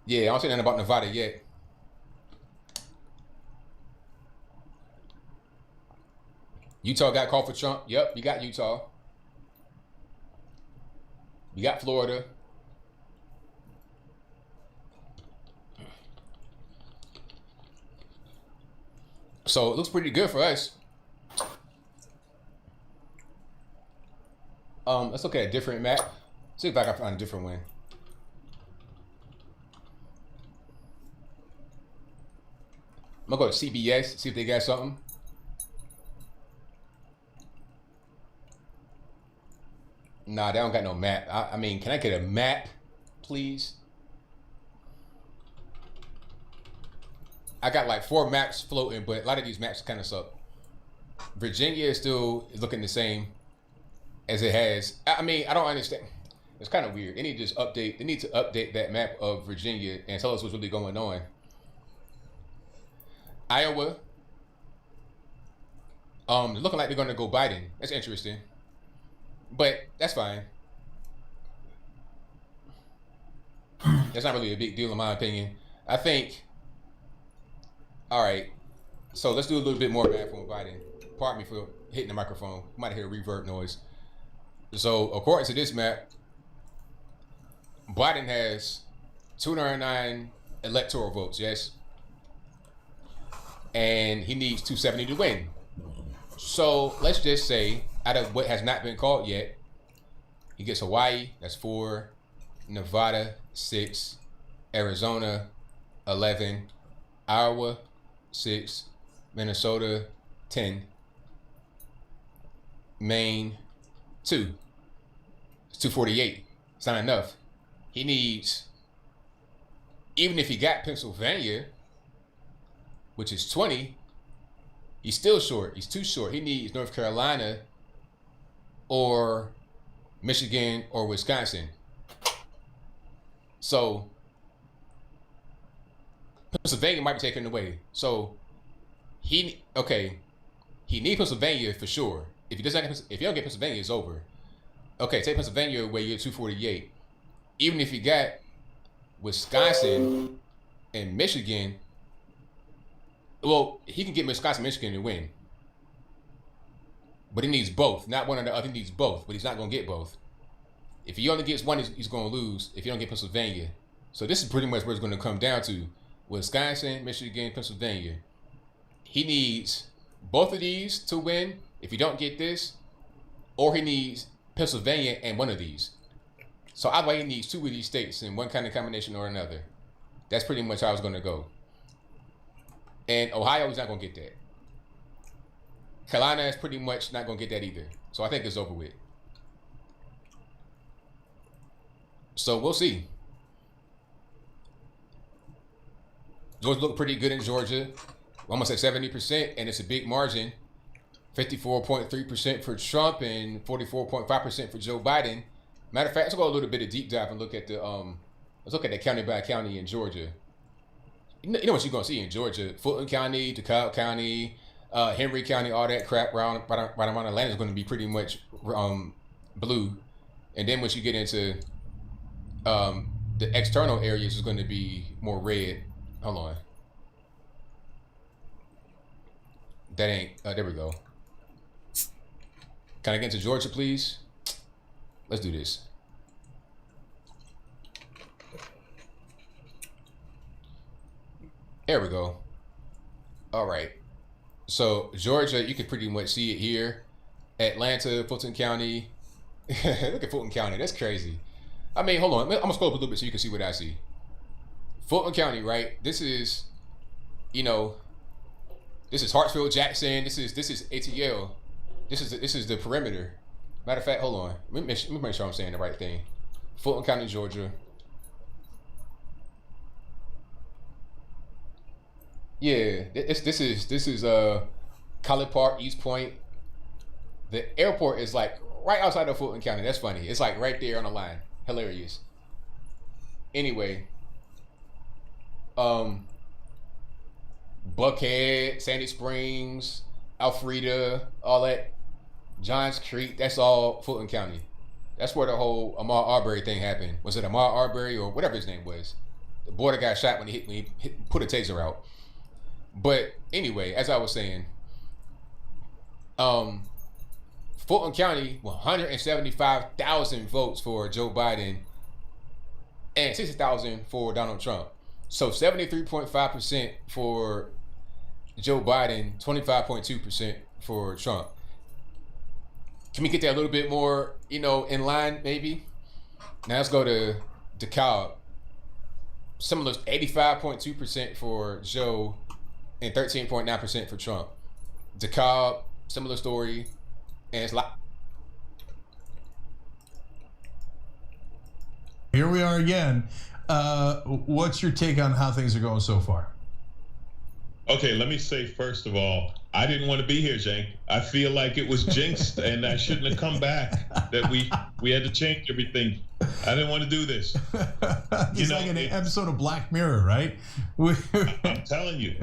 Yeah, I don't see nothing about Nevada yet. Utah got called for Trump. Yep, you got Utah. You got Florida. So it looks pretty good for us. Let's look at a different map. See if I can find a different one. I'm gonna go to CBS, see if they got something. Nah, they don't got no map. I mean, can I get a map, please? I got like 4 maps floating, but a lot of these maps kind of suck. Virginia is still looking the same as it has. I mean, I don't understand. It's kind of weird. They need to just update. They need to update that map of Virginia and tell us what's really going on. Iowa. Looking like they're going to go Biden. That's interesting. But that's fine. That's not really a big deal in my opinion. I think, all right, so let's do a little bit more math on Biden. Pardon me for hitting the microphone. You might hear a reverb noise. So according to this map, Biden has 209 electoral votes, yes? And he needs 270 to win. So let's just say, out of what has not been called yet, he gets Hawaii, that's 4, Nevada, 6, Arizona, 11, Iowa, 6, Minnesota, 10, Maine, 2. It's 248. It's not enough. He needs, even if he got Pennsylvania, which is 20, he's still short. He's too short. He needs North Carolina or Michigan or Wisconsin. So Pennsylvania might be taken away. So he needs Pennsylvania for sure. If he doesn't, if you don't get Pennsylvania, it's over. Okay, take Pennsylvania away, you're 248. Even if you got Wisconsin and Michigan, well, he can get Wisconsin, Michigan to win. But he needs both, not one or the other. He needs both, but he's not going to get both. If he only gets one, he's going to lose if you don't get Pennsylvania. So this is pretty much where it's going to come down to. Wisconsin, Michigan, Pennsylvania. He needs both of these to win if you don't get this, or he needs Pennsylvania and one of these. So either way, he needs 2 of these states in one kind of combination or another. That's pretty much how I was going to go. And Ohio is not going to get that. Carolina is pretty much not going to get that either. So I think it's over with. So we'll see. Georgia looked pretty good in Georgia. Almost at 70%, and it's a big margin. 54.3% for Trump and 44.5% for Joe Biden. Matter of fact, let's go a little bit of deep dive and look at the let's look at the county by county in Georgia. You know what you're gonna see in Georgia: Fulton County, DeKalb County, Henry County, all that crap right around Atlanta is going to be pretty much blue. And then once you get into the external areas, is going to be more red. Hold on. That ain't, there we go. Can I get into Georgia, please? Let's do this. There we go. All right. So Georgia, you can pretty much see it here. Atlanta, Fulton County. Look at Fulton County. That's crazy. I mean, hold on. I'm gonna scroll up a little bit so you can see what I see. Fulton County, right? This is, you know, this is Hartsfield, Jackson. This is ATL. This is the perimeter. Matter of fact, hold on. Let me make sure I'm saying the right thing. Fulton County, Georgia. Yeah, this is College Park, East Point. The airport is like right outside of Fulton County. That's funny. It's like right there on the line. Hilarious. Anyway, Buckhead, Sandy Springs, Alfreda, all that, Johns Creek, that's all Fulton County. That's where the whole Ahmaud Arbery thing happened. Was it Ahmaud Arbery or whatever his name was? The boy that got shot when he put a taser out. But anyway, as I was saying, Fulton County, 175,000 votes for Joe Biden and 60,000 for Donald Trump. So 73.5% for Joe Biden, 25.2% for Trump. Can we get that a little bit more, in line, maybe? Now let's go to DeKalb. Similar, 85.2% for Joe and 13.9% for Trump. DeKalb, similar story, and it's like. Here we are again. What's your take on how things are going so far? Okay, let me say first of all, I didn't want to be here, Cenk. I feel like it was jinxed, and I shouldn't have come back. That we had to change everything. I didn't want to do this. It's like an episode of Black Mirror, right? I'm telling you.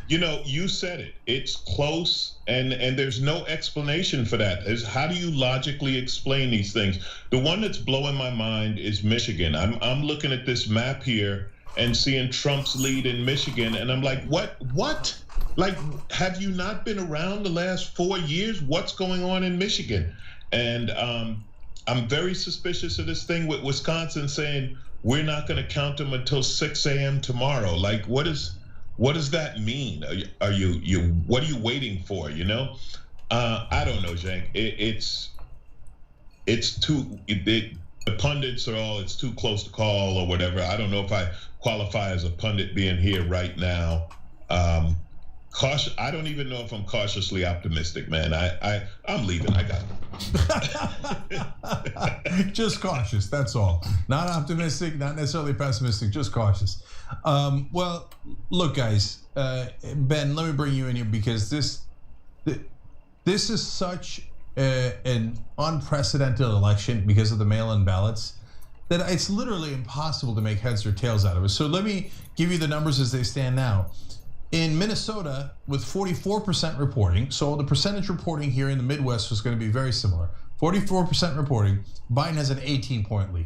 You said it. It's close, and there's no explanation for that. How do you logically explain these things? The one that's blowing my mind is Michigan. I'm looking at this map here and seeing Trump's lead in Michigan, and I'm like, what? Like, have you not been around the last 4 years? What's going on in Michigan? And I'm very suspicious of this thing with Wisconsin saying we're not going to count them until 6 a.m. tomorrow. Like, what does that mean? Are you what are you waiting for? I don't know, Cenk. It's too. The pundits are all, it's too close to call or whatever. I don't know if I qualify as a pundit being here right now. I don't even know if I'm cautiously optimistic, man. I'm leaving. I got it. Just cautious, that's all. Not optimistic, not necessarily pessimistic, just cautious. Well, look, guys, Ben, let me bring you in here because this is such an unprecedented election because of the mail-in ballots that it's literally impossible to make heads or tails out of it. So let me give you the numbers as they stand now. In Minnesota, with 44% reporting, so the percentage reporting here in the Midwest was going to be very similar. 44% reporting, Biden has an 18-point lead.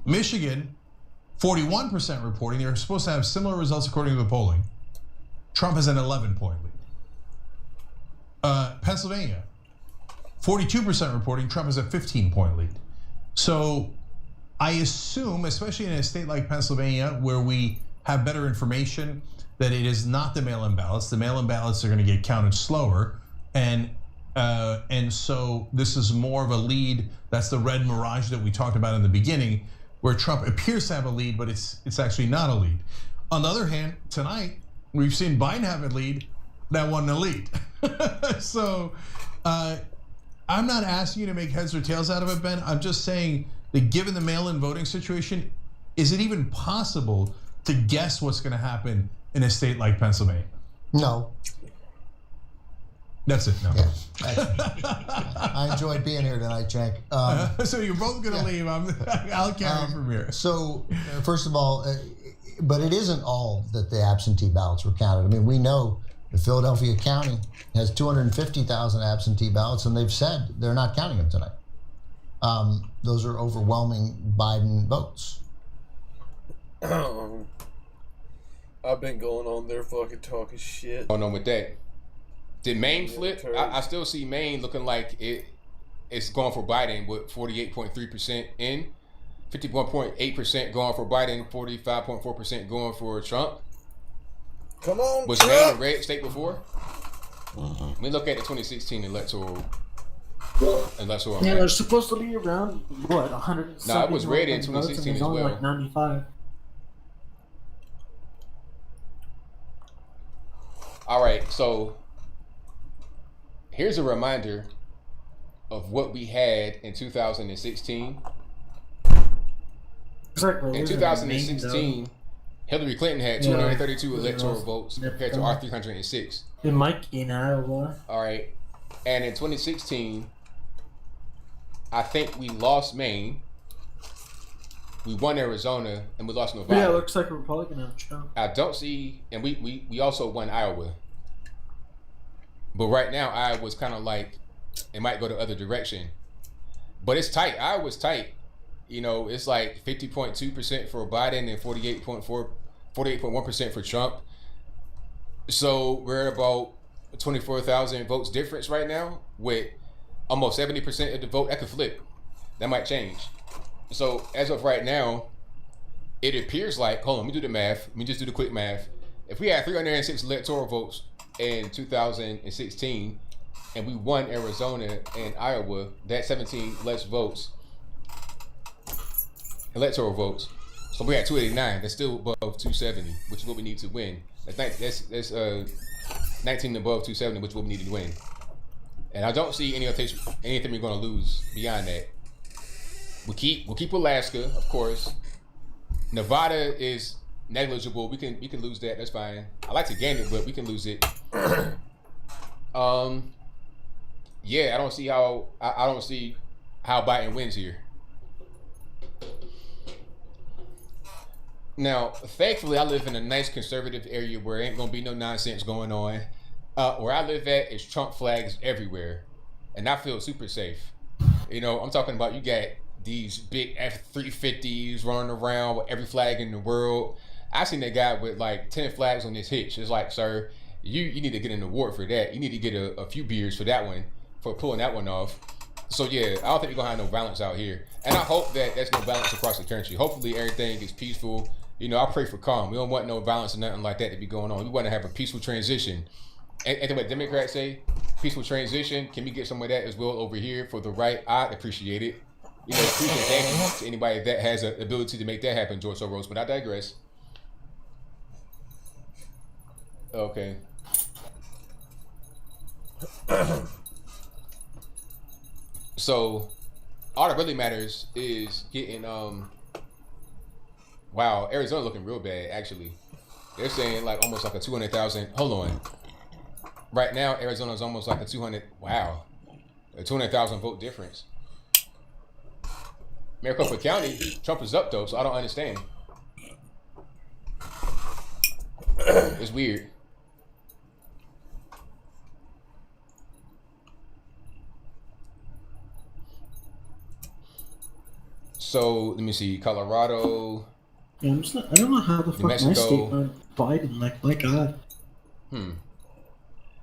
Michigan, 41% reporting. They're supposed to have similar results according to the polling. Trump has an 11-point lead. Pennsylvania, 42% reporting. Trump has a 15-point lead. So I assume, especially in a state like Pennsylvania, where we have better information, that it is not the mail-in ballots. The mail-in ballots are going to get counted slower, and so this is more of a lead. That's the red mirage that we talked about in the beginning, where Trump appears to have a lead, but it's actually not a lead. On the other hand, tonight we've seen Biden have a lead that wasn't a lead. So I'm not asking you to make heads or tails out of it, Ben. I'm just saying that given the mail-in voting situation, is it even possible to guess what's going to happen in a state like Pennsylvania? No. That's it. No. Yeah. I enjoyed being here tonight, Cenk. So you're both going to leave. I'll carry from here. So first of all, but it isn't all that the absentee ballots were counted. I mean, we know that Philadelphia County has 250,000 absentee ballots, and they've said they're not counting them tonight. Those are overwhelming Biden votes. I've been going on there fucking talking shit. Going on with that. Did Maine flip? I still see Maine looking like it's going for Biden with 48.3% in, 51.8% going for Biden, 45.4% going for Trump. Come on, was Trump. Maine a red state before? We look at the 2016 electoral. Yeah, they're supposed to be around what 100. No, it was red in 2016 as well. Like 95. All right, so here's a reminder of what we had in 2016. Exactly. In 2016, Hillary Clinton had 232 electoral votes compared to our 306. It might be in Iowa. All right, and in 2016, I think we lost Maine, we won Arizona, and we lost Nevada. Yeah, it looks like we're probably gonna have Trump. I don't see, and we also won Iowa. But right now, Iowa's kind of like, it might go the other direction. But it's tight. Iowa's tight. You know, it's like 50.2% for Biden and 48.1% for Trump. So we're at about 24,000 votes difference right now with almost 70% of the vote. That could flip. That might change. So as of right now, it appears like, hold on, let me do the math. Let me just do the quick math. If we had 306 electoral votes in 2016 and we won Arizona and Iowa, that's 17 less votes, electoral votes. So we had 289. That's still above 270, which is what we need to win. That's 19 above 270, which is what we need to win. And I don't see anything we're going to lose beyond that. We'll keep Alaska, of course. Nevada is negligible. We can lose that. That's fine. I like to gain it, but we can lose it. Yeah, I don't see how Biden wins here. Now, thankfully, I live in a nice conservative area where ain't gonna be no nonsense going on. Where I live at is Trump flags everywhere, and I feel super safe. You know, I'm talking about you got these big F-350s running around with every flag in the world. I seen that guy with like 10 flags on his hitch. It's like, sir, you need to get an award for that. You need to get a few beers for that one, for pulling that one off. So yeah, I don't think we're gonna have no violence out here, and I hope that there's no violence across the country. Hopefully everything is peaceful. You know, I pray for calm. We don't want no violence or nothing like that to be going on. We want to have a peaceful transition. And what Democrats say, peaceful transition. Can we get some of that as well over here for the right? I'd appreciate it. You know, appreciate thank you to anybody that has the ability to make that happen, George Soros. But I digress. Okay. So, all that really matters is getting wow, Arizona looking real bad, actually. They're saying like almost like a 200,000. Hold on. Right now, Arizona's almost like a 200,000 vote difference. Maricopa County, Trump is up though, so I don't understand. It's weird. So let me see, Colorado. Yeah, I don't know how the fuck my state went Biden. Like, my God.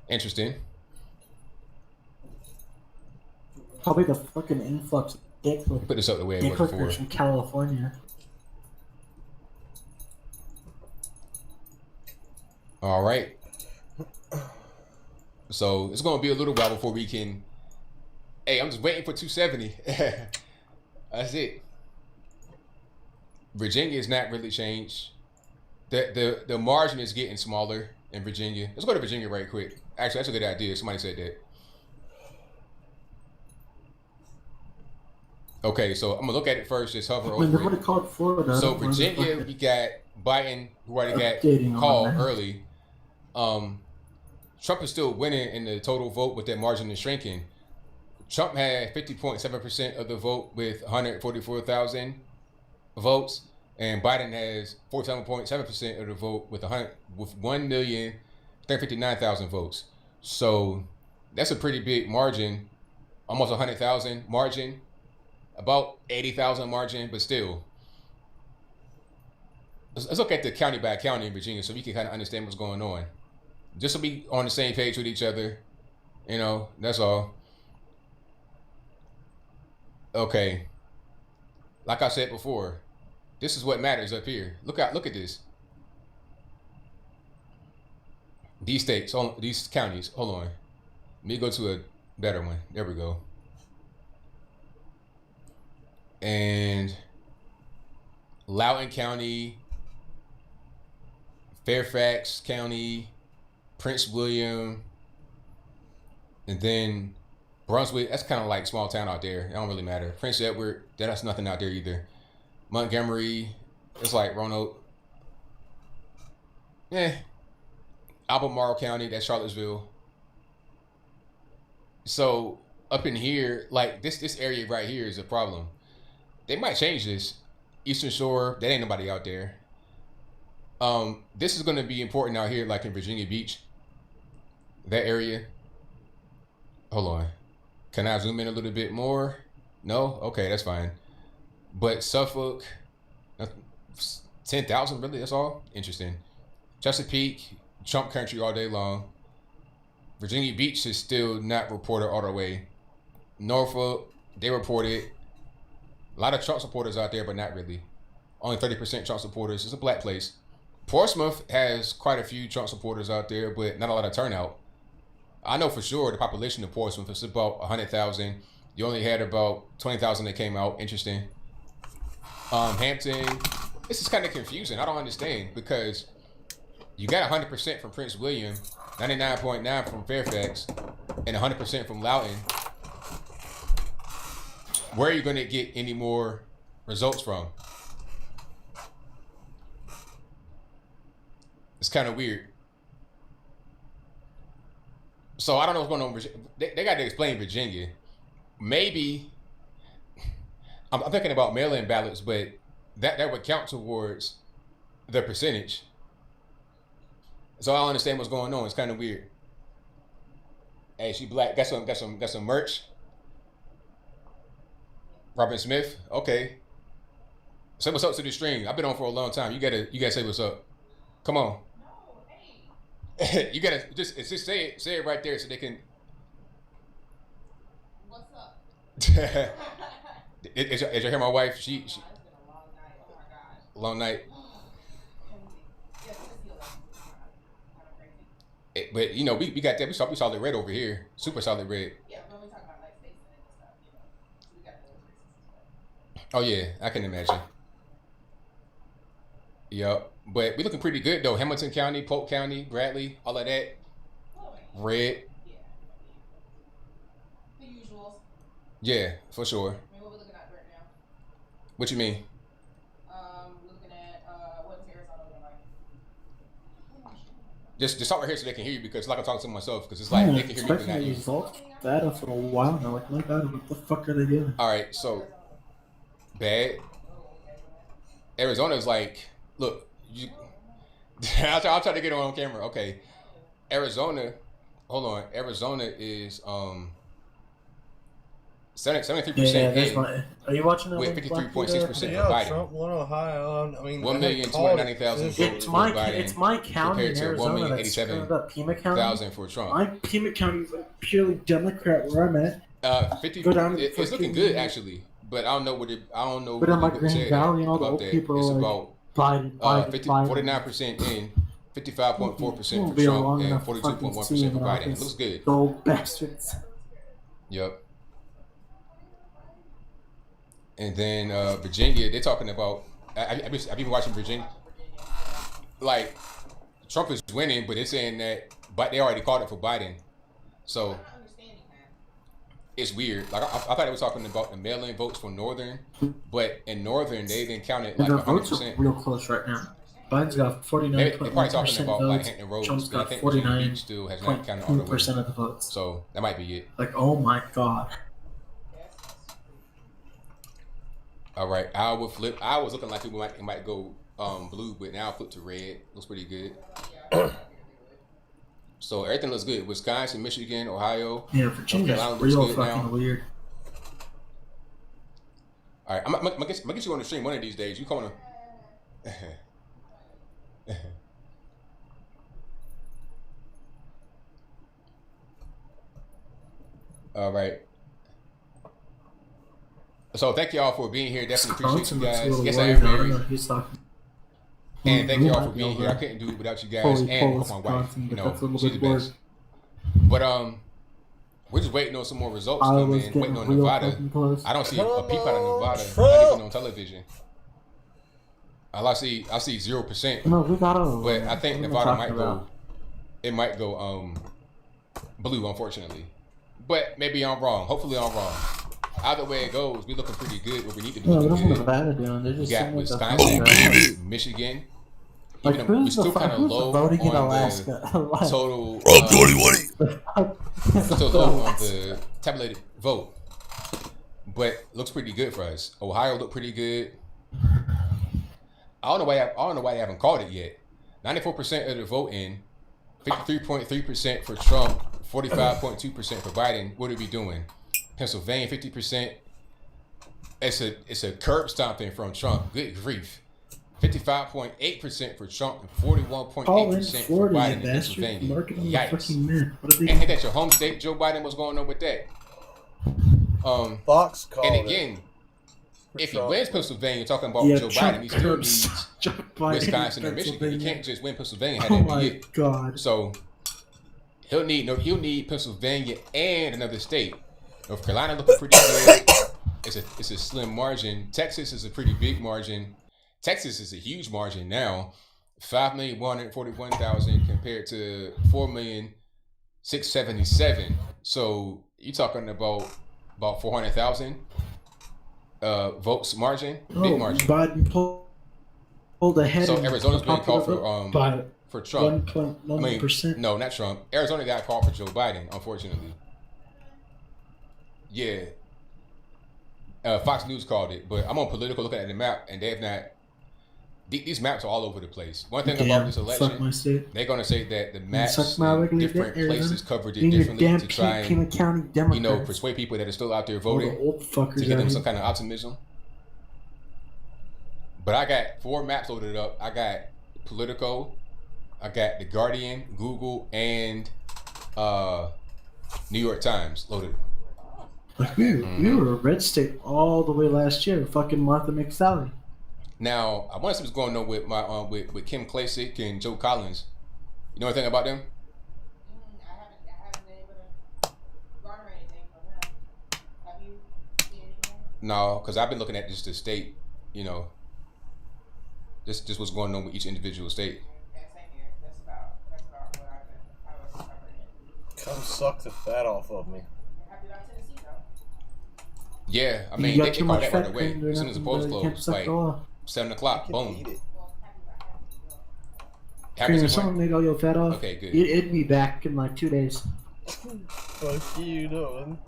Interesting. Probably the fucking influx of dick. Put this up the way it was before. From California. All right. So it's gonna be a little while before we can. Hey, I'm just waiting for 270. That's it. Virginia is not really changed. The margin is getting smaller in Virginia. Let's go to Virginia right quick. Actually, that's a good idea. Somebody said that. Okay, so I'm gonna look at it first. Just hover over it. Called Florida. So Virginia, we got Biden, who already got called early. Trump is still winning in the total vote, but that margin is shrinking. Trump had 50.7% of the vote with 144,000 votes, and Biden has 47.7% of the vote with 1,359,000 votes. So that's a pretty big margin, almost 100,000 margin, about 80,000 margin, but still. Let's look at the county by county in Virginia so we can kind of understand what's going on. Just to be on the same page with each other, you know, that's all. Okay. Like I said before, this is what matters up here. Look at this. These states, these counties, hold on. Let me go to a better one. There we go. And Loudoun County, Fairfax County, Prince William, and then Brunswick. That's kind of like small town out there. It don't really matter. Prince Edward, that's nothing out there either. Montgomery, it's like Roanoke. Albemarle County, that's Charlottesville. So up in here, like this area right here is a problem. They might change this. Eastern Shore, that ain't nobody out there. This is going to be important out here, like in Virginia Beach, that area. Hold on. Can I zoom in a little bit more? No? Okay, that's fine. But Suffolk, 10,000 really? That's all? Interesting. Chesapeake, Trump country all day long. Virginia Beach is still not reported all the way. Norfolk, they reported. A lot of Trump supporters out there, but not really. Only 30% Trump supporters. It's a black place. Portsmouth has quite a few Trump supporters out there, but not a lot of turnout. I know for sure the population of Portsmouth is about 100,000. You only had about 20,000 that came out. Interesting. Hampton, this is kind of confusing. I don't understand because you got 100% from Prince William, 99.9 from Fairfax, and 100% from Loudoun. Where are you going to get any more results from? It's kind of weird. So I don't know what's going on. They got to explain Virginia. Maybe I'm thinking about mail-in ballots, but that would count towards the percentage. So I don't understand what's going on. It's kind of weird. Hey, she black. Got some merch. Robin Smith. Okay. Say what's up to the stream. I've been on for a long time. You gotta say what's up. Come on. You gotta just say it right there so they can. What's up? Is your hair my wife? She long night. But you know we got that. We solid red over here. Super solid red. Yeah, when we talk about like spacing and stuff, you know, so we got those reasons. Oh yeah, I can imagine. Yep. But we looking pretty good though. Hamilton County, Polk County, Bradley, all of that. Red. Yeah. The usuals. Yeah, for sure. I mean, what we're looking at right now. What you mean? Looking at what is Arizona looking like? Just talk right here so they can hear you because it's like I'm talking to myself because it's like they can hear me but not you. Results data for a while now. Like, my God, what the fuck are they doing? All right, so bad. Arizona is like, look, I'll try to get on camera. Okay, Arizona. Hold on, Arizona is 73%. Are you watching that? With 53.6% for Biden. Trump won Ohio. I mean, 1,290,000 votes it's my county in Arizona that's screwed up. Pima County. 1,000 for Trump. My Pima County is like purely Democrat where I'm at. 50. It's looking good actually, but I don't know what it. I don't know. But in my Grand Valley, all the old people it's are about Biden. 49% in, 55.4% for Trump, and 42.1% for Biden. It looks good. Old bastards. Yep. And then Virginia, they're talking about. I've been watching Virginia. Like Trump is winning, but they're saying that, but they already called it for Biden. So it's weird. Like I thought they were talking about the mail-in votes for Northern, but in Northern they didn't count it like 100%. Votes are real close right now. Biden's got 49.1% They're probably talking about votes. like Hampton Roads. Trump's got 49 still has not counted all the way. of the votes. So that might be it. Like, oh my God. All right, I would flip. I was looking like it might go blue, but now I flip to red. Looks pretty good. So everything looks good. Wisconsin, Michigan, Ohio. Yeah, Virginia's real fucking weird. All right, I'm gonna get you on the stream one of these days. You coming to? All right. So thank y'all for being here. Definitely appreciate you guys. Yes, I am married. And thank y'all for being here. I couldn't do it without you guys and my wife. You know, she's the best. But we're just waiting on some more results coming in. Waiting on Nevada. I don't see a peep out of Nevada. Not even on television. All I see 0%. No, we gotta. But I think Nevada might go. It might go blue, unfortunately. But maybe I'm wrong. Hopefully I'm wrong. Either way it goes, we're looking pretty good. Where we need to be looking good. Nevada doing? They're just we got Wisconsin, Michigan. Like, Even we're still kind of low on the total. Still low on the tabulated vote, but looks pretty good for us. Ohio looked pretty good. I don't know why they haven't called it yet. 94% of the vote in, 53.3% for Trump, 45.2% for Biden. What are we doing? Pennsylvania 50%. It's a curb stomping from Trump. Good grief. 55.8% for Trump and 41.8% for Biden in Pennsylvania. Yikes. Ain't that your home state, Joe Biden? What's going on with that? Fox called and again, if he wins Pennsylvania, you're talking about Joe Biden, he still needs Wisconsin or Michigan. He can't just win Pennsylvania. Oh my God! So he'll need Pennsylvania and another state. North Carolina looking pretty good. It's a slim margin. Texas is a pretty big margin. Texas is a huge margin now. 5,141,000 compared to 4,677,000. So you're talking about 400,000 votes margin. Big margin. Biden pulled ahead. So Arizona's been called for Trump. 1.1%. No, not Trump. Arizona got called for Joe Biden, unfortunately. Yeah. Fox News called it, but I'm on Political looking at the map, and they have not. These maps are all over the place. One thing about this election, they're going to say that the maps in different places covered it differently to try and, persuade people that are still out there voting to give them some kind of optimism. But I got 4 maps loaded up. I got Politico, I got The Guardian, Google, and New York Times loaded. Like we were a red state all the way last year. Fucking Martha McSally. Now I want to see what's going on with my with Kim Klacik and Joe Collins. You know anything about them? I haven't been able to garner anything from them. Have you seen anything? No, because I've been looking at just the state. Just what's going on with each individual state. Same here. That's about what I was covering it. Come suck the fat off of me. Happy about Tennessee though. Yeah, I mean they called that right away as soon as the polls closed. Like 7 o'clock, boom. Cream, someone made all your fat off. Okay, good. It'd be back in like 2 days. Fuck you doing?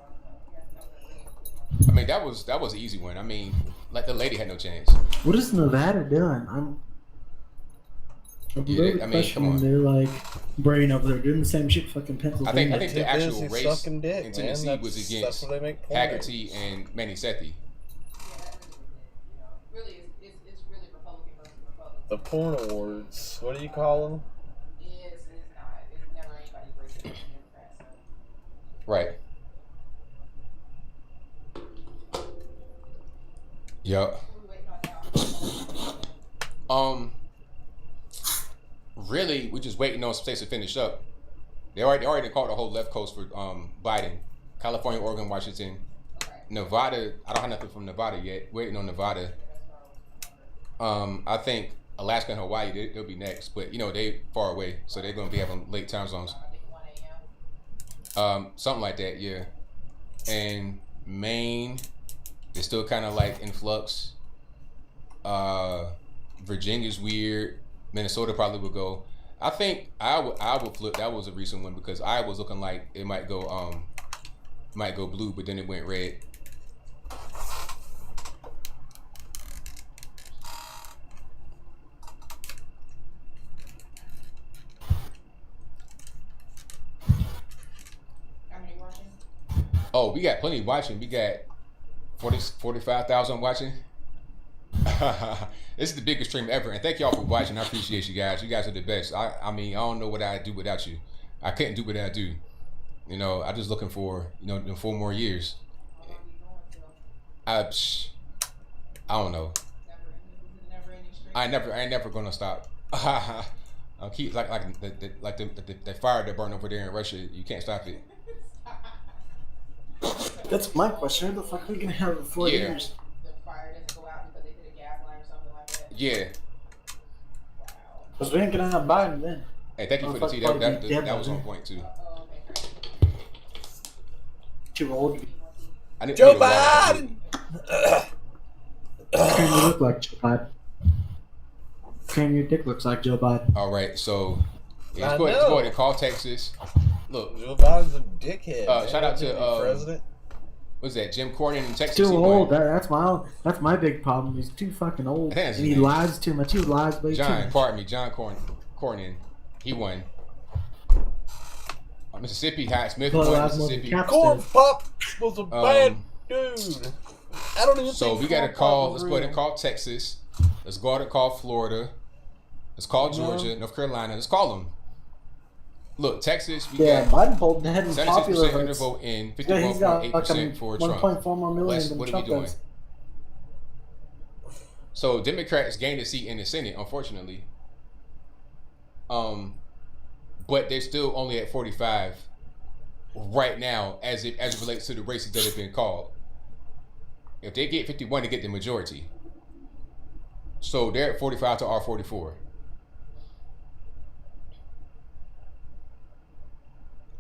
I mean that was an easy one. I mean, like the lady had no chance. What is Nevada doing? I'm really questioning their like brain over there doing the same shit fucking Pennsylvania. I think the actual race in Tennessee was against Haggerty and Manny Sethi. The porn awards. What do you call them? It's not. It's never anybody breaking it. Right. Yup. Really, we're just waiting on some states to finish up. They already called the whole left coast for Biden. California, Oregon, Washington, Nevada. I don't have nothing from Nevada yet. Waiting on Nevada. I think Alaska and Hawaii, they'll be next, but they far away, so they're going to be having late time zones. Something like that, yeah. And Maine is still kind of like in flux. Virginia's weird. Minnesota probably would go. I think I would flip. That was a recent one because Iowa's looking like it might go blue, but then it went red. Oh, we got plenty watching. We got 45,000 watching. This is the biggest stream ever, and thank y'all for watching. I appreciate you guys. You guys are the best. I mean, I don't know what I'd do without you. I couldn't do what I do. I'm just looking for 4 more years. I don't know. I ain't never gonna stop. I'll keep like the fire that burned over there in Russia. You can't stop it. That's my question. Who the fuck are we gonna have in 4 years? The fire doesn't go out because they did a gas line or something like that. Yeah. Because we ain't gonna have Biden then. Hey, thank you for the tea. That was on point too. Too old. Joe Biden. Cream, you look like Joe Biden. Cream, your dick looks like Joe Biden. All right, so let's go ahead and call Texas. Look, Joe Biden's a dickhead. Shout out to president. What's that? Jim Cornyn in Texas. Too old. That's my big problem. He's too fucking old. And he lies too much. He lies way too much. John Cornyn. He won. Mississippi, Hyatt Smith won Mississippi. Corn Pop was a bad dude. I don't even. So we got to call. Let's go ahead and call Texas. Let's go ahead and call Florida. Let's call Georgia, North Carolina. Let's call them. Look, Texas, we got Biden pulled ahead in 76% undervote in 51.8% for Trump. 1.4 more million than what Trump are we doing? does. So Democrats gained a seat in the Senate, unfortunately. But they're still only at 45 right now, as it relates to the races that have been called. If they get 51, they get the majority. So they're at 45 to our 44.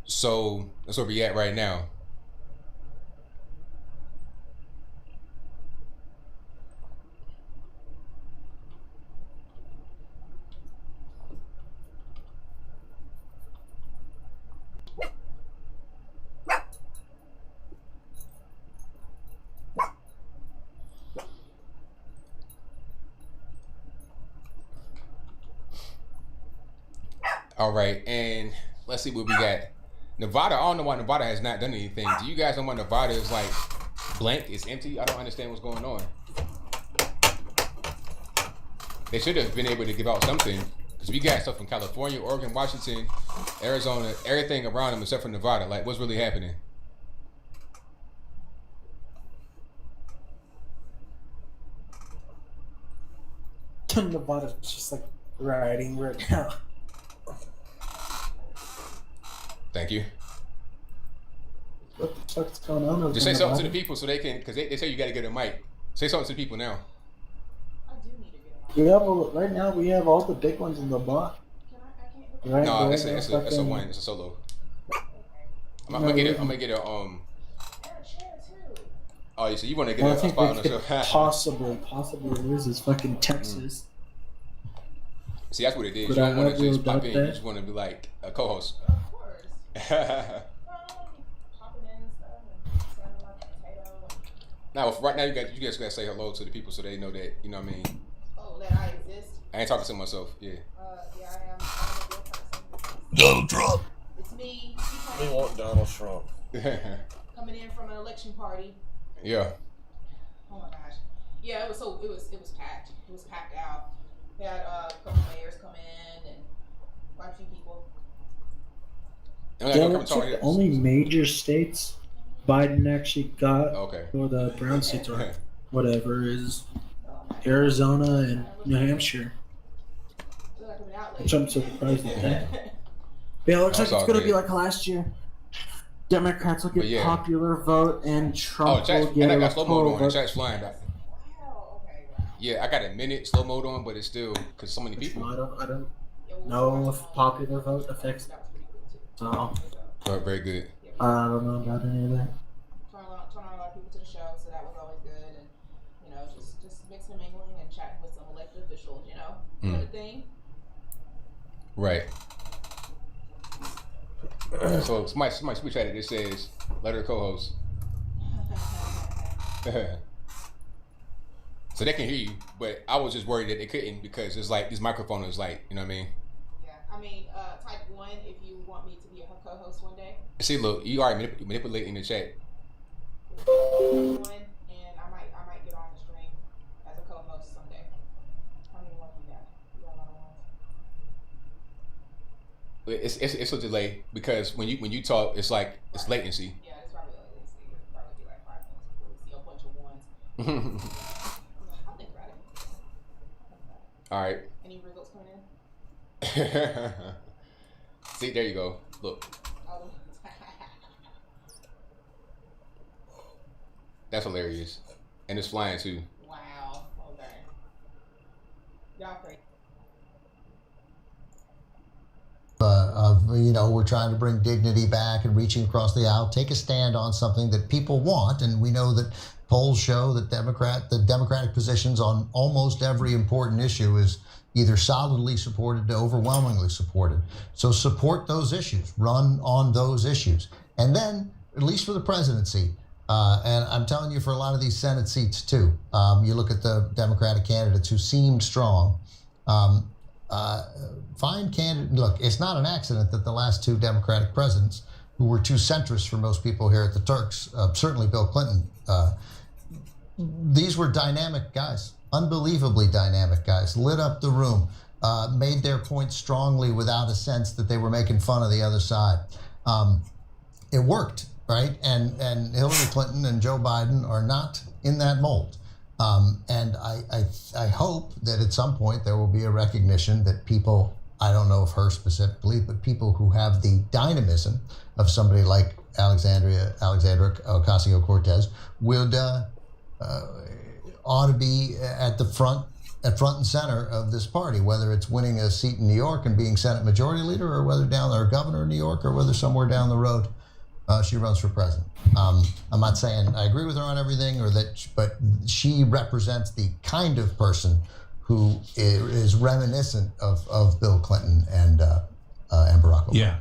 So that's where we at right now. All right, and let's see what we got. Nevada, I don't know why Nevada has not done anything. Do you guys know why Nevada is like blank? It's empty? I don't understand what's going on. They should have been able to give out something, because we got stuff from California, Oregon, Washington, Arizona, everything around them except for Nevada. Like, what's really happening? Nevada's just like rioting right now. Thank you. What the fuck's going on? Just say something to the people so they can, because they say you got to get a mic. Say something to the people now. We have right now. We have all the big ones in the block. Right, no, that's a one. It's a solo. I'm gonna get a Oh, so you want to get a spot on the show? possibly lose is fucking Texas. See, that's what it is. You don't want to just pop in. You just want to be like a co-host. Now, right now, you guys gotta say hello to the people so they know that, you know what I mean? Oh, that I exist? I ain't talking to myself, yeah. Yeah, I am. I'm a real person. Donald Trump. It's me. We want Donald Trump. Coming in from an election party. Yeah. Oh my gosh. Yeah, it was packed. It was packed out. We had a couple mayors come in and quite a few people. Yeah, it's like the only major states Biden actually got for the brown states or whatever is Arizona and New Hampshire. Which I'm surprised at that. Yeah, it looks like it's going to be like last year. Democrats will get popular vote and Trump will get and I got slow mode on. The chat's flying. Yeah, I got a minute slow mode on, but it's still because so many people. I don't know if popular vote affects. So. Oh, very good. I don't know about any of that. Turn on a lot of people to the show, so that was always good, and just mixing and mingling and chatting with some elected officials, good thing. Right. So somebody switch at it. It says, "Let her co-host." So they can hear you, but I was just worried that they couldn't because it's like this microphone is like, you know what I mean? Yeah, I mean, type 1 if you want me to be a co-host one day. See, look, you already manipulating the chat. And I might get on the stream as a co-host someday. How many want you got? You got a lot of ones. It's a delay because when you talk, it's like it's latency. Yeah, it's probably latency. It'll probably be like 5 minutes before we see a bunch of ones. I'll think about it. All right. Any results coming in? See, there you go. Look. That's hilarious. And it's flying too. Wow. Okay. Y'all crazy. We're trying to bring dignity back and reaching across the aisle, take a stand on something that people want. And we know that polls show that the Democratic positions on almost every important issue is either solidly supported to overwhelmingly supported. So support those issues, run on those issues. And then, at least for the presidency, and I'm telling you for a lot of these Senate seats too, you look at the Democratic candidates who seemed strong, find candidate. Look, it's not an accident that the last two Democratic presidents, who were too centrist for most people here at the Turks, certainly Bill Clinton, these were dynamic guys, unbelievably dynamic guys, lit up the room, made their point strongly without a sense that they were making fun of the other side. It worked, right? And Hillary Clinton and Joe Biden are not in that mold. And I hope that at some point there will be a recognition that people, I don't know of her specifically, but people who have the dynamism of somebody like Alexandra Ocasio-Cortez would ought to be at front and center of this party, whether it's winning a seat in New York and being Senate Majority Leader, or whether or governor of New York, or whether somewhere down the road she runs for president. I'm not saying I agree with her on everything, but she represents the kind of person who is reminiscent of Bill Clinton and Barack Obama. Yeah.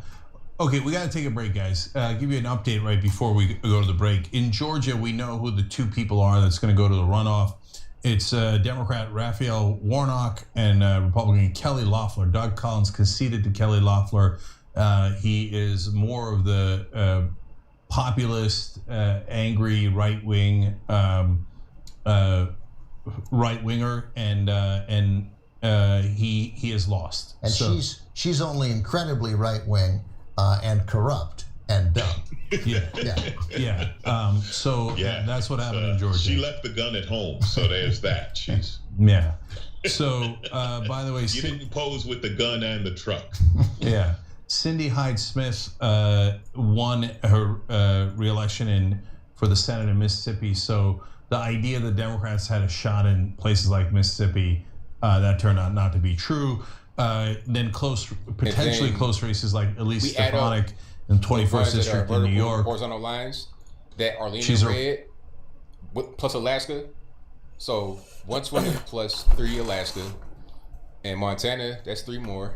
Okay, we got to take a break, guys. Give you an update right before we go to the break. In Georgia, we know who the two people are that's going to go to the runoff. It's Democrat Raphael Warnock and Republican Kelly Loeffler. Doug Collins conceded to Kelly Loeffler. He is more of the populist, angry right-wing right-winger, and he has lost. And so, she's only incredibly right-wing and corrupt and dumb. Yeah. So that's what happened in Georgia. She left the gun at home, so there's that. Yeah. So, by the way, you didn't pose with the gun and the truck. Yeah. Cindy Hyde-Smith won her re-election for the Senate in Mississippi. So the idea that Democrats had a shot in places like Mississippi, that turned out not to be true. Then potentially close races like Elise Stefanik in 21st District in New York. Horizontal lines that are leaning red, plus Alaska. So 120 plus 3 Alaska. And Montana, that's 3 more.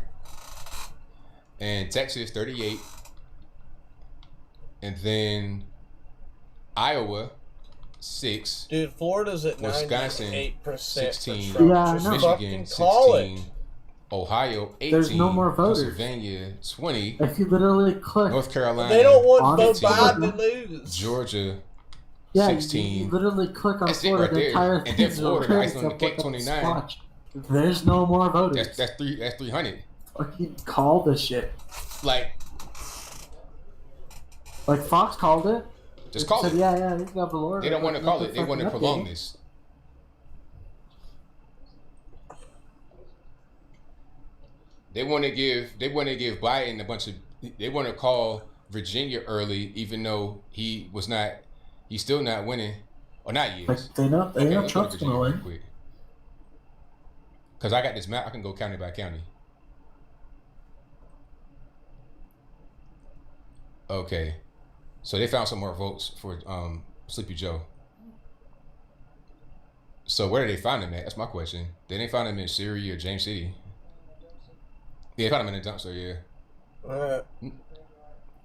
And Texas, 38. And then Iowa, 6. Dude, Florida's at Wisconsin, 98%. 16. Yeah, Michigan, 16. Ohio, 18. There's no more voters. Pennsylvania, 20. If you literally click, North Carolina, they don't want 15. Biden to lose. Georgia, yeah, 16. You literally click on That's Florida, it right the entire there. And then thing's Florida, okay, ice on the cake, 29. Watch. There's no more voters. That's 300. Fucking call this shit. Like Fox called it. Just call it. Yeah, he's got Florida. They don't want to call it. They want to prolong this. They want to give Biden a bunch of. They want to call Virginia early, even though he's still not winning, or not yet. Like, they know Trump's gonna win. Because I got this map, I can go county by county. Okay, so they found some more votes for Sleepy Joe. So where did they find him at? That's my question. They didn't find him in Syria or James City. Yeah, they found him in a dumpster. Yeah.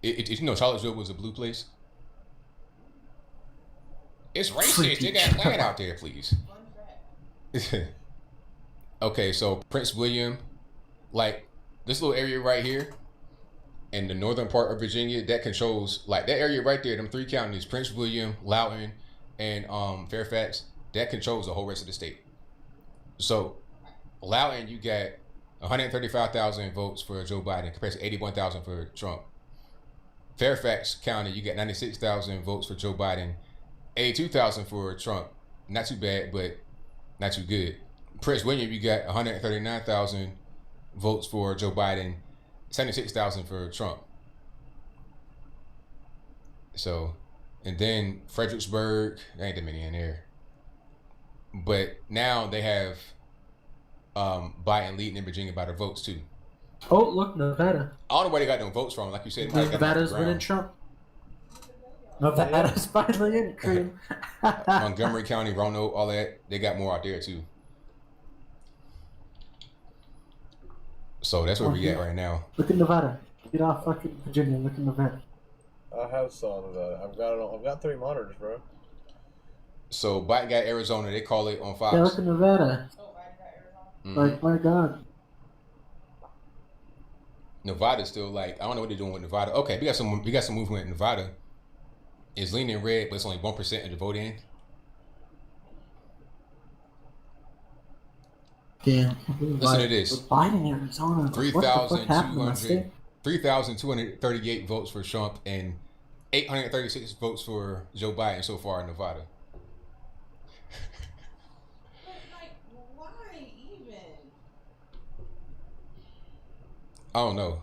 You know, Charlottesville was a blue place. It's racist. They got land out there, please. Okay, so Prince William, like this little area right here, in the northern part of Virginia, that controls like that area right there. Them 3 counties: Prince William, Loudoun, and Fairfax. That controls the whole rest of the state. So, Loudoun, you got 135,000 votes for Joe Biden compared to 81,000 for Trump. Fairfax County, you got 96,000 votes for Joe Biden, 82,000 for Trump. Not too bad, but not too good. Prince William, you got 139,000 votes for Joe Biden, 76,000 for Trump. So, and then Fredericksburg, there ain't that many in there. But now they have Biden leading in Virginia by the votes too. Oh, look, Nevada. I don't know where they got them votes from. Like you said, Nevada's winning Trump. Nevada's finally in Cream. Montgomery County, Roanoke, all that. They got more out there too. So that's where we at right now. Look at Nevada. Get off fucking Virginia. Look at Nevada. I have saw Nevada. I've got 3 monitors, bro. So Biden got Arizona. They call it on Fox. Yeah, look at Nevada. Like, my God. Nevada's still like, I don't know what they're doing with Nevada. Okay, we got some movement in Nevada. It's leaning red, but it's only 1% of the vote in. Damn. Listen to this. Biden, Arizona. 3,238 votes for Trump and 836 votes for Joe Biden so far in Nevada. I don't know.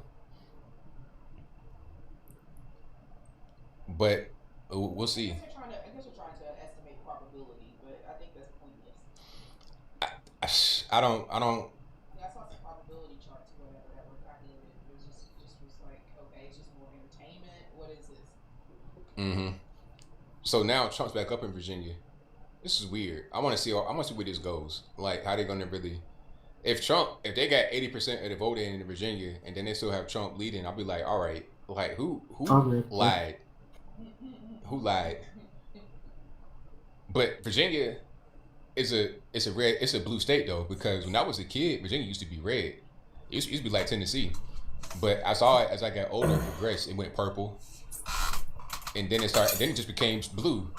But we'll see. I guess you're trying to estimate probability, but I think that's pointless. I don't. Yeah, I saw some probability charts or whatever that were calculated. It was just was like, okay, it's just more entertainment. What is this? Mm-hmm. So now Trump's back up in Virginia. This is weird. I want to see where this goes. Like, how they gonna really? If they got 80% of the vote in Virginia, and then they still have Trump leading, I'll be like, all right, like who lied? Who lied? But Virginia is a blue state though, because when I was a kid, Virginia used to be red. It used to be like Tennessee, but I saw it as I got older and progressed. It went purple, and then it just became blue.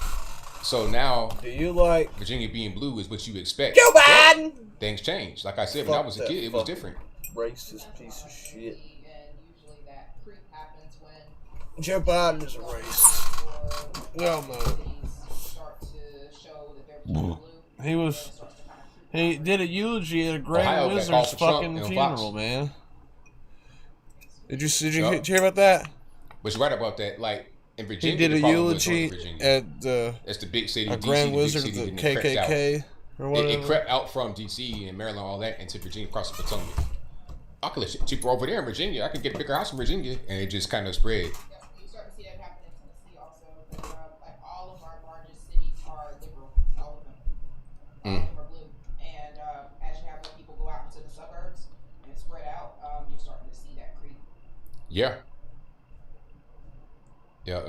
So now, do you like Virginia being blue is what you expect? Joe Biden. Things changed. Like I said, when I was a kid, it was different. Racist piece of shit. Joe Biden is a racist. Well, no. He did a eulogy at a Grand Wizard's fucking funeral, man. Did you hear about that? But you're right about that. Like in Virginia, he did a eulogy at that's the big city, a DC, Grand Wizard of the KKK or whatever. It crept out from DC and Maryland, all that, into Virginia, across the Potomac. I could live cheaper over there in Virginia. I could get a bigger house in Virginia, and it just kind of spread. You start to see that happen in Tennessee also. Like all of our largest cities are liberal, all of them. All of them are blue. And as you have more people go out into the suburbs and spread out, you're starting to see that creep. Yeah. Yeah.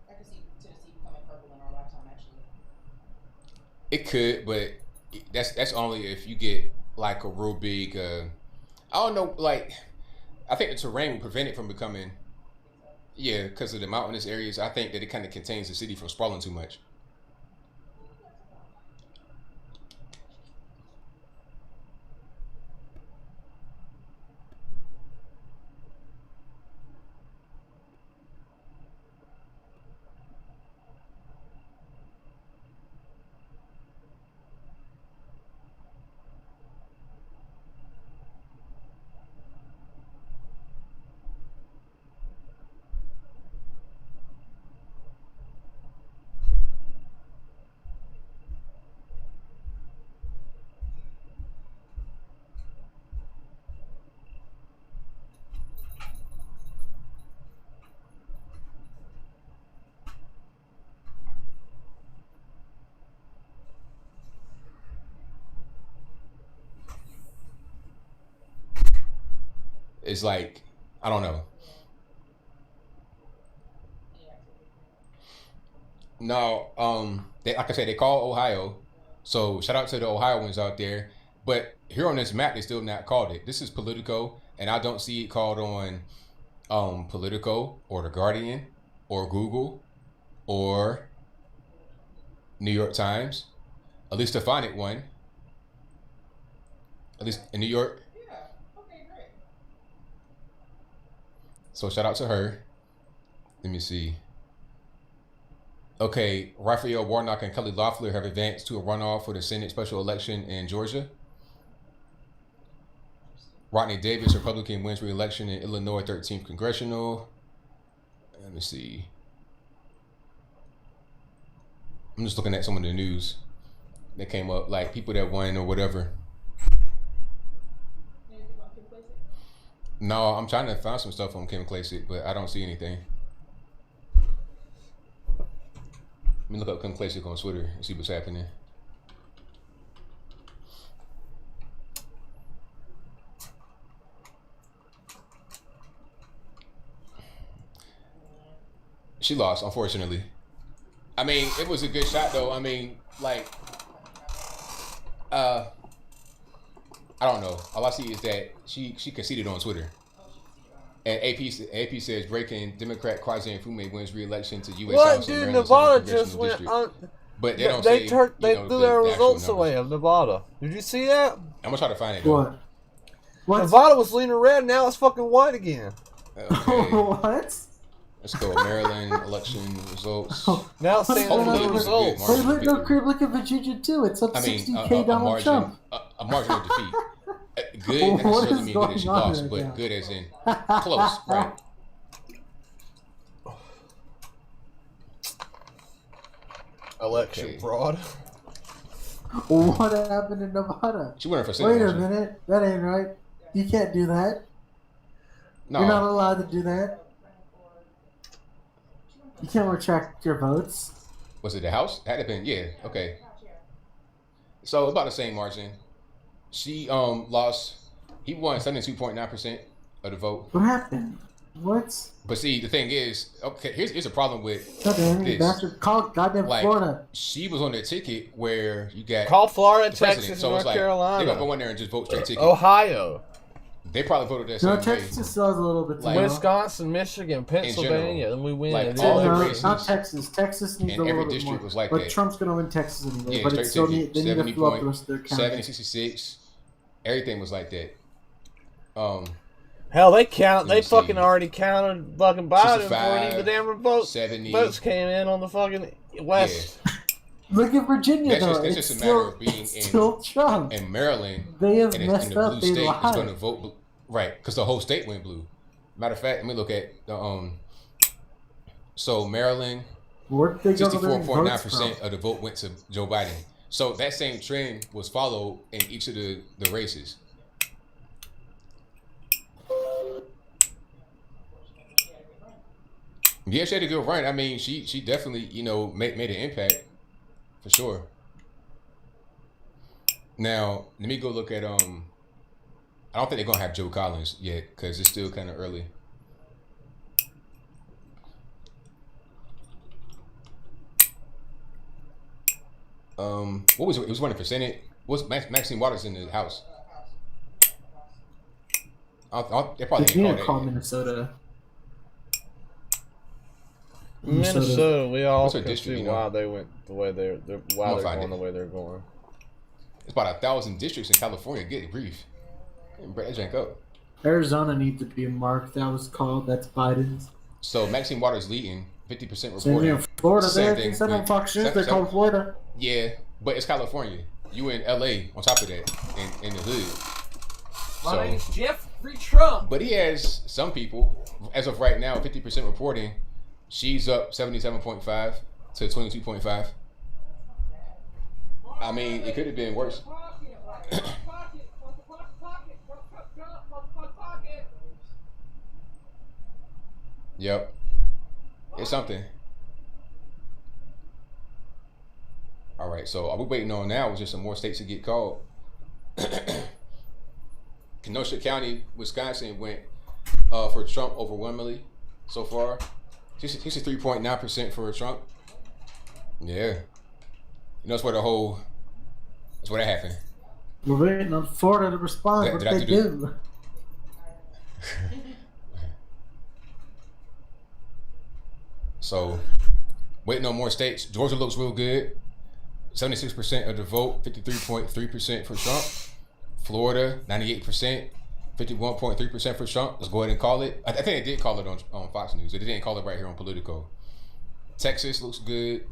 I could see Tennessee becoming purple in our lifetime, actually. It could, but that's only if you get like a real big. I don't know. Like, I think the terrain will prevent it from becoming. Yeah, because of the mountainous areas. I think that it kind of contains the city from sprawling too much. It's like, I don't know. No, like I said, they call Ohio. So shout out to the Ohioans out there. But here on this map, they still not called it. This is Politico, and I don't see it called on Politico or The Guardian or Google or New York Times. At least Stefanik one. At least in New York. So shout out to her. Let me see. Okay, Raphael Warnock and Kelly Loeffler have advanced to a runoff for the Senate special election in Georgia. Rodney Davis, Republican, wins re-election in Illinois 13th Congressional. Let me see. I'm just looking at some of the news that came up, like people that won or whatever. No, I'm trying to find some stuff on Kim Klacik, but I don't see anything. Let me look up Kim Klacik on Twitter and see what's happening. She lost, unfortunately. I mean, it was a good shot, though. I mean, like, I don't know. All I see is that she conceded on Twitter. And AP says breaking Democrat Kwame Nkrumah wins re-election to U.S. House Dude, and Nevada just went but they don't they say, they threw their results away of Nevada. Did you see that? I'm gonna try to find it. Though. What? Nevada was leaning red, now it's fucking white again. Okay. What? Let's go. Maryland election results. Now it's saying the results. Look at Virginia too. It's up 60K Donald Trump. a marginal defeat. Good doesn't necessarily mean good as you lost, but good as in close, right? Election fraud. What happened in Nevada? She went for Senate. Wait a minute, that ain't right. You can't do that. No. You're not allowed to do that. You can't retract your votes. Was it the House? Had it been? Yeah. Okay. So about the same margin. She lost. He won 72.9% of the vote. What happened? What? But see, the thing is, okay, here's a problem with this. Bastard, call goddamn Florida. She was on the ticket where you got call Florida, Texas, so North Carolina. They're gonna go in there and just vote straight ticket. Ohio. They probably voted that No, same Texas still has a little bit. Like, Wisconsin, Michigan, Pennsylvania, and we win. Like not Texas. Texas needs a little bit more. Was like but that. Trump's gonna win Texas anyway. Yeah, but it's still they need to fill up the rest of their county. 70, 66. Everything was like that. Hell, they fucking already counted fucking Biden before any of the damn votes came in on the fucking West. Yeah. Look at Virginia, though. That's just a matter of being in Maryland. They have and messed the up. blue They state lied. is going to vote blue. Right, because the whole state went blue. Matter of fact, let me look at the so Maryland, 64.9% of the vote went to Joe Biden. So that same trend was followed in each of the races. Yeah, she had a good run. I mean, she definitely, made an impact for sure. Now, let me go look at I don't think they're gonna have Joe Collins yet because it's still kind of early. What was it? It was running for Senate. What's Maxine Waters in the House? They probably didn't call Minnesota. Minnesota, we all can district, see why they went the way they're why they're going the way they're going. It's about 1,000 districts in California. Good grief. Drink up. Arizona needs to be marked. That was called. That's Biden's. So Maxine Waters leading 50% reporting. Same thing in Florida. They said on Fox News they called Florida. Yeah, but it's California. You in LA on top of that in the hood. My name's Jeffrey Trump. But he has some people, as of right now, 50% reporting. She's up 77.5 to 22.5. I mean, it could have been worse. Yep. It's something. All right, so all we're waiting on now is just some more states to get called. Kenosha County, Wisconsin went for Trump overwhelmingly so far. 63.9% for Trump. Yeah. That's where that's where that happened. We're waiting on Florida to respond. What did they do? So, waiting on more states. Georgia looks real good. 76% of the vote, 53.3% for Trump. Florida, 98%, 51.3% for Trump. Let's go ahead and call it. I think they did call it on Fox News. They didn't call it right here on Politico. Texas looks good.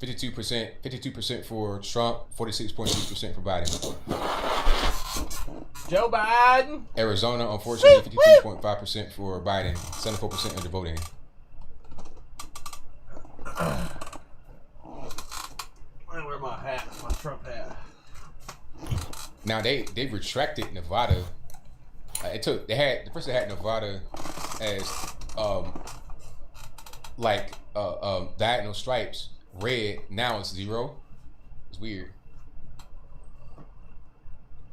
52% for Trump, 46.6% for Biden. Joe Biden. Arizona, unfortunately, 52.5% for Biden, 74% of the voting. I wear my hat, my Trump hat. Now they retracted Nevada. The first they had Nevada as diagonal stripes, red. Now it's 0. It's weird.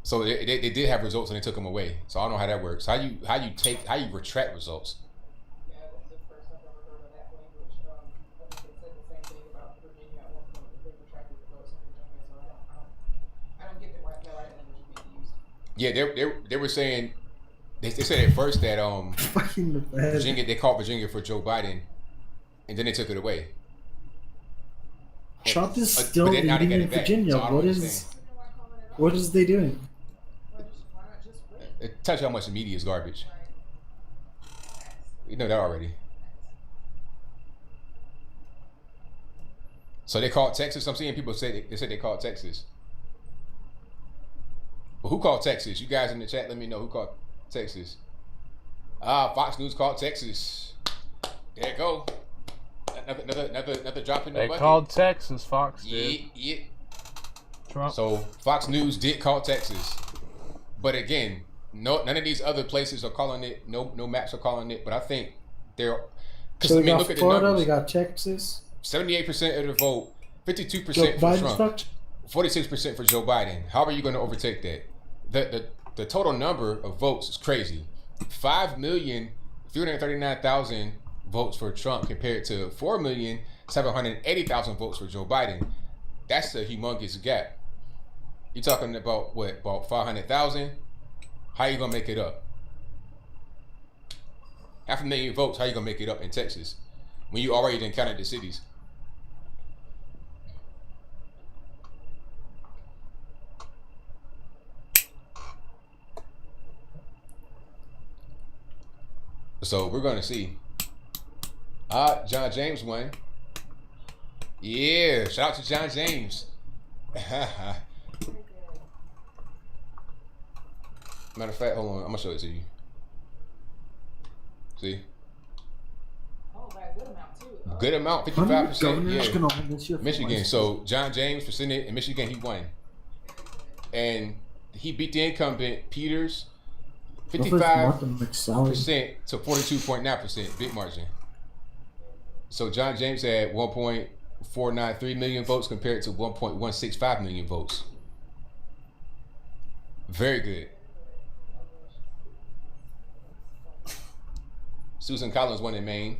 So they did have results and they took them away. So I don't know how that works. How you retract results? Yeah, they were saying they said at first that Virginia, they called Virginia for Joe Biden, and then they took it away. Trump is still leading in Virginia. So what is they doing? It tells you how much the media is garbage. You know that already. So they called Texas. I'm seeing people say they called Texas. But who called Texas? You guys in the chat, let me know who called Texas. Fox News called Texas. There you go. Another drop in the bucket. They called Texas, Fox did. Yeah. Trump. So Fox News did call Texas. But again, none of these other places are calling it. No maps are calling it. But I think they're... Because So I we mean, got look at the Florida, numbers. we got Texas. 78% of the vote, 52% Joe for Biden's Trump, fucked. 46% for Joe Biden. How are you going to overtake that? The total number of votes is crazy. 5,339,000 votes for Trump compared to 4,780,000 votes for Joe Biden. That's a humongous gap. You're talking about what? About 500,000? How are you going to make it up? 500,000 votes, how are you going to make it up in Texas when you already done counted the cities? So we're going to see. John James won. Yeah, shout out to John James. Matter of fact, hold on, I'm going to show it to you. See? Oh, by a good amount too. Good amount, 55%. Yeah. Michigan. So John James for Senate in Michigan, he won. And he beat the incumbent Peters 55% to 42.9%, big margin. So John James had 1.493 million votes compared to 1.165 million votes. Very good. Susan Collins won in Maine.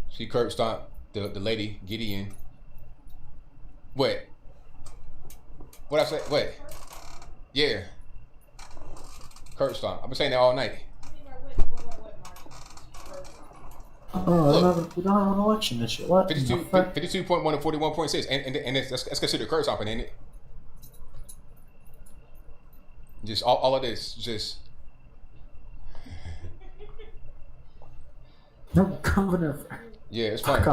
She curb stomped the lady, Gideon. What? What I say? What? Yeah. Curb stomp. I've been saying that all night. Oh, we don't have an election this year. What? 52.1 and 41.6. And that's considered curb stomping, ain't it? Just all of this, just... No governor. Yeah, it's fine.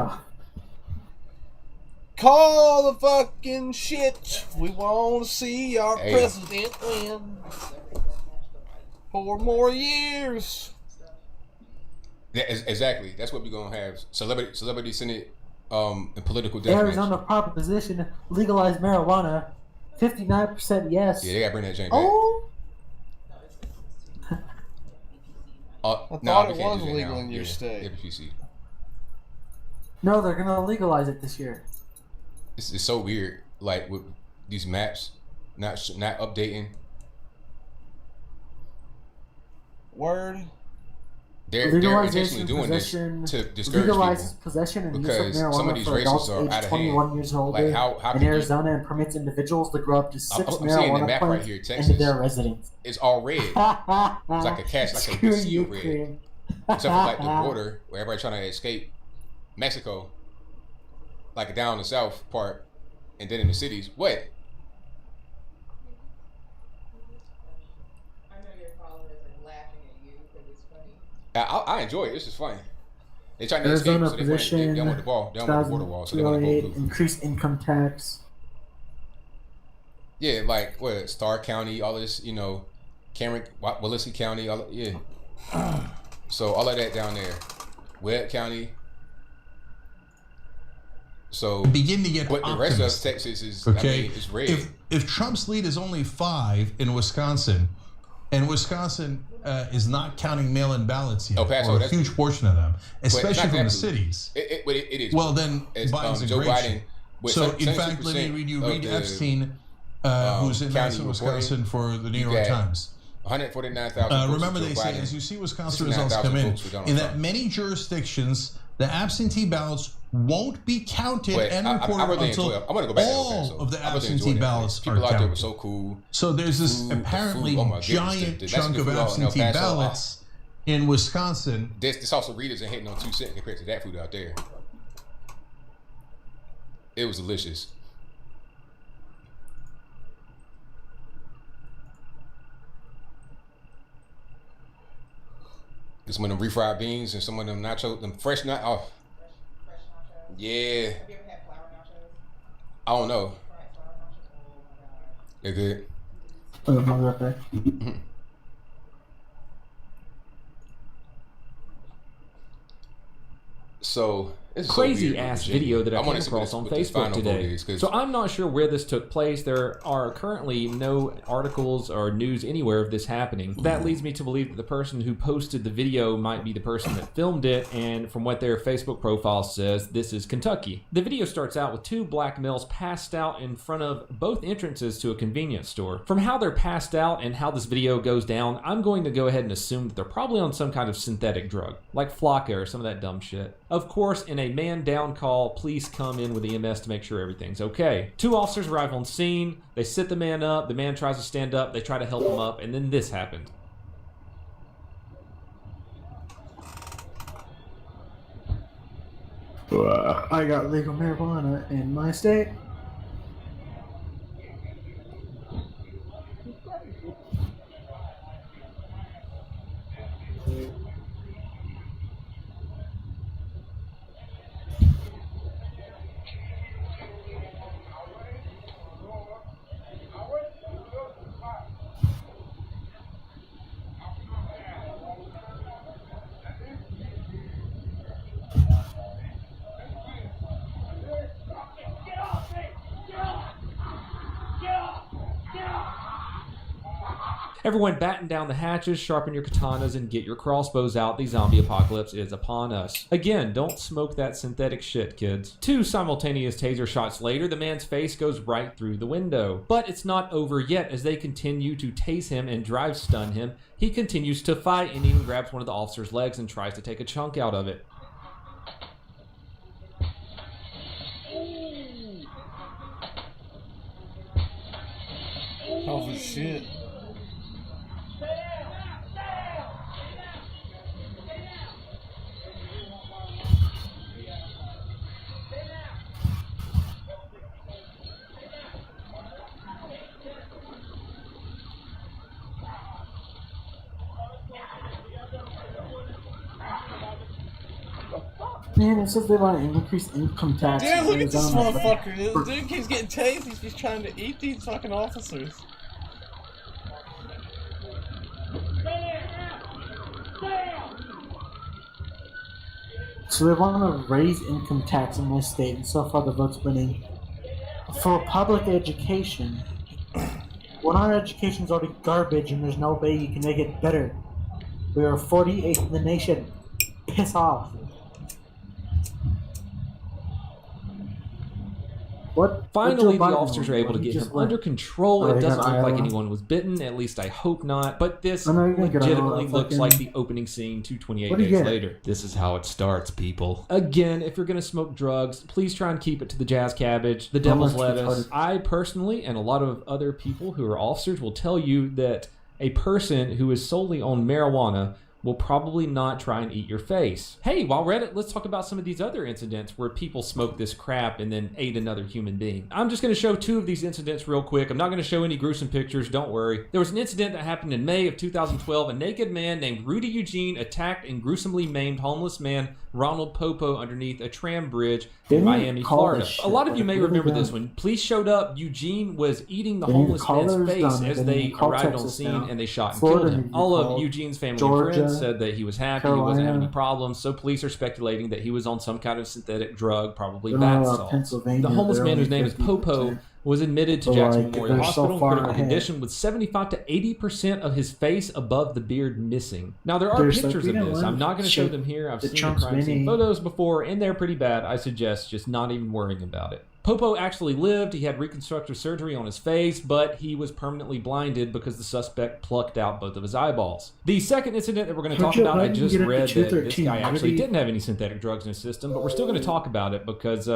Call the fucking shit. We want to see our president win 4 more years. Yeah, exactly. That's what we're gonna have. Celebrity Senate, and political deathmatch. Arizona proposition legalize marijuana. 59% yes. Yeah, they gotta bring that jank back. I thought it was legal in your state. WPC. No, they're gonna legalize it this year. It's so weird, like with these maps not updating. Word. They're intentionally doing this to discourage legalizes people possession and use because of marijuana some of these for races adults are out aged of 21 hand. years older Like how in Arizona and permits individuals to grow up to 6 I'm seeing the marijuana map right plants here, into Texas. their residence. It's all red. It's like a catch, like a seal red. Except for like the border where everybody's trying to escape Mexico, like down the south part, and then in the cities. What? I know your followers are laughing at you because it's funny. I enjoy it. This is funny. They trying to Arizona escape, so they don't want the ball. They don't want the border wall, so they want to go blue. Increase income tax. Yeah, like what? Starr County, all this, Cameron, Willacy County, yeah. So all of that down there, Webb County. So begin to get but the rest of Texas is okay. I mean, it's red. If Trump's lead is only 5 in Wisconsin, and Wisconsin is not counting mail-in ballots yet, or a huge portion of them, especially from the cities. It is. Well, then Biden's in Joe great Biden. shape. So in fact, let me read you Reed Epstein, who's in Madison, Wisconsin, for the New York Times. 149,000. Remember, they say as you see Wisconsin results come in that many jurisdictions, the absentee ballots won't be counted and reported until all of the absentee ballots are counted. People out there were so cool. So there's this apparently giant chunk of absentee ballots in Wisconsin. This also readers ain't hitting on 2 cents compared to that food out there. It was delicious. Some of them refried beans and some of them nachos, them fresh nachos. Oh. Yeah. Have you ever had flour nachos? I don't know. They're good. Oh, I'll be right back. So it's crazy so ass video that I came across on Facebook today. So I'm not sure where this took place. There are currently no articles or news anywhere of this happening. That leads me to believe that the person who posted the video might be the person that filmed it, and from what their Facebook profile says, this is Kentucky. The video starts out with two black males passed out in front of both entrances to a convenience store. From how they're passed out and how this video goes down, I'm going to go ahead and assume that they're probably on some kind of synthetic drug, like Flocka or some of that dumb shit. Of course, in a man down call, police come in with EMS to make sure everything's okay. Two officers arrive on scene, they sit the man up, the man tries to stand up, they try to help him up, and then this happened. I got legal marijuana in my state. Everyone batten down the hatches, sharpen your katanas, and get your crossbows out. The zombie apocalypse is upon us. Again, don't smoke that synthetic shit, kids. Two simultaneous taser shots later, the man's face goes right through the window. But it's not over yet. As they continue to tase him and drive stun him, he continues to fight and even grabs one of the officer's legs and tries to take a chunk out of it. Holy shit. Man, it says they want to increase income tax. Damn, look at this motherfucker. This dude keeps getting tased. He's just trying to eat these fucking officers. So they want to raise income tax in my state, and so far the vote's winning. For public education, when our education is already garbage and there's no way you can make it better, we are 48th in the nation. Piss off. Finally, the officers are able to get him under control. It doesn't look like anyone was bitten, at least I hope not. But this legitimately looks like the opening scene to 28 days later. This is how it starts, people. Again, if you're going to smoke drugs, please try and keep it to the jazz cabbage, the devil's lettuce. I personally, and a lot of other people who are officers, will tell you that a person who is solely on marijuana will probably not try and eat your face. Hey, while we're at it, let's talk about some of these other incidents where people smoked this crap and then ate another human being. I'm just going to show two of these incidents real quick. I'm not going to show any gruesome pictures, don't worry. There was an incident that happened in May of 2012. A naked man named Rudy Eugene attacked and gruesomely maimed homeless man Ronald Popo underneath a tram bridge in Miami, Florida. A lot of you may remember this one. Police showed up. Eugene was eating the homeless man's face as they arrived on scene and they shot and killed him. All of Eugene's family and friends said that he was happy, he wasn't having any problems, so police are speculating that he was on some kind of synthetic drug, probably bath salts. The homeless man, whose name is Popo, was admitted to Jackson Memorial Hospital in critical condition with 75 to 80% of his face above the beard missing. Now, there are pictures of this. I'm not going to show them here. I've seen the crime scene photos before, and they're pretty bad. I suggest just not even worrying about it. Popo actually lived. He had reconstructive surgery on his face, but he was permanently blinded because the suspect plucked out both of his eyeballs. The second incident that we're going to talk about, I just read that this guy actually didn't have any synthetic drugs in his system, but we're still going to talk about it because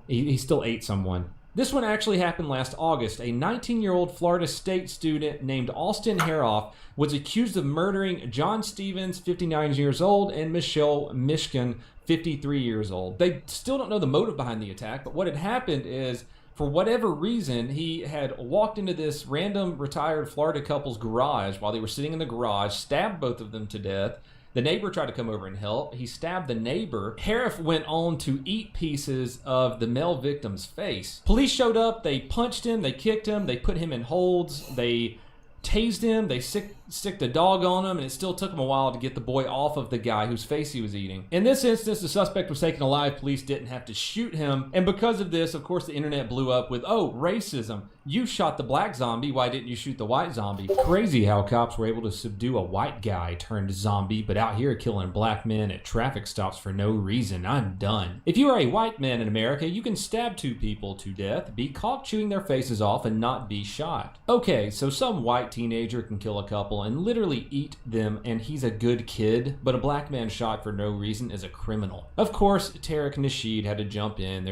he still ate someone. This one actually happened last August. A 19-year-old Florida State student named Austin Haroff was accused of murdering John Stevens, 59 years old, and Michelle Mishkin, 53 years old. They still don't know the motive behind the attack, but what had happened is, for whatever reason, he had walked into this random retired Florida couple's garage while they were sitting in the garage, stabbed both of them to death, The neighbor tried to come over and help. He stabbed the neighbor. Harif went on to eat pieces of the male victim's face. Police showed up, they punched him, they kicked him, they put him in holds, they tased him, they stick the dog on him, and it still took him a while to get the boy off of the guy whose face he was eating. In this instance, the suspect was taken alive. Police didn't have to shoot him, and because of this, of course, the internet blew up with, oh, racism. You shot the black zombie, why didn't you shoot the white zombie? Crazy how cops were able to subdue a white guy turned zombie, but out here killing black men at traffic stops for no reason. I'm done. If you are a white man in America, you can stab 2 people to death, be caught chewing their faces off, and not be shot. Okay, so some white teenager can kill a couple and literally eat them, and he's a good kid, but a black man shot for no reason is a criminal. Of course, Tariq Nasheed had to jump in.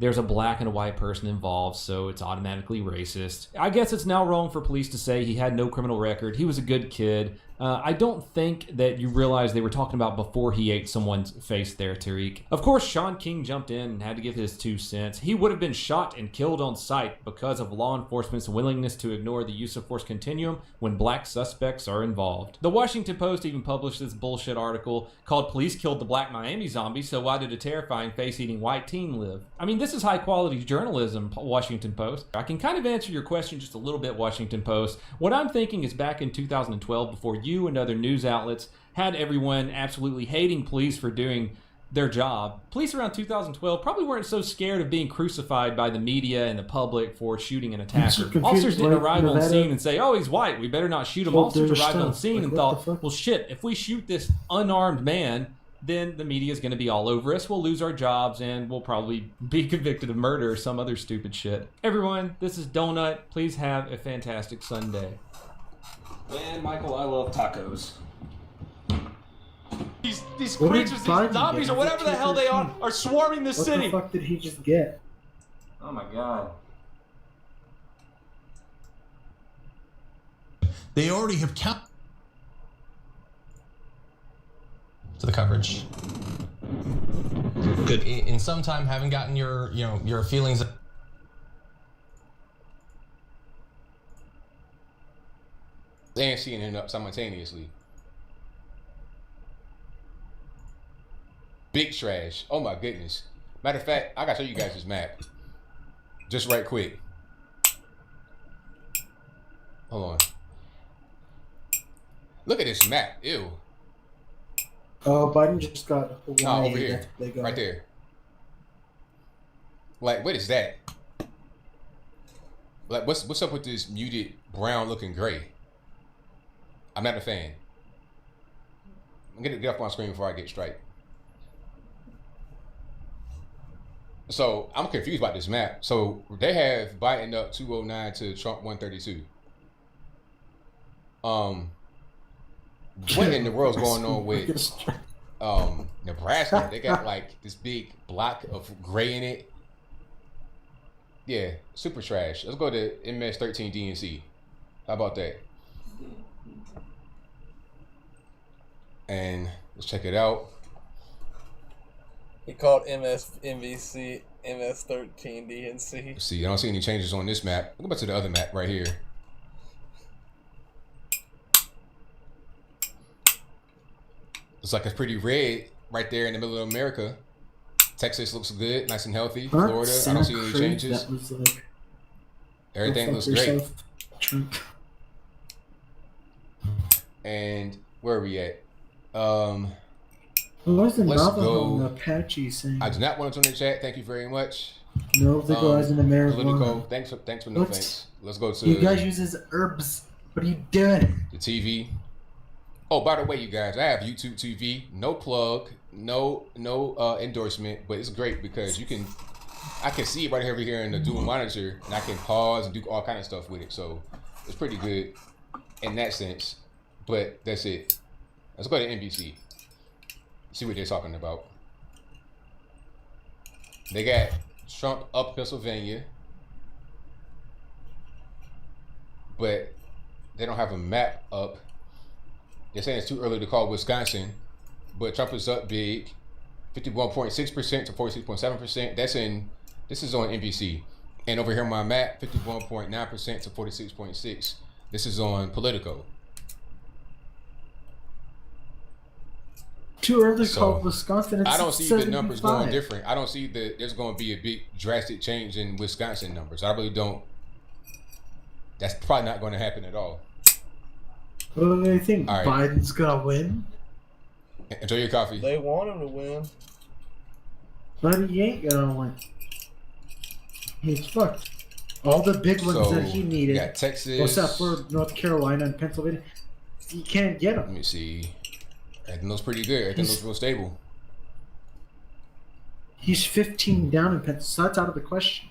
There's a black and a white person involved, so it's automatically racist. I guess it's now wrong for police to say he had no criminal record. He was a good kid. I don't think that you realize they were talking about before he ate someone's face there, Tariq. Of course, Sean King jumped in and had to give his 2 cents. He would have been shot and killed on sight because of law enforcement's willingness to ignore the use of force continuum when black suspects are involved. The Washington Post even published this bullshit article called "Police Killed the Black Miami Zombie, so why did a terrifying face-eating white teen live?" I mean, this is high-quality journalism, Washington Post. I can kind of answer your question just a little bit, Washington Post. What I'm thinking is back in 2012, before you and other news outlets had everyone absolutely hating police for doing their job, police around 2012 probably weren't so scared of being crucified by the media and the public for shooting an attacker. Officers didn't arrive on scene and say, oh, he's white, we better not shoot him. Officers arrived on scene and thought, well, shit, if we shoot this unarmed man, then the media is going to be all over us, we'll lose our jobs, and we'll probably be convicted of murder or some other stupid shit. Everyone, this is Donut. Please have a fantastic Sunday. Man, Michael, I love tacos. These creatures, these zombies, or whatever the hell they are swarming the city. What the fuck did he just get? Oh my god. They already have counted to the coverage. Good. In some time, haven't gotten your feelings. And seeing it up simultaneously. Big trash. Oh my goodness. Matter of fact, I gotta show you guys this map. Just right quick. Hold on. Look at this map. Ew. Oh, Biden just got Hawaii. Oh, over here. Right there. Like, what is that? Like, what's up with this muted brown looking gray? I'm not a fan. I'm gonna get off my screen before I get straight. So I'm confused about this map. So they have Biden up 209 to Trump 132. What in the world's going on with Nebraska? They got like this big block of gray in it. Yeah, super trash. Let's go to MS13 DNC. How about that? And let's check it out. He called MSNBC MS13 DNC. See, I don't see any changes on this map. Go back to the other map right here. Looks like it's pretty red right there in the middle of America. Texas looks good, nice and healthy. Florida, I don't see any changes. Everything looks great. And where are we at? Let's go. Apache saying. I do not want to turn the chat. Thank you very much. No legalizing marijuana. Political. Thanks for no thanks. Let's go to. You guys uses herbs. What are you doing? The TV. Oh, by the way, you guys, I have YouTube TV. No plug, no endorsement, but it's great because I can see it right over here in the dual monitor, and I can pause and do all kind of stuff with it. So it's pretty good in that sense. But that's it. Let's go to NBC. See what they're talking about. They got Trump up Pennsylvania, but they don't have a map up. They're saying it's too early to call Wisconsin, but Trump is up big, 51.6% to 46.7%. This is on NBC. And over here on my map, 51.9% to 46.6%. This is on Politico. Too early to call Wisconsin. I don't see the numbers going different. I don't see that there's going to be a big drastic change in Wisconsin numbers. I really don't. That's probably not going to happen at all. What do they think? Right. Biden's going to win? Enjoy your coffee. They want him to win. But he ain't going to win. He's fucked. All the big ones that he needed. You got Texas. Except for North Carolina and Pennsylvania. You can't get them. Let me see. Everything looks pretty good. Everything looks real stable. He's 15 down in Pennsylvania, so that's out of the question.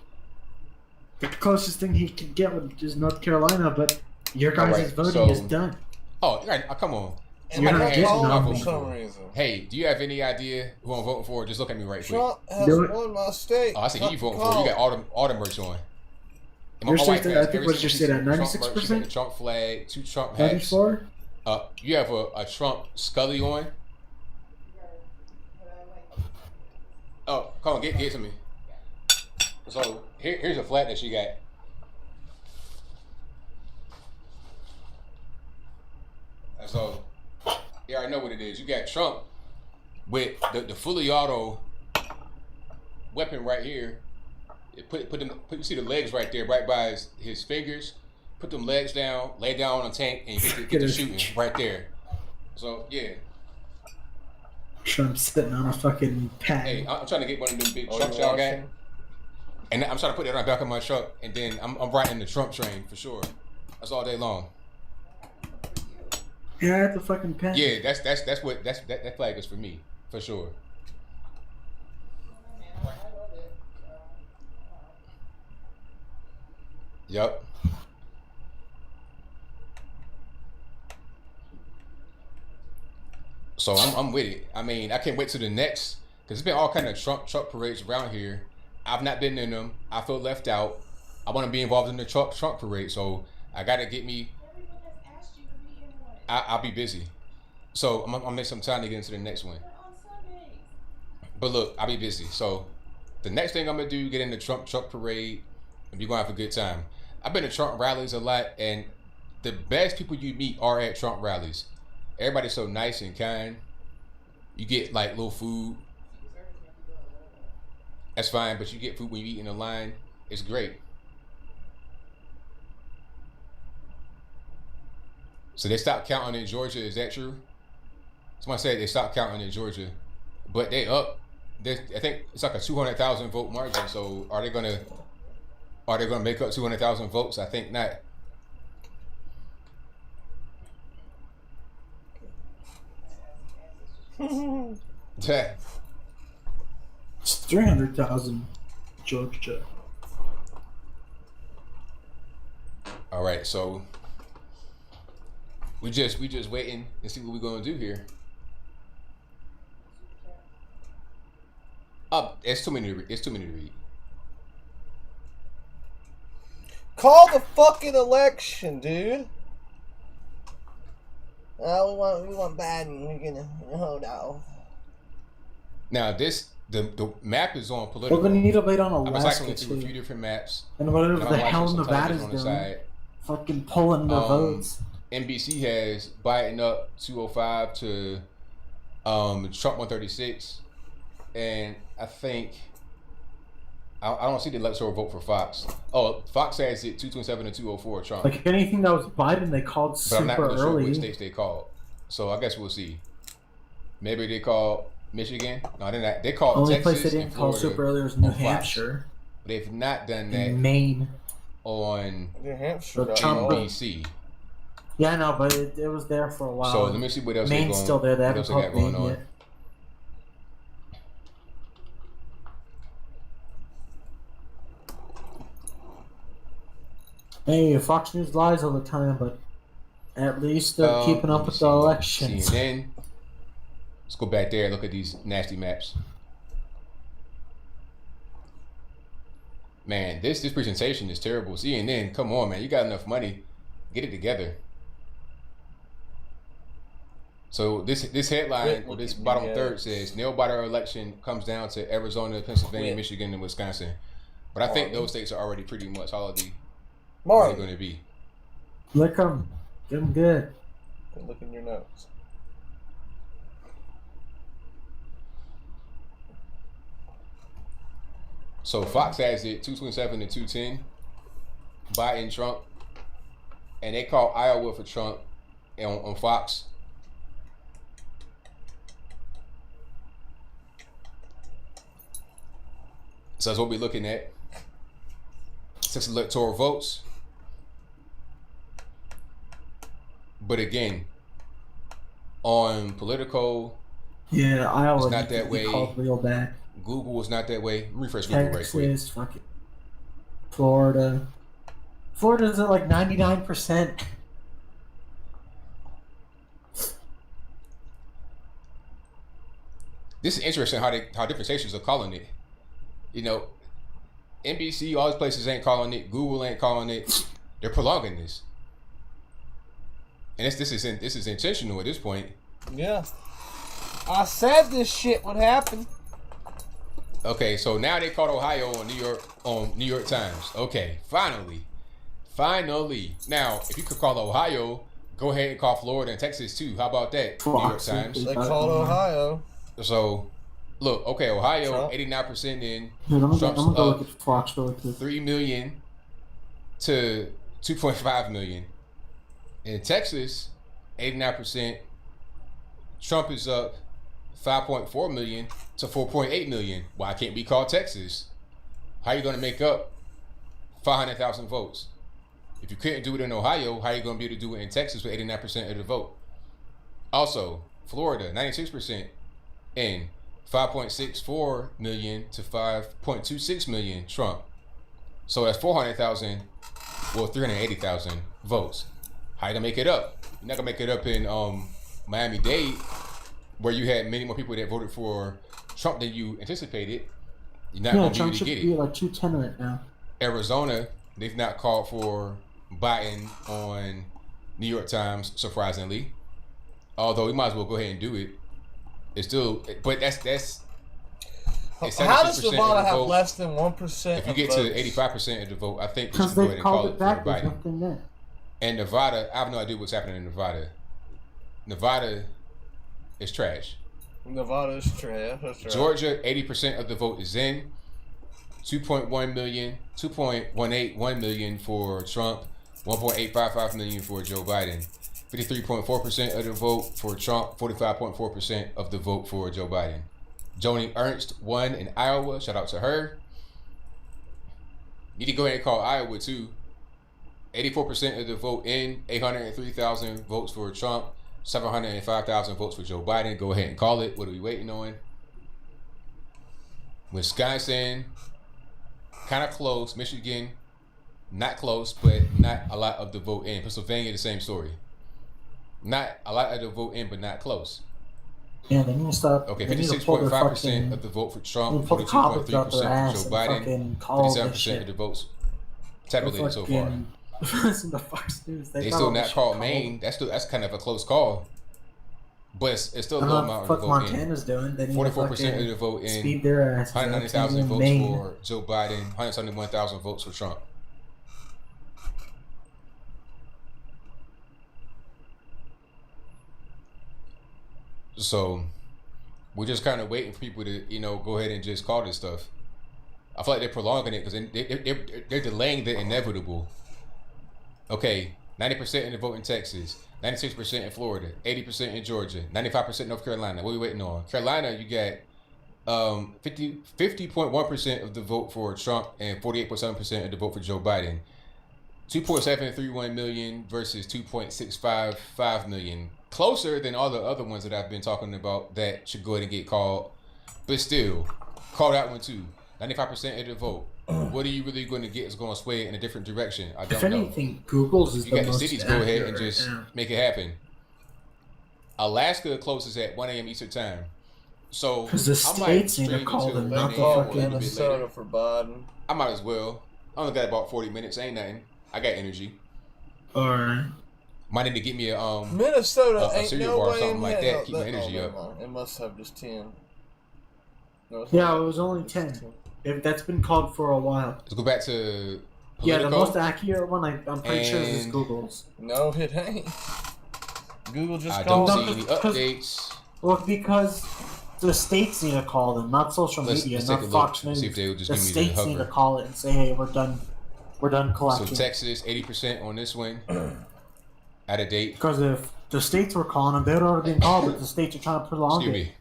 The closest thing he could get is North Carolina, but your guys' voting is done. Oh, right. Come on. You're not getting for some reason. Hey, do you have any idea who I'm voting for? Just look at me right quick. Trump has won my state. Oh, I see who you voting for. You got all the merch on. Your state, I think, what did you say, that 96%? The Trump flag, 2 Trump hats. 94? You have a Trump Scully on. Oh, come on, get to me. So here's a flag that she got. So you already know what it is. You got Trump with the fully auto weapon right here. You see the legs right there, right by his fingers. Put them legs down, lay down on a tank, and get the shooting right there. So yeah. Trump sitting on a fucking pad. Hey, I'm trying to get one of them big trucks y'all got, and I'm trying to put that on the back of my truck, and then I'm riding the Trump train for sure. That's all day long. Yeah, at the fucking pad. Yeah, that flag is for me for sure. Yep. So I'm with it. I mean, I can't wait till the next, because there's been all kind of Trump parades around here. I've not been in them. I feel left out. I want to be involved in the Trump parade, so I got to get me. I'll be busy, so I'm gonna make some time to get into the next one. But look, I'll be busy. So the next thing I'm gonna do, get in the Trump parade, and we're gonna have a good time. I've been to Trump rallies a lot, and the best people you meet are at Trump rallies. Everybody's so nice and kind. You get like little food. That's fine, but you get food when you eat in a line. It's great. So they stopped counting in Georgia. Is that true? Somebody said they stopped counting in Georgia, but they up. I think it's like a 200,000 vote margin. So are they gonna make up 200,000 votes? I think not. Yeah. It's 300,000 Georgia. All right, so we just waiting and see what we're gonna do here. It's too many to read. Call the fucking election, dude. We want Biden. We're gonna hold off. Now the map is on political. We're gonna need to wait on Alaska. I was cycling through a few different maps. And whatever the hell Nevada's doing, fucking pulling the votes. NBC has Biden up 205 to Trump 136, and I think I don't see the electoral vote for Fox. Oh, Fox has it 227 to 204 Trump. Like anything that was Biden, they called super early. But I'm not really sure which states they called. So I guess we'll see. Maybe they called Michigan. No, they're not. They called only Texas place they didn't call super early was New Hampshire. But they've not done that. In Maine. On New Hampshire. NBC. Yeah, I know, but it was there for a while. So let me see what else. Maine's still there. They haven't called Maine yet. Hey, Fox News lies all the time, but at least they're keeping up with the elections. CNN. Let's go back there and look at these nasty maps. Man, this presentation is terrible. CNN, come on, man. You got enough money. Get it together. So this headline, or this bottom third says, nail-biter election comes down to Arizona, Pennsylvania, Michigan, and Wisconsin. But I think those states are already pretty much already going to be. Look them. Get them good. Go look in your notes. So Fox has it 227 to 210. Biden, Trump, and they call Iowa for Trump on Fox. So that's what we're looking at. 6 electoral votes. But again, on Politico, Iowa it's not that way. Called real bad. Google is not that way. Refresh Google right quick. Texas, fucking Florida. Florida's at like 99%. This is interesting how different stations are calling it. You know, NBC, all these places ain't calling it. Google ain't calling it. They're prolonging this, and this is intentional at this point. Yeah, I said this shit would happen. Okay, so now they called Ohio on New York Times. Okay, finally. Now, if you could call Ohio, go ahead and call Florida and Texas too. How about that? New York Times. They called Ohio. So, look, okay, Ohio, 89% in. Trump's up look at Fox really quick. 3 million to 2.5 million. In Texas, 89%. Trump is up 5.4 million to 4.8 million. Why can't we call Texas? How are you going to make up 500,000 votes? If you couldn't do it in Ohio, how are you going to be able to do it in Texas with 89% of the vote? Also, Florida, 96% in 5.64 million to 5.26 million Trump. So that's 400,000, well, 380,000 votes. How you going to make it up? You're not going to make it up in Miami-Dade, where you had many more people that voted for Trump than you anticipated. You're not going to be able to get it. Be like 210 right now. Arizona, they've not called for Biden on New York Times, surprisingly. Although we might as well go ahead and do it. It's still, but that's. How does Nevada have less than 1%? If you get to 85% of the vote, I think we should go ahead and call it for Biden. And Nevada, I have no idea what's happening in Nevada. Nevada is trash. Nevada is trash. That's right. Georgia, 80% of the vote is in. 2.1 million, 2.181 million for Trump, 1.855 million for Joe Biden. 53.4% of the vote for Trump, 45.4% of the vote for Joe Biden. Joni Ernst won in Iowa. Shout out to her. Need to go ahead and call Iowa too. 84% of the vote in, 803,000 votes for Trump, 705,000 votes for Joe Biden. Go ahead and call it. What are we waiting on? Wisconsin, kind of close. Michigan, not close, but not a lot of the vote in. Pennsylvania, the same story. Not a lot of the vote in, but not close. Yeah, they need to stop. Okay, 56.5% of the vote for Trump, 42.3% for Joe Biden, 57% of the votes tabulated so far. Listen to Fox News. They still not called Maine. That's kind of a close call, but it's still a low amount of the vote Montana's doing. 44% of the vote in. Speed their ass. 190,000 votes for Joe Biden. 171,000 votes for Trump. So we're just kind of waiting for people to, go ahead and just call this stuff. I feel like they're prolonging it because they're delaying the inevitable. Okay, 90% in the vote in Texas, 96% in Florida, 80% in Georgia, 95% North Carolina. What are we waiting on? Carolina, you got 50.1% of the vote for Trump and 48.7% of the vote for Joe Biden. 2.731 million versus 2.655 million. Closer than all the other ones that I've been talking about that should go ahead and get called. But still, call that one too. 95% of the vote. What are you really going to get is going to sway it in a different direction? I don't know. If anything, Google's is you the got most the cities go ahead and accurate, just make it happen. Alaska closes at 1 a.m. Eastern time. So because the states need to call them, not the fucking Minnesota for Biden. I might as well. I only got about 40 minutes. Ain't nothing. I got energy. Alright. Might need to get me a Minnesota a ain't cereal no bar or way something in like hell that. Keep my energy up. It must have just 10. No, yeah, it was only 10. If that's been called for a while. Let's go back to Politico. Yeah, the most accurate one I'm pretty sure is Google's. No, it ain't. Google just I called. don't see any updates. Well, because The states need to call them, not social media, not Fox News. See if they would just the give me states the need to hover. call it and say, "Hey, we're done collecting." So Texas, 80% on this one. Out of date. Because if the states were calling them, they'd already been called, but the states are trying to prolong it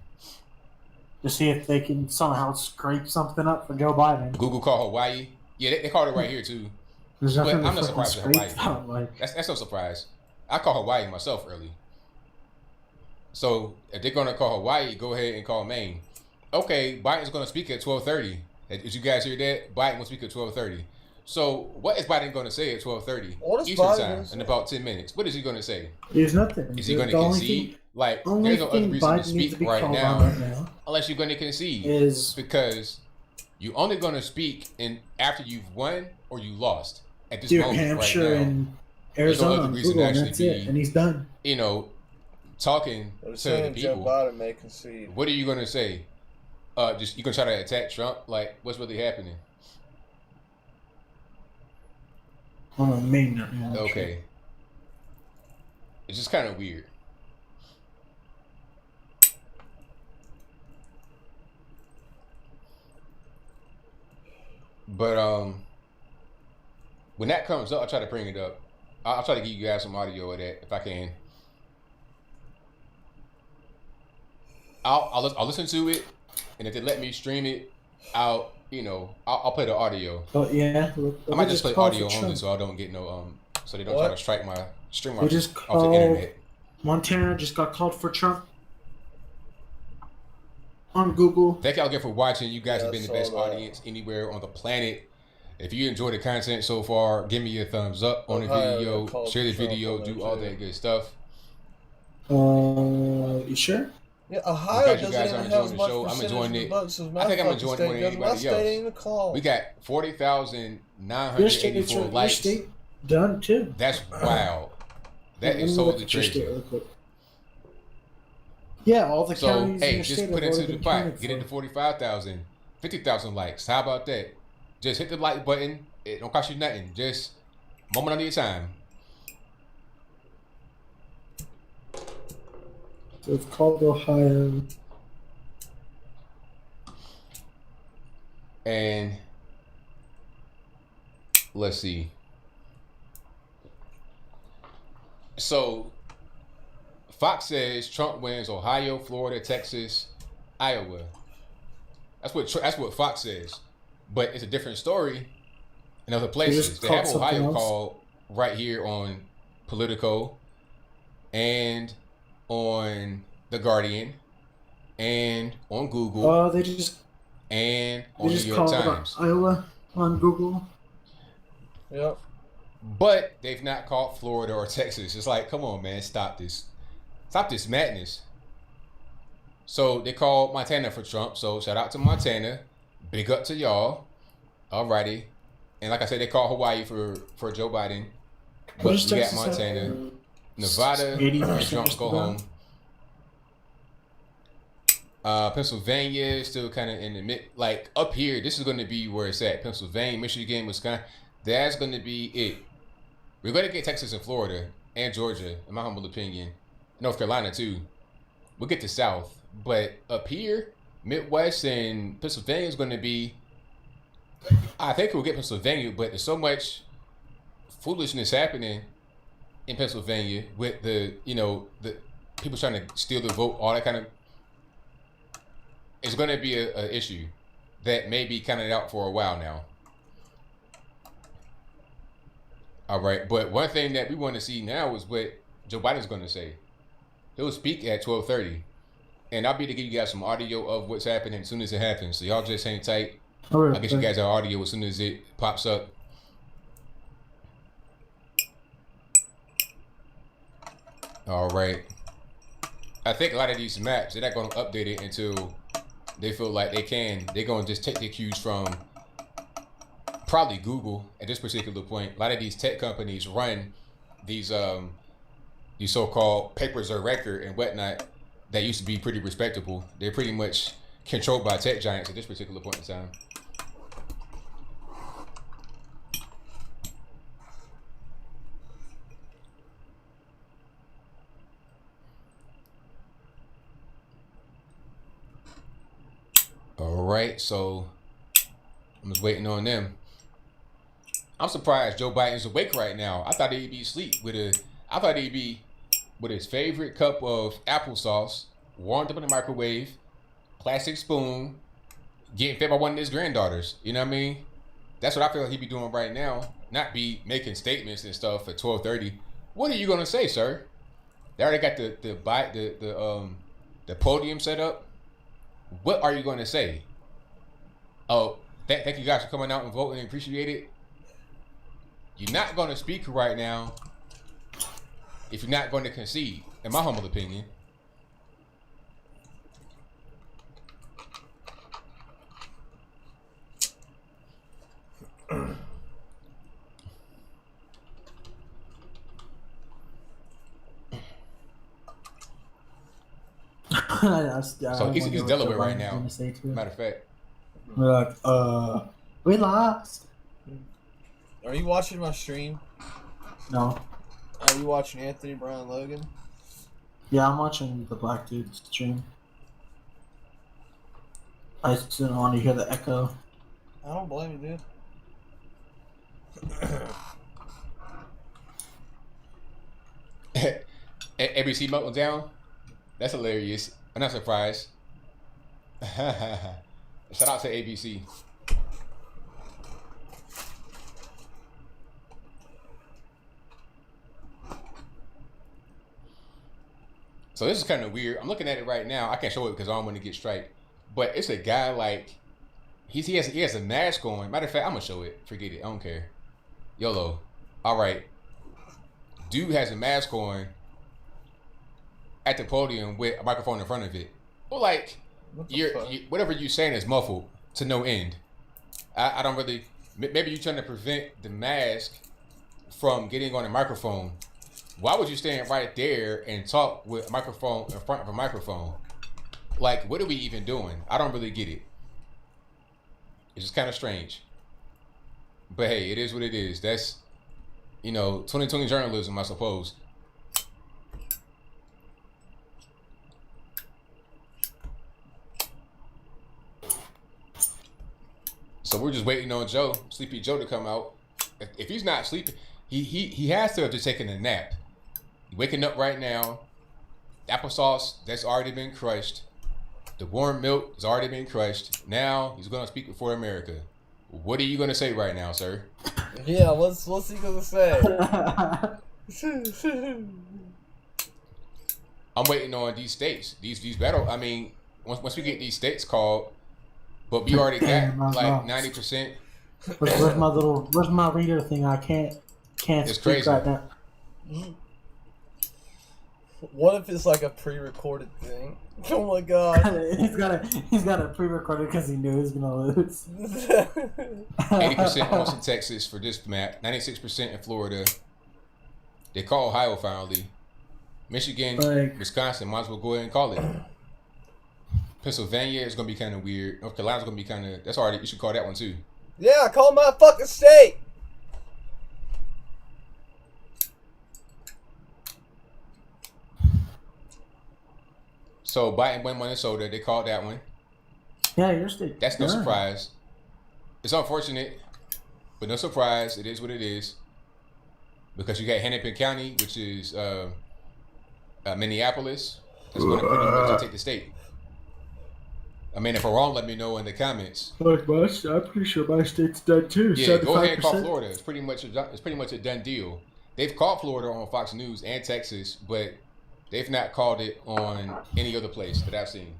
to see if they can somehow scrape something up for Joe Biden. Google called Hawaii. Yeah, they called it right here too. There's But nothing I'm to not surprised with scrape Hawaii. out, like. That's no surprise. I call Hawaii myself early. So if they're gonna call Hawaii, go ahead and call Maine. Okay, Biden's gonna speak at 12:30. Did you guys hear that? Biden will speak at 12:30. So what is Biden gonna say at 12:30 Eastern time in about 10 minutes? What is he gonna say? There's nothing. Is he gonna concede? Like, there's no other reason to speak right now, unless you're gonna concede. Because you're only gonna speak after you've won or you lost. At this moment, Hampshire right now, and Arizona on Google, and that's it, and he's done. You know, talking to the people. Joe Biden may concede. What are you gonna say? Just you gonna try to attack Trump? Like, what's really happening? Maine. Okay. It's just kind of weird. But when that comes up, I'll try to bring it up. I'll try to give you guys some audio of that if I can. I'll listen to it, and if they let me stream it, I'll play the audio. Oh yeah. I might just play audio only, so I don't get no so they don't try to strike my stream off just the internet. Montana just got called for Trump on Google. Thank y'all again for watching. You guys have been the best audience anywhere on the planet. If you enjoyed the content so far, give me a thumbs up on the video, share the video, do all that good stuff. You sure? Yeah, Ohio doesn't guys even are have as enjoying the much show. I'm percentage enjoying of the it. votes as my I think I'm fucking enjoying state more than does. My anybody state ain't even else. called. We got 40,984 likes. Your state done too. That's wild. That is totally crazy. Yeah, all the So, counties in hey, your just state put have it to already the been pot. counted Get it for. to 45,000, 50,000 likes. How about that? Just hit the like button. It don't cost you nothing. Just moment under your time. So it's called Ohio. And let's see. So Fox says Trump wins Ohio, Florida, Texas, Iowa. That's what Fox says, but it's a different story in other places. They have Ohio called right here on Politico and on The Guardian and on Google. And on New York Times. Iowa on Google. Yep. But they've not called Florida or Texas. It's like, come on, man, stop this. Stop this madness. So they called Montana for Trump. So shout out to Montana. Big up to y'all. Alrighty. And like I said, they called Hawaii for Joe Biden. But we got Montana. Nevada, Trump go home. Pennsylvania is still kind of in the mid. Like up here, this is going to be where it's at. Pennsylvania, Michigan, Wisconsin. That's going to be it. We're going to get Texas and Florida and Georgia, in my humble opinion. North Carolina too. We'll get the South, but up here, Midwest and Pennsylvania is going to be. I think we'll get Pennsylvania, but there's so much foolishness happening in Pennsylvania with the people trying to steal the vote, all that kind of. It's going to be an issue that may be counted out for a while now. All right, but one thing that we want to see now is what Joe Biden's going to say. He'll speak at 12:30, and I'll be to give you guys some audio of what's happening as soon as it happens. So y'all just hang tight. I'll get you guys our audio as soon as it pops up. All right. I think a lot of these maps, they're not going to update it until they feel like they can. They're going to just take the cues from probably Google at this particular point. A lot of these tech companies run these so-called papers of record and whatnot that used to be pretty respectable. They're pretty much controlled by tech giants at this particular point in time. right, so I'm just waiting on them. I'm surprised Joe Biden's awake right now. I thought he'd be asleep I thought he'd be with his favorite cup of applesauce, warmed up in the microwave, plastic spoon, getting fed by one of his granddaughters. You know what I mean? That's what I feel like he'd be doing right now. Not be making statements and stuff at 12:30. What are you gonna say, sir? They already got the podium set up. What are you gonna say? Oh, thank you guys for coming out and voting. Appreciate it. You're not gonna speak right now if you're not going to concede, in my humble opinion. So he's Delaware right now. Matter of fact. We're like, we lost. Are you watching my stream? No. Are you watching Anthony Brown Logan? Yeah, I'm watching the black dude stream. I just didn't want to hear the echo. I don't blame you, dude. ABC melting down? That's hilarious. I'm not surprised. Shout out to ABC. So this is kind of weird. I'm looking at it right now. I can't show it because I don't want to get striked. But it's a guy like he has a mask on. Matter of fact, I'm gonna show it. Forget it. I don't care. YOLO. All right. Dude has a mask on at the podium with a microphone in front of it. Well, like whatever you're saying is muffled to no end. I don't really. Maybe you're trying to prevent the mask from getting on the microphone. Why would you stand right there and talk with a microphone in front of a microphone? Like, what are we even doing? I don't really get it. It's just kind of strange. But hey, it is what it is. That's, 2020 journalism, I suppose. So we're just waiting on Sleepy Joe, to come out. If he's not sleeping, he has to have just taken a nap. Waking up right now. Applesauce that's already been crushed. The warm milk has already been crushed. Now he's gonna speak before America. What are you gonna say right now, sir? Yeah, what's he gonna say? I'm waiting on these states. These battle. I mean, once we get these states called, but we already got like 90%. Where's my reader thing? I can't it's speak crazy right now. What if it's like a pre-recorded thing? Oh my god. he's got a pre-recorded because he knew he was gonna lose. 80% almost in Texas for this map. 96% in Florida. They call Ohio finally. Michigan, Wisconsin, might as well go ahead and call it. Pennsylvania is gonna be kind of weird. North Carolina's gonna be kind of. That's already. You should call that one too. Yeah, call my fucking state. So Biden won Minnesota. They called that one. Yeah, your state. That's no surprise. It's unfortunate, but no surprise. It is what it is. Because you got Hennepin County, which is Minneapolis. That's going to pretty much take the state. I mean, if I'm wrong, let me know in the comments. I'm pretty sure my state's done too. Yeah, go ahead and call Florida. It's pretty much a done deal. They've called Florida on Fox News and Texas, but they've not called it on any other place that I've seen.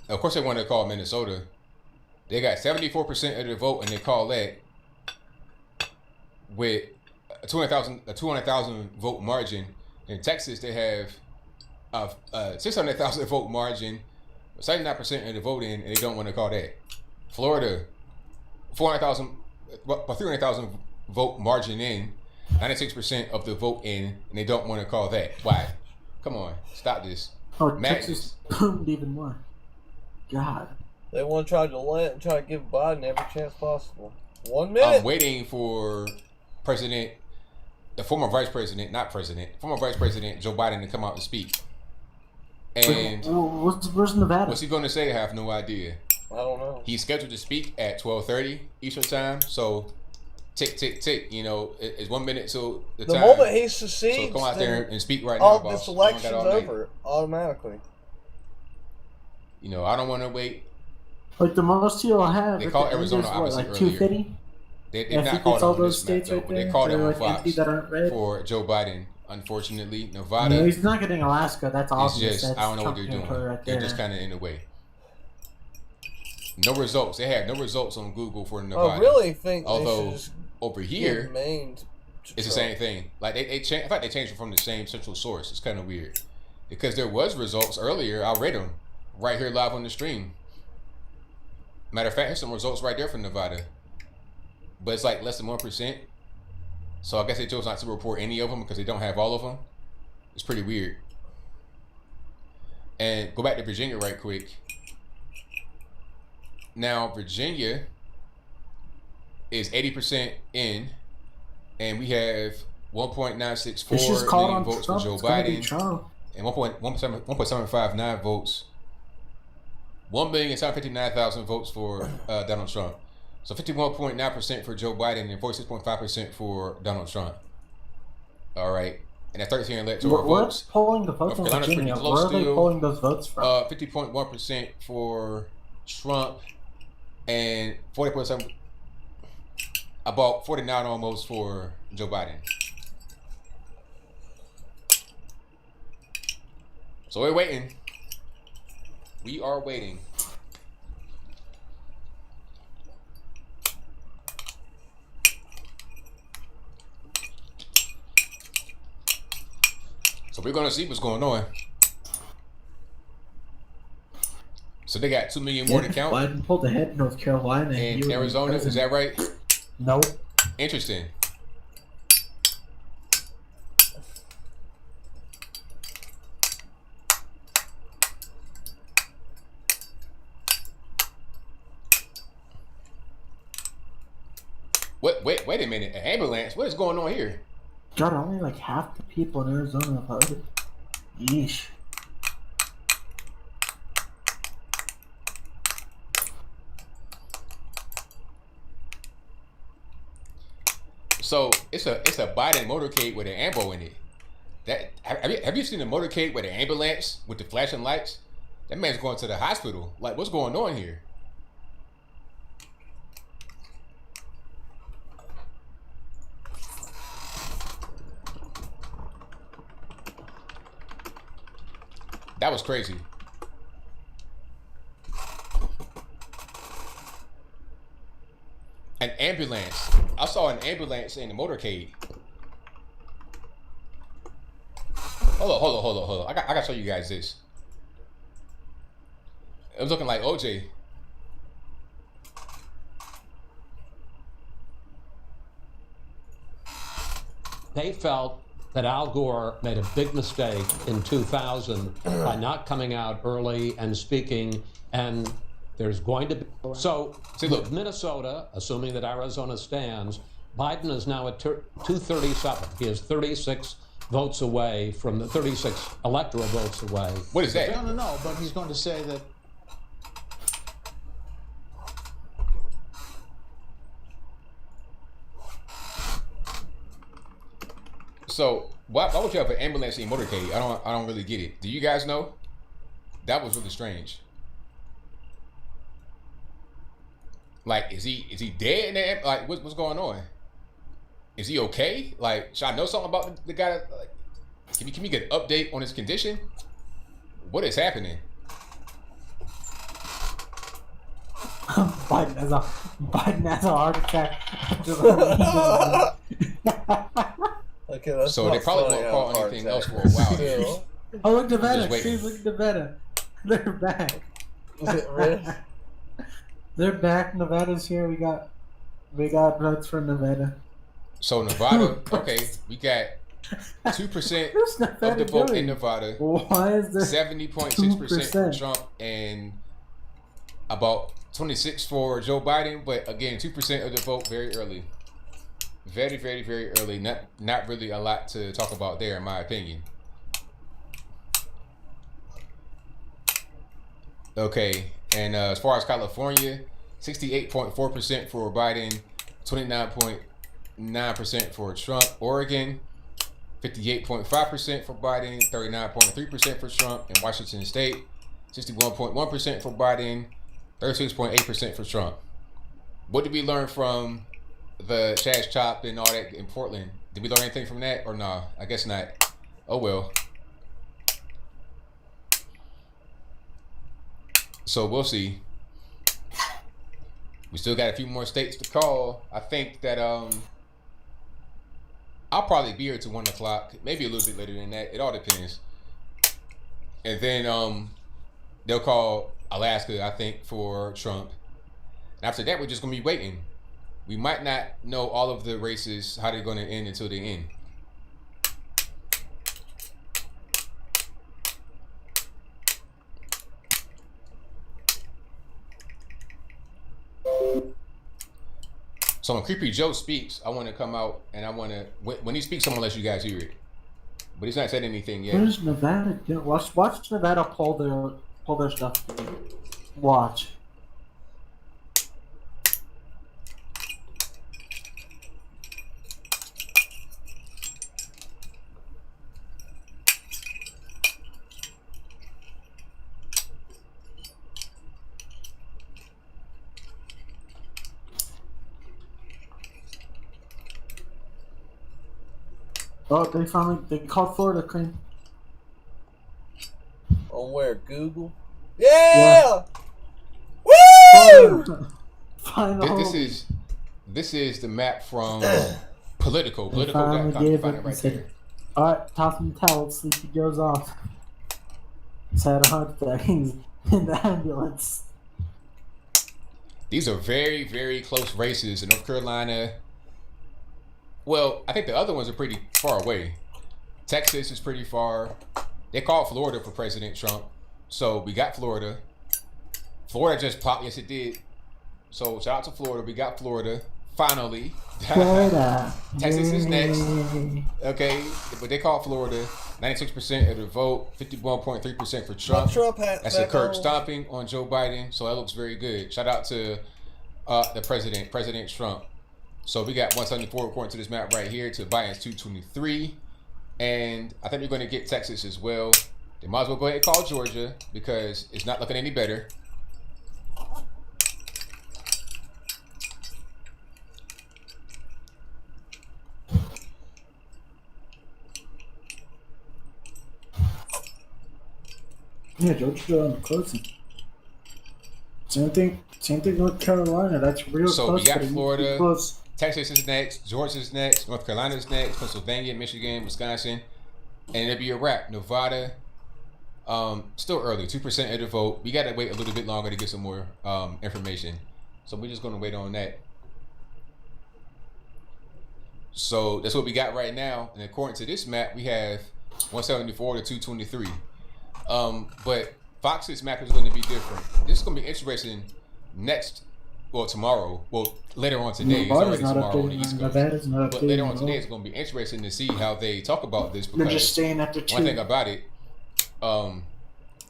Of course, they want to call Minnesota. They got 74% of the vote, and they call that with a 200,000 vote margin. In Texas, they have a 600,000 vote margin, 79% of the vote in, and they don't want to call that. Florida, 300,000 vote margin in, 96% of the vote in, and they don't want to call that. Why? Come on, stop this. Oh, Texas boomed even more. God. They want to try to give Biden every chance possible. 1 minute. I'm waiting for former Vice President Joe Biden to come out and speak. And where's Nevada? What's he going to say? I have no idea. I don't know. He's scheduled to speak at 12:30 Eastern time. So, tick, tick, tick. You know, it's 1 minute till the time. The moment he succeeds, so come out there and speak right all now, boss. this election's over automatically. You know, I don't want to wait. Like the most you'll have. They called Arizona obviously like earlier. 250. They've not called all on those this map, states though, right but there. they called it on like Fox that aren't red. for Joe Biden. Unfortunately, Nevada. No, he's not getting Alaska. That's obvious. It's just, I don't know what they're doing. Right they're just kind of in the way. No results. They have no results on Google for Nevada. I really think. Although over here, it's the same thing. Like they changed. In fact, they changed it from the same central source. It's kind of weird because there was results earlier. I read them right here live on the stream. Matter of fact, there's some results right there from Nevada, but it's like less than 1%. So I guess they chose not to report any of them because they don't have all of them. It's pretty weird. And go back to Virginia right quick. Now Virginia is 80% in, and we have 1.964 million votes for Joe Biden, and 1.759 votes. 1,759,000 votes for Donald Trump. So 51.9% for Joe Biden and 46.5% for Donald Trump. All right. And at 13 electoral votes. Polling the votes in Virginia. Where are they polling those votes from? 50.1% for Trump and 40.7%, about 49 almost for Joe Biden. So we're waiting. We are waiting. So we're gonna see what's going on. So they got 2 million more to count. Biden pulled ahead in North Carolina and Arizona. Is that right? Nope. Interesting. Wait a minute. An ambulance? What is going on here? God, only like half the people in Arizona voted. Yeesh. So it's a Biden motorcade with an ambo in it. That have you seen a motorcade with an ambulance with the flashing lights? That man's going to the hospital. Like, what's going on here? That was crazy. An ambulance. I saw an ambulance in the motorcade. Hold on. I gotta show you guys this. It was looking like OJ. They felt that Al Gore made a big mistake in 2000 by not coming out early and speaking, and there's going to be... So, with Minnesota, assuming that Arizona stands, Biden is now at 237. He is 36 votes away from the 36 electoral votes away. What is that? No, but he's going to say that... So why would you have an ambulance in your motorcade? I don't really get it. Do you guys know? That was really strange. Like, is he dead in there? Like, what's going on? Is he okay? Like, should I know something about the guy? Like, can we get an update on his condition? What is happening? Biden has a heart attack. Okay, so they probably won't call anything else for a while. Oh, look, Nevada. Please look at Nevada. They're back. Is it really? They're back. Nevada's here. We got votes for Nevada. So Nevada, okay, we got 2% of the vote in Nevada. Why is there 70.6% for Trump and about 26 for Joe Biden, but again, 2% of the vote very early. Very, very, very early. Not really a lot to talk about there, in my opinion. Okay, and as far as California, 68.4% for Biden, 29.9% for Trump. Oregon, 58.5% for Biden, 39.3% for Trump. And Washington State, 61.1% for Biden, 36.8% for Trump. What did we learn from the Chaz Chop and all that in Portland? Did we learn anything from that or nah? I guess not. Oh well. So we'll see. We still got a few more states to call. I think that I'll probably be here till 1 o'clock, maybe a little bit later than that. It all depends. And then they'll call Alaska, I think, for Trump. And after that, we're just gonna be waiting. We might not know all of the races, how they're gonna end until they end. So when Creepy Joe speaks, I want to come out and I want to, when he speaks, I'm gonna let you guys hear it. But he's not said anything yet. Where's Nevada? Watch Nevada pull their stuff. Watch. Oh, they called Florida, Cream. On where? Google? Yeah! Woo! This is the map from Politico.com. You find it right there. Alright, toss him towel, Sleepy goes off. He's had a heart attack. He's in the ambulance. These are very, very close races in North Carolina. Well, I think the other ones are pretty far away. Texas is pretty far. They called Florida for President Trump. So we got Florida. Florida just popped. Yes, it did. So shout out to Florida. We got Florida. Finally. Florida. Texas is next. Okay. But they called Florida. 96% of the vote. 51.3% for Trump. That's a curb stomping on Joe Biden. So that looks very good. Shout out to the president, President Trump. So we got 174 according to this map right here to Biden's 223. And I think we're going to get Texas as well. They might as well go ahead and call Georgia because it's not looking any better. Yeah, Georgia closing. Same thing North Carolina. That's real close. So we got Florida. Texas is next, Georgia's next, North Carolina's next, Pennsylvania, Michigan, Wisconsin, and it'll be a wrap. Nevada, still early, 2% of the vote. We got to wait a little bit longer to get some more information. So we're just going to wait on that. So that's what we got right now. And according to this map, we have 174 to 223. But Fox's map is going to be different. This is going to be interesting tomorrow. Well, later on today. It's already tomorrow on the East Coast. But later on today, it's going to be interesting to see how they talk about this. They're just staying at the two. One thing about it,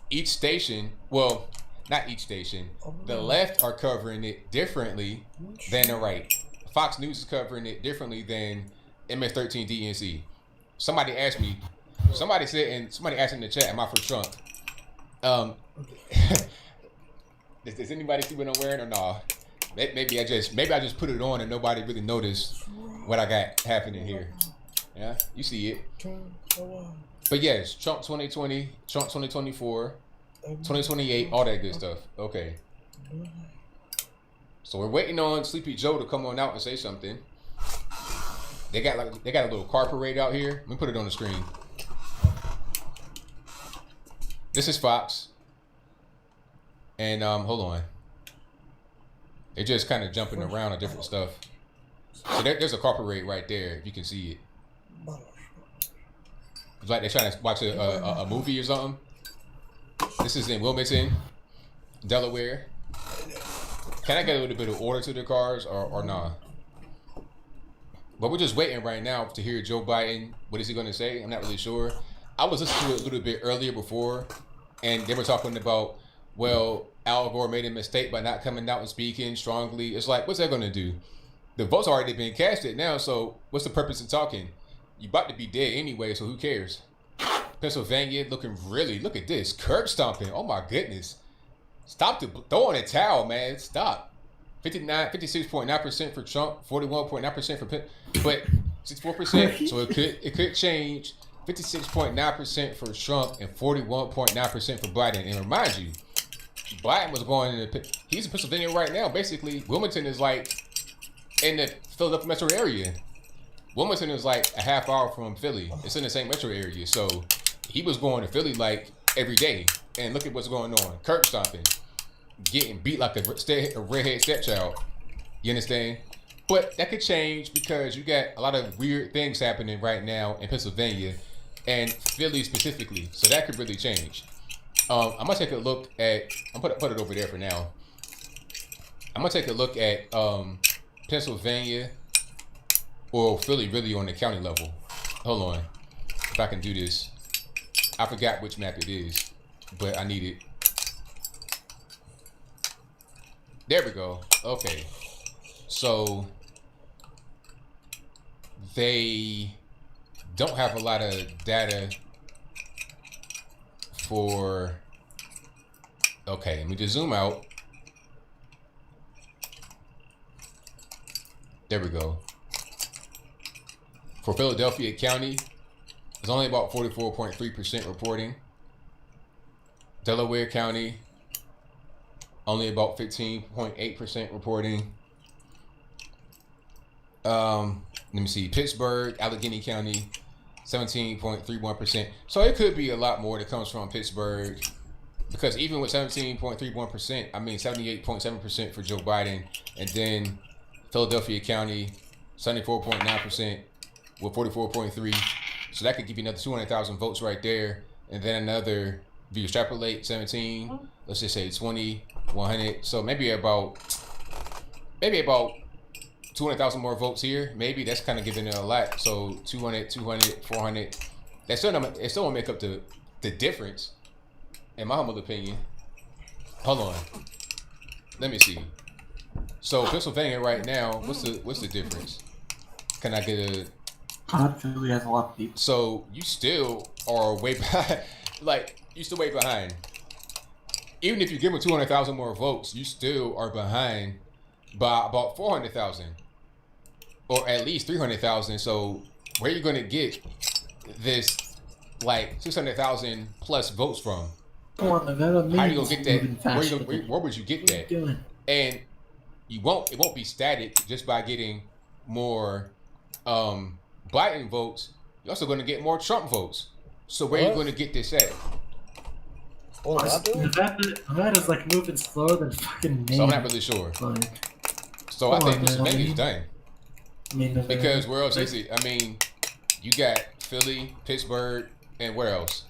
each station, well, not each station, the left are covering it differently than the right. Fox News is covering it differently than MS13 DNC. Somebody asked in the chat, am I for Trump? Does anybody see what I'm wearing or nah? Maybe I just put it on and nobody really noticed what I got happening here. Yeah, you see it. But yes, Trump 2020, Trump 2024, 2028, all that good stuff. Okay. So we're waiting on Sleepy Joe to come on out and say something. They got a little car parade out here. Let me put it on the screen. This is Fox. And hold on. They're just kind of jumping around on different stuff. So there's a car parade right there, if you can see it. It's like they're trying to watch a movie or something. This is in Wilmington, Delaware. Can I get a little bit of order to the cars or not? But we're just waiting right now to hear Joe Biden. What is he going to say? I'm not really sure. I was listening to it a little bit earlier before, and they were talking about well, Al Gore made a mistake by not coming out and speaking strongly. It's like, what's that going to do? The vote's already been casted now, so what's the purpose of talking? You about to be dead anyway, so who cares? Pennsylvania looking really, look at this. Curb stomping. Oh my goodness. Stop throwing a towel, man. Stop. 56.9% for Trump, 41.9% for Penn, but 64%. So it could change. 56.9% for Trump and 41.9% for Biden. And remind you, Biden was going he's in Pennsylvania right now. Basically, Wilmington is like in the Philadelphia metro area. Wilmington is like a half hour from Philly. It's in the same metro area. So he was going to Philly like every day. And look at what's going on. Curb stomping. Getting beat like a redhead stepchild. You understand? But that could change because you got a lot of weird things happening right now in Pennsylvania and Philly specifically. So that could really change. I'm gonna take a look at. I'm put it over there for now. I'm gonna take a look at Pennsylvania or Philly really on the county level. Hold on, if I can do this. I forgot which map it is, but I need it. There we go. Okay, so they don't have a lot of data for. Okay, let me just zoom out. There we go. For Philadelphia County, it's only about 44.3% reporting. Delaware County, only about 15.8% reporting. Let me see, Pittsburgh, Allegheny County, 17.31%. So it could be a lot more that comes from Pittsburgh. Because even with 17.31%, I mean 78.7% for Joe Biden, and then Philadelphia County, 74.9% with 44.3%. So that could give you another 200,000 votes right there, and then another. If you extrapolate 17, let's just say 20, 100. So maybe about 200,000 more votes here. Maybe that's kind of giving it a lot. So 200, 200, 400. It still won't make up the difference. In my humble opinion. Hold on. Let me see. So Pennsylvania right now, what's the difference? Can I get a? Philly has a lot of people. So you still are way behind. Like you still way behind. Even if you give them 200,000 more votes, you still are behind by about 400,000, or at least 300,000. So where are you gonna get this like 600,000 plus votes from? How are you gonna get that? Where would you get that? And it won't be static just by getting more Biden votes. You're also gonna get more Trump votes. So where are you gonna get this at? Nevada's like moving slower than fucking Maine. So I'm not really sure. So I think Pennsylvania's done. Because where else is it? I mean, you got Philly, Pittsburgh, and where else?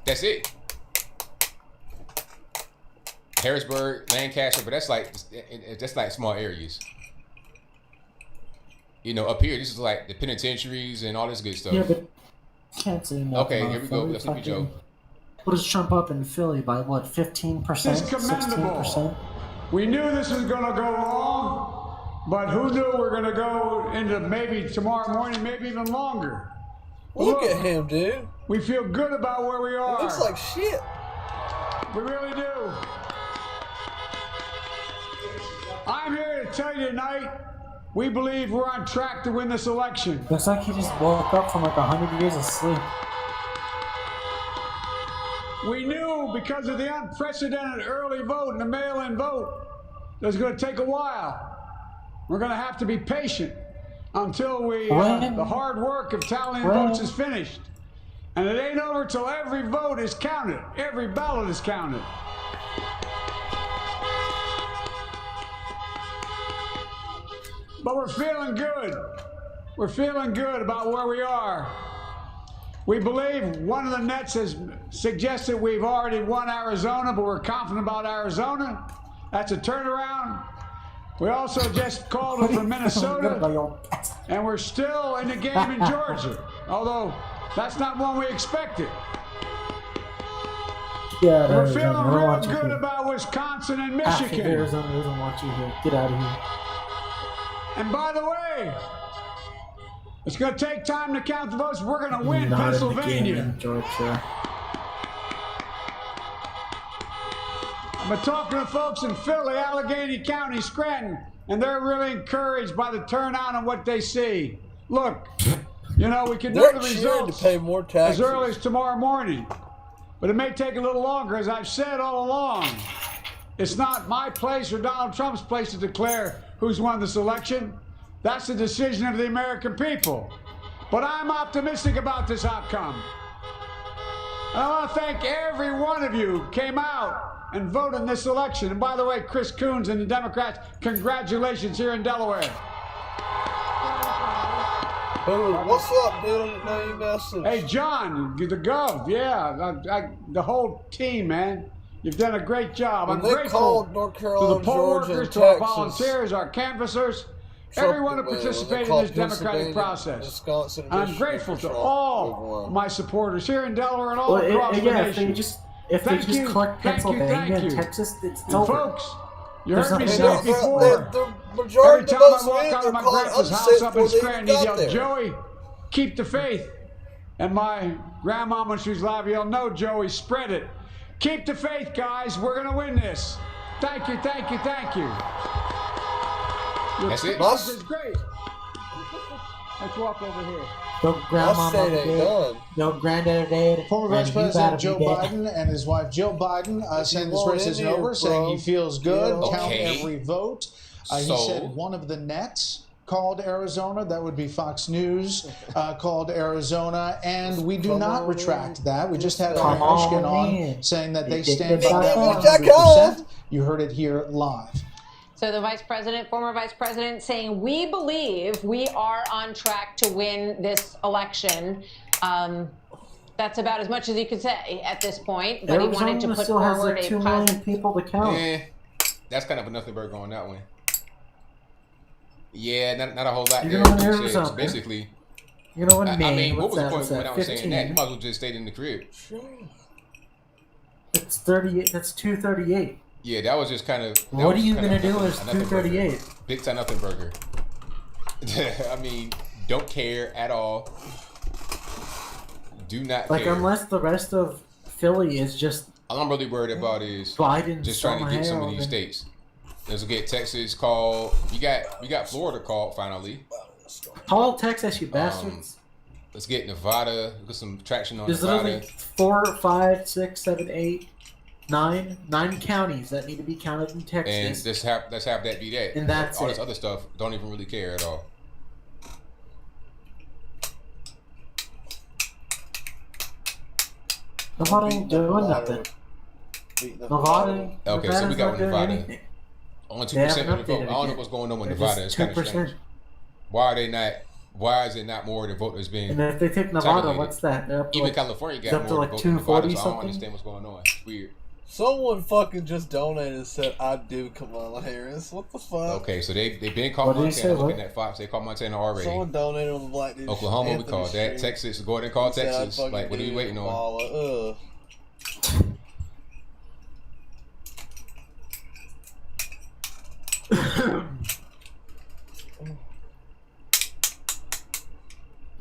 That's it. Harrisburg, Lancaster, but that's like small areas. You know, up here, this is like the penitentiaries and all this good stuff. Yeah, but can't say nothing. Okay, here we go. That's Sleepy Joe. What is Trump up in Philly by what? 15%? 16%? We knew this was going to go wrong, but who knew we're going to go into maybe tomorrow morning, maybe even longer. Look at him, dude. We feel good about where we are. It looks like shit. We really do. I'm here to tell you tonight, we believe we're on track to win this election. Looks like he just woke up from like 100 years of sleep. We knew because of the unprecedented early vote and the mail-in vote that was going to take a while. We're going to have to be patient until the hard work of tallying votes is finished. And it ain't over till every vote is counted. Every ballot is counted. But we're feeling good. We're feeling good about where we are. We believe one of the nets has suggested we've already won Arizona, but we're confident about Arizona. That's a turnaround. We also just called it from Minnesota, and we're still in the game in Georgia, although that's not one we expected. Yeah, We're feeling real good about Wisconsin and Michigan. Arizona doesn't want you here. Get out of here. And by the way, it's going to take time to count the votes. We're going to win Pennsylvania. Georgia. I've been talking to folks in Philly, Allegheny County, Scranton, and they're really encouraged by the turnout and what they see. Look, you know, we can know the results to pay more taxes as early as tomorrow morning, but it may take a little longer. As I've said all along, it's not my place or Donald Trump's place to declare who's won this election. That's the decision of the American people. But I'm optimistic about this outcome. And I want to thank every one of you who came out and voted in this election. And by the way, Chris Coons and the Democrats, congratulations here in Delaware. What's up, dude? Hey, John, the Gov, yeah, the whole team, man. You've done a great job. I'm grateful to the poll workers, to our volunteers, our canvassers, everyone who participated in this democratic process. I'm grateful to all my supporters here in Delaware and all across the nation. If they just collect Pennsylvania and Texas, it's over. Folks, you heard me say else. before. Every time I walk out of my grandpa's house up in Scranton, he yelled, Joey, keep the faith. And my grandma, when she was alive, yelled, no, Joey, spread it. Keep the faith, guys. We're going to win this. Thank you, thank you, thank you. That's it. This is great. Let's walk over here. Don't grandma dead. No granddad. Former Vice President Joe Biden and his wife Jill Biden saying this race isn't over, saying he feels good, count every vote. He said one of the nets called Arizona, that would be Fox News, called Arizona, and we do not retract that. We just had Michigan on saying that they stand by that 100%. You heard it here live. So the vice president, former vice president, saying, we believe we are on track to win this election. That's about as much as you could say at this point. But he wanted to put forward a 2 million people to count. Yeah, that's kind of a nothing burger on that one. Yeah, not a whole lot You're there. gonna win Basically, you know what I mean, what was the point when I was saying that? You might as well just stayed in the crib. It's 38. That's 238. Yeah, that was just kind of. What are you gonna do with 238? Big time nothing burger. I mean, don't care at all. Do not like care. Unless the rest of Philly is just. All I'm really worried about is Biden just trying to get some of these states. Let's get Texas called. We got Florida called finally. Call Texas, you bastards. Let's get Nevada. Get some traction on There's Nevada. literally 4, 5, 6, 7, 8, 9 counties that need to be counted in Texas. And let's have that be that. And that's all this other stuff. Don't even really care at all. Nevada ain't doing nothing. Nevada. Okay, so we got Nevada's Nevada. anything. Only 2% of the vote. I don't know what's going on with Nevada. It's kind of strange. Why are they not? Why is it not more of the vote that's being? And if they take Nevada, what's that? Even like, California got more like vote than Nevada, so I don't something? understand what's going on. It's weird. Someone fucking just donated and said, I do Kamala Harris. What the fuck? Okay, so they've been called Montana. Looking at Fox, they called Montana already. Someone donated on the black dude. Oklahoma, we called that. Texas, go ahead and call Texas. Like, what are you waiting on?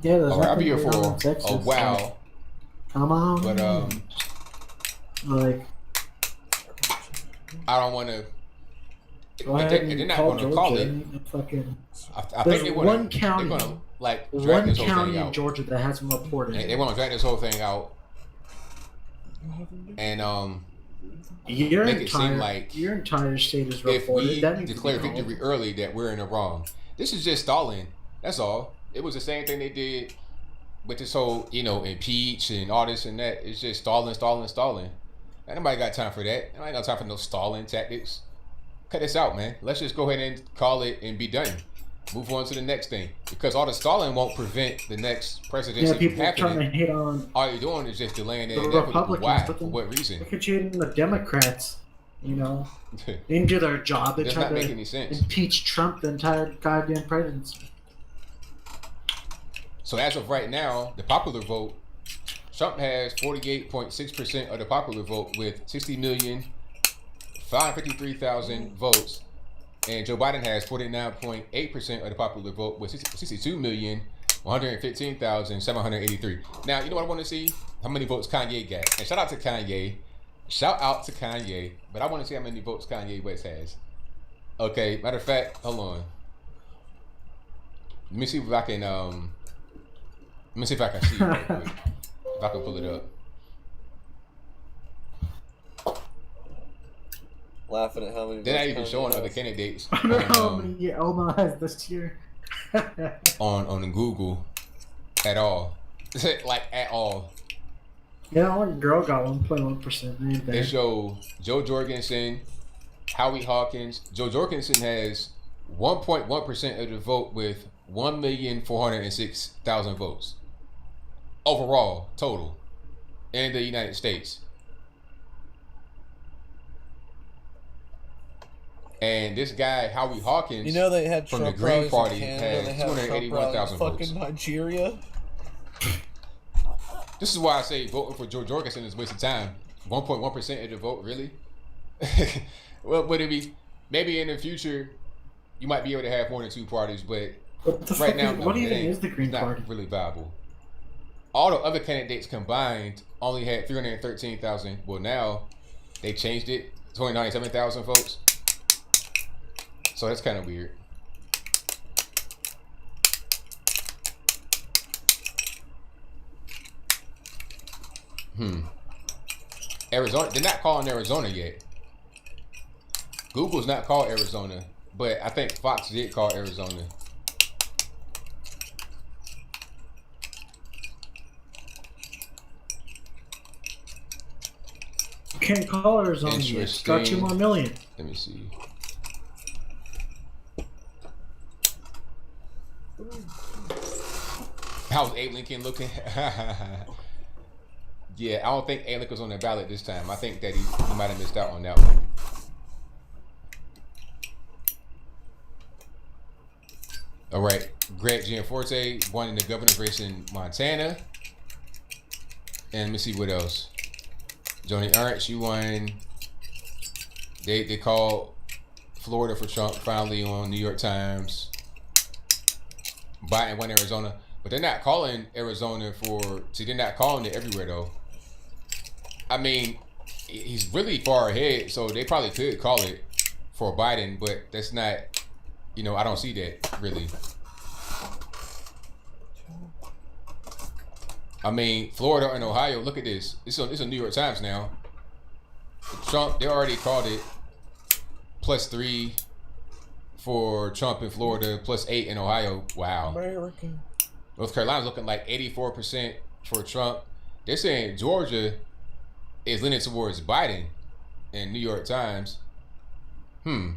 Yeah, I'll be here for a while. Come on. But like, I don't want to. They're not going to call it. I think they want to. They're going to like drag this whole thing out. One county in Georgia that hasn't reported. They want to drag this whole thing out, and make it seem like your entire state is reported. If we declare victory early, that we're in the wrong. This is just stalling. That's all. It was the same thing they did with this whole, impeach and all this and that. It's just stalling. Ain't nobody got time for that. Nobody got time for no stalling tactics. Cut this out, man. Let's just go ahead and call it and be done. Move on to the next thing. Because all the stalling won't prevent the next presidency from happening. Trying to hit on all you're doing is just delaying it. The Republicans. Why? For what reason? Look at you and the Democrats. They didn't do their job. They tried to impeach Trump the entire goddamn presidency. So as of right now, the popular vote Trump has 48.6% of the popular vote with 60,553,000 votes. And Joe Biden has 49.8% of the popular vote with 62,115,783. Now, you know what I want to see? How many votes Kanye got. And shout out to Kanye. Shout out to Kanye. But I want to see how many votes Kanye West has. Okay, matter of fact, hold on. Let me see if I can let me see if I can see it real quick. If I can pull it up. Laughing at how many. They're not even showing other candidates. I don't know how many Elmo has this year. on Google at all. Like at all. Yeah, one girl got 1.1%. They show Joe Jorgensen, Howie Hawkins. Joe Jorgensen has 1.1% of the vote with 1,406,000 votes. Overall, total. In the United States. And this guy, Howie Hawkins, you know they had from Trump the Green rallies Party, in Canada, had 281,000 votes. fucking Nigeria. This is why I say voting for Joe Jorgensen is a waste of time. 1.1% of the vote, really? Well, would it be maybe in the future you might be able to have more than two parties, but right now, no, what even is the Green Party? Not really viable. All the other candidates combined only had 313,000. Well, now they changed it, 297,000 votes. So that's kind of weird. Arizona, they're not calling Arizona yet. Google's not called Arizona, but I think Fox did call Arizona. You can't call Arizona yet. It's got 2 more million. Let me see. How's Abe Lincoln looking? Yeah, I don't think Abe Lincoln was on the ballot this time. I think that he might have missed out on that one. All right, Greg Gianforte won in the governor's race in Montana. And let me see what else. Joni Ernst, she won. They called Florida for Trump finally on New York Times. Biden won Arizona. But they're not calling Arizona for... See, they're not calling it everywhere, though. I mean, he's really far ahead, so they probably could call it for Biden, but that's not... You know, I don't see that, really. I mean, Florida and Ohio, look at this. It's a New York Times now. Trump, they already called it +3 for Trump in Florida, +8 in Ohio. Wow. American. North Carolina's looking like 84% for Trump. They're saying Georgia is leaning towards Biden in New York Times. I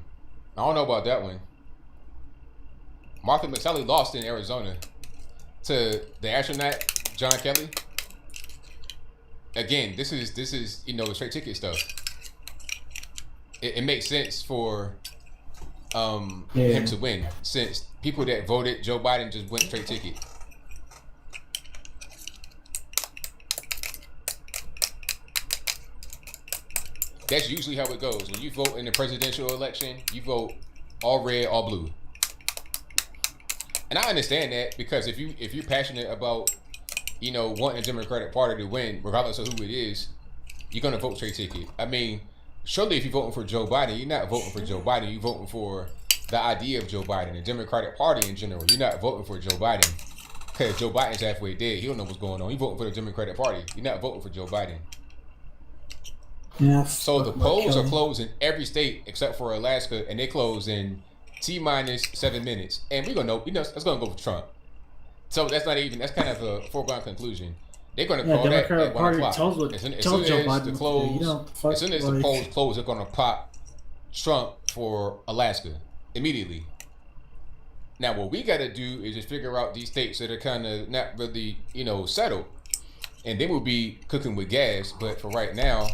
don't know about that one. Martha McSally lost in Arizona to the astronaut John Kelly. Again, this is you know, straight ticket stuff. It makes sense for him to win, since people that voted Joe Biden just went straight ticket. That's usually how it goes. When you vote in the presidential election, you vote all red, all blue. And I understand that, because if you're passionate about, you know, wanting the Democratic Party to win, regardless of who it is, you're gonna vote straight ticket. I mean, surely if you're voting for Joe Biden, you're not voting for Joe Biden. You're voting for the idea of Joe Biden, the Democratic Party in general. You're not voting for Joe Biden because Joe Biden's halfway dead. He don't know what's going on. You're voting for the Democratic Party. You're not voting for Joe Biden. Yeah. So the polls are closed in every state except for Alaska, and they close in T-7 minutes. And we're gonna know, you know, that's gonna go for Trump. So that's not even, that's kind of a foregone conclusion. They're gonna call that at 1 o'clock. As soon as the polls close, they're gonna pop Trump for Alaska immediately. Now what we gotta do is just figure out these states that are kind of not really, you know, settled, and then we'll be cooking with gas. But for right now,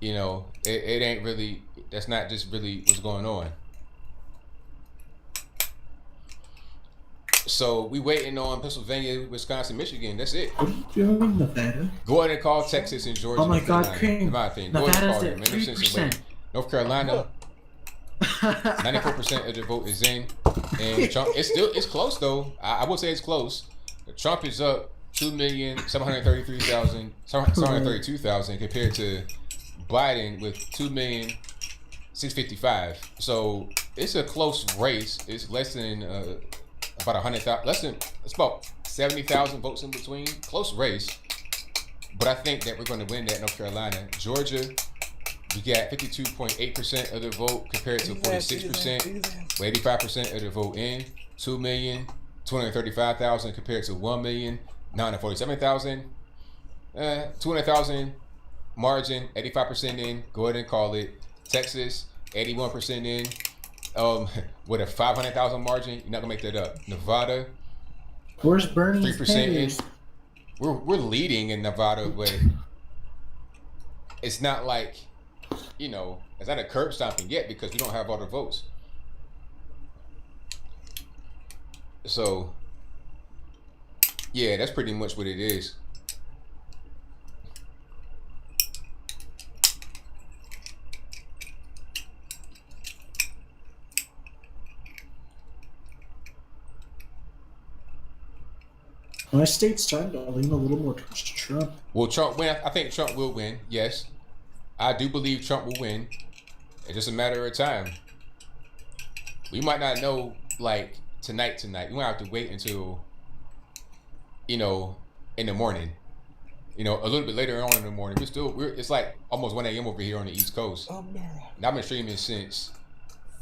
you know, it ain't really, that's not just really what's going on. So we waiting on Pennsylvania, Wisconsin, Michigan. That's it. What are you doing, Nevada? Go ahead and call Texas and Georgia. Oh my God, in my opinion. Go ahead and call them. Nevada's at 3%. North Carolina, 94% of the vote is in, and Trump. It's close though. I would say it's close. Trump is up 2,732,000 compared to Biden with 2,655,000. So it's a close race. It's less than about 100,000. It's about 70,000 votes in between. Close race, but I think that we're going to win that North Carolina. Georgia, we got 52.8% of the vote compared to 46%. 85% of the vote in. 2,235,000 compared to 1,947,000. 200,000 margin, 85% in. Go ahead and call it. Texas, 81% in. With a 500,000 margin, you're not gonna make that up. Nevada, where's Bernie's 3% in. haters? We're leading in Nevada, but it's not like, you know, it's not a curb stomping yet because we don't have all the votes. So yeah, that's pretty much what it is. My state's starting to lean a little more towards Trump. Will Trump win? I think Trump will win. Yes, I do believe Trump will win. It's just a matter of time. We might not know like tonight. We might have to wait until, you know, in the morning. You know, a little bit later on in the morning. It's like almost 1 a.m. over here on the East Coast. And I've been streaming since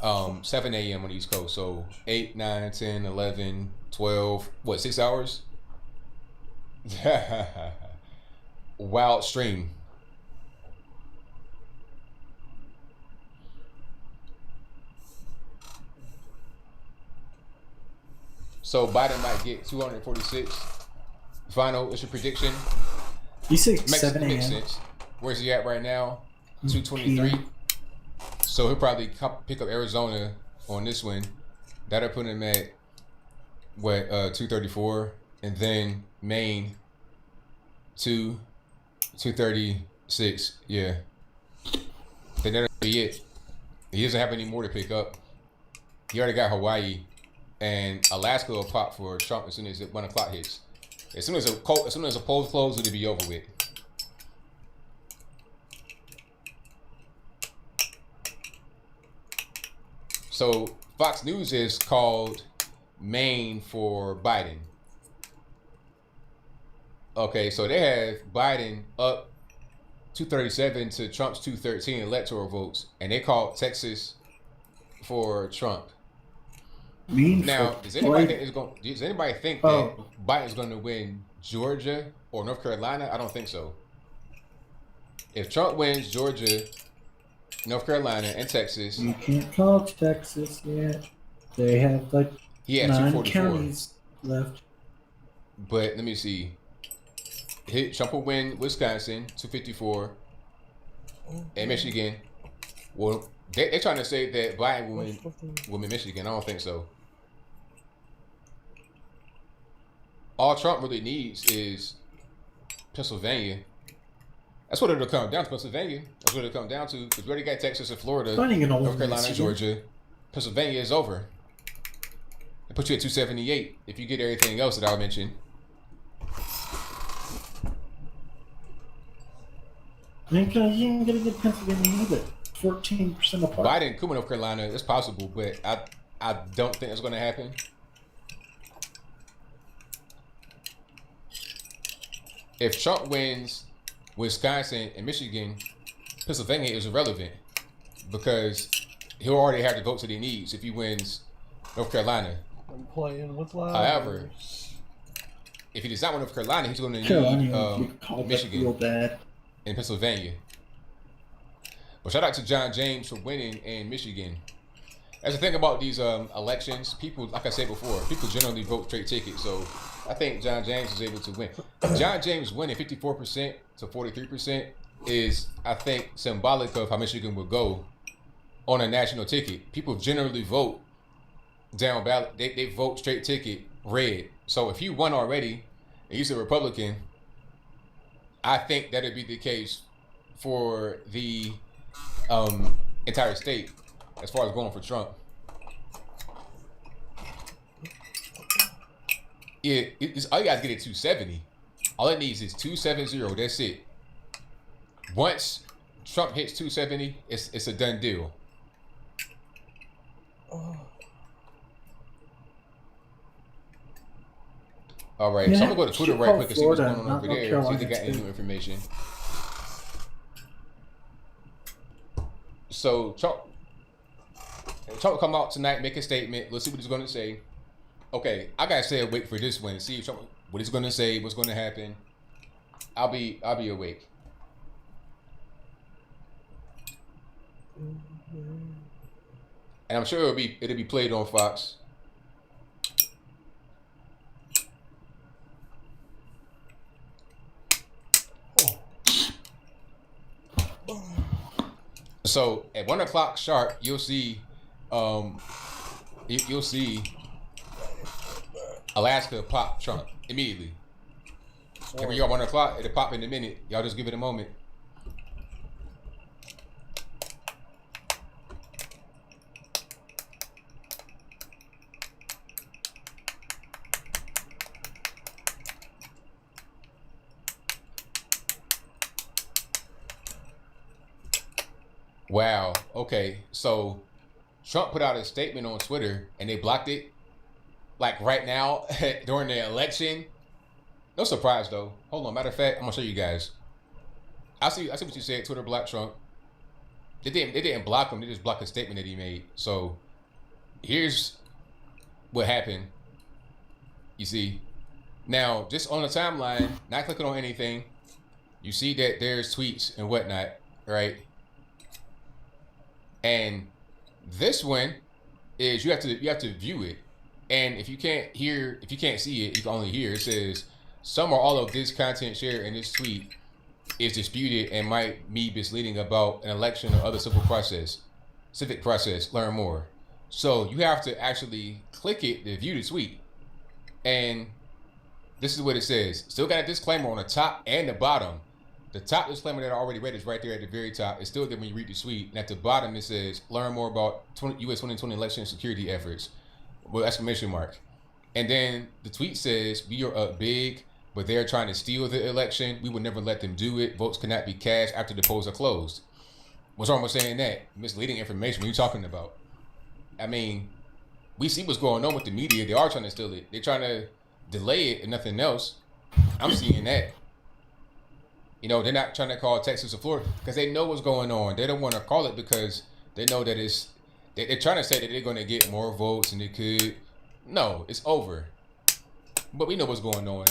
7 a.m. on the East Coast. So 8, 9, 10, 11, 12, what, 6 hours? Wild stream. So Biden might get 246. Final, it's your prediction. You say makes 7 makes a.m. sense. Where's he at right now? 223. So he'll probably pick up Arizona on this one. That'll put him at what 234, and then Maine 236. Yeah. Then that'll be it. He doesn't have any more to pick up. He already got Hawaii, and Alaska will pop for Trump as soon as 1 o'clock hits. As soon as the polls close, it'll be over with. So Fox News is called Maine for Biden. Okay, so they have Biden up 237 to Trump's 213 electoral votes, and they called Texas for Trump. Now, does anybody think that Biden's going to win Georgia or North Carolina? I don't think so. If Trump wins Georgia, North Carolina, and Texas, you can't call Texas yet. They have like 9 counties left. But let me see. Trump will win Wisconsin 254 and Michigan. Well, they're trying to say that Biden will win Michigan. I don't think so. All Trump really needs is Pennsylvania. That's what it'll come down to. Pennsylvania. That's what it'll come down to. Because we already got Texas and Florida, North Carolina, Georgia. Pennsylvania is over. It puts you at 278 if you get everything else that I'll mention. You ain't gonna get Pennsylvania either. 14% apart. Biden could win North Carolina. It's possible, but I don't think it's going to happen. If Trump wins Wisconsin and Michigan, Pennsylvania is irrelevant because he'll already have the votes that he needs if he wins North Carolina. I'm playing with live. However, if he does not win North Carolina, he's going to need Michigan and Pennsylvania. But shout out to John James for winning in Michigan. That's the thing about these elections. People, like I said before, people generally vote straight tickets. So I think John James is able to win. John James winning 54% to 43% is, I think, symbolic of how Michigan would go on a national ticket. People generally vote down ballot. They vote straight ticket red. So if you won already and you're a Republican, I think that'd be the case for the entire state as far as going for Trump. It's all you guys get at 270. All it needs is 270. That's it. Once Trump hits 270, it's a done deal. All right, so I'm gonna go to Twitter right quick and see what's going on over there. See if they got any new information. So Trump will come out tonight, make a statement. Let's see what he's gonna say. Okay, I gotta stay awake for this one and see Trump, what he's gonna say, what's gonna happen. I'll be awake. And I'm sure it'll be played on Fox. So at 1 o'clock sharp, you'll see Alaska pop Trump immediately. And when you're at 1 o'clock, it'll pop in a minute. Y'all just give it a moment. Wow. Okay. So Trump put out a statement on Twitter and they blocked it. Like right now during the election. No surprise though. Hold on. Matter of fact, I'm gonna show you guys. I see what you said. Twitter blocked Trump. They didn't block him. They just blocked a statement that he made. So here's what happened. You see. Now, just on the timeline, not clicking on anything, you see that there's tweets and whatnot, right? And this one is you have to view it. And if you can't see it, you can only hear. It says some or all of this content shared in this tweet is disputed and might be misleading about an election or other civic process. Learn more. So you have to actually click it to view the tweet. And this is what it says. Still got a disclaimer on the top and the bottom. The top disclaimer that I already read is right there at the very top. It's still there when you read the tweet. And at the bottom it says, learn more about U.S. 2020 election security efforts. With exclamation mark. And then the tweet says, we are up big, but they're trying to steal the election. We would never let them do it. Votes cannot be cast after the polls are closed. What's wrong with saying that? Misleading information. What are you talking about? I mean, we see what's going on with the media. They are trying to steal it. They're trying to delay it and nothing else. I'm seeing that. You know, they're not trying to call Texas or Florida because they know what's going on. They don't want to call it because they know that they're trying to say that they're going to get more votes and they could. No, it's over. But we know what's going on.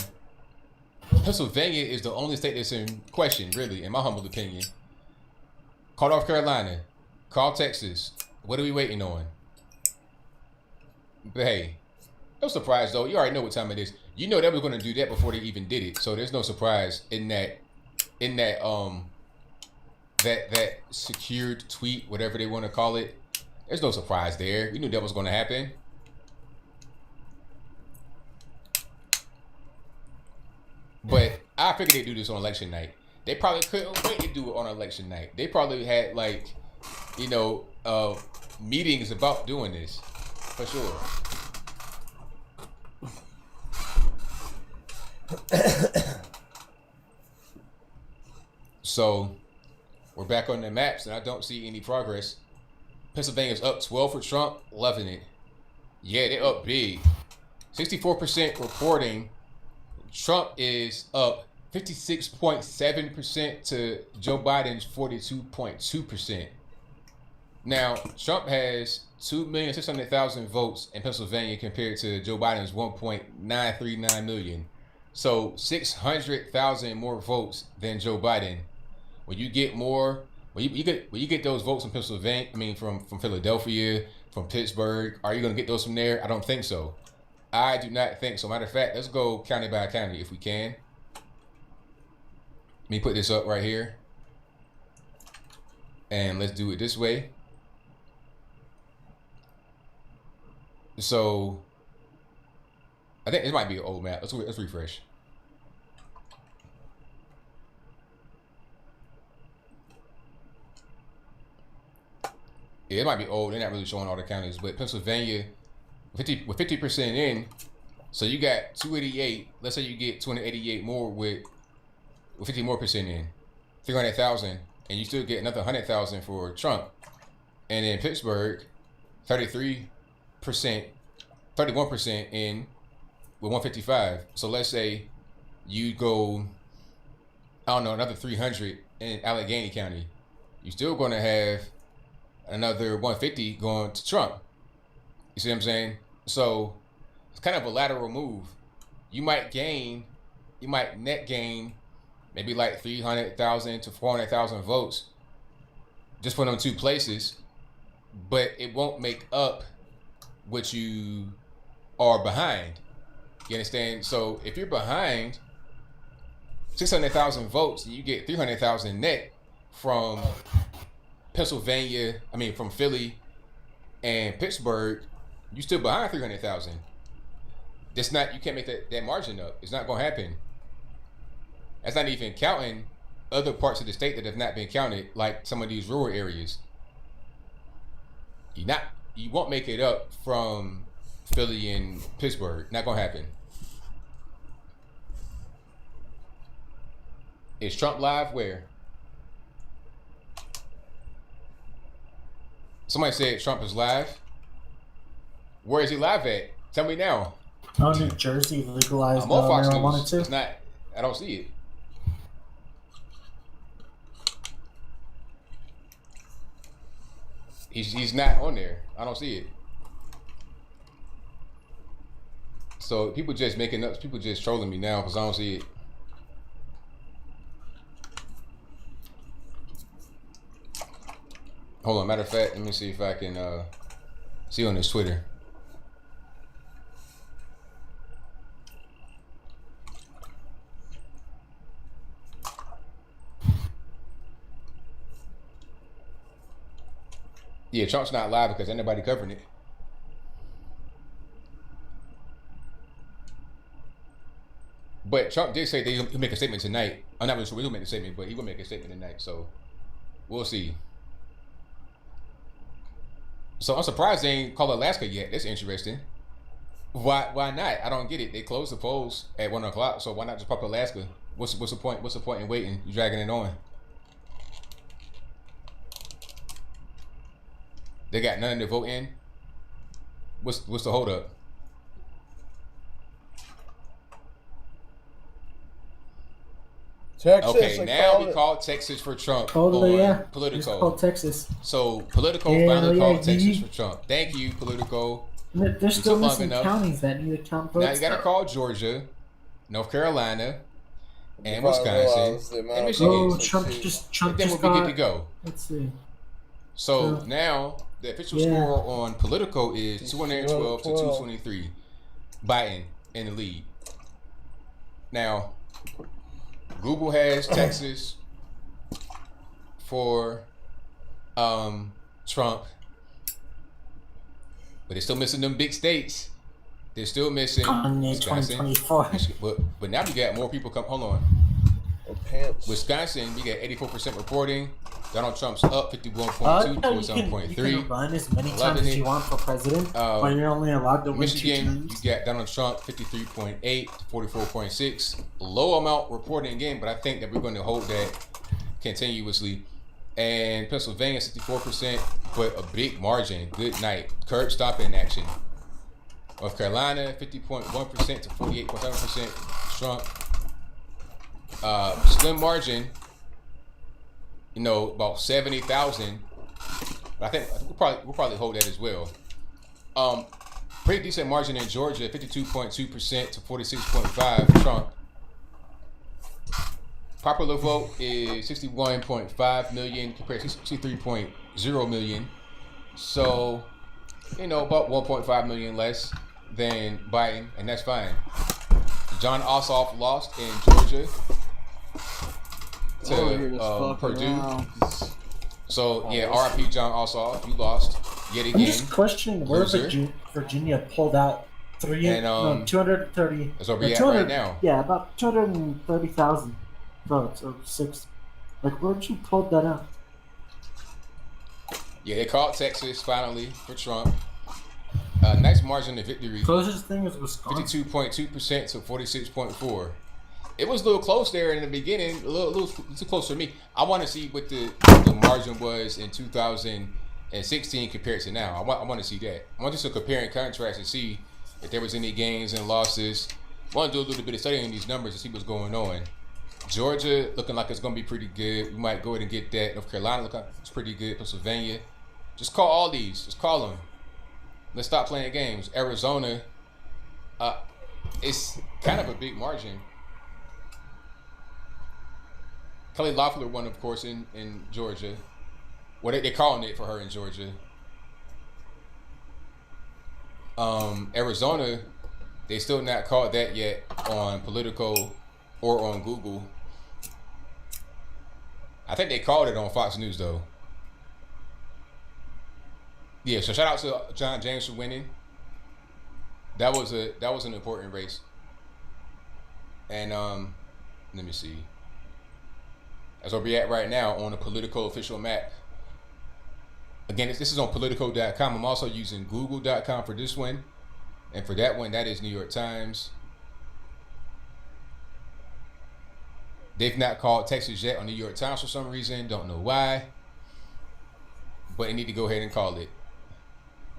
Pennsylvania is the only state that's in question, really, in my humble opinion. Call North Carolina. Call Texas. What are we waiting on? But hey, no surprise though. You already know what time it is. You know they were going to do that before they even did it. So there's no surprise in that secured tweet, whatever they want to call it. There's no surprise there. We knew that was going to happen. But I figured they'd do this on election night. They probably couldn't wait to do it on election night. They probably had meetings about doing this for sure. So we're back on the maps and I don't see any progress. Pennsylvania's up 12 for Trump, loving it. Yeah, they're up big. 64% reporting. Trump is up 56.7% to Joe Biden's 42.2%. Now, Trump has 2,600,000 votes in Pennsylvania compared to Joe Biden's 1.939 million. So 600,000 more votes than Joe Biden. When you get more, when you get those votes from Pennsylvania, from Philadelphia, from Pittsburgh, are you going to get those from there? I don't think so. I do not think so. Matter of fact, let's go county by county if we can. Let me put this up right here. And let's do it this way. So I think it might be an old map. Let's refresh. Yeah, it might be old. They're not really showing all the counties, but Pennsylvania, with 50% in, so you got 288. Let's say you get 288 more with 50 more percent in, 300,000, and you still get another 100,000 for Trump. And in Pittsburgh, 33%, 31% in with 155. So let's say you go, I don't know, another 300 in Allegheny County. You're still going to have another 150 going to Trump. You see what I'm saying? So it's kind of a lateral move. You might net gain maybe like 300,000 to 400,000 votes just for them two places, but it won't make up what you are behind. You understand? So if you're behind 600,000 votes, you get 300,000 net from Pennsylvania, from Philly and Pittsburgh, you still behind 300,000. That's not, you can't make that margin up. It's not gonna happen. That's not even counting other parts of the state that have not been counted, like some of these rural areas. You won't make it up from Philly and Pittsburgh. Not gonna happen. Is Trump live? Where? Somebody said Trump is live. Where is he live at? Tell me now. Oh, New Jersey legalized I'm on Fox marijuana News. too. It's not. I don't see it. He's not on there. I don't see it. So people just making up. People just trolling me now because I don't see it. Hold on. Matter of fact, let me see if I can see on his Twitter. Yeah, Trump's not live because ain't nobody covering it. But Trump did say that he'll make a statement tonight. I'm not really sure when he'll make a statement, but he will make a statement tonight. So we'll see. So I'm surprised they ain't called Alaska yet. That's interesting. Why not? I don't get it. They closed the polls at 1 o'clock, so why not just pop Alaska? What's the point? What's the point in waiting? You dragging it on. They got none to vote in. What's the holdup? Texas. Okay, now we call Texas for Trump. Totally, yeah. Politico. Just called Texas. So Politico finally called Texas for Trump. Thank you, Politico. There's still missing counties that need to count votes. Now you got to call Georgia, North Carolina, and Wisconsin, and Michigan. Oh, Trump just then we'll be good to go. Let's see. So now the official score on Politico is 212 to 223. Biden in the lead. Now, Google has Texas for Trump, but they're still missing them big states. They're still missing Wisconsin. But now we got more people come. Hold on. Wisconsin, we got 84% reporting. Donald Trump's up 51.2 to 7.3. You can run as many times as you want for president, but you're only allowed to win Michigan, 2 times. you got Donald Trump 53.8 to 44.6. Low amount reporting again, but I think that we're going to hold that continuously. And Pennsylvania 64%, but a big margin. Good night. Curb stopping action. North Carolina 50.1% to 48.7%. Trump. Slim margin. You know, about 70,000. I think we'll probably hold that as well. Pretty decent margin in Georgia, 52.2% to 46.5. Trump. Popular vote is 61.5 million compared to 63.0 million. So, you know, about 1.5 million less than Biden, and that's fine. John Ossoff lost in Georgia to Purdue. So yeah, RIP John Ossoff, you lost yet again. I'm just questioning where Virginia pulled out 230. That's where we at right now. Yeah, about 230,000 votes or 6. Like, where'd you pull that out? Yeah, they called Texas finally for Trump. Nice margin of victory. Closest thing is Wisconsin. 52.2% to 46.4%. It was a little close there in the beginning, a little too close for me. I want to see what the margin was in 2016 compared to now. I want to see that. I want just to compare and contrast and see if there was any gains and losses. I want to do a little bit of studying these numbers to see what's going on. Georgia looking like it's going to be pretty good. We might go ahead and get that. North Carolina looking like it's pretty good. Pennsylvania. Just call all these. Just call them. Let's stop playing games. Arizona, it's kind of a big margin. Kelly Loeffler won, of course, in Georgia. Well, they're calling it for her in Georgia. Arizona, they still not called that yet on Politico or on Google. I think they called it on Fox News, though. Yeah, so shout out to John James for winning. That was an important race. And let me see. That's where we're at right now on the Politico official map. Again, this is on Politico.com. I'm also using Google.com for this one. And for that one, that is New York Times. They've not called Texas yet on New York Times for some reason. Don't know why. But they need to go ahead and call it.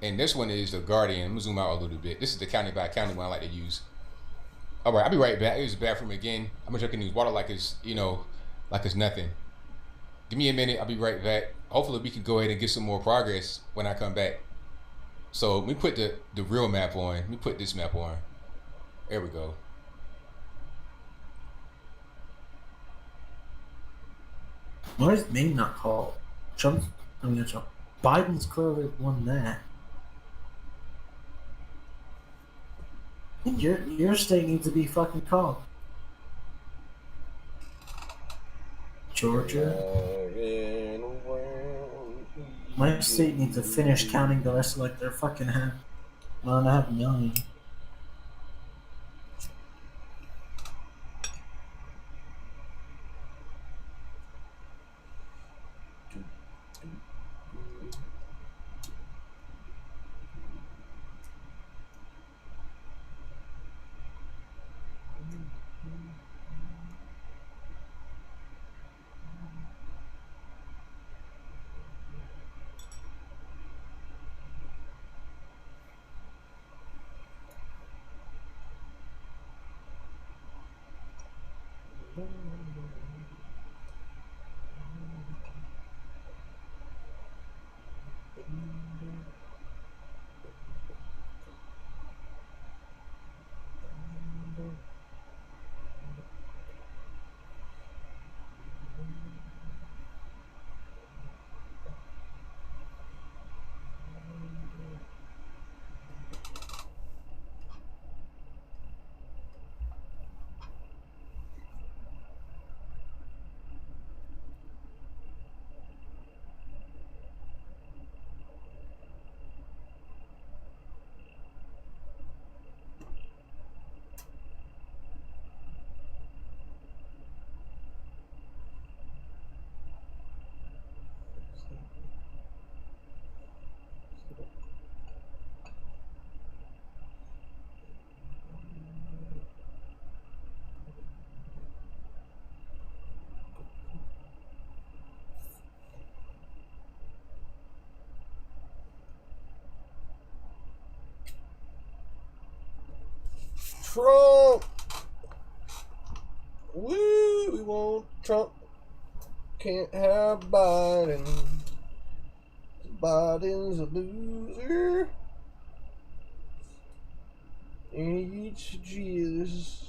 And this one is The Guardian. I'm going to zoom out a little bit. This is the county by county one I like to use. All right, I'll be right back. Here's the bathroom again. I'm drinking these water like it's, like it's nothing. Give me a minute. I'll be right back. Hopefully we can go ahead and get some more progress when I come back. So let me put the real map on. Let me put this map on. There we go. Why is Maine not called? Biden's clearly won that. Your state needs to be fucking called. Georgia. My state needs to finish counting the rest of like their fucking 1.5 million. Trump. Woo, we want Trump. Can't have Biden. Biden's a loser. And he eats jizz.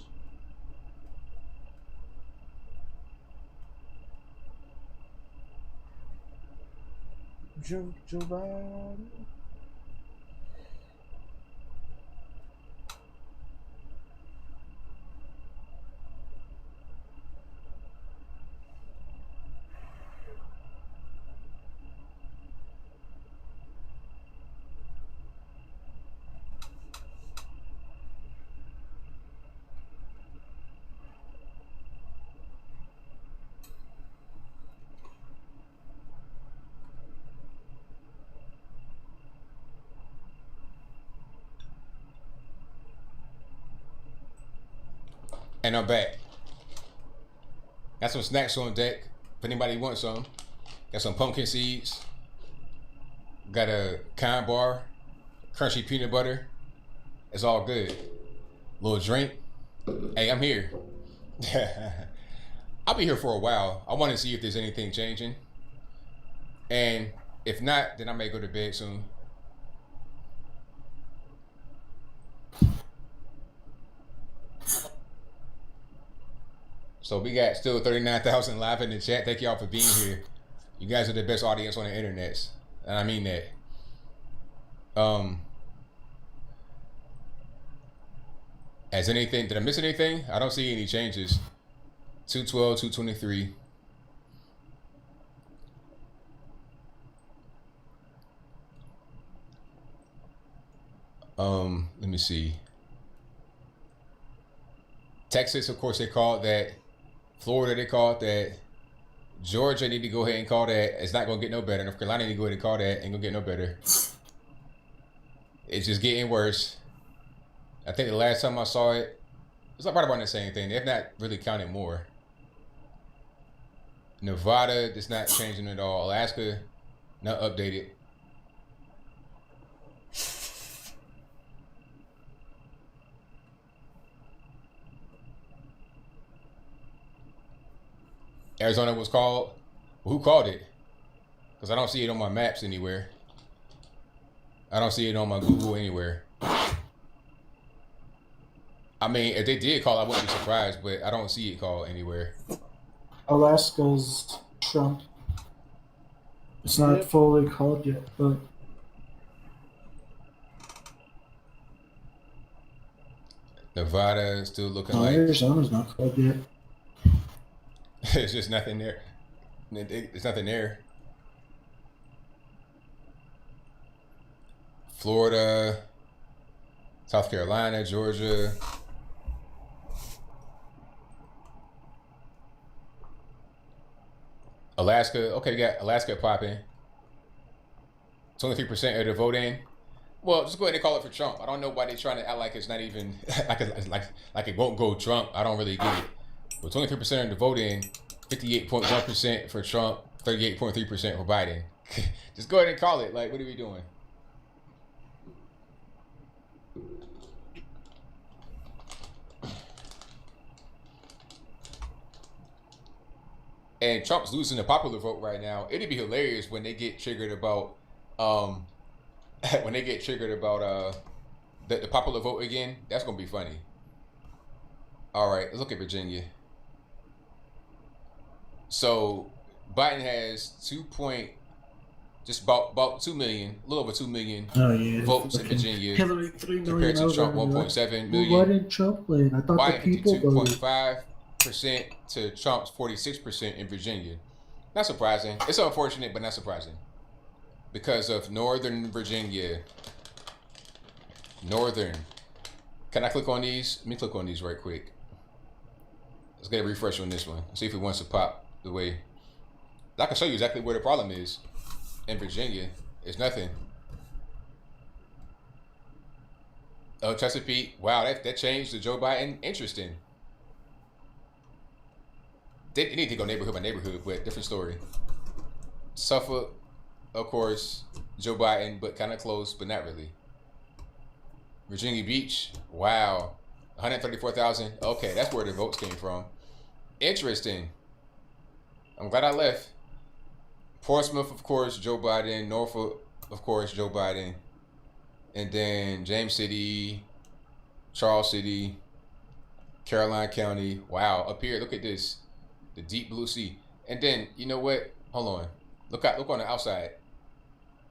Joe Biden. And I'm back. Got some snacks on deck if anybody wants some. Got some pumpkin seeds. Got a kind bar, crunchy peanut butter. It's all good. Little drink. Hey, I'm here. I'll be here for a while. I want to see if there's anything changing. And if not, then I may go to bed soon. So we got still 39,000 live in the chat. Thank y'all for being here. You guys are the best audience on the internet. And I mean that. Has anything, did I miss anything? I don't see any changes. 212, 223. Let me see. Texas, of course, they called that. Florida, they called that. Georgia need to go ahead and call that. It's not gonna get no better. North Carolina need to go ahead and call that. Ain't gonna get no better. It's just getting worse. I think the last time I saw it, it's like right about the same thing. They've not really counted more. Nevada, it's not changing at all. Alaska, not updated. Arizona was called. Well, who called it? Because I don't see it on my maps anywhere. I don't see it on my Google anywhere. I mean, if they did call, I wouldn't be surprised, but I don't see it called anywhere. Alaska's Trump. It's not fully called yet, but Nevada is still looking like Arizona's not called yet. It's just nothing there. There's nothing there. Florida, South Carolina, Georgia. Alaska, okay, you got Alaska popping. 23% of the voting. Well, just go ahead and call it for Trump. I don't know why they're trying to act like it's not even like it won't go Trump. I don't really get it. But 23% of the voting, 58.1% for Trump, 38.3% for Biden. Just go ahead and call it. Like, what are we doing? And Trump's losing the popular vote right now. It'd be hilarious when they get triggered about the popular vote again. That's gonna be funny. All right, let's look at Virginia. So Biden has just about 2 million, a little over 2 million votes in Virginia. Hillary 3 million compared to Trump over. 1.7 million. Well, why didn't Trump win? I thought Biden the people voted. 52.5% to Trump's 46% in Virginia. Not surprising. It's unfortunate, but not surprising. Because of Northern Virginia. Northern. Can I click on these? Let me click on these right quick. Let's get a refresh on this one. See if it wants to pop the way. I can show you exactly where the problem is. In Virginia, it's nothing. Oh, Chesapeake. Wow, that changed to Joe Biden. Interesting. They need to go neighborhood by neighborhood, but different story. Suffolk, of course, Joe Biden, but kind of close, but not really. Virginia Beach, wow, 134,000. Okay, that's where the votes came from. Interesting. I'm glad I left. Portsmouth, of course, Joe Biden. Norfolk, of course, Joe Biden. And then James City, Charles City, Caroline County. Wow, up here, look at this. The deep blue sea. And then, you know what? Hold on. Look on the outside.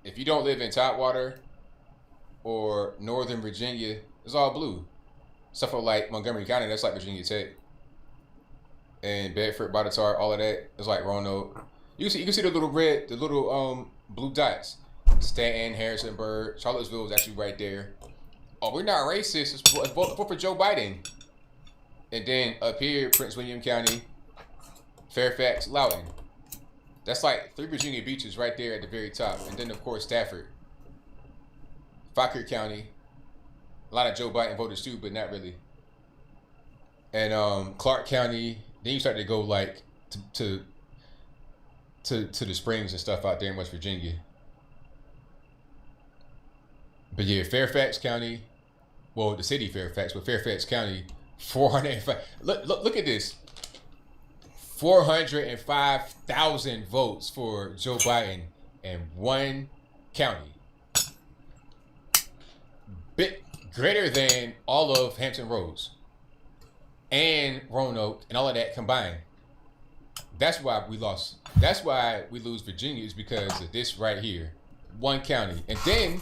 If you don't live in Tidewater or Northern Virginia, it's all blue. Stuff for like Montgomery County, that's like Virginia Tech. And Bedford, Botetourt, all of that, it's like Roanoke. You can see the little red, the little blue dots. Stanton, Harrisonburg, Charlottesville is actually right there. Oh, we're not racist. It's vote for Joe Biden. And then up here, Prince William County, Fairfax, Loudoun. That's like 3 Virginia beaches right there at the very top. And then, of course, Stafford. Fauquier County. A lot of Joe Biden voters too, but not really. and Clark County. Then you start to go like to the Springs and stuff out there in West Virginia. But yeah, Fairfax County, well, the city Fairfax, but Fairfax County, 405. Look at this. 405,000 votes for Joe Biden in one county. Bit greater than all of Hampton Roads and Roanoke and all of that combined. That's why we lost. That's why we lose Virginia, is because of this right here. One county. And then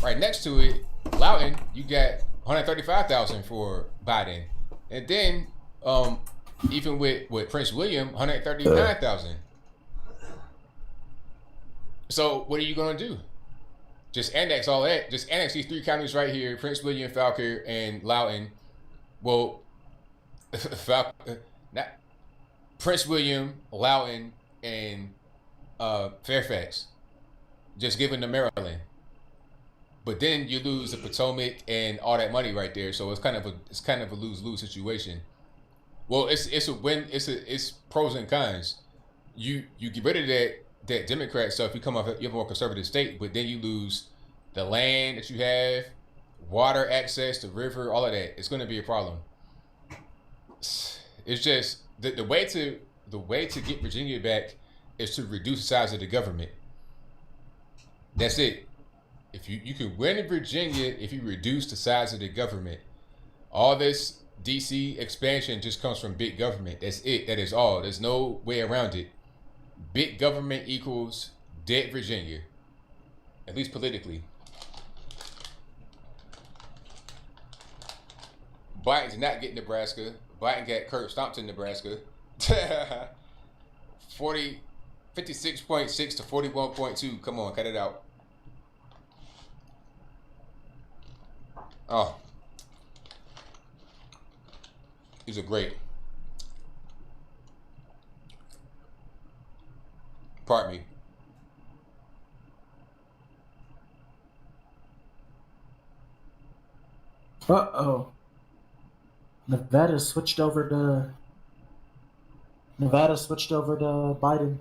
right next to it, Loudoun, you got 135,000 for Biden. And then even with Prince William, 139,000. So what are you gonna do? Just annex all that. Just annex these three counties right here: Prince William, Falkirk, and Loudoun. Well, Prince William, Loudoun, and Fairfax. Just given to Maryland. But then you lose the Potomac and all that money right there. So it's kind of a lose-lose situation. Well, it's a win. It's pros and cons. You get rid of that Democrat stuff. You come off, you have a more conservative state, but then you lose the land that you have, water access, the river, all of that. It's going to be a problem. It's just the way to get Virginia back is to reduce the size of the government. That's it. If you can win in Virginia if you reduce the size of the government. All this DC expansion just comes from big government. That's it. That is all. There's no way around it. Big government equals dead Virginia. At least politically. Biden did not get Nebraska. Biden got curb stomped in Nebraska. 56.6 to 41.2. Come on, cut it out. Oh. These are great. Pardon me. Uh-oh. Nevada switched over to Biden.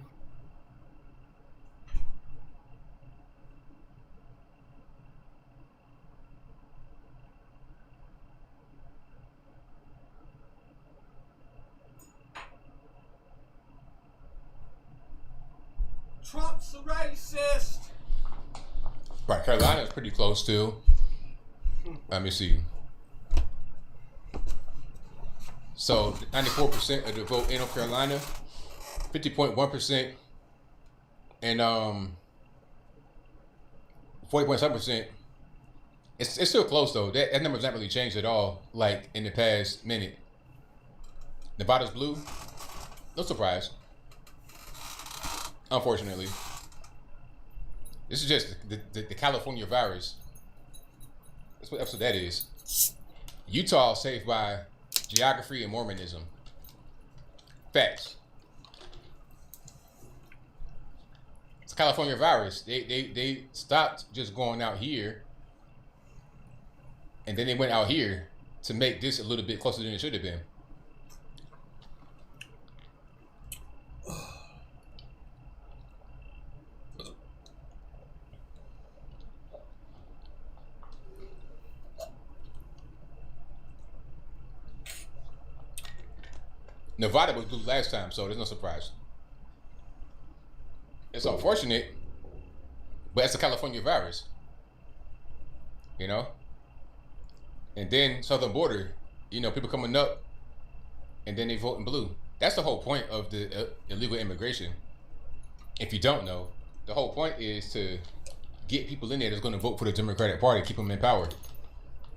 Trump's a racist. Right, Carolina's pretty close too. Let me see. So 94% of the vote in North Carolina, 50.1%, and 40.7%. It's still close though. That number's not really changed at all. Like in the past minute. Nevada's blue. No surprise. Unfortunately, this is just the California virus. That's what that is. Utah saved by geography and Mormonism. Facts. It's a California virus. They stopped just going out here, and then they went out here to make this a little bit closer than it should have been. Nevada was blue last time, so there's no surprise. It's unfortunate, but it's a California virus. You know? And then southern border, people coming up, and then they vote in blue. That's the whole point of the illegal immigration. If you don't know, the whole point is to get people in there that's going to vote for the Democratic Party, keep them in power.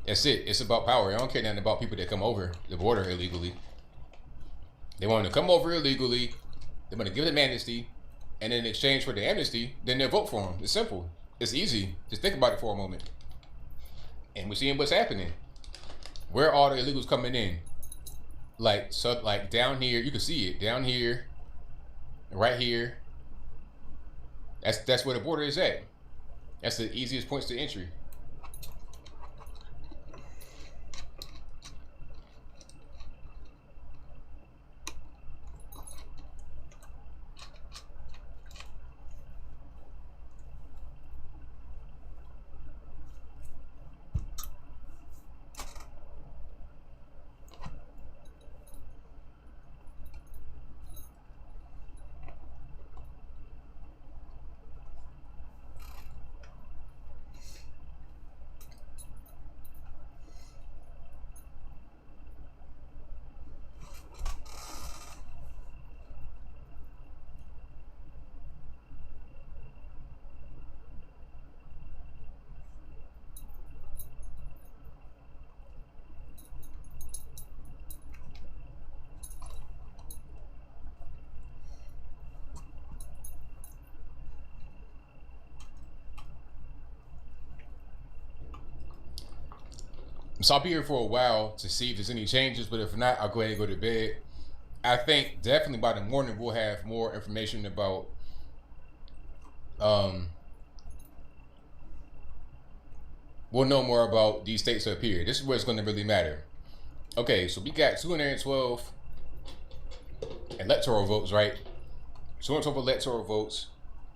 That's it. It's about power. I don't care nothing about people that come over the border illegally. They want to come over illegally. They're going to give them amnesty. And in exchange for the amnesty, then they'll vote for them. It's simple. It's easy. Just think about it for a moment. And we're seeing what's happening. Where are all the illegals coming in? Like down here. You can see it. Down here. Right here. That's where the border is at. That's the easiest points to entry. So I'll be here for a while to see if there's any changes, but if not, I'll go ahead and go to bed. I think definitely by the morning we'll have more information about we'll know more about these states up here. This is where it's going to really matter. Okay, so we got 212 electoral votes, right? 212 electoral votes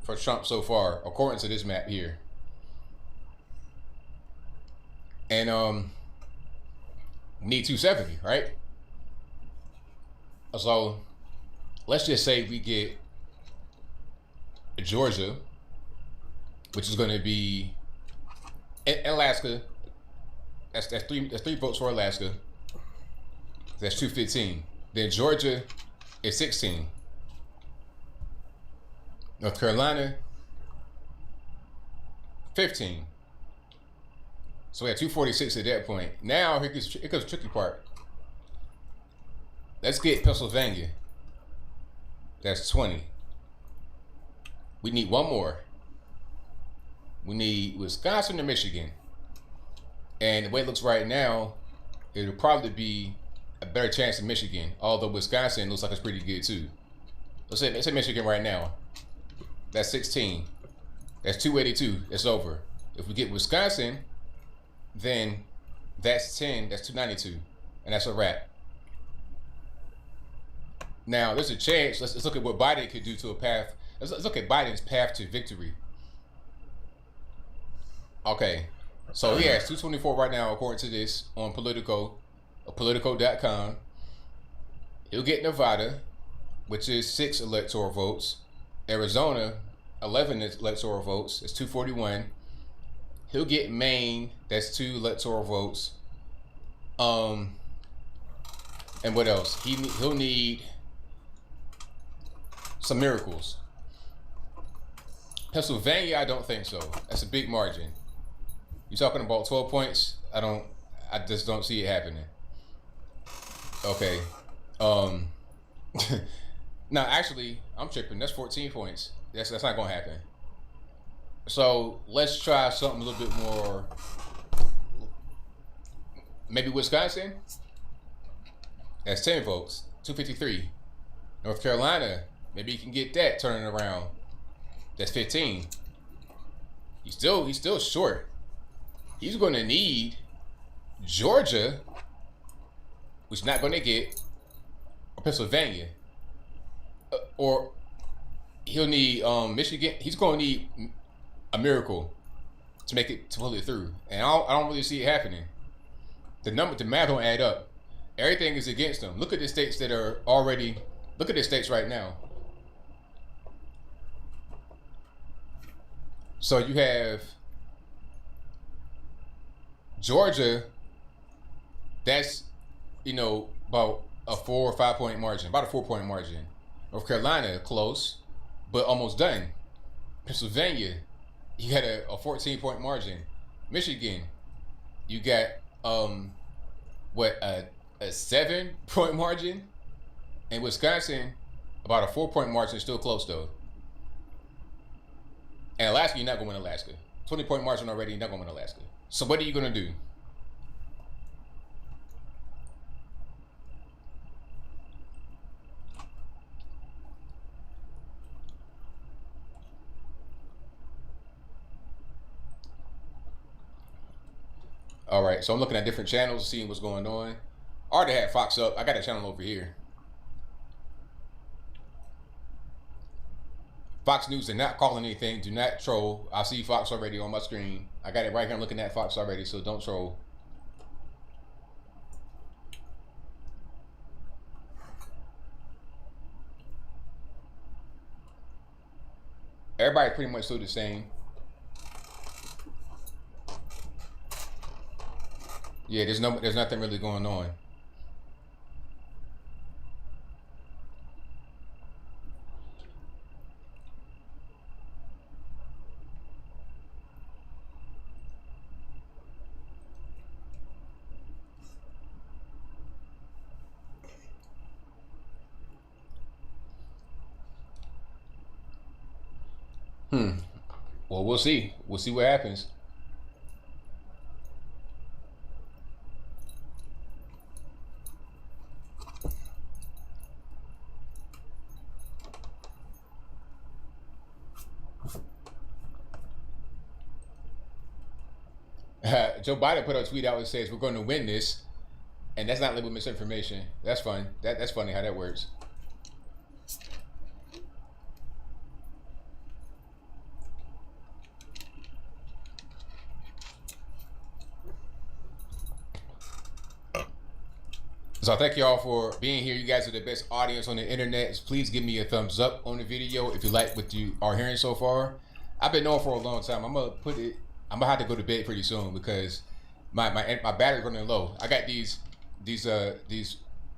for Trump so far, according to this map here. And we need 270, right? So let's just say we get Georgia, which is going to be Alaska. That's three votes for Alaska. That's 215. Then Georgia is 16. North Carolina 15. So we had 246 at that point. Now here comes the tricky part. Let's get Pennsylvania. That's 20. We need one more. We need Wisconsin and Michigan. And the way it looks right now, it'll probably be a better chance in Michigan, although Wisconsin looks like it's pretty good too. Let's say Michigan right now. That's 16. That's 282. It's over. If we get Wisconsin, then that's 10. That's 292. And that's a wrap. Now, there's a chance. Let's look at what Biden could do to a path. Let's look at Biden's path to victory. Okay. So he has 224 right now, according to this, on Politico, Politico.com. He'll get Nevada, which is 6 electoral votes. Arizona, 11 electoral votes. It's 241. He'll get Maine. That's 2 electoral votes. And what else? He'll need some miracles. Pennsylvania, I don't think so. That's a big margin. You're talking about 12 points? I just don't see it happening. Okay. No, actually, I'm tripping. That's 14 points. That's not gonna happen. So let's try something a little bit more. Maybe Wisconsin. That's 10 votes. 253. North Carolina. Maybe you can get that turning around. That's 15. He's still short. He's going to need Georgia, which he's not going to get, or Pennsylvania, or he'll need Michigan. He's going to need a miracle to pull it through, and I don't really see it happening. The math don't add up. Everything is against him. Look at the states that are already. Look at the states right now. So you have Georgia, that's, about a 4 or 5 point margin, about a 4 point margin. North Carolina, close, but almost done. Pennsylvania, you got a 14 point margin. Michigan, you got a 7 point margin. And Wisconsin, about a 4 point margin, still close though. And Alaska, you're not going to win Alaska. 20 point margin already, you're not going to win Alaska. So what are you going to do? All right, so I'm looking at different channels, seeing what's going on. I already had Fox up. I got a channel over here. Fox News, they're not calling anything. Do not troll. I see Fox already on my screen. I got it right here. I'm looking at Fox already, so don't troll. Everybody's pretty much still the same. Yeah, there's nothing really going on. Well, we'll see. We'll see what happens. Joe Biden put a tweet out that says we're going to win this, and that's not labeled misinformation. That's fun. That's funny how that works. So thank you all for being here. You guys are the best audience on the internet. Please give me a thumbs up on the video if you like what you are hearing so far. I've been knowing for a long time. I'm gonna have to go to bed pretty soon because my battery's running low. I got these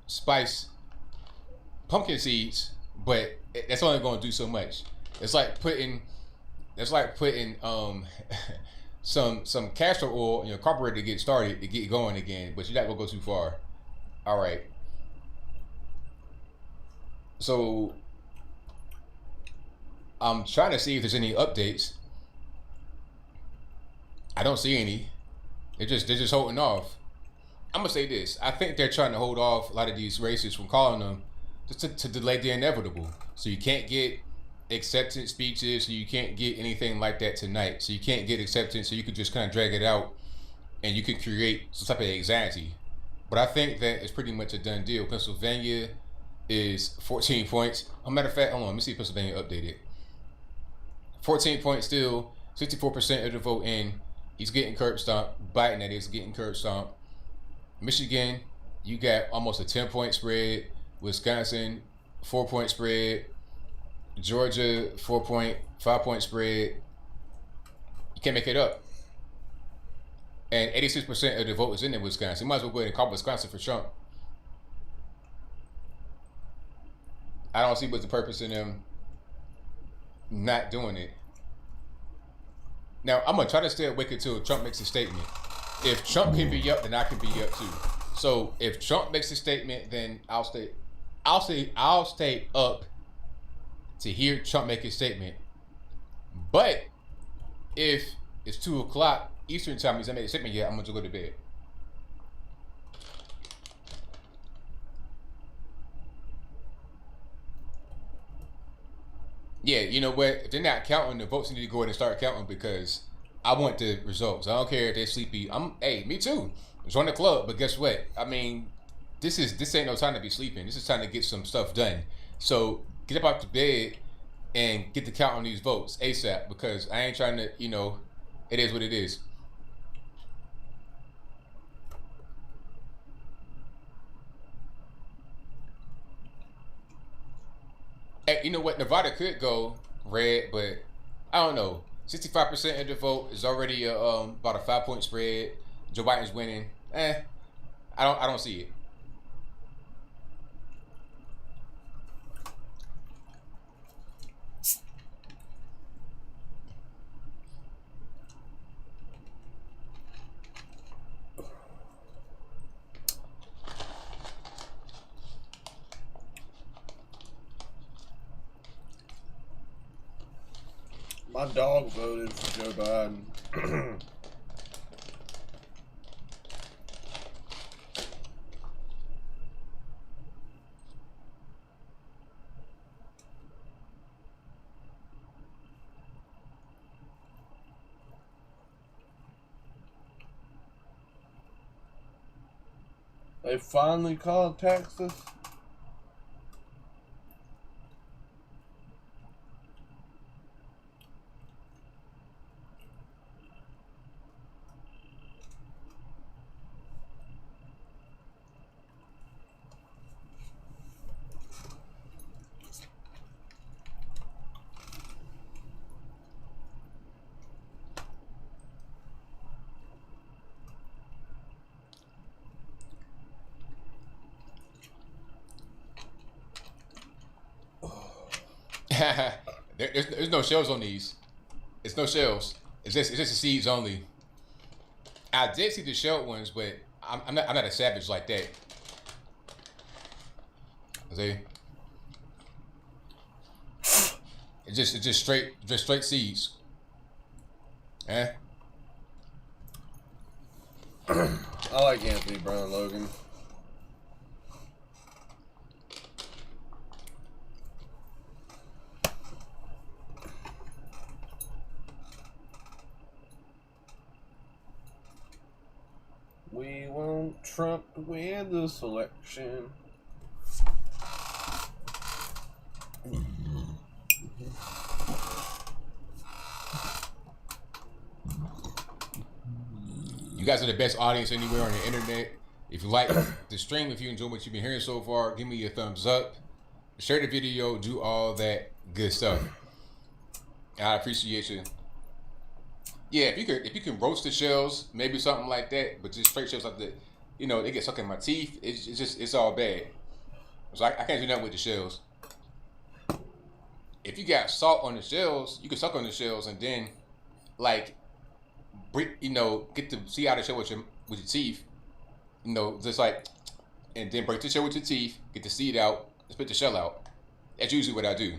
spice pumpkin seeds, but that's only gonna do so much. It's like putting some castor oil in your carburetor to get started, to get going again, but you're not gonna go too far. All right. So I'm trying to see if there's any updates. I don't see any. They're just holding off. I'm gonna say this. I think they're trying to hold off a lot of these races from calling them just to delay the inevitable. So you can't get acceptance speeches, so you can't get anything like that tonight. So you can't get acceptance, so you can just kind of drag it out and you can create some type of anxiety. But I think that it's pretty much a done deal. Pennsylvania is 14 points. As a matter of fact, hold on, let me see if Pennsylvania updated. 14 points still, 64% of the vote in. He's getting curb stomped. Biden, that is, getting curb stomped. Michigan, you got almost a 10-point spread. Wisconsin, 4-point spread. Georgia, 5-point spread. You can't make it up. And 86% of the vote is in Wisconsin. You might as well go ahead and call Wisconsin for Trump. I don't see what's the purpose in them not doing it. Now, I'm going to try to stay awake until Trump makes a statement. If Trump can be up, then I can be up too. So if Trump makes a statement, then I'll stay up to hear Trump make his statement. But if it's 2 o'clock Eastern time, he's not made a statement yet, I'm going to go to bed. Yeah, you know what? If they're not counting, the votes need to go ahead and start counting because I want the results. I don't care if they're sleepy. Hey, me too. Join the club, but guess what? I mean, this ain't no time to be sleeping. This is time to get some stuff done. So get up out the bed and get the count on these votes ASAP because I ain't trying to, it is what it is. Hey, you know what? Nevada could go red, but I don't know. 65% of the vote is already about a 5-point spread. Joe Biden's winning. I don't see it. My dog voted for Joe Biden. They finally called Texas. There's no shells on these. It's no shells. It's just the seeds only. I did see the shelled ones, but I'm not a savage like that. See? It's just straight seeds. Eh? I like Anthony Brown Logan. We want Trump to win this election. You guys are the best audience anywhere on the internet. If you like the stream, if you enjoy what you've been hearing so far, give me a thumbs up. Share the video, do all that good stuff. I appreciate you. Yeah, if you can roast the shells, maybe something like that, but just straight shells like that, you know, they get stuck in my teeth. It's all bad. So I can't do nothing with the shells. If you got salt on the shells, you can suck on the shells and then like get to see out the shell with your teeth. You know, just like, and then break the shell with your teeth, get the seed out, spit the shell out. That's usually what I do.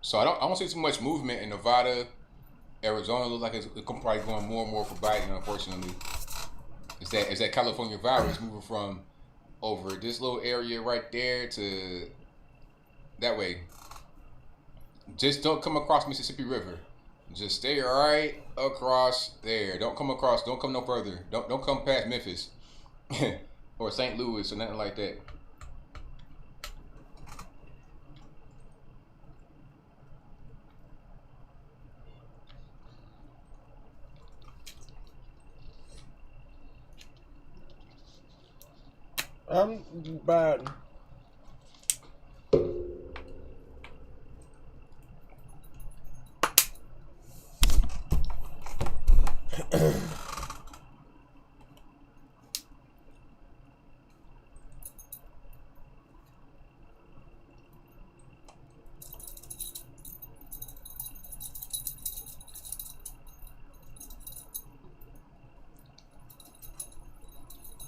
So I don't see too much movement in Nevada. Arizona looks like it's probably going more and more for Biden, unfortunately. It's that California virus moving from over this little area right there to that way. Just don't come across Mississippi River. Just stay right across there. Don't come no further. Don't come past Memphis or St. Louis or nothing like that. I'm bad.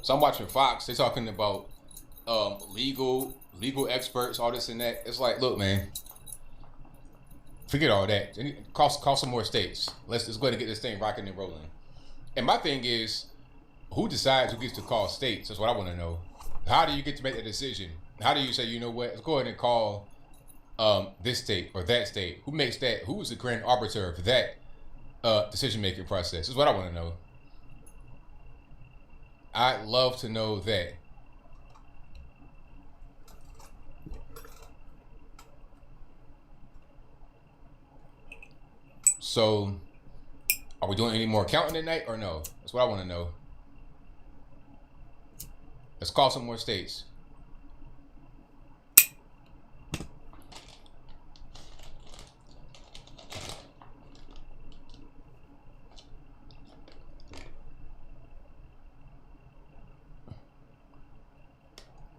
So I'm watching Fox. They're talking about legal experts, all this and that. It's like, look, man, forget all that. Call some more states. Let's go ahead and get this thing rocking and rolling. And my thing is, who decides who gets to call states? That's what I want to know. How do you get to make that decision? How do you say, you know what, let's go ahead and call this state or that state? Who makes that? Who is the grand arbiter for that decision-making process? Is what I want to know. I'd love to know that. So, are we doing any more counting tonight or no? That's what I want to know. Let's call some more states.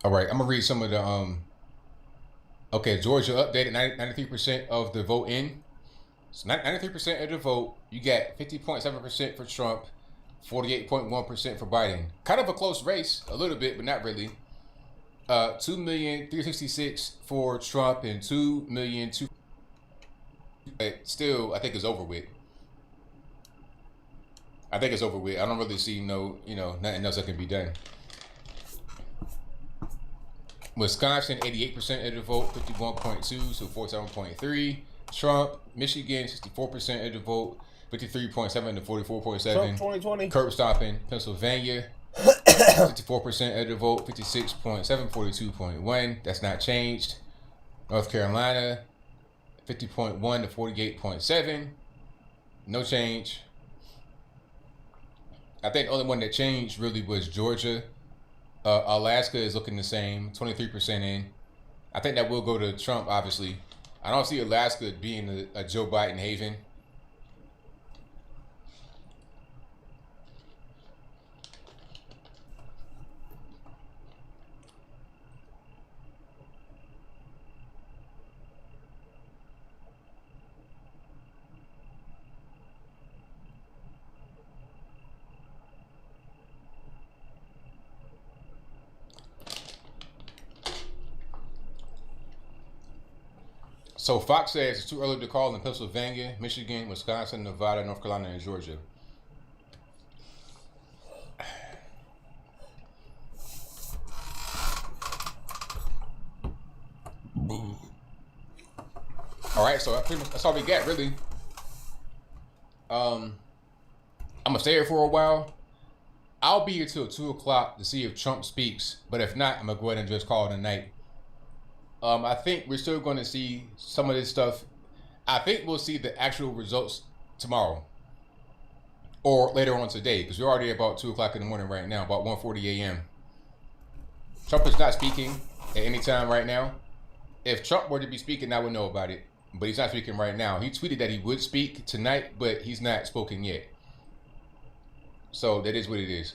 All right, I'm gonna read some of the okay, Georgia updated 93% of the vote in. So 93% of the vote. You got 50.7% for Trump, 48.1% for Biden. Kind of a close race, a little bit, but not really. 2,366,000 for Trump and 2,200,000. But still, I think it's over with. I think it's over with. I don't really see nothing else that can be done. Wisconsin, 88% of the vote, 51.2, so 47.3. Trump, Michigan, 64% of the vote, 53.7 to 44.7. Trump 2020. Curb stopping, Pennsylvania, 64% of the vote, 56.7, 42.1. That's not changed. North Carolina, 50.1 to 48.7. No change. I think the only one that changed really was Georgia. Alaska is looking the same, 23% in. I think that will go to Trump, obviously. I don't see Alaska being a Joe Biden haven. So Fox says it's too early to call in Pennsylvania, Michigan, Wisconsin, Nevada, North Carolina, and Georgia. All right, so that's all we got, really. I'm gonna stay here for a while. I'll be here till 2 o'clock to see if Trump speaks, but if not, I'm gonna go ahead and just call it a night. I think we're still going to see some of this stuff. I think we'll see the actual results tomorrow or later on today, because we're already about 2 o'clock in the morning right now, about 1:40 a.m. Trump is not speaking at any time right now. If Trump were to be speaking, I would know about it, but he's not speaking right now. He tweeted that he would speak tonight, but he's not spoken yet. So that is what it is.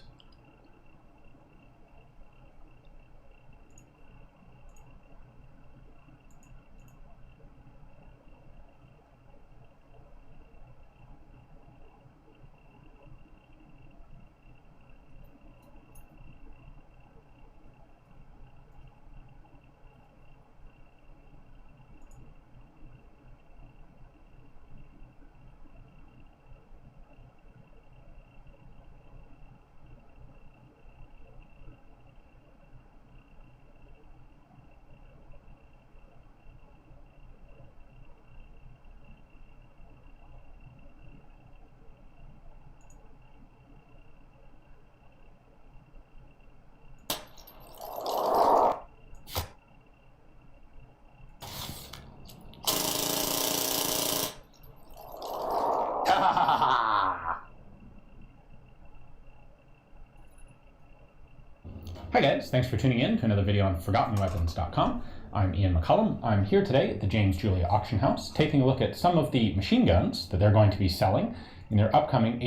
Hi guys, thanks for tuning in to another video on ForgottenWeapons.com. I'm Ian McCullum. I'm here today at the James Julia Auction House taking a look at some of the machine guns that they're going to be selling in their upcoming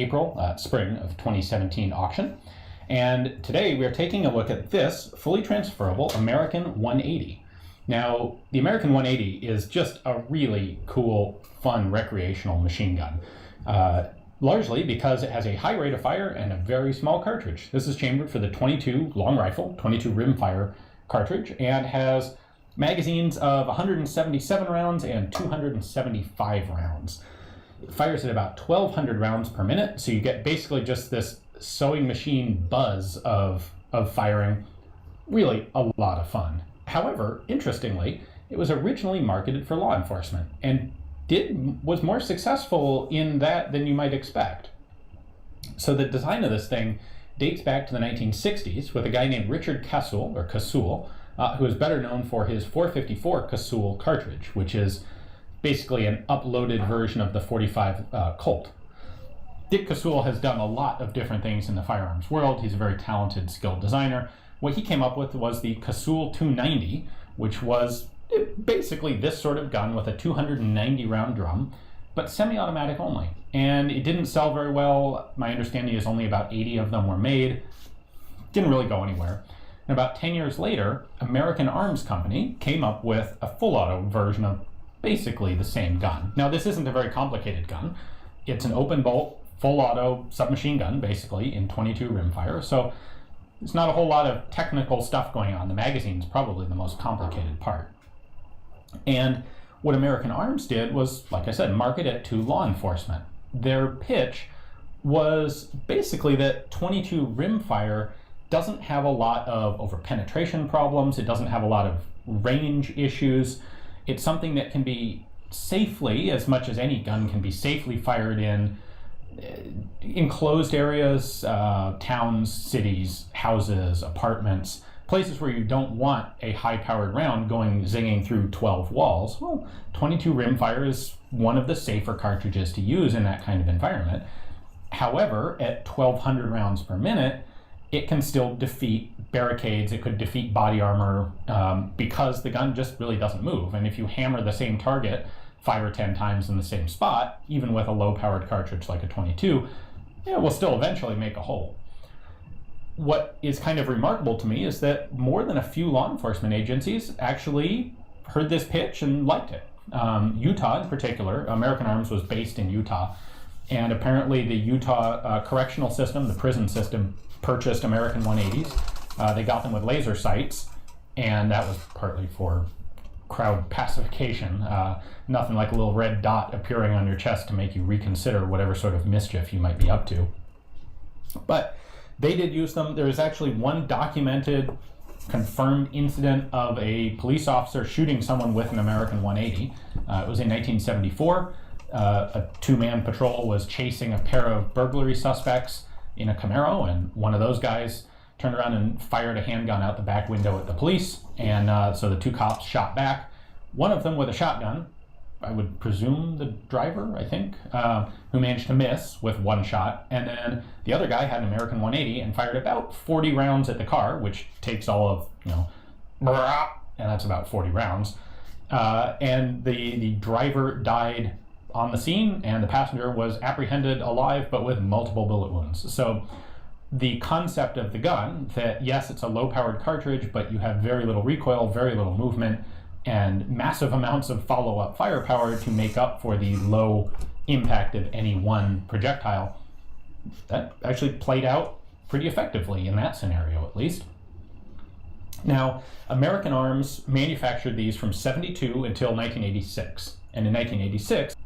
Spring of 2017 auction. And today we are taking a look at this fully transferable American 180. Now, the American 180 is just a really cool, fun, recreational machine gun. Largely because it has a high rate of fire and a very small cartridge. This is chambered for the 22 long rifle, 22 rimfire cartridge, and has magazines of 177 rounds and 275 rounds. It fires at about 1,200 rounds per minute, so you get basically just this sewing machine buzz of firing. Really a lot of fun. However, interestingly, it was originally marketed for law enforcement and was more successful in that than you might expect. So the design of this thing dates back to the 1960s with a guy named Richard Kasul, who is better known for his 454 Kasul cartridge, which is basically an uploaded version of the 45 Colt. Dick Kasul has done a lot of different things in the firearms world. He's a very talented, skilled designer. What he came up with was the Kasul 290, which was basically this sort of gun with a 290 round drum, but semi-automatic only. And it didn't sell very well. My understanding is only about 80 of them were made. Didn't really go anywhere. And about 10 years later, American Arms Company came up with a full auto version of basically the same gun. Now, this isn't a very complicated gun. It's an open bolt, full auto submachine gun, basically, in 22 rimfire. So there's not a whole lot of technical stuff going on. The magazine's probably the most complicated part. And what American Arms did was, like I said, market it to law enforcement. Their pitch was basically that 22 rimfire doesn't have a lot of over-penetration problems. It doesn't have a lot of range issues. It's something that can be safely, as much as any gun can be safely fired in enclosed areas, towns, cities, houses, apartments, places where you don't want a high-powered round zinging through 12 walls. Well, 22 rimfire is one of the safer cartridges to use in that kind of environment. However, at 1,200 rounds per minute, it can still defeat barricades. It could defeat body armor because the gun just really doesn't move. And if you hammer the same target 5 or 10 times in the same spot, even with a low-powered cartridge like a 22, it will still eventually make a hole. What is kind of remarkable to me is that more than a few law enforcement agencies actually heard this pitch and liked it. Utah in particular, American Arms was based in Utah, and apparently the Utah correctional system, the prison system, purchased American 180s. They got them with laser sights, and that was partly for crowd pacification. Nothing like a little red dot appearing on your chest to make you reconsider whatever sort of mischief you might be up to. But they did use them. There is actually one documented, confirmed incident of a police officer shooting someone with an American 180. It was in 1974. A two-man patrol was chasing a pair of burglary suspects in a Camaro, and one of those guys turned around and fired a handgun out the back window at the police, and so the two cops shot back. One of them with a shotgun, I would presume the driver, I think, who managed to miss with one shot, and then the other guy had an American 180 and fired about 40 rounds at the car, which takes all of, and that's about 40 rounds. And the driver died on the scene, and the passenger was apprehended alive, but with multiple bullet wounds. So the concept of the gun, that yes, it's a low-powered cartridge, but you have very little recoil, very little movement, and massive amounts of follow-up firepower to make up for the low impact of any one projectile, that actually played out pretty effectively in that scenario, at least. Now, American Arms manufactured these from 72 until 1986, and in 1986,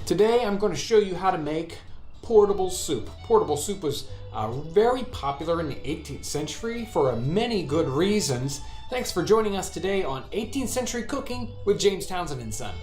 today I'm going to show you how to make portable soup. Portable soup was very popular in the 18th century for many good reasons. Thanks for joining us today on 18th Century Cooking with James Townsend and Son.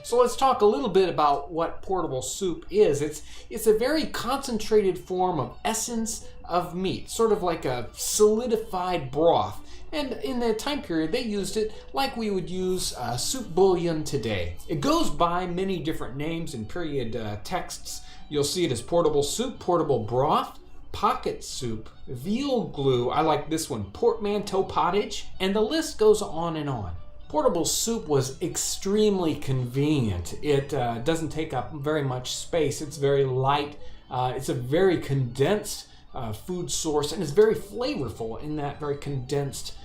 So let's talk a little bit about what portable soup is. It's a very concentrated form of essence of meat, sort of like a solidified broth. And in the time period, they used it like we would use soup bouillon today. It goes by many different names in period texts. You'll see it as portable soup, portable broth, pocket soup, veal glue, I like this one, portmanteau pottage, and the list goes on and on. Portable soup was extremely convenient. It doesn't take up very much space. It's very light. It's a very condensed food source, and it's very flavorful in that very condensed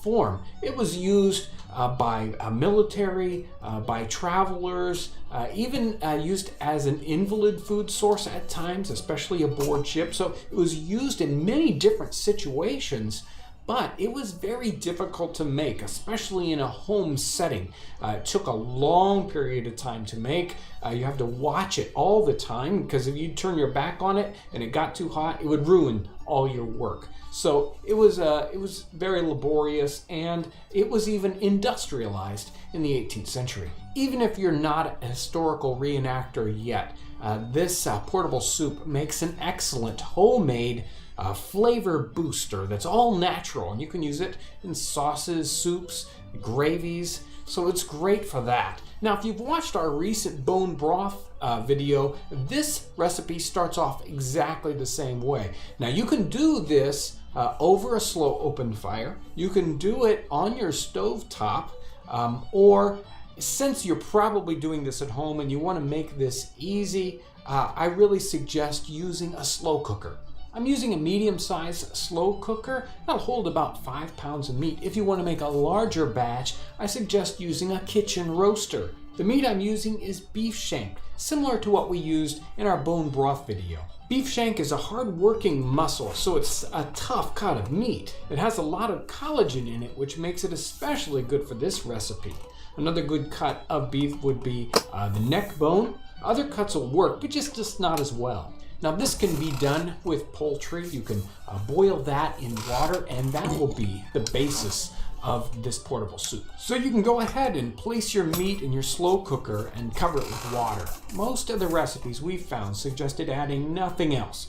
form. It was used by military, by travelers, even used as an invalid food source at times, especially aboard ship. So it was used in many different situations, but it was very difficult to make, especially in a home setting. It took a long period of time to make. You have to watch it all the time, because if you turn your back on it and it got too hot, it would ruin all your work. So it was very laborious, and it was even industrialized in the 18th century. Even if you're not a historical reenactor yet, this portable soup makes an excellent homemade flavor booster that's all natural, and you can use it in sauces, soups, gravies, so it's great for that. Now, if you've watched our recent bone broth video, this recipe starts off exactly the same way. Now, you can do this over a slow open fire. You can do it on your stove top, or since you're probably doing this at home and you want to make this easy, I really suggest using a slow cooker. I'm using a medium-sized slow cooker that'll hold about 5 pounds of meat. If you want to make a larger batch, I suggest using a kitchen roaster. The meat I'm using is beef shank, similar to what we used in our bone broth video. Beef shank is a hard-working muscle, so it's a tough cut of meat. It has a lot of collagen in it, which makes it especially good for this recipe. Another good cut of beef would be the neck bone. Other cuts will work, but just not as well. Now, this can be done with poultry. You can boil that in water, and that will be the basis of this portable soup. So you can go ahead and place your meat in your slow cooker and cover it with water. Most of the recipes we've found suggested adding nothing else.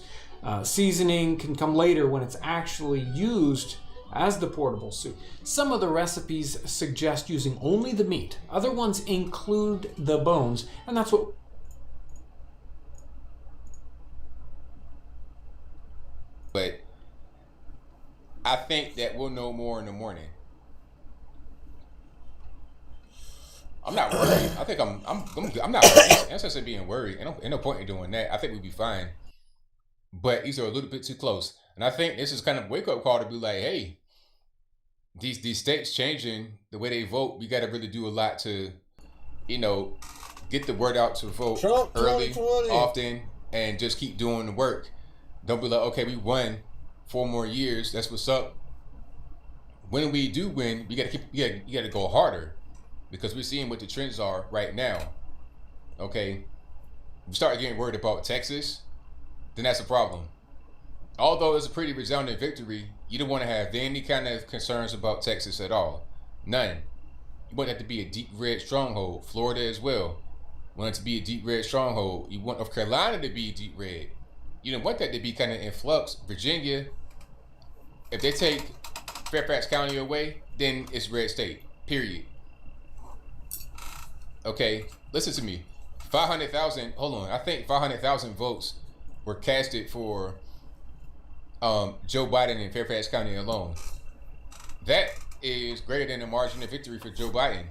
Seasoning can come later when it's actually used as the portable soup. Some of the recipes suggest using only the meat. Other ones include the bones, and that's what But I think that we'll know more in the morning. I'm not worried. I think I'm not worried. Ancestors being worried. Ain't no point in doing that. I think we'll be fine. But these are a little bit too close. And I think this is kind of a wake-up call to be like, hey, these states changing the way they vote. We got to really do a lot to you know, get the word out to vote Trump early, 2020. often, and just keep doing the work. Don't be like, okay, we won 4 more years. That's what's up. When we do win, you gotta go harder, because we're seeing what the trends are right now. Okay, we start getting worried about Texas, then that's a problem. Although it's a pretty resounding victory, you don't want to have any kind of concerns about Texas at all. None. You want that to be a deep red stronghold. Florida as well. Want it to be a deep red stronghold. You want North Carolina to be deep red. You don't want that to be kind of in flux. Virginia, if they take Fairfax County away, then it's red state. Period. Okay, listen to me. 500,000, hold on. I think 500,000 votes were casted for Joe Biden in Fairfax County alone. That is greater than the margin of victory for Joe Biden.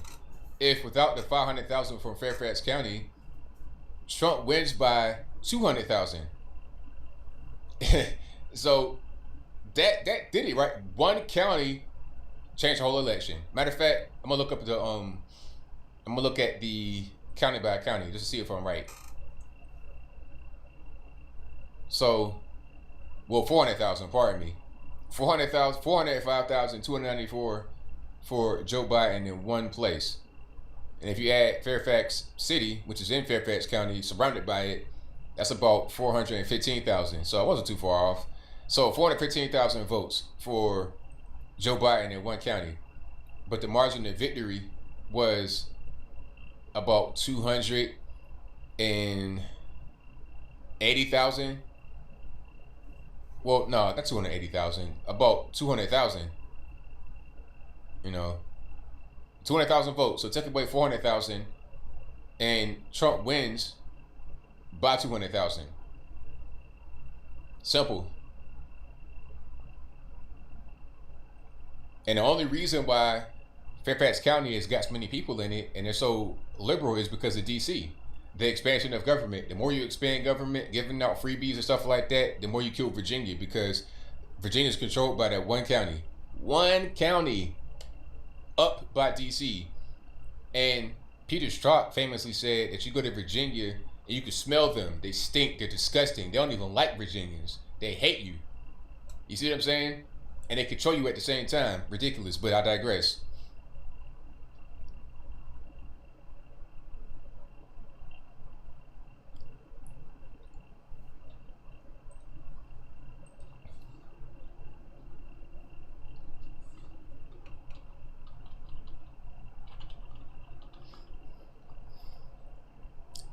If without the 500,000 from Fairfax County, Trump wins by 200,000. So that did it, right? One county changed the whole election. Matter of fact, I'm gonna look up the I'm gonna look at the county by county just to see if I'm right. So, well, 400,000, pardon me. 405,294 for Joe Biden in one place. And if you add Fairfax City, which is in Fairfax County, surrounded by it, that's about 415,000. So I wasn't too far off. So 415,000 votes for Joe Biden in one county. But the margin of victory was about 280,000. Well, no, not 280,000. About 200,000. You know, 200,000 votes. So take away 400,000, and Trump wins by 200,000. Simple. And the only reason why Fairfax County has got so many people in it and they're so liberal is because of DC. The expansion of government. The more you expand government, giving out freebies and stuff like that, the more you kill Virginia, because Virginia is controlled by that one county. One county up by DC. And Peter Strzok famously said that you go to Virginia and you can smell them. They stink. They're disgusting. They don't even like Virginians. They hate you. You see what I'm saying? And they control you at the same time. Ridiculous, but I digress.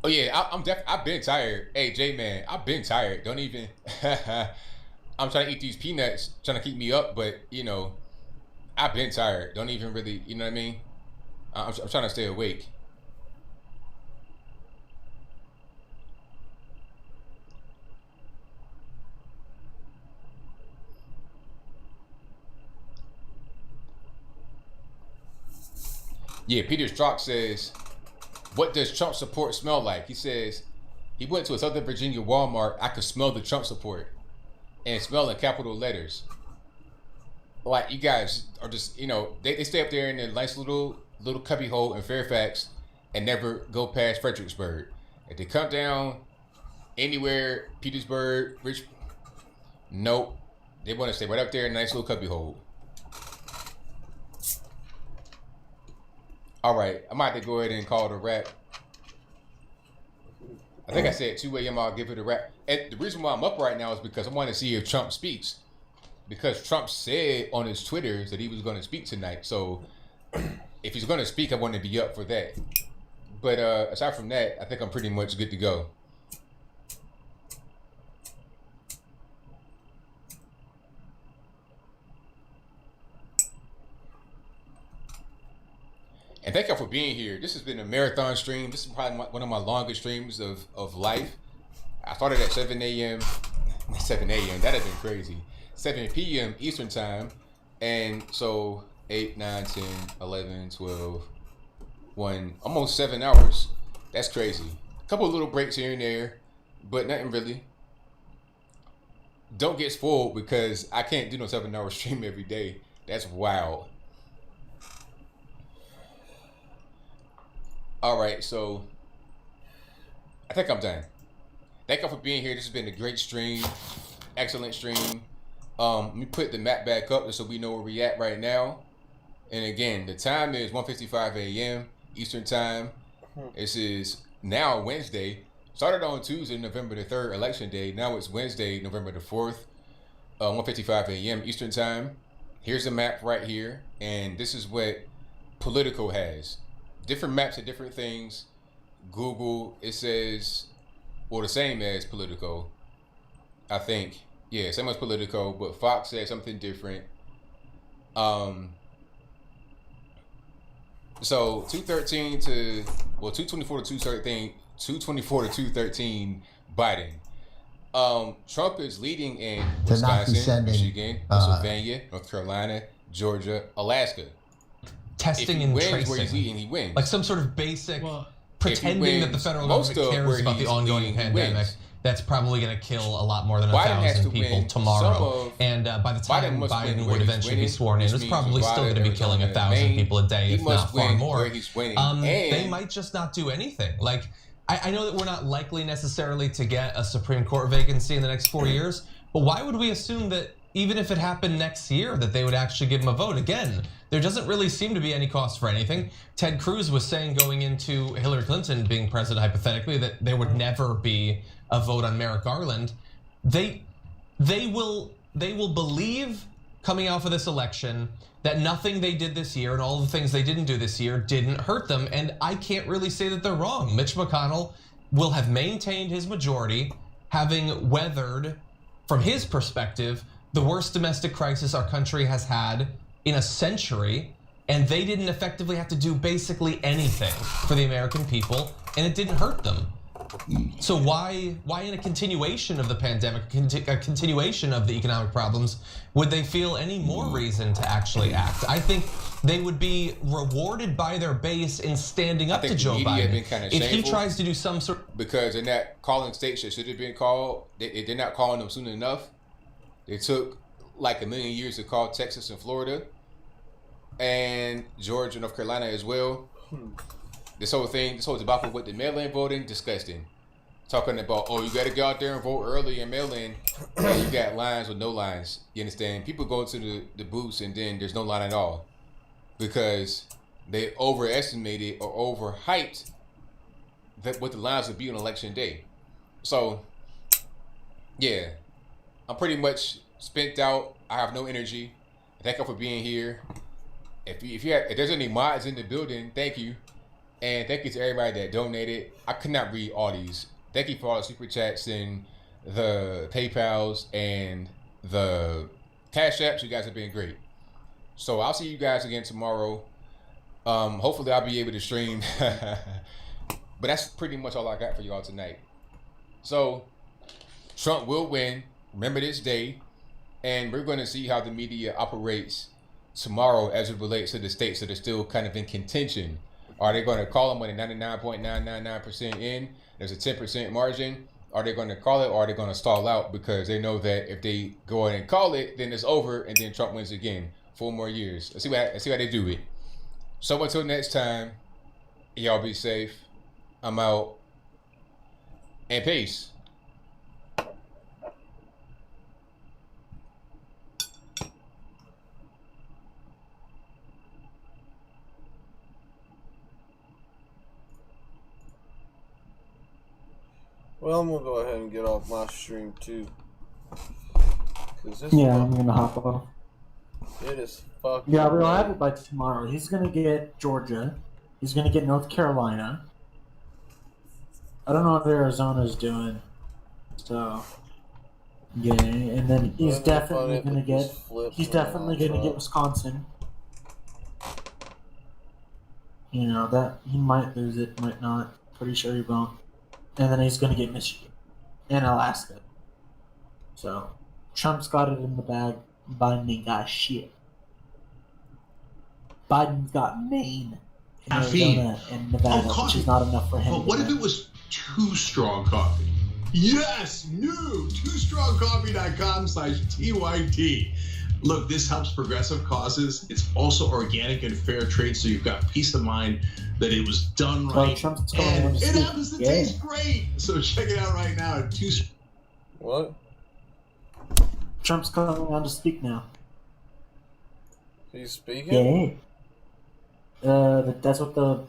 Oh yeah, I've been tired. Hey J Man, I've been tired. Don't even. I'm trying to eat these peanuts, trying to keep me up, but you know, I've been tired. Don't even really, you know what I mean? I'm trying to stay awake. Yeah, Peter Strzok says, what does Trump support smell like? He says, he went to a Southern Virginia Walmart. I could smell the Trump support and smell in capital letters. Like, you guys are just, you know, they stay up there in their nice little cubby hole in Fairfax and never go past Fredericksburg. If they come down anywhere, Petersburg, nope. They want to stay right up there in a nice little cubby hole. All right, I might have to go ahead and call it a wrap. I think I said 2 a.m. I'll give it a wrap. And the reason why I'm up right now is because I want to see if Trump speaks. Because Trump said on his Twitter that he was going to speak tonight. So if he's going to speak, I want to be up for that. But aside from that, I think I'm pretty much good to go. And thank y'all for being here. This has been a marathon stream. This is probably one of my longest streams of life. I started at 7 a.m. 7 a.m. That'd have been crazy. 7 p.m. Eastern time. And so 8, 9, 10, 11, 12, 1, almost 7 hours. That's crazy. A couple of little breaks here and there, but nothing really. Don't get spoiled because I can't do no 7-hour stream every day. That's wild. All right, so I think I'm done. Thank you for being here. This has been a great stream, excellent stream. Let me put the map back up so we know where we're at right now. And again, the time is 1:55 a.m. Eastern time. This is now Wednesday. Started on Tuesday, November the 3rd, election day. Now it's Wednesday, November the 4th, 1:55 a.m. Eastern time. Here's the map right here. And this is what Politico has. Different maps of different things. Google, it says, well, the same as Politico, I think. Yeah, same as Politico, but Fox said something different. So 213 to 224 to 213, 224 to 213 Biden. Trump is leading in Wisconsin, Michigan, Pennsylvania, North Carolina, Georgia, Alaska. Testing and tracing. Where he's leading, he wins. Like some sort of basic pretending that the federal government cares about the ongoing pandemic. That's probably going to kill a lot more than 1,000 people tomorrow. And by the time Biden would eventually be sworn in, it's probably still going to be killing 1,000 people a day, if not far more. They might just not do anything. Like, I know that we're not likely necessarily to get a Supreme Court vacancy in the next 4 years, but why would we assume that even if it happened next year that they would actually give him a vote? Again, there doesn't really seem to be any cost for anything. Ted Cruz was saying going into Hillary Clinton being president hypothetically that there would never be a vote on Merrick Garland. They will believe coming out of this election that nothing they did this year and all the things they didn't do this year didn't hurt them, and I can't really say that they're wrong. Mitch McConnell will have maintained his majority, having weathered, from his perspective, the worst domestic crisis our country has had in a century, and they didn't effectively have to do basically anything for the American people, and it didn't hurt them. So why in a continuation of the pandemic, a continuation of the economic problems, would they feel any more reason to actually act? I think they would be rewarded by their base in standing up to Joe Biden. If he tries to do some sort, because they're not calling states that should have been called, they're not calling them soon enough. They took like 1 million years to call Texas and Florida, and Georgia, North Carolina as well. This whole debacle with the mail-in voting, disgusting. Talking about, oh, you got to go out there and vote early and mail-in, and you got lines with no lines. You understand? People go to the booths and then there's no line at all because they overestimated or overhyped what the lines would be on election day. So, yeah, I'm pretty much spent out. I have no energy. Thank you for being here. If there's any mods in the building, thank you. And thank you to everybody that donated. I could not read all these. Thank you for all the super chats and the PayPals and the Cash Apps. You guys have been great. So I'll see you guys again tomorrow. Hopefully I'll be able to stream. But that's pretty much all I got for y'all tonight. So Trump will win. Remember this day. And we're going to see how the media operates tomorrow as it relates to the states that are still kind of in contention. Are they going to call them when they're 99.999% in? There's a 10% margin. Are they going to call it, or are they going to stall out because they know that if they go ahead and call it, then it's over, and then Trump wins again 4 more years. Let's see how they do it. So until next time, y'all be safe. I'm out, and peace. Well, I'm gonna go ahead and get off my stream too. I'm gonna hop off. It is fucking. Yeah, we'll have it by tomorrow. He's gonna get Georgia. He's gonna get North Carolina. I don't know what Arizona's doing. So, yeah, and then he's definitely gonna get. He's definitely gonna get Wisconsin. You know that he might lose it, might not. Pretty sure he won't. And then he's going to get Michigan and Alaska. So, Trump's got it in the bag. Biden ain't got shit. Biden's got Maine, and Arizona, and Nevada, which is not enough for him. But what if it was too strong coffee? Yes, new twostrongcoffee.com/TYT. Look, this helps progressive causes. It's also organic and fair trade, so you've got peace of mind that it was done right. And it happens to taste great. So check it out right now at What? Trump's coming on to speak now. He's speaking? Yeah. That's what the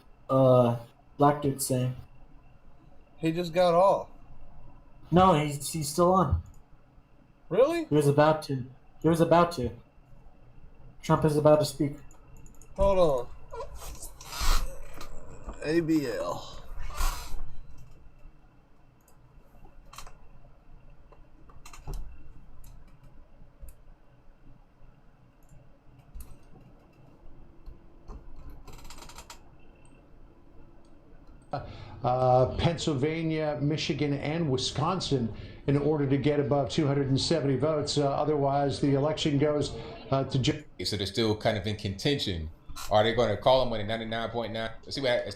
black dude's saying. He just got off. No, he's still on. Really? He was about to. Trump is about to speak. Hold on. ABL. Pennsylvania, Michigan, and Wisconsin in order to get above 270 votes. Otherwise, the election goes to... So they're still kind of in contention. Are they going to call him on a 99.9? Let's see what happens.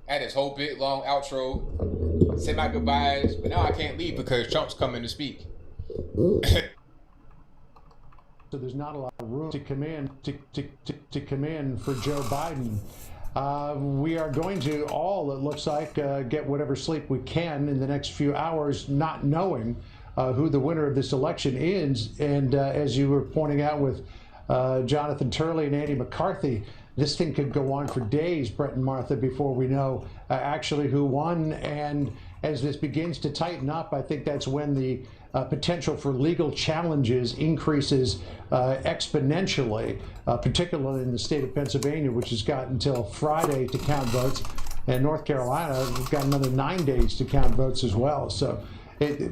I had this whole big long outro, say my goodbyes, but now I can't leave because Trump's coming to speak. So there's not a lot of room to come in for Joe Biden. We are going to all, it looks like, get whatever sleep we can in the next few hours, not knowing who the winner of this election is. And as you were pointing out with Jonathan Turley and Andy McCarthy, this thing could go on for days, Brett and Martha, before we know actually who won. And as this begins to tighten up, I think that's when the potential for legal challenges increases exponentially, particularly in the state of Pennsylvania, which has got until Friday to count votes. And North Carolina, we've got another 9 days to count votes as well. So this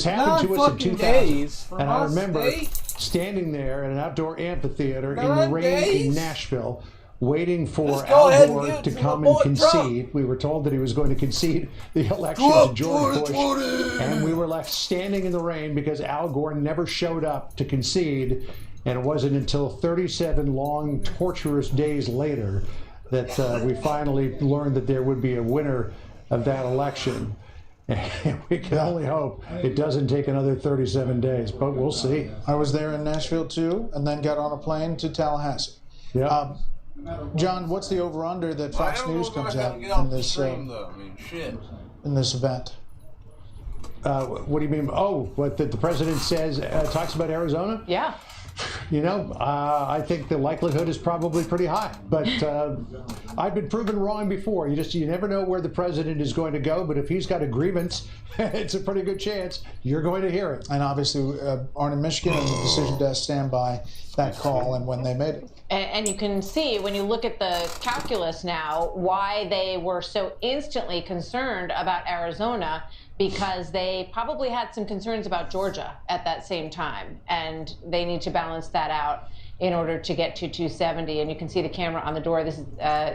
happened to us in 2000. And I remember standing there in an outdoor amphitheater in the rain in Nashville, waiting for Al Gore to come and concede. Trump. We were told that he was going to concede the election to George Bush, and we were left standing in the rain because Al Gore never showed up to concede. And it wasn't until 37 long, torturous days later that we finally learned that there would be a winner of that election. And we can only hope it doesn't take another 37 days, but we'll see. I was there in Nashville too, and then got on a plane to Tallahassee. Yeah. John, what's the over/under that Fox News comes out in this in this event? What do you mean? Oh, what the president says talks about Arizona? Yeah. You know, I think the likelihood is probably pretty high, but I've been proven wrong before. You never know where the president is going to go, but if he's got a grievance, it's a pretty good chance you're going to hear it. And obviously, aren't in Michigan, and the decision to stand by that call and when they made it. And you can see when you look at the calculus now why they were so instantly concerned about Arizona, because they probably had some concerns about Georgia at that same time, and they need to balance that out in order to get to 270. And you can see the camera on the door. This is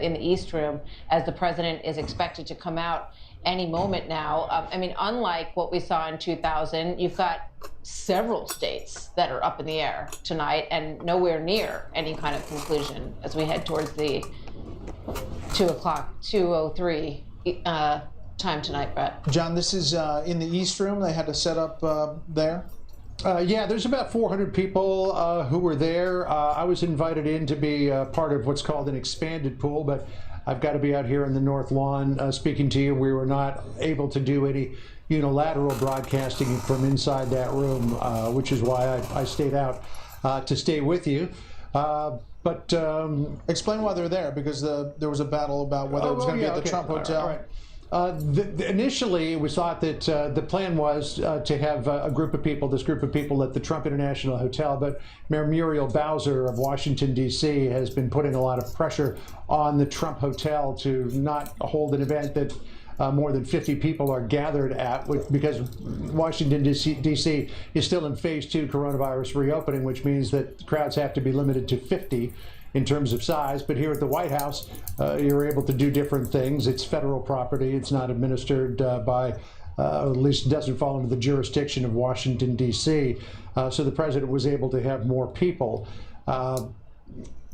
in the East Room as the president is expected to come out any moment now. I mean, unlike what we saw in 2000, you've got several states that are up in the air tonight and nowhere near any kind of conclusion as we head towards the 2:03 time tonight, Brett. John, this is in the East Room. They had to set up there. Yeah, there's about 400 people who were there. I was invited in to be part of what's called an expanded pool, but I've got to be out here in the North Lawn speaking to you. We were not able to do any unilateral broadcasting from inside that room, which is why I stayed out to stay with you. But explain why they're there, because there was a battle about whether it was going to be at the Trump Hotel. All right. Initially, it was thought that the plan was to have a group of people, this group of people at the Trump International Hotel, but Mayor Muriel Bowser of Washington, D.C. has been putting a lot of pressure on the Trump Hotel to not hold an event that more than 50 people are gathered at, because Washington, D.C. is still in phase 2 coronavirus reopening, which means that crowds have to be limited to 50 in terms of size. But here at the White House, you're able to do different things. It's federal property. It's not administered by at least doesn't fall into the jurisdiction of Washington, D.C. So the president was able to have more people.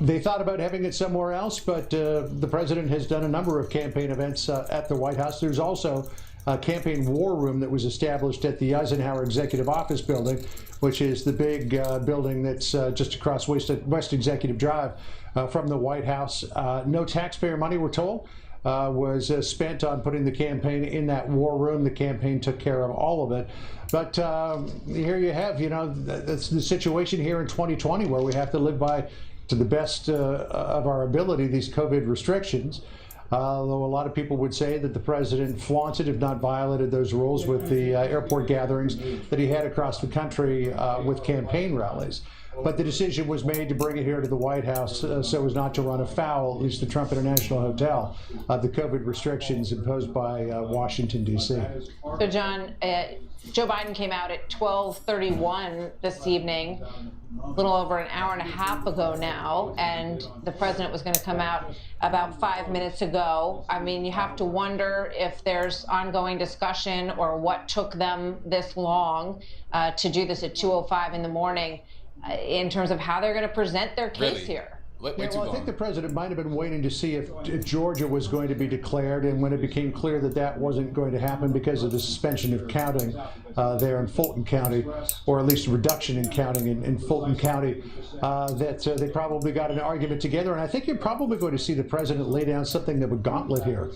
They thought about having it somewhere else, but the president has done a number of campaign events at the White House. There's also a campaign war room that was established at the Eisenhower Executive Office Building, which is the big building that's just across West Executive Drive from the White House. No taxpayer money, we're told, was spent on putting the campaign in that war room. The campaign took care of all of it. But here you have, that's the situation here in 2020 where we have to live by, to the best of our ability, these COVID restrictions. Although a lot of people would say that the president flaunted, if not violated, those rules with the airport gatherings that he had across the country with campaign rallies. But the decision was made to bring it here to the White House so as not to run afoul, at least the Trump International Hotel, the COVID restrictions imposed by Washington, D.C. So, John, Joe Biden came out at 12:31 this evening, a little over an hour and a half ago now, and the president was going to come out about 5 minutes ago. I mean, you have to wonder if there's ongoing discussion or what took them this long to do this at 2:05 in the morning in terms of how they're going to present their case here. I think the president might have been waiting to see if Georgia was going to be declared, and when it became clear that that wasn't going to happen because of the suspension of counting there in Fulton County, or at least a reduction in counting in Fulton County, that they probably got an argument together. And I think you're probably going to see the president lay down something of a gauntlet here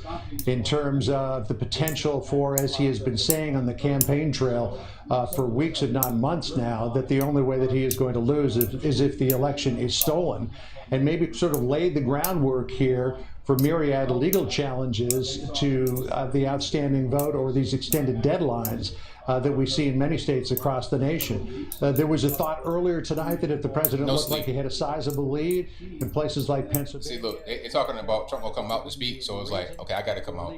in terms of the potential for, as he has been saying on the campaign trail for weeks, if not months now, that the only way that he is going to lose is if the election is stolen. And maybe sort of laid the groundwork here for myriad legal challenges to the outstanding vote or these extended deadlines that we see in many states across the nation. There was a thought earlier tonight that if the president looked like he had a sizable lead in places like Pennsylvania. See, look, they're talking about Trump will come out to speak, so it's like, okay, I got to come out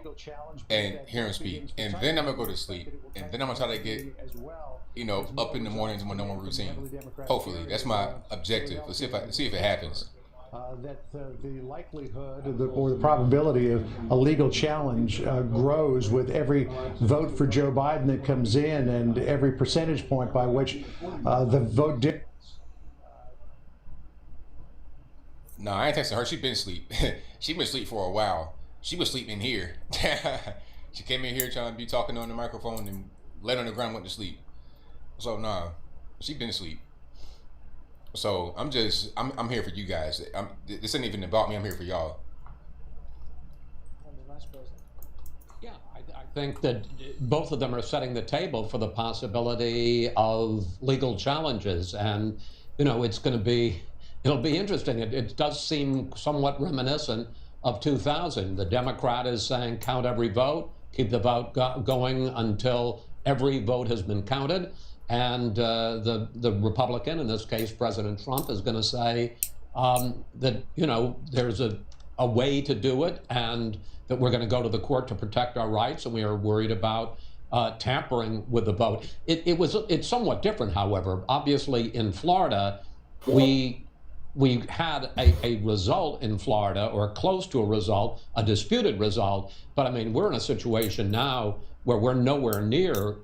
and hear him speak, and then I'm gonna go to sleep, and then I'm gonna try to get, up in the mornings in my normal routine. Hopefully, that's my objective. Let's see if it happens. That the likelihood or the probability of a legal challenge grows with every vote for Joe Biden that comes in and every percentage point by which the vote No, I ain't texting her. She been asleep. She been asleep for a while. She was sleeping here. She came in here trying to be talking on the microphone and laid on the ground, went to sleep. So nah, she been asleep. So I'm here for you guys. This ain't even about me. I'm here for y'all. Yeah, I think that both of them are setting the table for the possibility of legal challenges, and it's going to be, it'll be interesting. It does seem somewhat reminiscent of 2000. The Democrat is saying count every vote, keep the vote going until every vote has been counted. And the Republican, in this case President Trump, is going to say that there's a way to do it, and that we're going to go to the court to protect our rights, and we are worried about tampering with the vote. It's somewhat different, however. Obviously, in Florida, we had a result in Florida, or close to a result, a disputed result. But I mean, we're in a situation now where we're nowhere near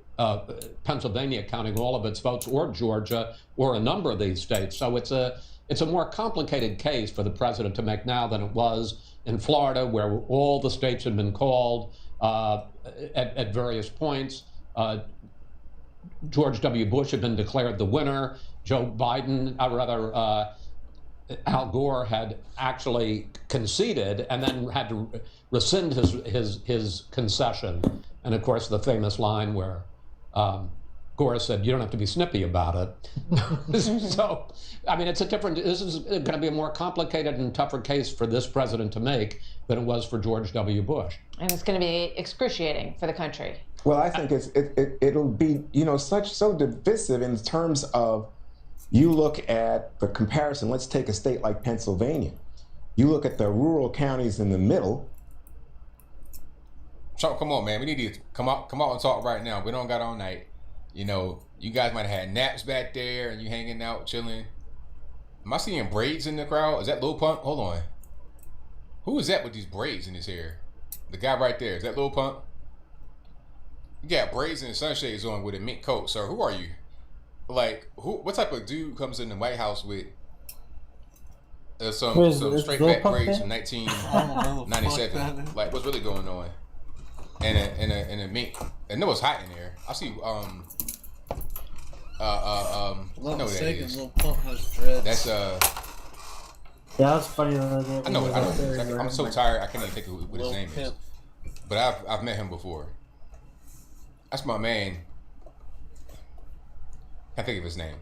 Pennsylvania counting all of its votes, or Georgia, or a number of these states. So it's a more complicated case for the president to make now than it was in Florida, where all the states had been called at various points. George W. Bush had been declared the winner. Joe Biden, Al Gore had actually conceded and then had to rescind his concession. And of course, the famous line where Gore said, "You don't have to be snippy about it." So, I mean, this is going to be a more complicated and tougher case for this president to make than it was for George W. Bush. And it's going to be excruciating for the country. Well, I think it'll be, so divisive in terms of, you look at the comparison. Let's take a state like Pennsylvania. You look at the rural counties in the middle. Trump, come on, man. We need to come out and talk right now. We don't got all night. You guys might have had naps back there and you hanging out, chilling. Am I seeing braids in the crowd? Is that Lil Pump? Hold on. Who is that with these braids in his hair? The guy right there. Is that Lil Pump? You got braids and sunshades on with a mink coat. Sir, who are you? Like, what type of dude comes in the White House with some straight back braids from 1997? Like, what's really going on? And a mink. I know it's hot in there. I see. I know what that is. Lil Pump has dreads. That's Yeah, that's funny. I know. I'm so tired. I can't even think of what his name is. But I've met him before. That's my man. Can't think of his name.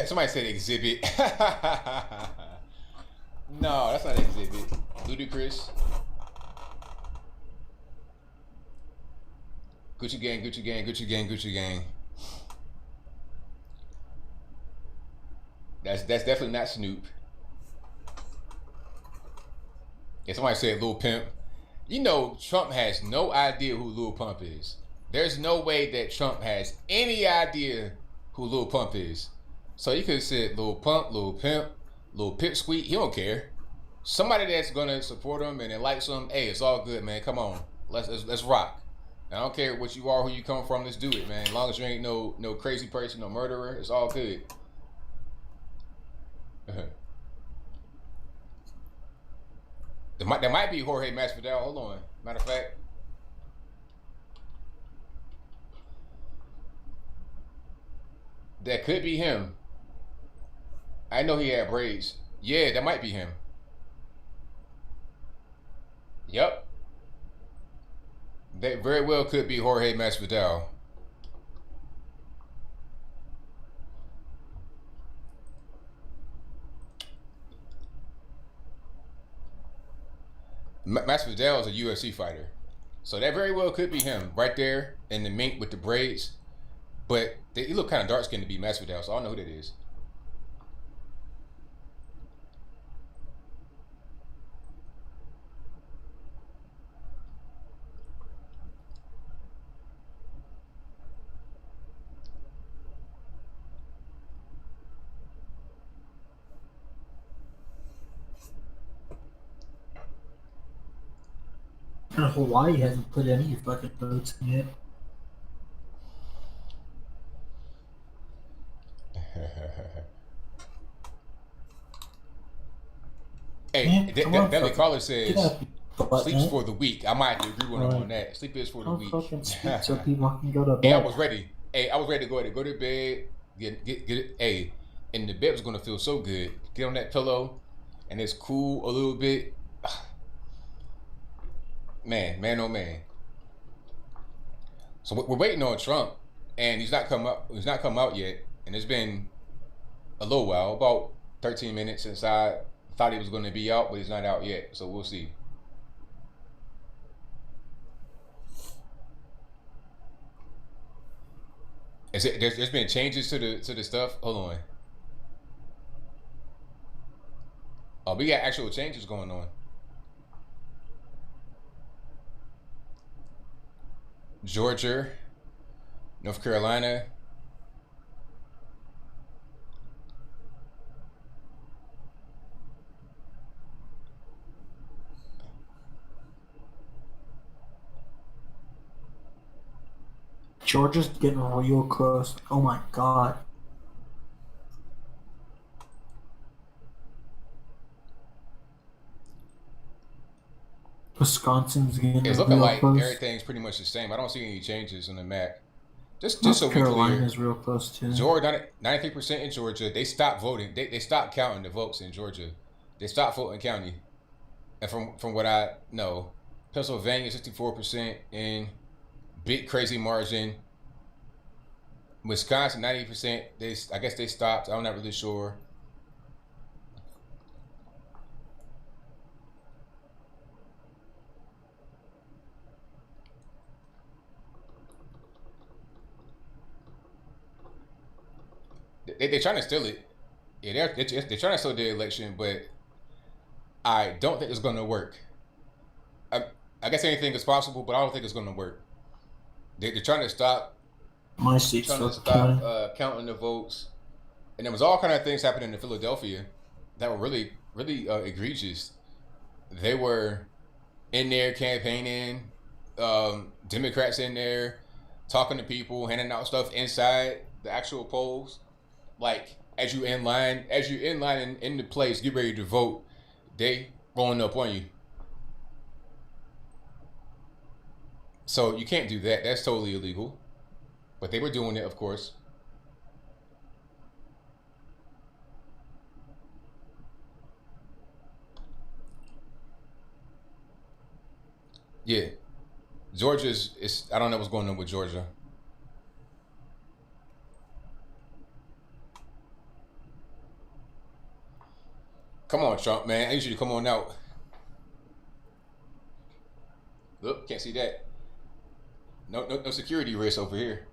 Somebody said Exhibit. No, that's not Exhibit. Ludacris. Gucci gang, Gucci gang, Gucci gang, Gucci gang. That's definitely not Snoop. Yeah, somebody said Lil Pimp. You know, Trump has no idea who Lil Pump is. There's no way that Trump has any idea who Lil Pump is. So you could have said Lil Pump, Lil Pimp, Lil Pipsqueak. He don't care. Somebody that's gonna support him and that likes him. Hey, it's all good, man. Come on, let's rock. I don't care what you are, who you come from. Let's do it, man. As long as you ain't no crazy person, no murderer, it's all good. There might be Jorge Masvidal. Hold on. Matter of fact, that could be him. I know he had braids. Yeah, that might be him. Yep. That very well could be Jorge Masvidal. Masvidal is a UFC fighter. So that very well could be him right there in the mink with the braids. But he look kind of dark skinned to be Masvidal, so I don't know who that is. Hawaii hasn't put any fucking votes in yet. Hey, that caller says sleep's for the weak. I might have to agree with him on that. Sleep is for the weak. So people can go to bed. Hey, I was ready. Hey, I was ready to go to bed. Get it. Hey, and the bed was gonna feel so good. Get on that pillow, and it's cool a little bit. Man, oh man. So we're waiting on Trump, and he's not come out. He's not come out yet, and it's been a little while, about 13 minutes since I thought he was going to be out, but he's not out yet. So we'll see. There's been changes to the stuff. Hold on. Oh, we got actual changes going on. Georgia, North Carolina. Georgia's getting real close. Oh my god. Wisconsin's getting It's looking real like close. everything's pretty much the same. I don't see any changes on the map. Just North so we're clear. Carolina's real close too. Georgia, 93% in Georgia. They stopped voting. They stopped counting the votes in Georgia. They stopped voting county. And from what I know, Pennsylvania 64% in big crazy margin. Wisconsin 90%. I guess they stopped. I'm not really sure. They're trying to steal it. Yeah, they're trying to steal the election, but I don't think it's going to work. I guess anything is possible, but I don't think it's going to work. They're trying to stop. My seat's counting the votes, and there was all kind of things happening in Philadelphia that were really, really egregious. they were in there campaigning, Democrats in there talking to people, handing out stuff inside the actual polls. Like as you in line in the place, get ready to vote, they rolling up on you. So you can't do that. That's totally illegal. But they were doing it, of course. Yeah. Georgia's, I don't know what's going on with Georgia. Come on, Trump, man. I need you to come on out. Look, can't see that. No security risk over here.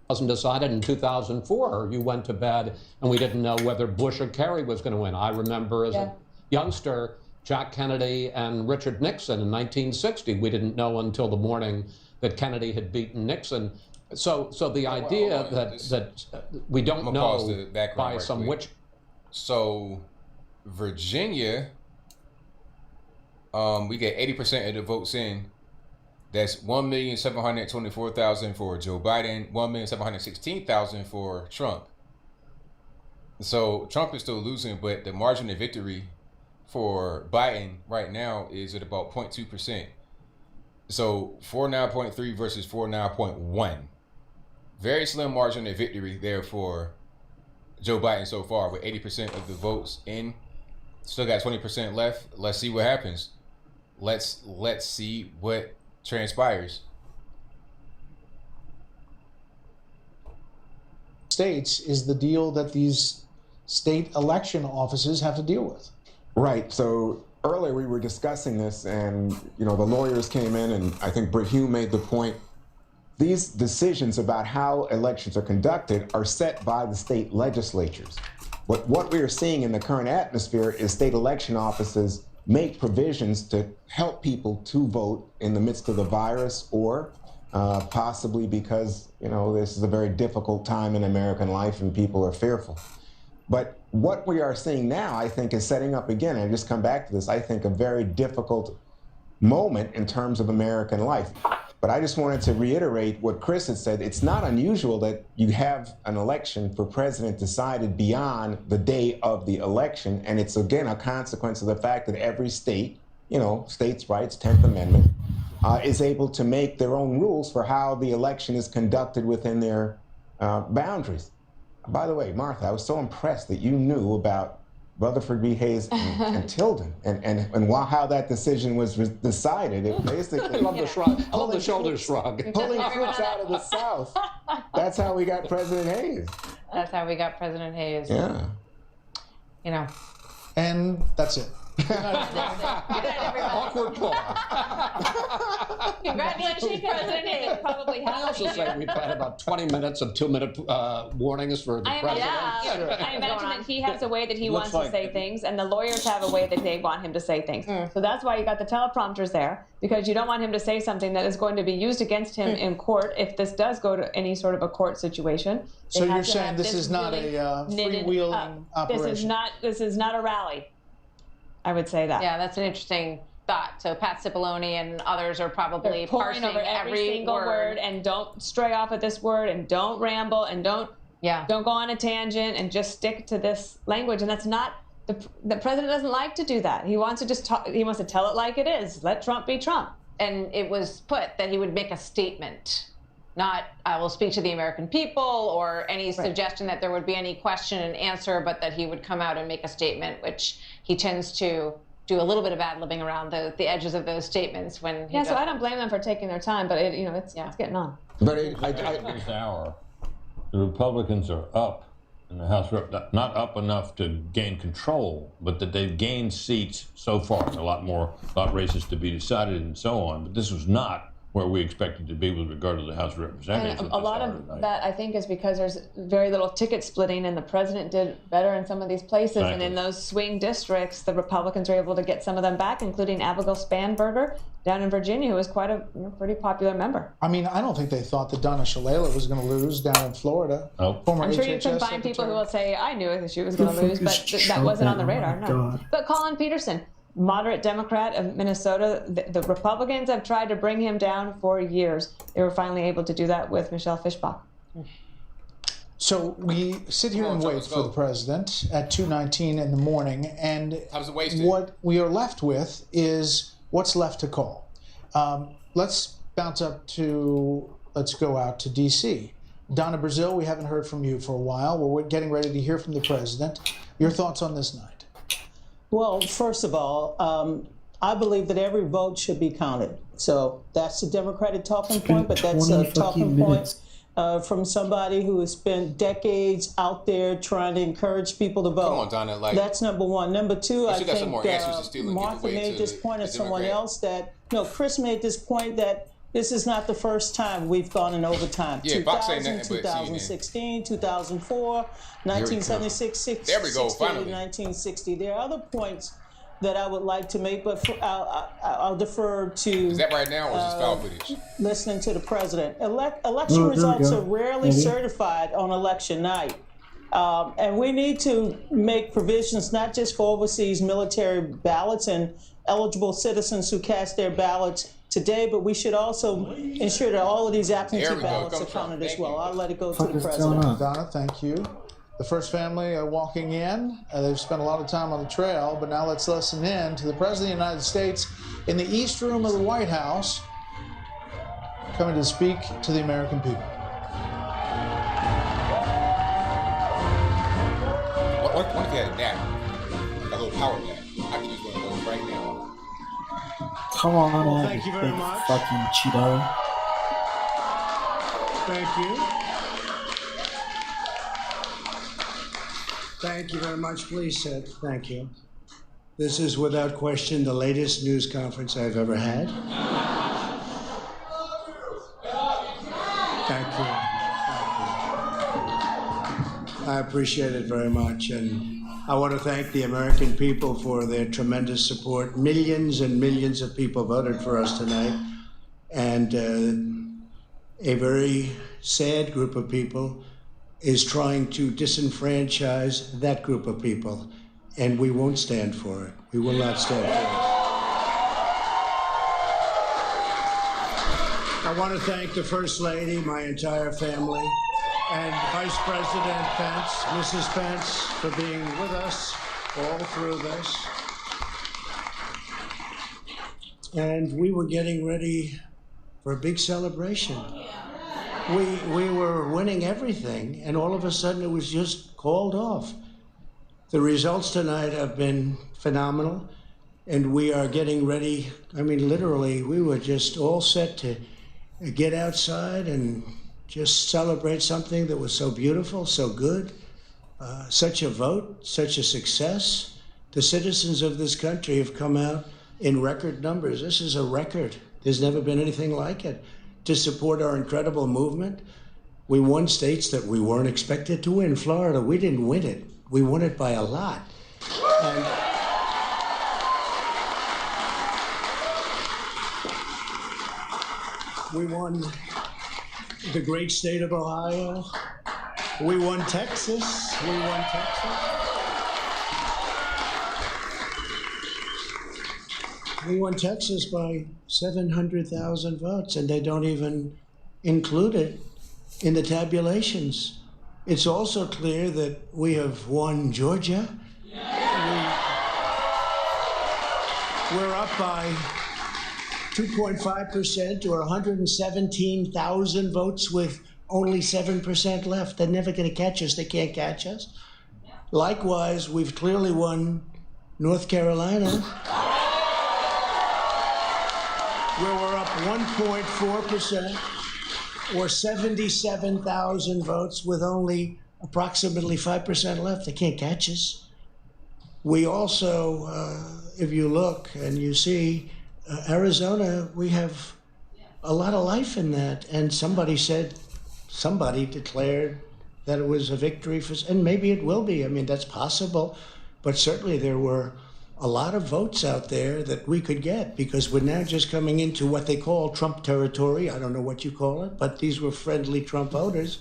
Wasn't decided in 2004. You went to bed and we didn't know whether Bush or Kerry was going to win. I remember as a youngster, Jack Kennedy and Richard Nixon in 1960. We didn't know until the morning that Kennedy had beaten Nixon. So the idea that we don't know by some which. So Virginia, we get 80% of the votes in. That's 1,724,000 for Joe Biden, 1,716,000 for Trump. So Trump is still losing, but the margin of victory for Biden right now is at about 0.2%. So 49.3 versus 49.1. Very slim margin of victory there for Joe Biden so far, with 80% of the votes in. Still got 20% left. Let's see what happens. Let's see what transpires. States is the deal that these state election offices have to deal with. Right. So earlier we were discussing this, and the lawyers came in, and I think Britt Hume made the point. These decisions about how elections are conducted are set by the state legislatures. What we are seeing in the current atmosphere is state election offices make provisions to help people to vote in the midst of the virus, or possibly because, this is a very difficult time in American life and people are fearful. But what we are seeing now, I think, is setting up again, and I just come back to this, I think a very difficult moment in terms of American life. But I just wanted to reiterate what Chris had said. It's not unusual that you have an election for president decided beyond the day of the election. And it's, again, a consequence of the fact that every state, states' rights, 10th Amendment, is able to make their own rules for how the election is conducted within their boundaries. By the way, Martha, I was so impressed that you knew about Rutherford B. Hayes and Tilden, and how that decision was decided. It basically, I love the shrug. I love the shoulder shrug. Pulling troops out of the South. That's how we got President Hayes. That's how we got President Hayes. Yeah. And that's it. Awkward pause. Congratulations, President Hayes. Probably I also say we've had about 20 minutes of 2-minute warnings for the president. I imagine that he has a way that he wants to say things, and the lawyers have a way that they want him to say things. So that's why you got the teleprompters there, because you don't want him to say something that is going to be used against him in court if this does go to any sort of a court situation. So you're saying this is not a freewheeling operation? This is not a rally. I would say that. Yeah, that's an interesting thought. So Pat Cipollone and others are probably parsing over every single word, and don't stray off at this word, and don't ramble, and don't go on a tangent, and just stick to this language. And that's not the president doesn't like to do that. He wants to just talk. He wants to tell it like it is. Let Trump be Trump. And it was put that he would make a statement. Not, I will speak to the American people, or any suggestion that there would be any question and answer, but that he would come out and make a statement, which he tends to do a little bit of ad-libbing around the edges of those statements when he does. So I don't blame them for taking their time, but it's getting on. But this hour, the Republicans are up in the House, not up enough to gain control, but that they've gained seats so far. There's a lot races to be decided and so on, but this was not where we expected to be with regard to the House of Representatives. And a lot of that, I think, is because there's very little ticket splitting, and the president did better in some of these places. Exactly. And in those swing districts, the Republicans were able to get some of them back, including Abigail Spanberger down in Virginia, who was quite a pretty popular member. I mean, I don't think they thought that Donna Shalala was going to lose down in Florida. Oh. Former I'm sure you HHS can find people who will say, I knew that she was going to Who lose, the but fuck is that wasn't on the Trump? radar, Oh my no. God. But Colin Peterson, moderate Democrat of Minnesota, the Republicans have tried to bring him down for years. They were finally able to do that with Michelle Fischbach. So we sit here and wait for the president at 2:19 in the morning, and what we are left with is what's left to call. Let's go out to D.C. Donna Brazil, we haven't heard from you for a while. We're getting ready to hear from the president. Your thoughts on this night? Well, first of all, I believe that every vote should be counted. So that's the Democratic talking point, but that's a talking point from somebody who has spent decades out there trying to encourage people to vote. Come on, Donna. That's number one. Number two, I got some more answers to think steal and give Martha away made to this point, or the someone Democrat. else, that, Chris made this point that this is not the first time we've gone in overtime. Yeah, Fox ain't 2000, nothing but 2016, 2004, 1976, 60, There we go, 60 to finally. 1960. There are other points that I would like to make, but I'll defer to. Is that right now, or is this foul footage? Listening to the president. Election Oh, there we results go. are rarely Ready? certified on election night. And we need to make provisions not just for overseas military ballots and eligible citizens who cast their ballots today, but we should also ensure that all of these absentee ballots are counted as well. I'll let it go to the president. Donna, thank you. The first family walking in, they've spent a lot of time on the trail, but now let's listen in to the President of the United States in the East Room of the White House, coming to speak to the American people. What if you had a nap? Like a little power nap. I can use one of those right now. Come on, Well, man, thank you you very big much. fucking Cheeto. Thank you. Thank you very much. Please sit. Thank you. This is without question the latest news conference I've ever had. Thank you. I appreciate it very much, and I want to thank the American people for their tremendous support. Millions and millions of people voted for us tonight, and a very sad group of people is trying to disenfranchise that group of people, and we won't stand for it. We will not stand for it. I want to thank the First Lady, my entire family, and Vice President Pence, Mrs. Pence, for being with us all through this. And we were getting ready for a big celebration. We were winning everything, and all of a sudden it was just called off. The results tonight have been phenomenal, and we are getting ready. I mean, literally, we were just all set to get outside and just celebrate something that was so beautiful, so good, such a vote, such a success. The citizens of this country have come out in record numbers. This is a record. There's never been anything like it. To support our incredible movement. We won states that we weren't expected to win. Florida, we didn't win it. We won it by a lot. And we won the great state of Ohio. We won Texas. We won Texas. We won Texas by 700,000 votes, and they don't even include it in the tabulations. It's also clear that we have won Georgia. We're up by 2.5% or 117,000 votes with only 7% left. They're never going to catch us. They can't catch us. Likewise, we've clearly won North Carolina, where we're up 1.4% or 77,000 votes with only approximately 5% left. They can't catch us. We also, if you look and you see, Arizona, we have a lot of life in that. And somebody declared that it was a victory for, and maybe it will be. I mean, that's possible. But certainly there were a lot of votes out there that we could get, because we're now just coming into what they call Trump territory. I don't know what you call it, but these were friendly Trump voters.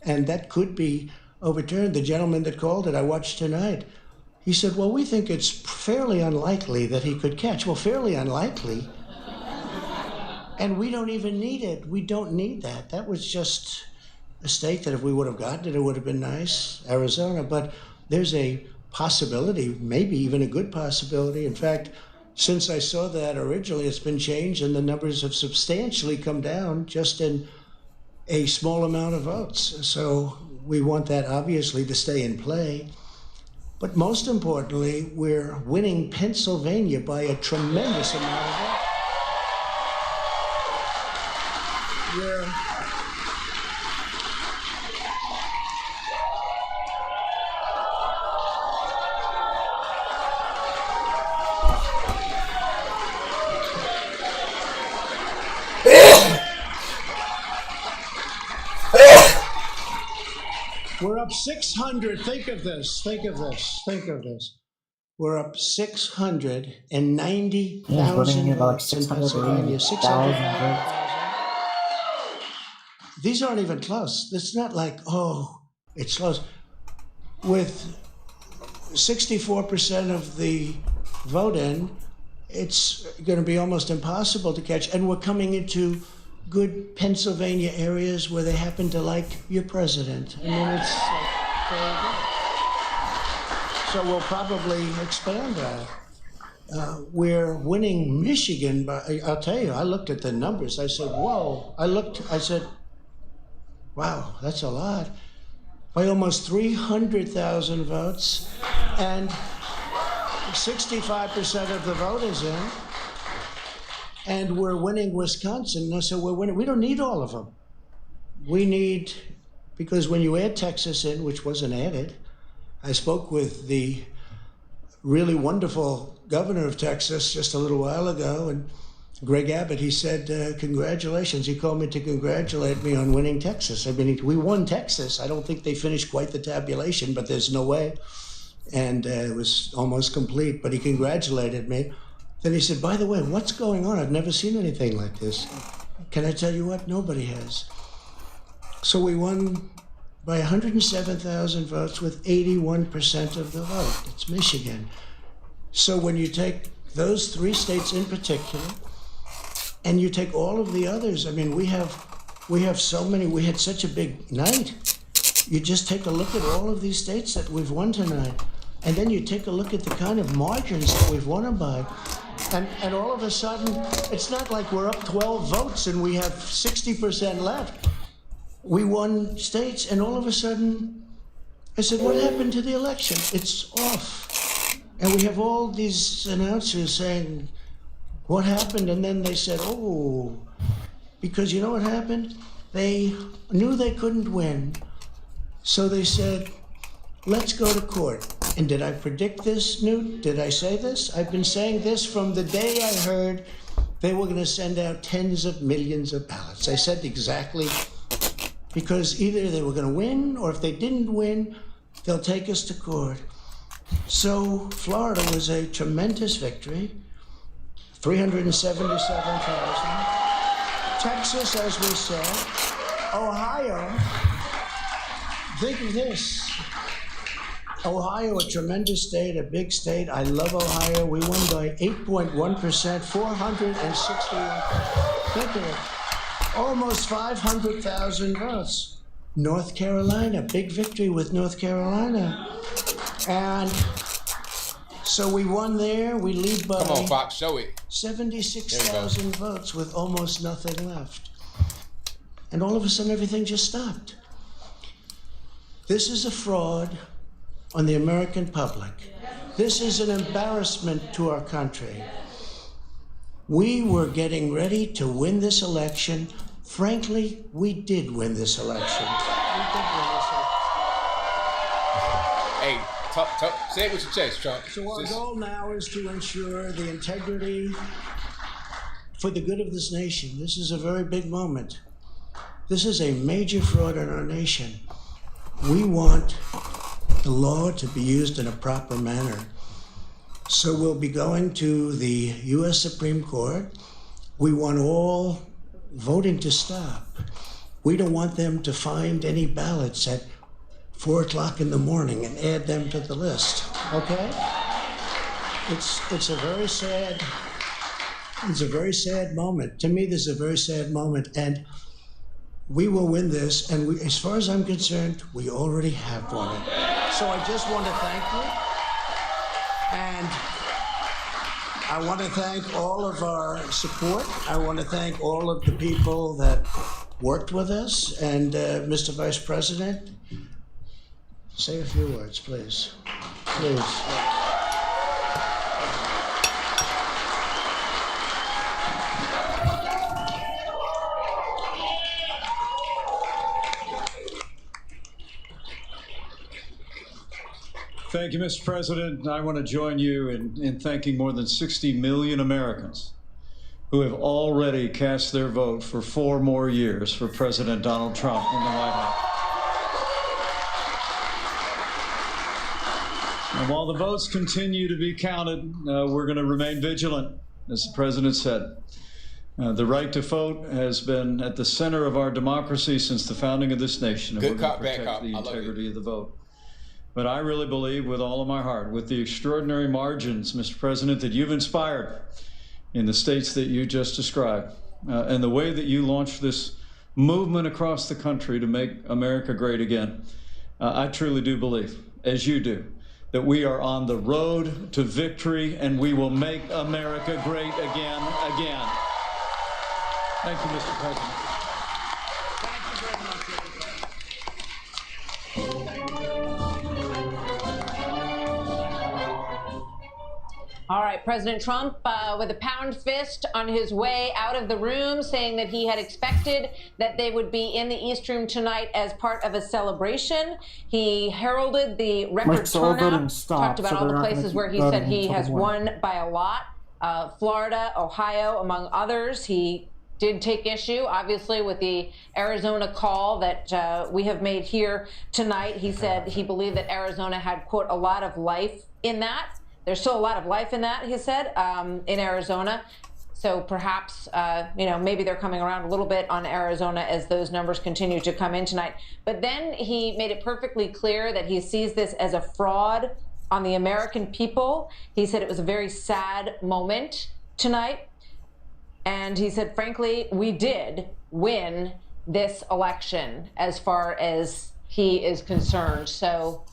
And that could be overturned. The gentleman that called it, I watched tonight, he said, well, we think it's fairly unlikely that he could catch. Well, fairly unlikely. And we don't even need it. We don't need that. That was just a state that if we would have gotten it, it would have been nice, Arizona. But there's a possibility, maybe even a good possibility. In fact, since I saw that originally, it's been changed and the numbers have substantially come down just in a small amount of votes. So we want that obviously to stay in play. But most importantly, we're winning Pennsylvania by a tremendous amount of votes. We're up 600. Think of this. We're up 690,000 votes in Pennsylvania. 600,000. These aren't even close. It's not like, oh, it's close. With 64% of the vote in, it's going to be almost impossible to catch. And we're coming into good Pennsylvania areas where they happen to like your president. I mean, it's like very good. So we'll probably expand that. We're winning Michigan by, I'll tell you, I looked at the numbers. I said, whoa. I said, wow, that's a lot. By almost 300,000 votes, and 65% of the vote is in. And we're winning Wisconsin, so we're winning. We don't need all of them. We need, because when you add Texas in, which wasn't added, I spoke with the really wonderful governor of Texas just a little while ago, and Greg Abbott, he said, congratulations. He called me to congratulate me on winning Texas. I mean, we won Texas. I don't think they finished quite the tabulation, but there's no way. And it was almost complete, but he congratulated me. Then he said, by the way, what's going on? I've never seen anything like this. Can I tell you what? Nobody has. So we won by 107,000 votes with 81% of the vote. It's Michigan. So when you take those three states in particular, and you take all of the others, I mean, we have so many, we had such a big night. You just take a look at all of these states that we've won tonight, and then you take a look at the kind of margins that we've won them by. And all of a sudden, it's not like we're up 12 votes and we have 60% left. We won states, and all of a sudden, I said, what happened to the election? It's off. And we have all these announcers saying, what happened? And then they said, oh, because you know what happened? They knew they couldn't win. So they said, let's go to court. And did I predict this, Newt? Did I say this? I've been saying this from the day I heard they were going to send out tens of millions of ballots. I said exactly, because either they were going to win, or if they didn't win, they'll take us to court. So Florida was a tremendous victory, 377,000. Texas, as we said. Ohio, think of this. Ohio, a tremendous state, a big state. I love Ohio. We won by 8.1%, 461. Think of it. Almost 500,000 votes. North Carolina, big victory with North Carolina. And so we won there. We lead by, come on, Fox, show it. 76,000 votes with almost nothing left. And all of a sudden, everything just stopped. This is a fraud on the American public. This is an embarrassment to our country. We were getting ready to win this election. Frankly, we did win this election. Hey, say it with your chest, Trump. So our goal now is to ensure the integrity, for the good of this nation. This is a very big moment. This is a major fraud in our nation. We want the law to be used in a proper manner. So we'll be going to the U.S. Supreme Court. We want all voting to stop. We don't want them to find any ballots at 4 o'clock in the morning and add them to the list, okay? It's a very sad moment. To me, this is a very sad moment, and we will win this, and we, as far as I'm concerned, we already have won it. So I just want to thank you, and I want to thank all of our support. I want to thank all of the people that worked with us, and Mr. Vice President, say a few words, please. Please. Thank you, Mr. President. I want to join you in thanking more than 60 million Americans who have already cast their vote for 4 more years for President Donald Trump in the White House. And while the votes continue to be counted, we're going to remain vigilant, as the President said. The right to vote has been at the center of our democracy since the founding of this nation, and we're going to protect the integrity of the vote. But I really believe with all of my heart, with the extraordinary margins, Mr. President, that you've inspired in the states that you just described, and the way that you launched this movement across the country to make America great again, I truly do believe, as you do, that we are on the road to victory and we will make America great again. Thank you, Mr. President. All right, President Trump with a pound fist on his way out of the room, saying that he had expected that they would be in the East Room tonight as part of a celebration. He heralded the record turnout, talked about all the places where he said he has won by a lot. Florida, Ohio, among others. He did take issue, obviously, with the Arizona call that we have made here tonight. He said he believed that Arizona had, quote, a lot of life in that. There's still a lot of life in that, he said, in Arizona. So perhaps, maybe they're coming around a little bit on Arizona as those numbers continue to come in tonight. But then he made it perfectly clear that he sees this as a fraud on the American people. He said it was a very sad moment tonight. And he said, frankly, we did win this election as far as he is concerned. So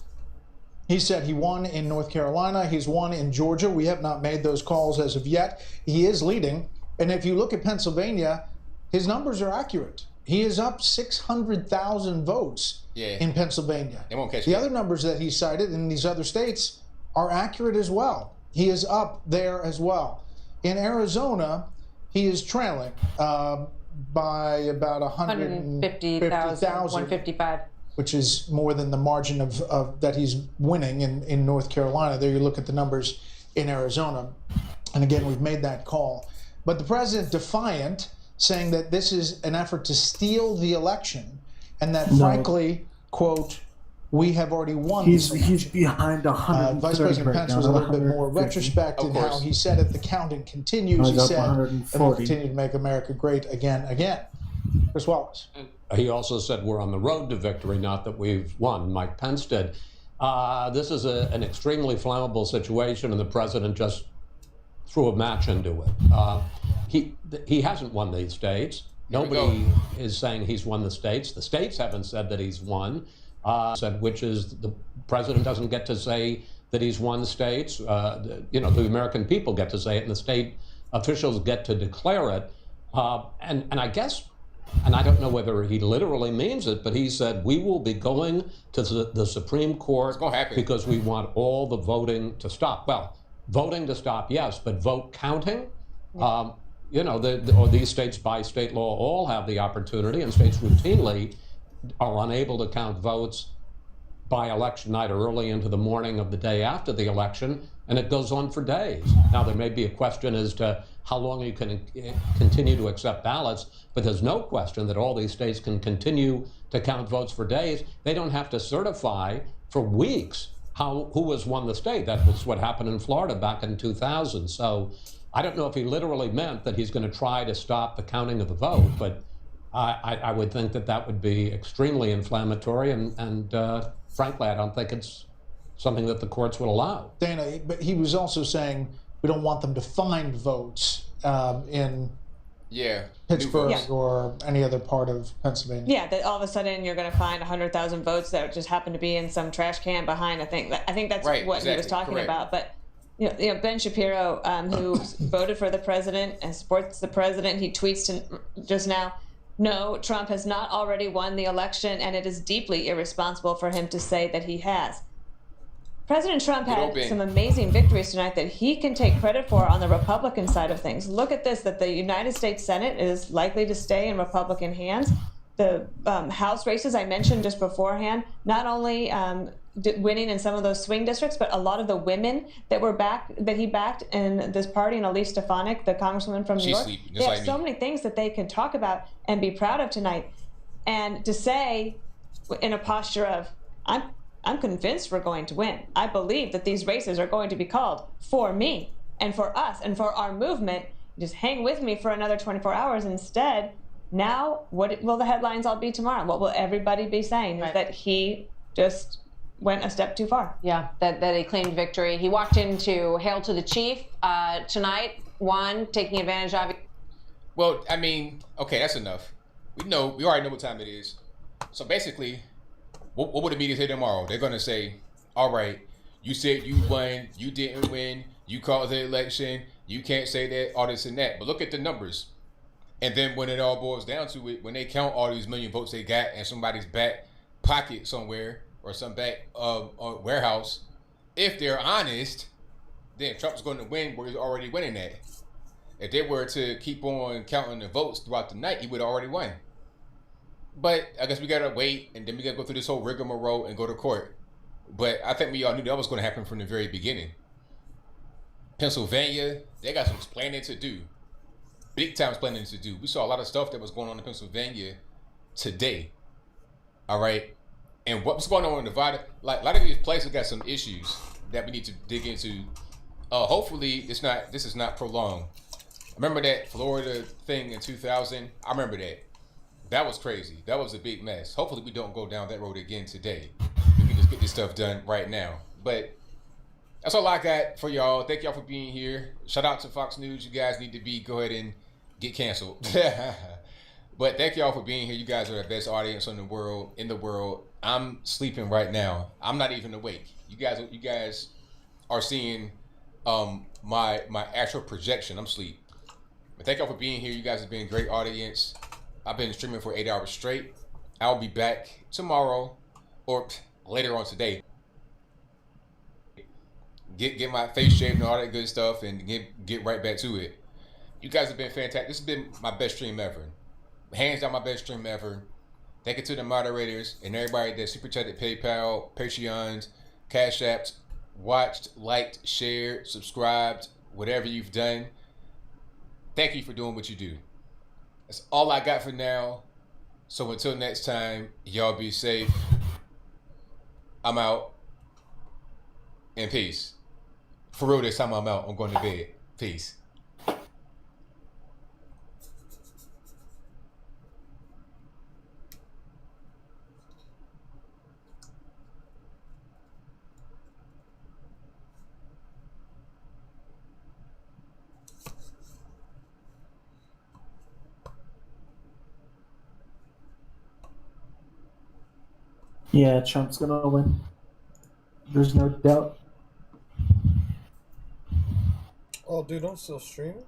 he said he won in North Carolina. He's won in Georgia. We have not made those calls as of yet. He is leading. And if you look at Pennsylvania, his numbers are accurate. He is up 600,000 votes in Pennsylvania. They won't catch the other numbers that he cited in these other states are accurate as well. He is up there as well. In Arizona, he is trailing by about 150,000. 155. Which is more than the margin of that he's winning in North Carolina. There you look at the numbers in Arizona. And again, we've made that call. But the president defiant, saying that this is an effort to steal the election and that, frankly, quote, we have already won. He's behind 130. Vice President Pence was a little bit more retrospect in how he said it. The counting continues. He said, and we'll continue to make America great again. Chris Wallace. He also said we're on the road to victory, not that we've won. Mike Pence did. This is an extremely flammable situation, and the president just threw a match into it. He hasn't won these states. Nobody is saying he's won the states. The states haven't said that he's won. Which is the president doesn't get to say that he's won states. The American people get to say it, and the state officials get to declare it. And I guess, and I don't know whether he literally means it, but he said we will be going to the Supreme Court because we want all the voting to stop. Well, voting to stop, yes, but vote counting. Or these states by state law all have the opportunity, and states routinely are unable to count votes by election night or early into the morning of the day after the election. and it goes on for days. Now, there may be a question as to how long you can continue to accept ballots, but there's no question that all these states can continue to count votes for days. They don't have to certify for weeks who has won the state. That was what happened in Florida back in 2000. So I don't know if he literally meant that he's going to try to stop the counting of the vote, but I would think that that would be extremely inflammatory, and frankly, I don't think it's something that the courts would allow. Dana, but he was also saying we don't want them to find votes in Pittsburgh or any other part of Pennsylvania. Yeah, that all of a sudden you're going to find 100,000 votes that just happen to be in some trash can behind. I think that's what he was talking about. But you know, Ben Shapiro, who voted for the president and supports the president, he tweets just now, "No, Trump has not already won the election, and it is deeply irresponsible for him to say that he has." President Trump had some amazing victories tonight that he can take credit for on the Republican side of things. Look at this, that the United States Senate is likely to stay in Republican hands. The House races I mentioned just beforehand, not only winning in some of those swing districts, but a lot of the women that he backed in this party, and Elise Stefanik, the congresswoman from New York, they have so many things that they can talk about and be proud of tonight. And to say in a posture of, I'm convinced we're going to win. I believe that these races are going to be called for me and for us and for our movement. Just hang with me for another 24 hours. Instead, now, what will the headlines all be tomorrow? What will everybody be saying? Is that he just went a step too far. Yeah, that he claimed victory. He walked into Hail to the Chief tonight, taking advantage of it. Well, I mean, okay, that's enough. We already know what time it is. So basically, what would the media say tomorrow? They're going to say, all right, you said you won, you didn't win, you called the election, you can't say that, all this and that. But look at the numbers. And then when it all boils down to it, when they count all these million votes they got in somebody's back pocket somewhere or some back warehouse, if they're honest, then Trump's going to win where he's already winning at. If they were to keep on counting the votes throughout the night, he would have already won. But I guess we got to wait, and then we got to go through this whole rigmarole and go to court. But I think we all knew that was going to happen from the very beginning. Pennsylvania, they got some explaining to do. Big time explaining to do. We saw a lot of stuff that was going on in Pennsylvania today. All right? And what's going on in Nevada, like a lot of these places got some issues that we need to dig into. Hopefully, this is not prolonged. Remember that Florida thing in 2000? I remember that. That was crazy. That was a big mess. Hopefully we don't go down that road again today. We can just get this stuff done right now. But that's all I got for y'all. Thank y'all for being here. Shout out to Fox News. You guys need to go ahead and get canceled. But thank y'all for being here. You guys are the best audience in the world. I'm sleeping right now. I'm not even awake. You guys are seeing my actual projection. I'm asleep. But thank y'all for being here. You guys have been a great audience. I've been streaming for 8 hours straight. I'll be back tomorrow or later on today. Get my face shaved and all that good stuff and get right back to it. You guys have been fantastic. This has been my best stream ever. Hands down my best stream ever. Thank you to the moderators and everybody that super chatted, PayPal, Patreons, Cash Apps, watched, liked, shared, subscribed, whatever you've done. Thank you for doing what you do. That's all I got for now. So until next time, y'all be safe. I'm out. And peace. For real, this time I'm out. I'm going to bed. Peace. Yeah, Trump's gonna win. There's no doubt. Oh, dude, I'm still streaming?